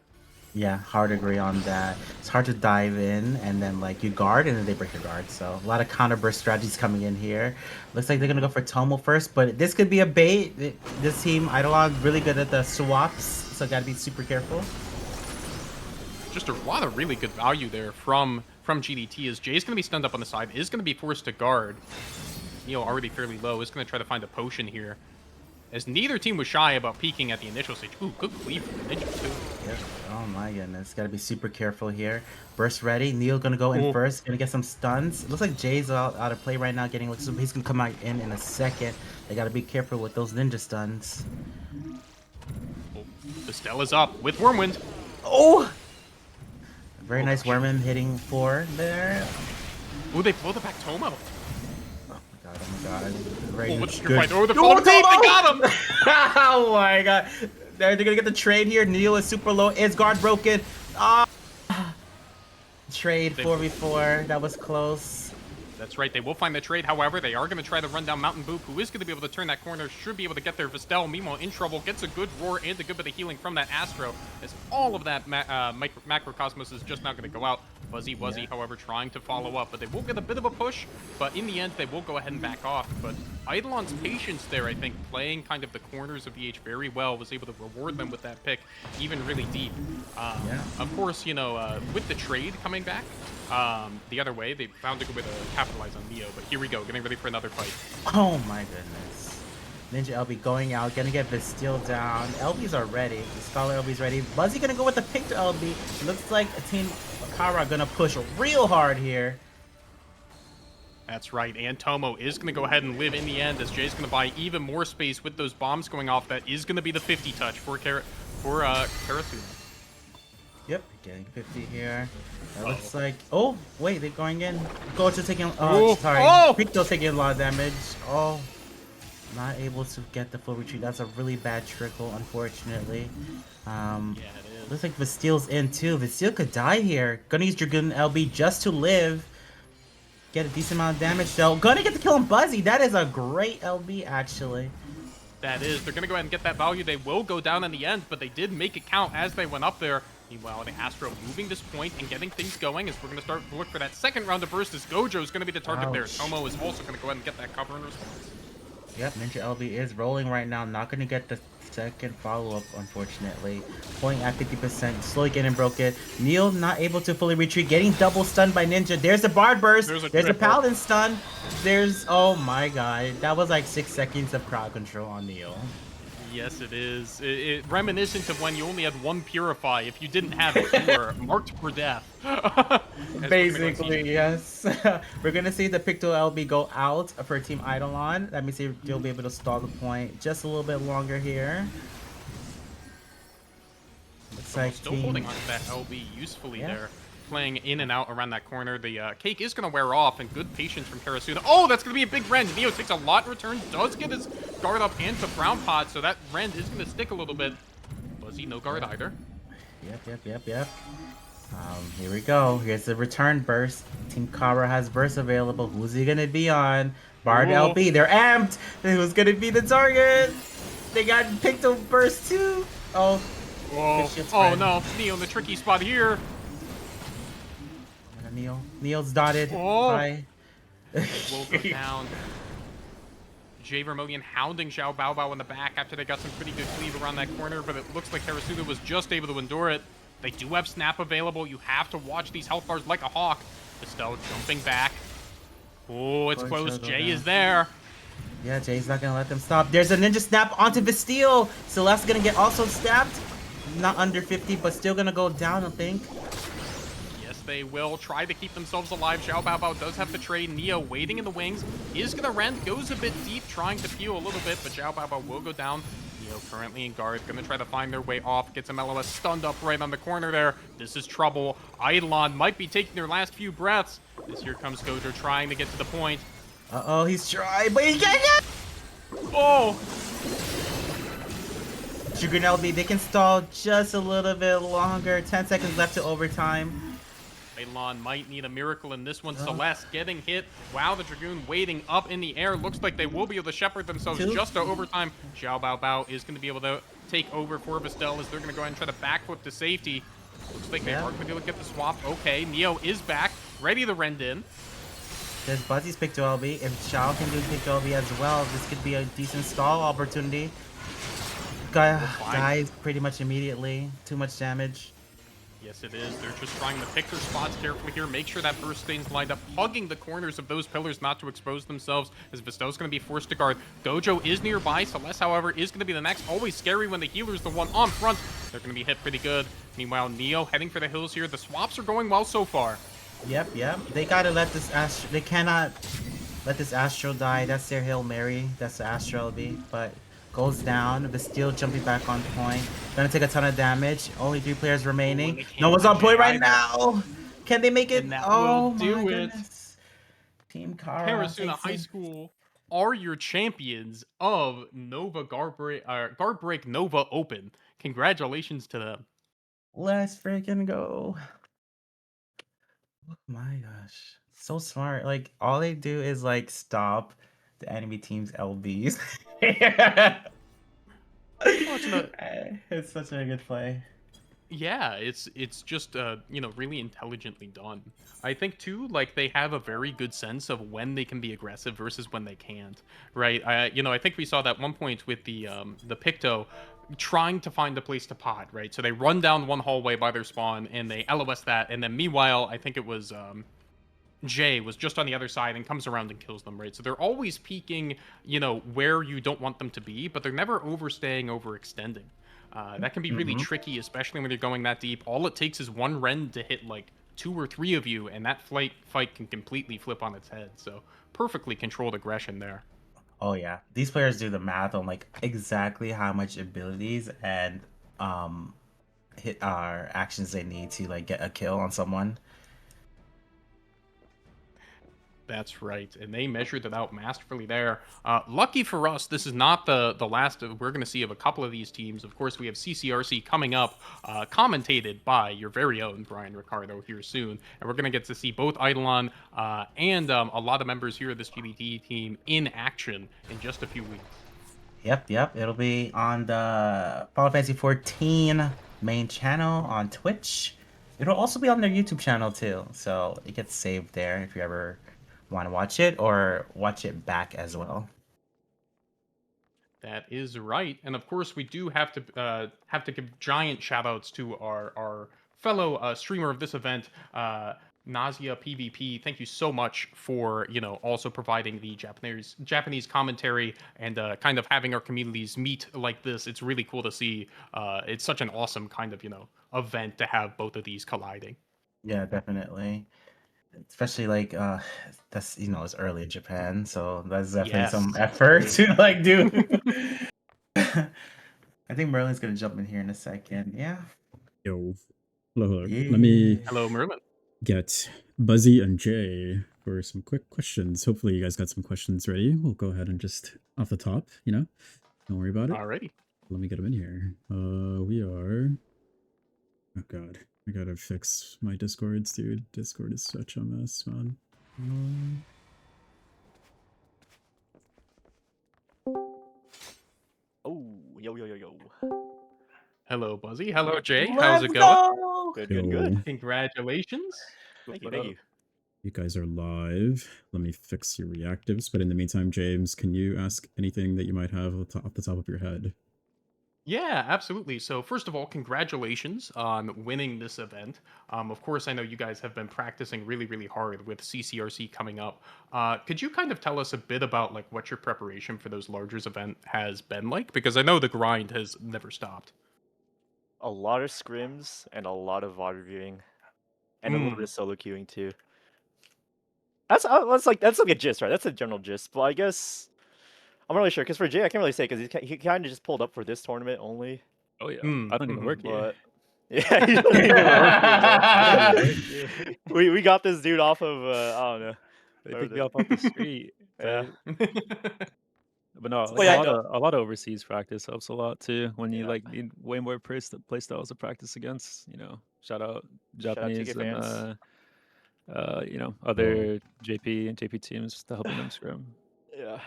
Yeah, hard to agree on that. It's hard to dive in and then like you guard and then they break your guard. So a lot of counter burst strategies coming in here. Looks like they're gonna go for Tomo first, but this could be a bait. This team, Eidolon, really good at the swaps, so gotta be super careful. Just a lot of really good value there from GDT as Jay's gonna be stunned up on the side, is gonna be forced to guard. Neil already fairly low, is gonna try to find a potion here. As neither team was shy about peeking at the initial stage. Ooh, good cleave from the Ninja too. Yep. Oh my goodness. Gotta be super careful here. Burst ready. Neil gonna go in first. Gonna get some stuns. It looks like Jay's out of play right now. Getting so he's gonna come out in a second. They gotta be careful with those ninja stuns. Oh, the Stella's up with Wormwind. Oh! Very nice Wormwind hitting 4 there. Oh, they pulled it back Tomo. Oh my god. Very good. Oh, the fallen tape, they got him! Oh my god. They're gonna get the trade here. Neil is super low. Is guard broken? Trade 4v4. That was close. That's right, they will find the trade. However, they are going to try to run down Mountain Boop, who is going to be able to turn that corner, should be able to get there. Vistel, meanwhile, in trouble, gets a good roar and a good bit of healing from that Astro, as all of that Macrocosmos is just now going to go out. Fuzzy Wuzzy, however, trying to follow up, but they will get a bit of a push, but in the end, they will go ahead and back off. But Eidolon's patience there, I think, playing kind of the corners of VH very well, was able to reward them with that pick, even really deep. Of course, you know, with the trade coming back, the other way, they found a good way to capitalize on Neo, but here we go, getting ready for another fight. Oh my goodness. Ninja LB going out, gonna get Vistil down. LBs are ready. The Scholar LB's ready. Buzzy gonna go with the Picto LB. Looks like a Team Kara gonna push real hard here. That's right, and Tomo is going to go ahead and live in the end as Jay's going to buy even more space with those bombs going off. That is going to be the 50 touch for Karasuno. Yep, getting 50 here. That looks like... Oh, wait, they're going in. Gojo taking... Oh, sorry. Picto taking a lot of damage. Oh, not able to get the full retreat. That's a really bad trickle, unfortunately. Yeah, it is. Looks like Vistil's in too. Vistil could die here. Gonna use Dragoon LB just to live. Get a decent amount of damage though. Gonna get the kill on Buzzy. That is a great LB actually. That is. They're going to go ahead and get that value. They will go down in the end, but they did make it count as they went up there. Meanwhile, the Astro moving this point and getting things going as we're going to start to look for that second round of burst as Gojo is going to be the target there. Tomo is also going to go ahead and get that cover in response. Yep, Ninja LB is rolling right now. Not going to get the second follow-up, unfortunately. Point at 50%. Slowly getting broken. Neil not able to fully retreat. Getting double stunned by Ninja. There's a Bard burst. There's a Paladin stun. There's... Oh my god. That was like 6 seconds of crowd control on Neil. Yes, it is. It reminiscent of when you only had one Purify. If you didn't have it, you were marked for death. Basically, yes. We're going to see the Picto LB go out for Team Eidolon. Let me see if they'll be able to stall the point just a little bit longer here. Looks like still holding on to that LB usefully there. Playing in and out around that corner. The cake is going to wear off, and good patience from Karasuno. Oh, that's going to be a big Rend. Neo takes a lot in return, does get his guard up and to Brown Pot, so that Rend is going to stick a little bit. Buzzy, no guard either. Yep. Here we go. Here's the return burst. Team Kara has burst available. Who's he gonna be on? Bard Ooh. LB. They're amped. Who's gonna be the target? They got picked to burst too. Oh. Whoa. Good shit, Oh Fred. no, Neo in the tricky spot here. Neil's dotted. Oh. Bye. Will go down. Jay Vermilion hounding Xiao Baobao in the back after they got some pretty good cleave around that corner, but it looks like Karasuno was just able to endure it. They do have Snap available. You have to watch these health bars like a hawk. Estelle jumping back. Oh, it's Going close. to go Jay down. is there. Yeah, Jay's not gonna let them stop. There's a ninja snap onto Bastille. Celeste's gonna get also stabbed. Not under 50, but still gonna go down, I think. Yes, they will try to keep themselves alive. Xiao Baobao does have to trade. Neo waiting in the wings. Is gonna rend. Goes a bit deep, trying to peel a little bit, but Xiao Baobao will go down. Neo currently in guard, gonna try to find their way off. Gets MLOS stunned up right on the corner there. This is trouble. Eidolon might be taking their last few breaths. This here comes Gojo trying to get to the point. Uh-oh, he's trying, but he can't get. Oh! Sugar LB, they can stall just a little bit longer. 10 seconds left to overtime. Eidolon might need a miracle in this one. Celeste getting hit. Wow, the Dragoon waiting up in the air. Looks like they will be able to shepherd themselves just to overtime. Xiao Baobao is going to be able to take over for Vestel as they're going to go ahead and try to backflip to safety. Looks like they are going to be able to get the swap. Okay, Neo is back, ready to rend in. There's Buzzy's pick to LB. If Xiao can do pick to LB as well, this could be a decent stall opportunity. Guy dies pretty much immediately. Too much damage. Yes, it is. They're just trying to pick their spots carefully here, make sure that burst stays lined up, hugging the corners of those pillars not to expose themselves, as Vestel's going to be forced to guard. Gojo is nearby. Celeste, however, is going to be the next. Always scary when the healer's the one on front. They're going to be hit pretty good. Meanwhile, Neo heading for the hills here. The swaps are going well so far. Yep. They gotta let this Astro. They cannot let this Astro die. That's their Hail Mary. That's the Astro LB. But goes down. Bastille jumping back on point. Gonna take a ton of damage. Only 3 players remaining. No one's on point right now. Can they make it? And that Oh will do my it. goodness. Team Kara. Karasuna takes High it. School are your champions of Nova Guard Break Nova Open. Congratulations to them. Let's freaking go. Oh my gosh. So smart. Like, all they do is, like, stop the enemy team's LBs. It's such a good play. Yeah, it's just really intelligently done. I think too, like they have a very good sense of when they can be aggressive versus when they can't, right? I think we saw that one point with the Picto trying to find a place to pod, right? So they run down one hallway by their spawn and they LOS that, and then meanwhile, I think it was Jay was just on the other side and comes around and kills them, right? So they're always peeking, where you don't want them to be, but they're never overstaying, overextending. That can be really tricky, especially when you're going that deep. All it takes is one Ren to hit like 2 or 3 of you, and that fight can completely flip on its head. So perfectly controlled aggression there. Oh yeah, these players do the math on like exactly how much abilities and hit actions they need to like get a kill on someone. That's right, and they measured it out masterfully there. Lucky for us, this is not the last we're going to see of a couple of these teams. Of course, we have CCRC coming up, commentated by your very own Brian Ricardo here soon, and we're going to get to see both Eidolon and a lot of members here of this GBT team in action in just a few weeks. Yep. It'll be on the Final Fantasy 14 main channel on Twitch. It'll also be on their YouTube channel too, so it gets saved there if you ever want to watch it or watch it back as well. That is right, and of course we do have to give giant shout outs to our fellow streamer of this event, Nausea PvP. Thank you so much for also providing the Japanese commentary and kind of having our communities meet like this. It's really cool to see. It's such an awesome kind of event to have both of these colliding. Yeah, definitely. Especially like that's it's early in Japan, so that's definitely some effort to like do. I think Merlin's gonna jump in here in a second. Yeah. Yo. Hello. Yeah. Let me Hello, Merlin. get Buzzy and Jay for some quick questions. Hopefully you guys got some questions ready. We'll go ahead and just off the top, don't worry about it. Alrighty. Let me get them in here. We are god. I gotta fix my Discords, dude. Discord is such a mess, man. Oh, yo, yo, yo, yo. Hello, Buzzy. Hello, Jay. How's it going? Go! Good, Yo, good, good. Congratulations. Thank you, What thank up? you. you guys are live. Let me fix your reactives. But in the meantime, James, can you ask anything that you might have off the top of your head? Yeah, absolutely. So first of all, congratulations on winning this event. Of course, I know you guys have been practicing really, really hard with CCRC coming up. Could you kind of tell us a bit about like what your preparation for those largest event has been like? Because I know the grind has never stopped. A lot of scrims and a lot of VOD reviewing, and a little bit of solo queuing too. That's like a gist, right? That's a general gist. But I guess I'm not really sure because for Jay, I can't really say because he kind of just pulled up for this tournament only. Oh yeah, Mm, I don't even mhm. work here. But yeah, he doesn't even work here, bro. we got this dude off of I don't know. They where picked me the- up off the street. Yeah. But no, Well, like, yeah, a lot of overseas practice helps a lot too. When you Yeah. like need way more play styles to practice against, you know. Shout out Shout out Japanese TK and fans. you know, other JP and JP teams to helping them scrim. Yeah.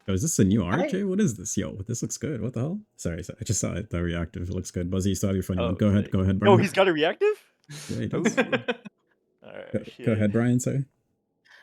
Oh, is this a new art, I- Jay? What is this? Yo, this looks good. What the hell? Sorry, I just saw it. The reactive. It looks good. Buzzy, you still have your funny one. Oh, Go ahead, sick. go ahead, Brian. Oh, he's got a reactive. Yeah, he does. All Go, right. go ahead, Brian. Sorry.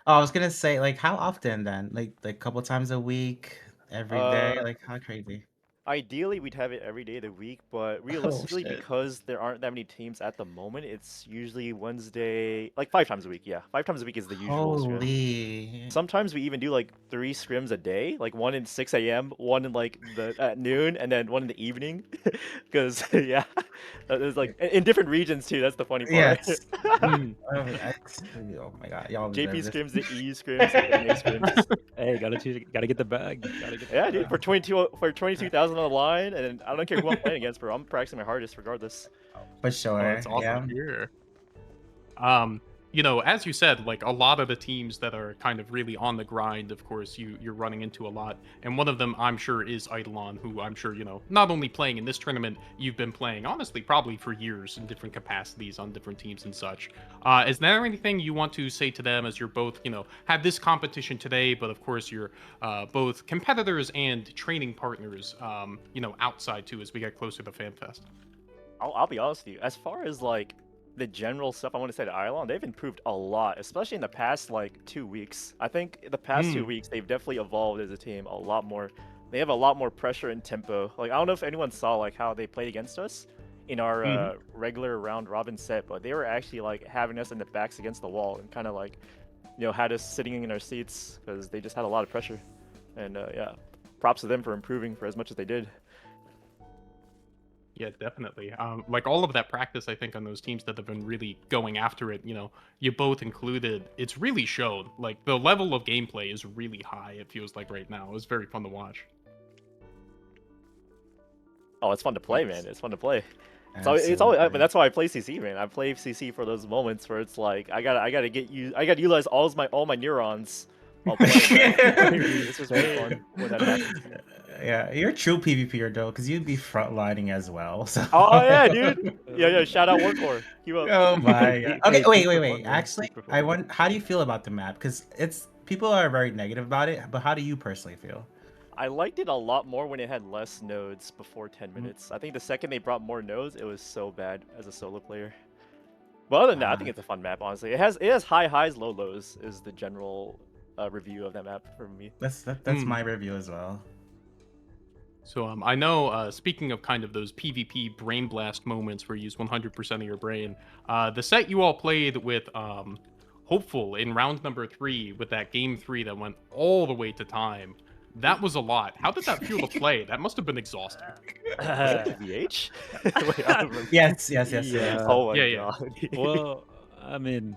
Oh, I was gonna say, like, how often then? Like a couple times a week, every day? Uh, Like, how crazy? Ideally, we'd have it every day of the week, but Oh, realistically, shit. because there aren't that many teams at the moment, it's usually Wednesday, like 5 times a week. Yeah, 5 times a week is the usual scrim. Holy. Sometimes we even do like 3 scrims a day, like one in 6 a.m., one in like at noon, and then one in the evening. Because yeah, there's like in different regions too. That's the funny part. Yes. Mm. Oh my god, y'all JP deserve scrims, the EU scrims, the NA scrims. Hey, gotta get the bag. Gotta get the Yeah, bag. dude, for 22,000 on the line, and I don't care who I'm playing against, bro. I'm practicing my hardest regardless. this. For sure. Oh, that's awesome Yeah. to hear. You know, as you said, like a lot of the teams that are kind of really on the grind, of course, you're running into a lot. And one of them, I'm sure, is Eidolon, who I'm sure, you know, not only playing in this tournament, you've been playing, honestly, probably for years in different capacities on different teams and such. Is there anything you want to say to them as you're both, you know, have this competition today, but of course you're both competitors and training partners, you know, outside too, as we get closer to FanFest? I'll be honest with you. As far as like the general stuff I want to say to Ireland, they've improved a lot, especially in the past like 2 weeks. I think the past 2 weeks they've definitely evolved as a team a lot more. They have a lot more pressure and tempo. Like I don't know if anyone saw like how they played against us in our regular round robin set, but they were actually like having us in the backs against the wall and kind of like, you know, had us sitting in our seats because they just had a lot of pressure. And yeah, props to them for improving for as much as they did. Yeah, definitely. Like all of that practice, I think, on those teams that have been really going after it, you know, you both included, it's really shown. Like the level of gameplay is really high, it feels like right now. It's very fun to watch. Oh, it's fun to play, man. It's fun to play. So it's always, but that's why I play CC, man. I play CC for those moments where it's like I gotta utilize all my neurons while playing. This is really fun when that happens. Yeah, you're a true PvPer though, because you'd be frontlining as well. So. Oh yeah, dude. Yeah. Shout out Warcore. Keep up. Oh my god. Okay, wait. Super fun, man. Actually, Super I fun. want. How do you feel about the map? Because people are very negative about it, but how do you personally feel? I liked it a lot more when it had less nodes before 10 minutes. I think the second they brought more nodes, it was so bad as a solo player. But other than that, I think it's a fun map. Honestly, it has high highs, low lows. Is the general review of that map for me. That's my review as well. So I know, speaking of kind of those PvP brain blast moments where you use 100% of your brain, the set you all played with Hopeful in round number 3 with that game 3 that went all the way to time, that was a lot. How did that feel to play? That must have been exhausting. VH? Wait, I don't remember. Yes. Yeah. Oh my Yeah. god. Well, I mean,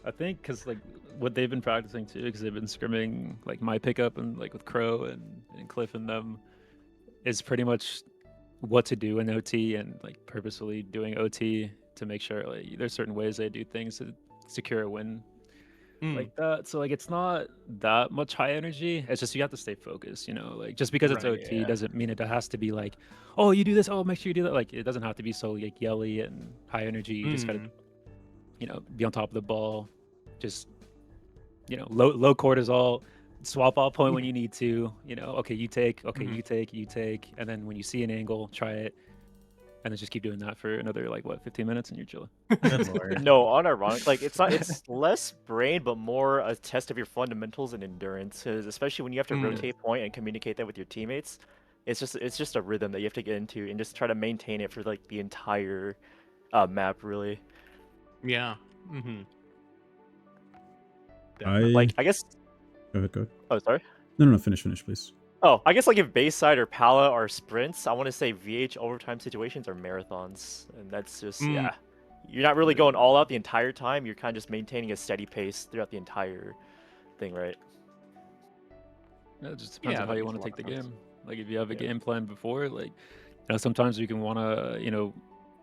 I think because like what they've been practicing too, because they've been scrimming like my pickup and like with Crow and Cliff and them, is pretty much what to do in OT and like purposefully doing OT to make sure like there's certain ways they do things to secure a win. like that. So like it's not that much high energy. It's just you have to stay focused, you know. Like just because it's Right, OT yeah. doesn't mean it has to be like, oh, you do this, oh, make sure you do that. Like it doesn't have to be so like yelly and high energy. You just gotta, you know, be on top of the ball. Just, you know, low cortisol. Swap out point when you need to. You know, okay, you take, you take, and then when you see an angle, try it. And then just keep doing that for another like what 15 minutes and you're chilling. Good lord. No, unironic. Like it's not. It's less brain, but more a test of your fundamentals and endurance. 'Cause especially when you have to rotate point and communicate that with your teammates, it's just a rhythm that you have to get into and just try to maintain it for like the entire map, really. Yeah. Mm-hmm. Like I guess. Go ahead. Oh, sorry. No, finish, please. Oh, I guess like if Bayside or Pala are sprints, I want to say VH overtime situations are marathons, and that's just yeah. You're not really going all out the entire time. You're kind of just maintaining a steady pace throughout the entire thing, right? Yeah, it just depends on how that you makes want a to lot take the of sense. game. Like if you have a game plan before, like you know, sometimes we can want to, you know,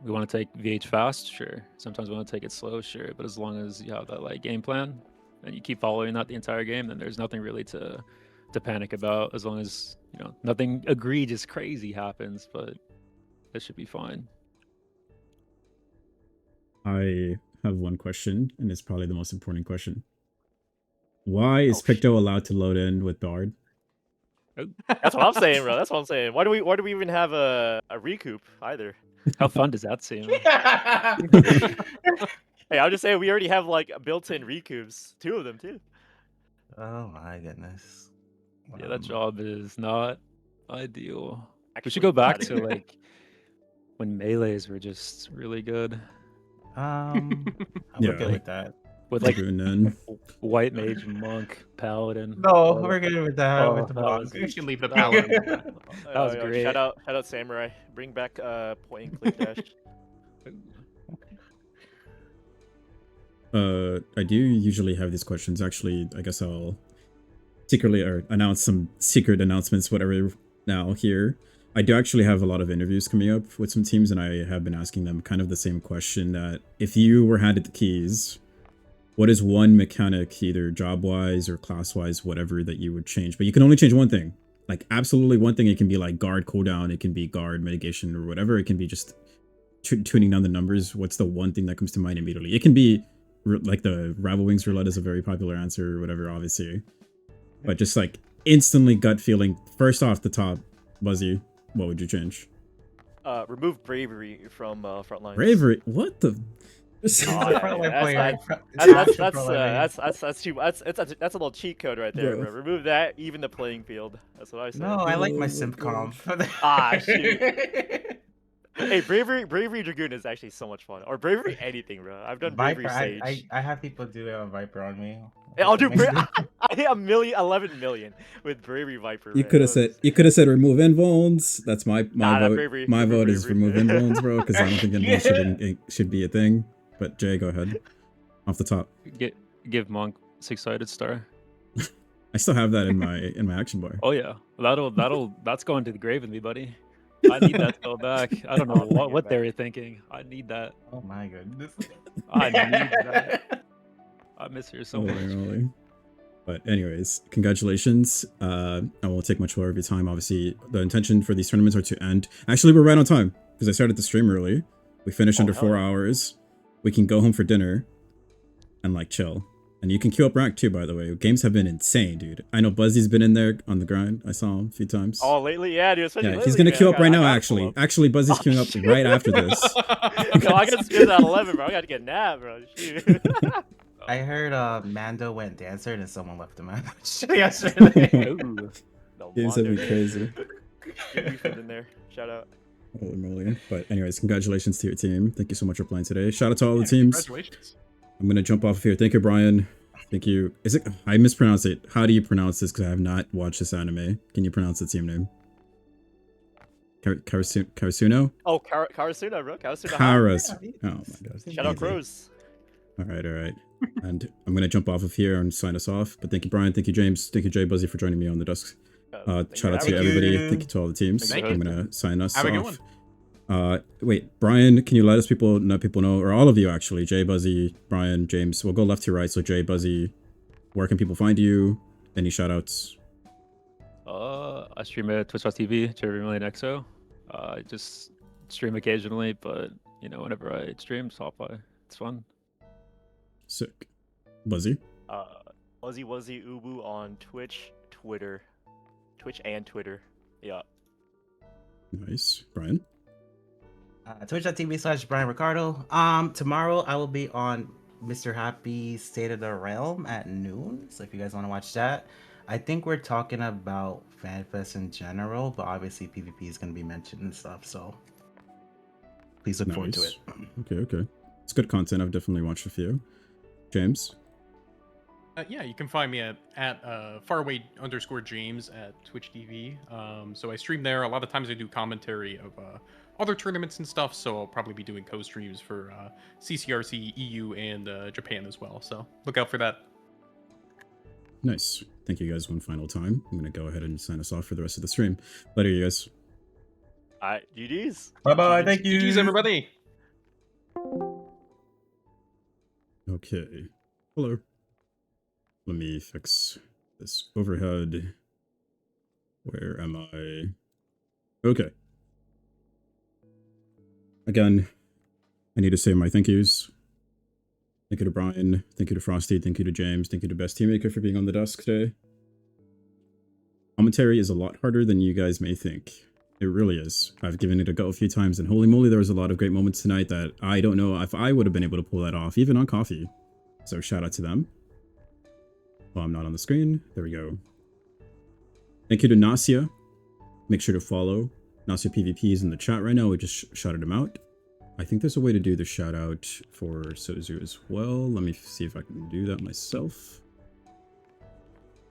we want to take VH fast, sure. Sometimes we want to take it slow, sure. But as long as you have that like game plan and you keep following that the entire game, then there's nothing really to panic about. As long as you know nothing egregious crazy happens, but that should be fine. I have one question, and it's probably the most important question. Why is Picto allowed to load in with Bard? That's what I'm saying, bro. That's what I'm saying. Why do we even have a recoup either? How fun does that seem? Hey, I'm just saying we already have like built-in recoups, 2 of them too. Oh my goodness. Yeah, that job is not ideal. We Actually, should go back not to like when melees were just really good I'm Yeah. good with that. with like And then white mage, monk, paladin. No, we're good with that. Oh, with the that was- monk. You can leave the paladin. That was great. Shout out Samurai. Bring back point and click dash. I do usually have these questions. Actually, I guess I'll secretly or announce some secret announcements, whatever, now here. I do actually have a lot of interviews coming up with some teams, and I have been asking them kind of the same question, that if you were handed the keys, what is one mechanic, either job-wise or class-wise, whatever, that you would change? But you can only change one thing. Like, absolutely one thing. It can be like guard cooldown, it can be guard mitigation, or whatever. It can be just tuning down the numbers. What's the one thing that comes to mind immediately? It can be like the Ravel Wings roulette is a very popular answer or whatever, obviously. But just like instantly gut feeling, first off the top, Buzzy, what would you change? Remove bravery from frontlines. Bravery? What the? Oh, yeah, Frontline yeah, player. That's a little cheat code right there, Bro. bro. Remove that, even the playing field. That's what I say. No, I like my simp comp. Ah, shoot. Hey, bravery Dragoon is actually so much fun. Or bravery anything, bro. I've done bravery Viper, Sage. I have people do Viper on me. Yeah, I'll do I hit 11 million with bravery Viper. You man. could have said remove invones. That's my Nah, vote. bravery, my bravery, vote is bravery. remove invones, bro, because I don't think invones should be a thing. But Jay, go ahead. Off the top. Give monk 6-sided star. I still have that in my action bar. Oh yeah, that's going to the grave with me, buddy. I need that spell back. I don't know what they were thinking. I need that. Oh my goodness. I need that. I miss her so much. Holy. But anyways, congratulations. I won't take much more of your time. Obviously, the intention for these tournaments are to end. Actually, we're right on time because I started the stream early. We finished under 4 hours. We can go home for dinner and like chill. And you can queue up rank too, by the way. Games have been insane, dude. I know Buzzy's been in there on the grind. I saw him a few times. Oh, lately, yeah, dude. Especially Yeah, lately, he's gonna man. queue up right I now. gotta Actually, pull up. Buzzy's queuing up right after this. No, I gotta spin that 11, bro. I gotta get a nap, bro. Shoot. I heard Mando went dancer and someone left him out yesterday. Ooh. No Games have been wonder. crazy. Good refund in there. Shout out. Holy moly. But anyways, congratulations to your team. Thank you so much for playing today. Shout out to all the teams. Congratulations. I'm gonna jump off here. Thank you, Brian. Thank you. Is it? I mispronounced it. How do you pronounce this? Because I have not watched this anime. Can you pronounce the team name? Karasuno? Oh, Karasuna, bro. Karasuna. Karas. Oh my god. Shout out Easy. Crows. All right. And I'm gonna jump off of here and sign us off. But thank you, Brian. Thank you, James. Thank you, Jay Buzzy, for joining me on the desk. Shout out to everybody. Thank you to all the teams. Thank I'm you. gonna sign us Have a good off. one. Wait, Brian, can you let people know, or all of you actually, Jay, Buzzy, Brian, James. We'll go left to right. So Jay, Buzzy, Where can people find you? Any shout outs? I stream at twitch.tv, JerryMillionXO. I just stream occasionally, but whenever I stream, stop by. It's fun. Sick. Buzzy? Wuzzy Ubu on Twitch and Twitter. Yeah. Nice. Brian? Twitch.tv/Brian Ricardo. Tomorrow I will be on Mr. Happy State of the Realm at noon. So if you guys want to watch that, I think we're talking about FanFest in general, but obviously PvP is going to be mentioned and stuff. So please look forward to it. Okay. It's good content. I've definitely watched a few. James? Yeah, you can find me at faraway_James at Twitch TV. So I stream there. A lot of times I do commentary of other tournaments and stuff. So I'll probably be doing co-streams for CCRC, EU, and Japan as well. So look out for that. Nice. Thank you guys one final time. I'm going to go ahead and sign us off for the rest of the stream. Later, you guys. Alright, GG's. Bye-bye. Thank you. GG's, everybody. Okay. Hello. Let me fix this overhead. Where am I? Okay. Again, I need to say my thank yous. Thank you to Brian. Thank you to Frosty. Thank you to James. Thank you to Best Teammaker for being on the desk today. Commentary is a lot harder than you guys may think. It really is. I've given it a go a few times, and holy moly, there was a lot of great moments tonight that I don't know if I would have been able to pull that off, even on coffee. So shout out to them. Well, I'm not on the screen. There we go. Thank you to Nasia. Make sure to follow. Nasia PvP is in the chat right now. We just shouted him out. I think there's a way to do the shout out for Sozu as well. Let me see if I can do that myself.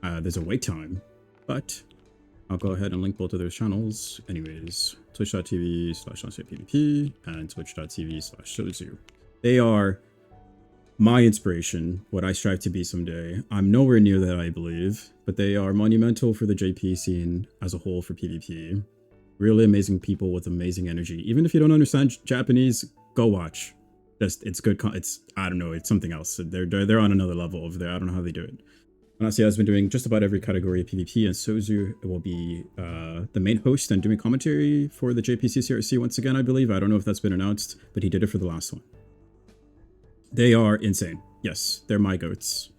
There's a wait time, but I'll go ahead and link both of those channels. Anyways, twitch.tv/NasiaPvP and twitch.tv/Sozu. They are my inspiration, what I strive to be someday. I'm nowhere near that, I believe, but they are monumental for the JP scene as a whole for PvP. Really amazing people with amazing energy. Even if you don't understand Japanese, go watch. It's good. I don't know. It's something else. They're on another level over there. I don't know how they do it. Nasia has been doing just about every category of PvP, and Sozu will be the main host and doing commentary for the JPCCRC once again, I believe. I don't know if that's been announced, but he did it for the last one. They are insane. Yes, they're my goats.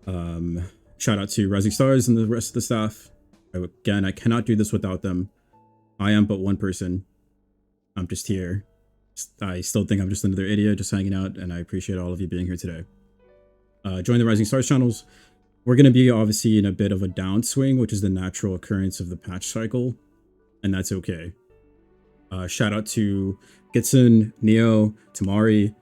Shout out to Rising Stars and the rest of the staff. Again, I cannot do this without them. I am but one person. I'm just here. I still think I'm just another idiot just hanging out, and I appreciate all of you being here today. Join the Rising Stars channels. We're going to be obviously in a bit of a downswing, which is the natural occurrence of the patch cycle, and that's okay. Shout out to Gitsun, Neo, Tamari,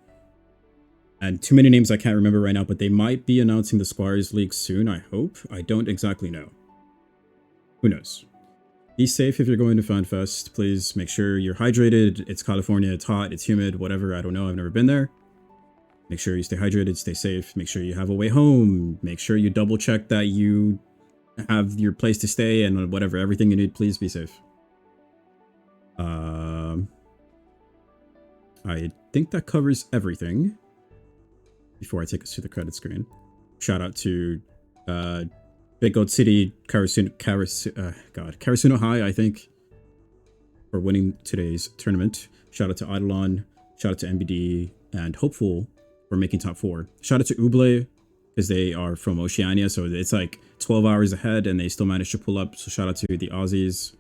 and too many names I can't remember right now, but they might be announcing the Squires League soon, I hope. I don't exactly know. Who knows? Be safe if you're going to FanFest. Please make sure you're hydrated. It's California, it's hot, it's humid, whatever. I don't know, I've never been there. Make sure you stay hydrated, stay safe. Make sure you have a way home. Make sure you double check that you have your place to stay and whatever, everything you need. Please be safe. I think that covers everything. Before I take us to the credit screen, shout out to Big Gold City, Karasuno High, I think, for winning today's tournament. Shout out to Eidolon, shout out to MBD, and Hopeful for making top 4. Shout out to Uble, because they are from Oceania, so it's like 12 hours ahead, and they still managed to pull up. So shout out to the Aussies.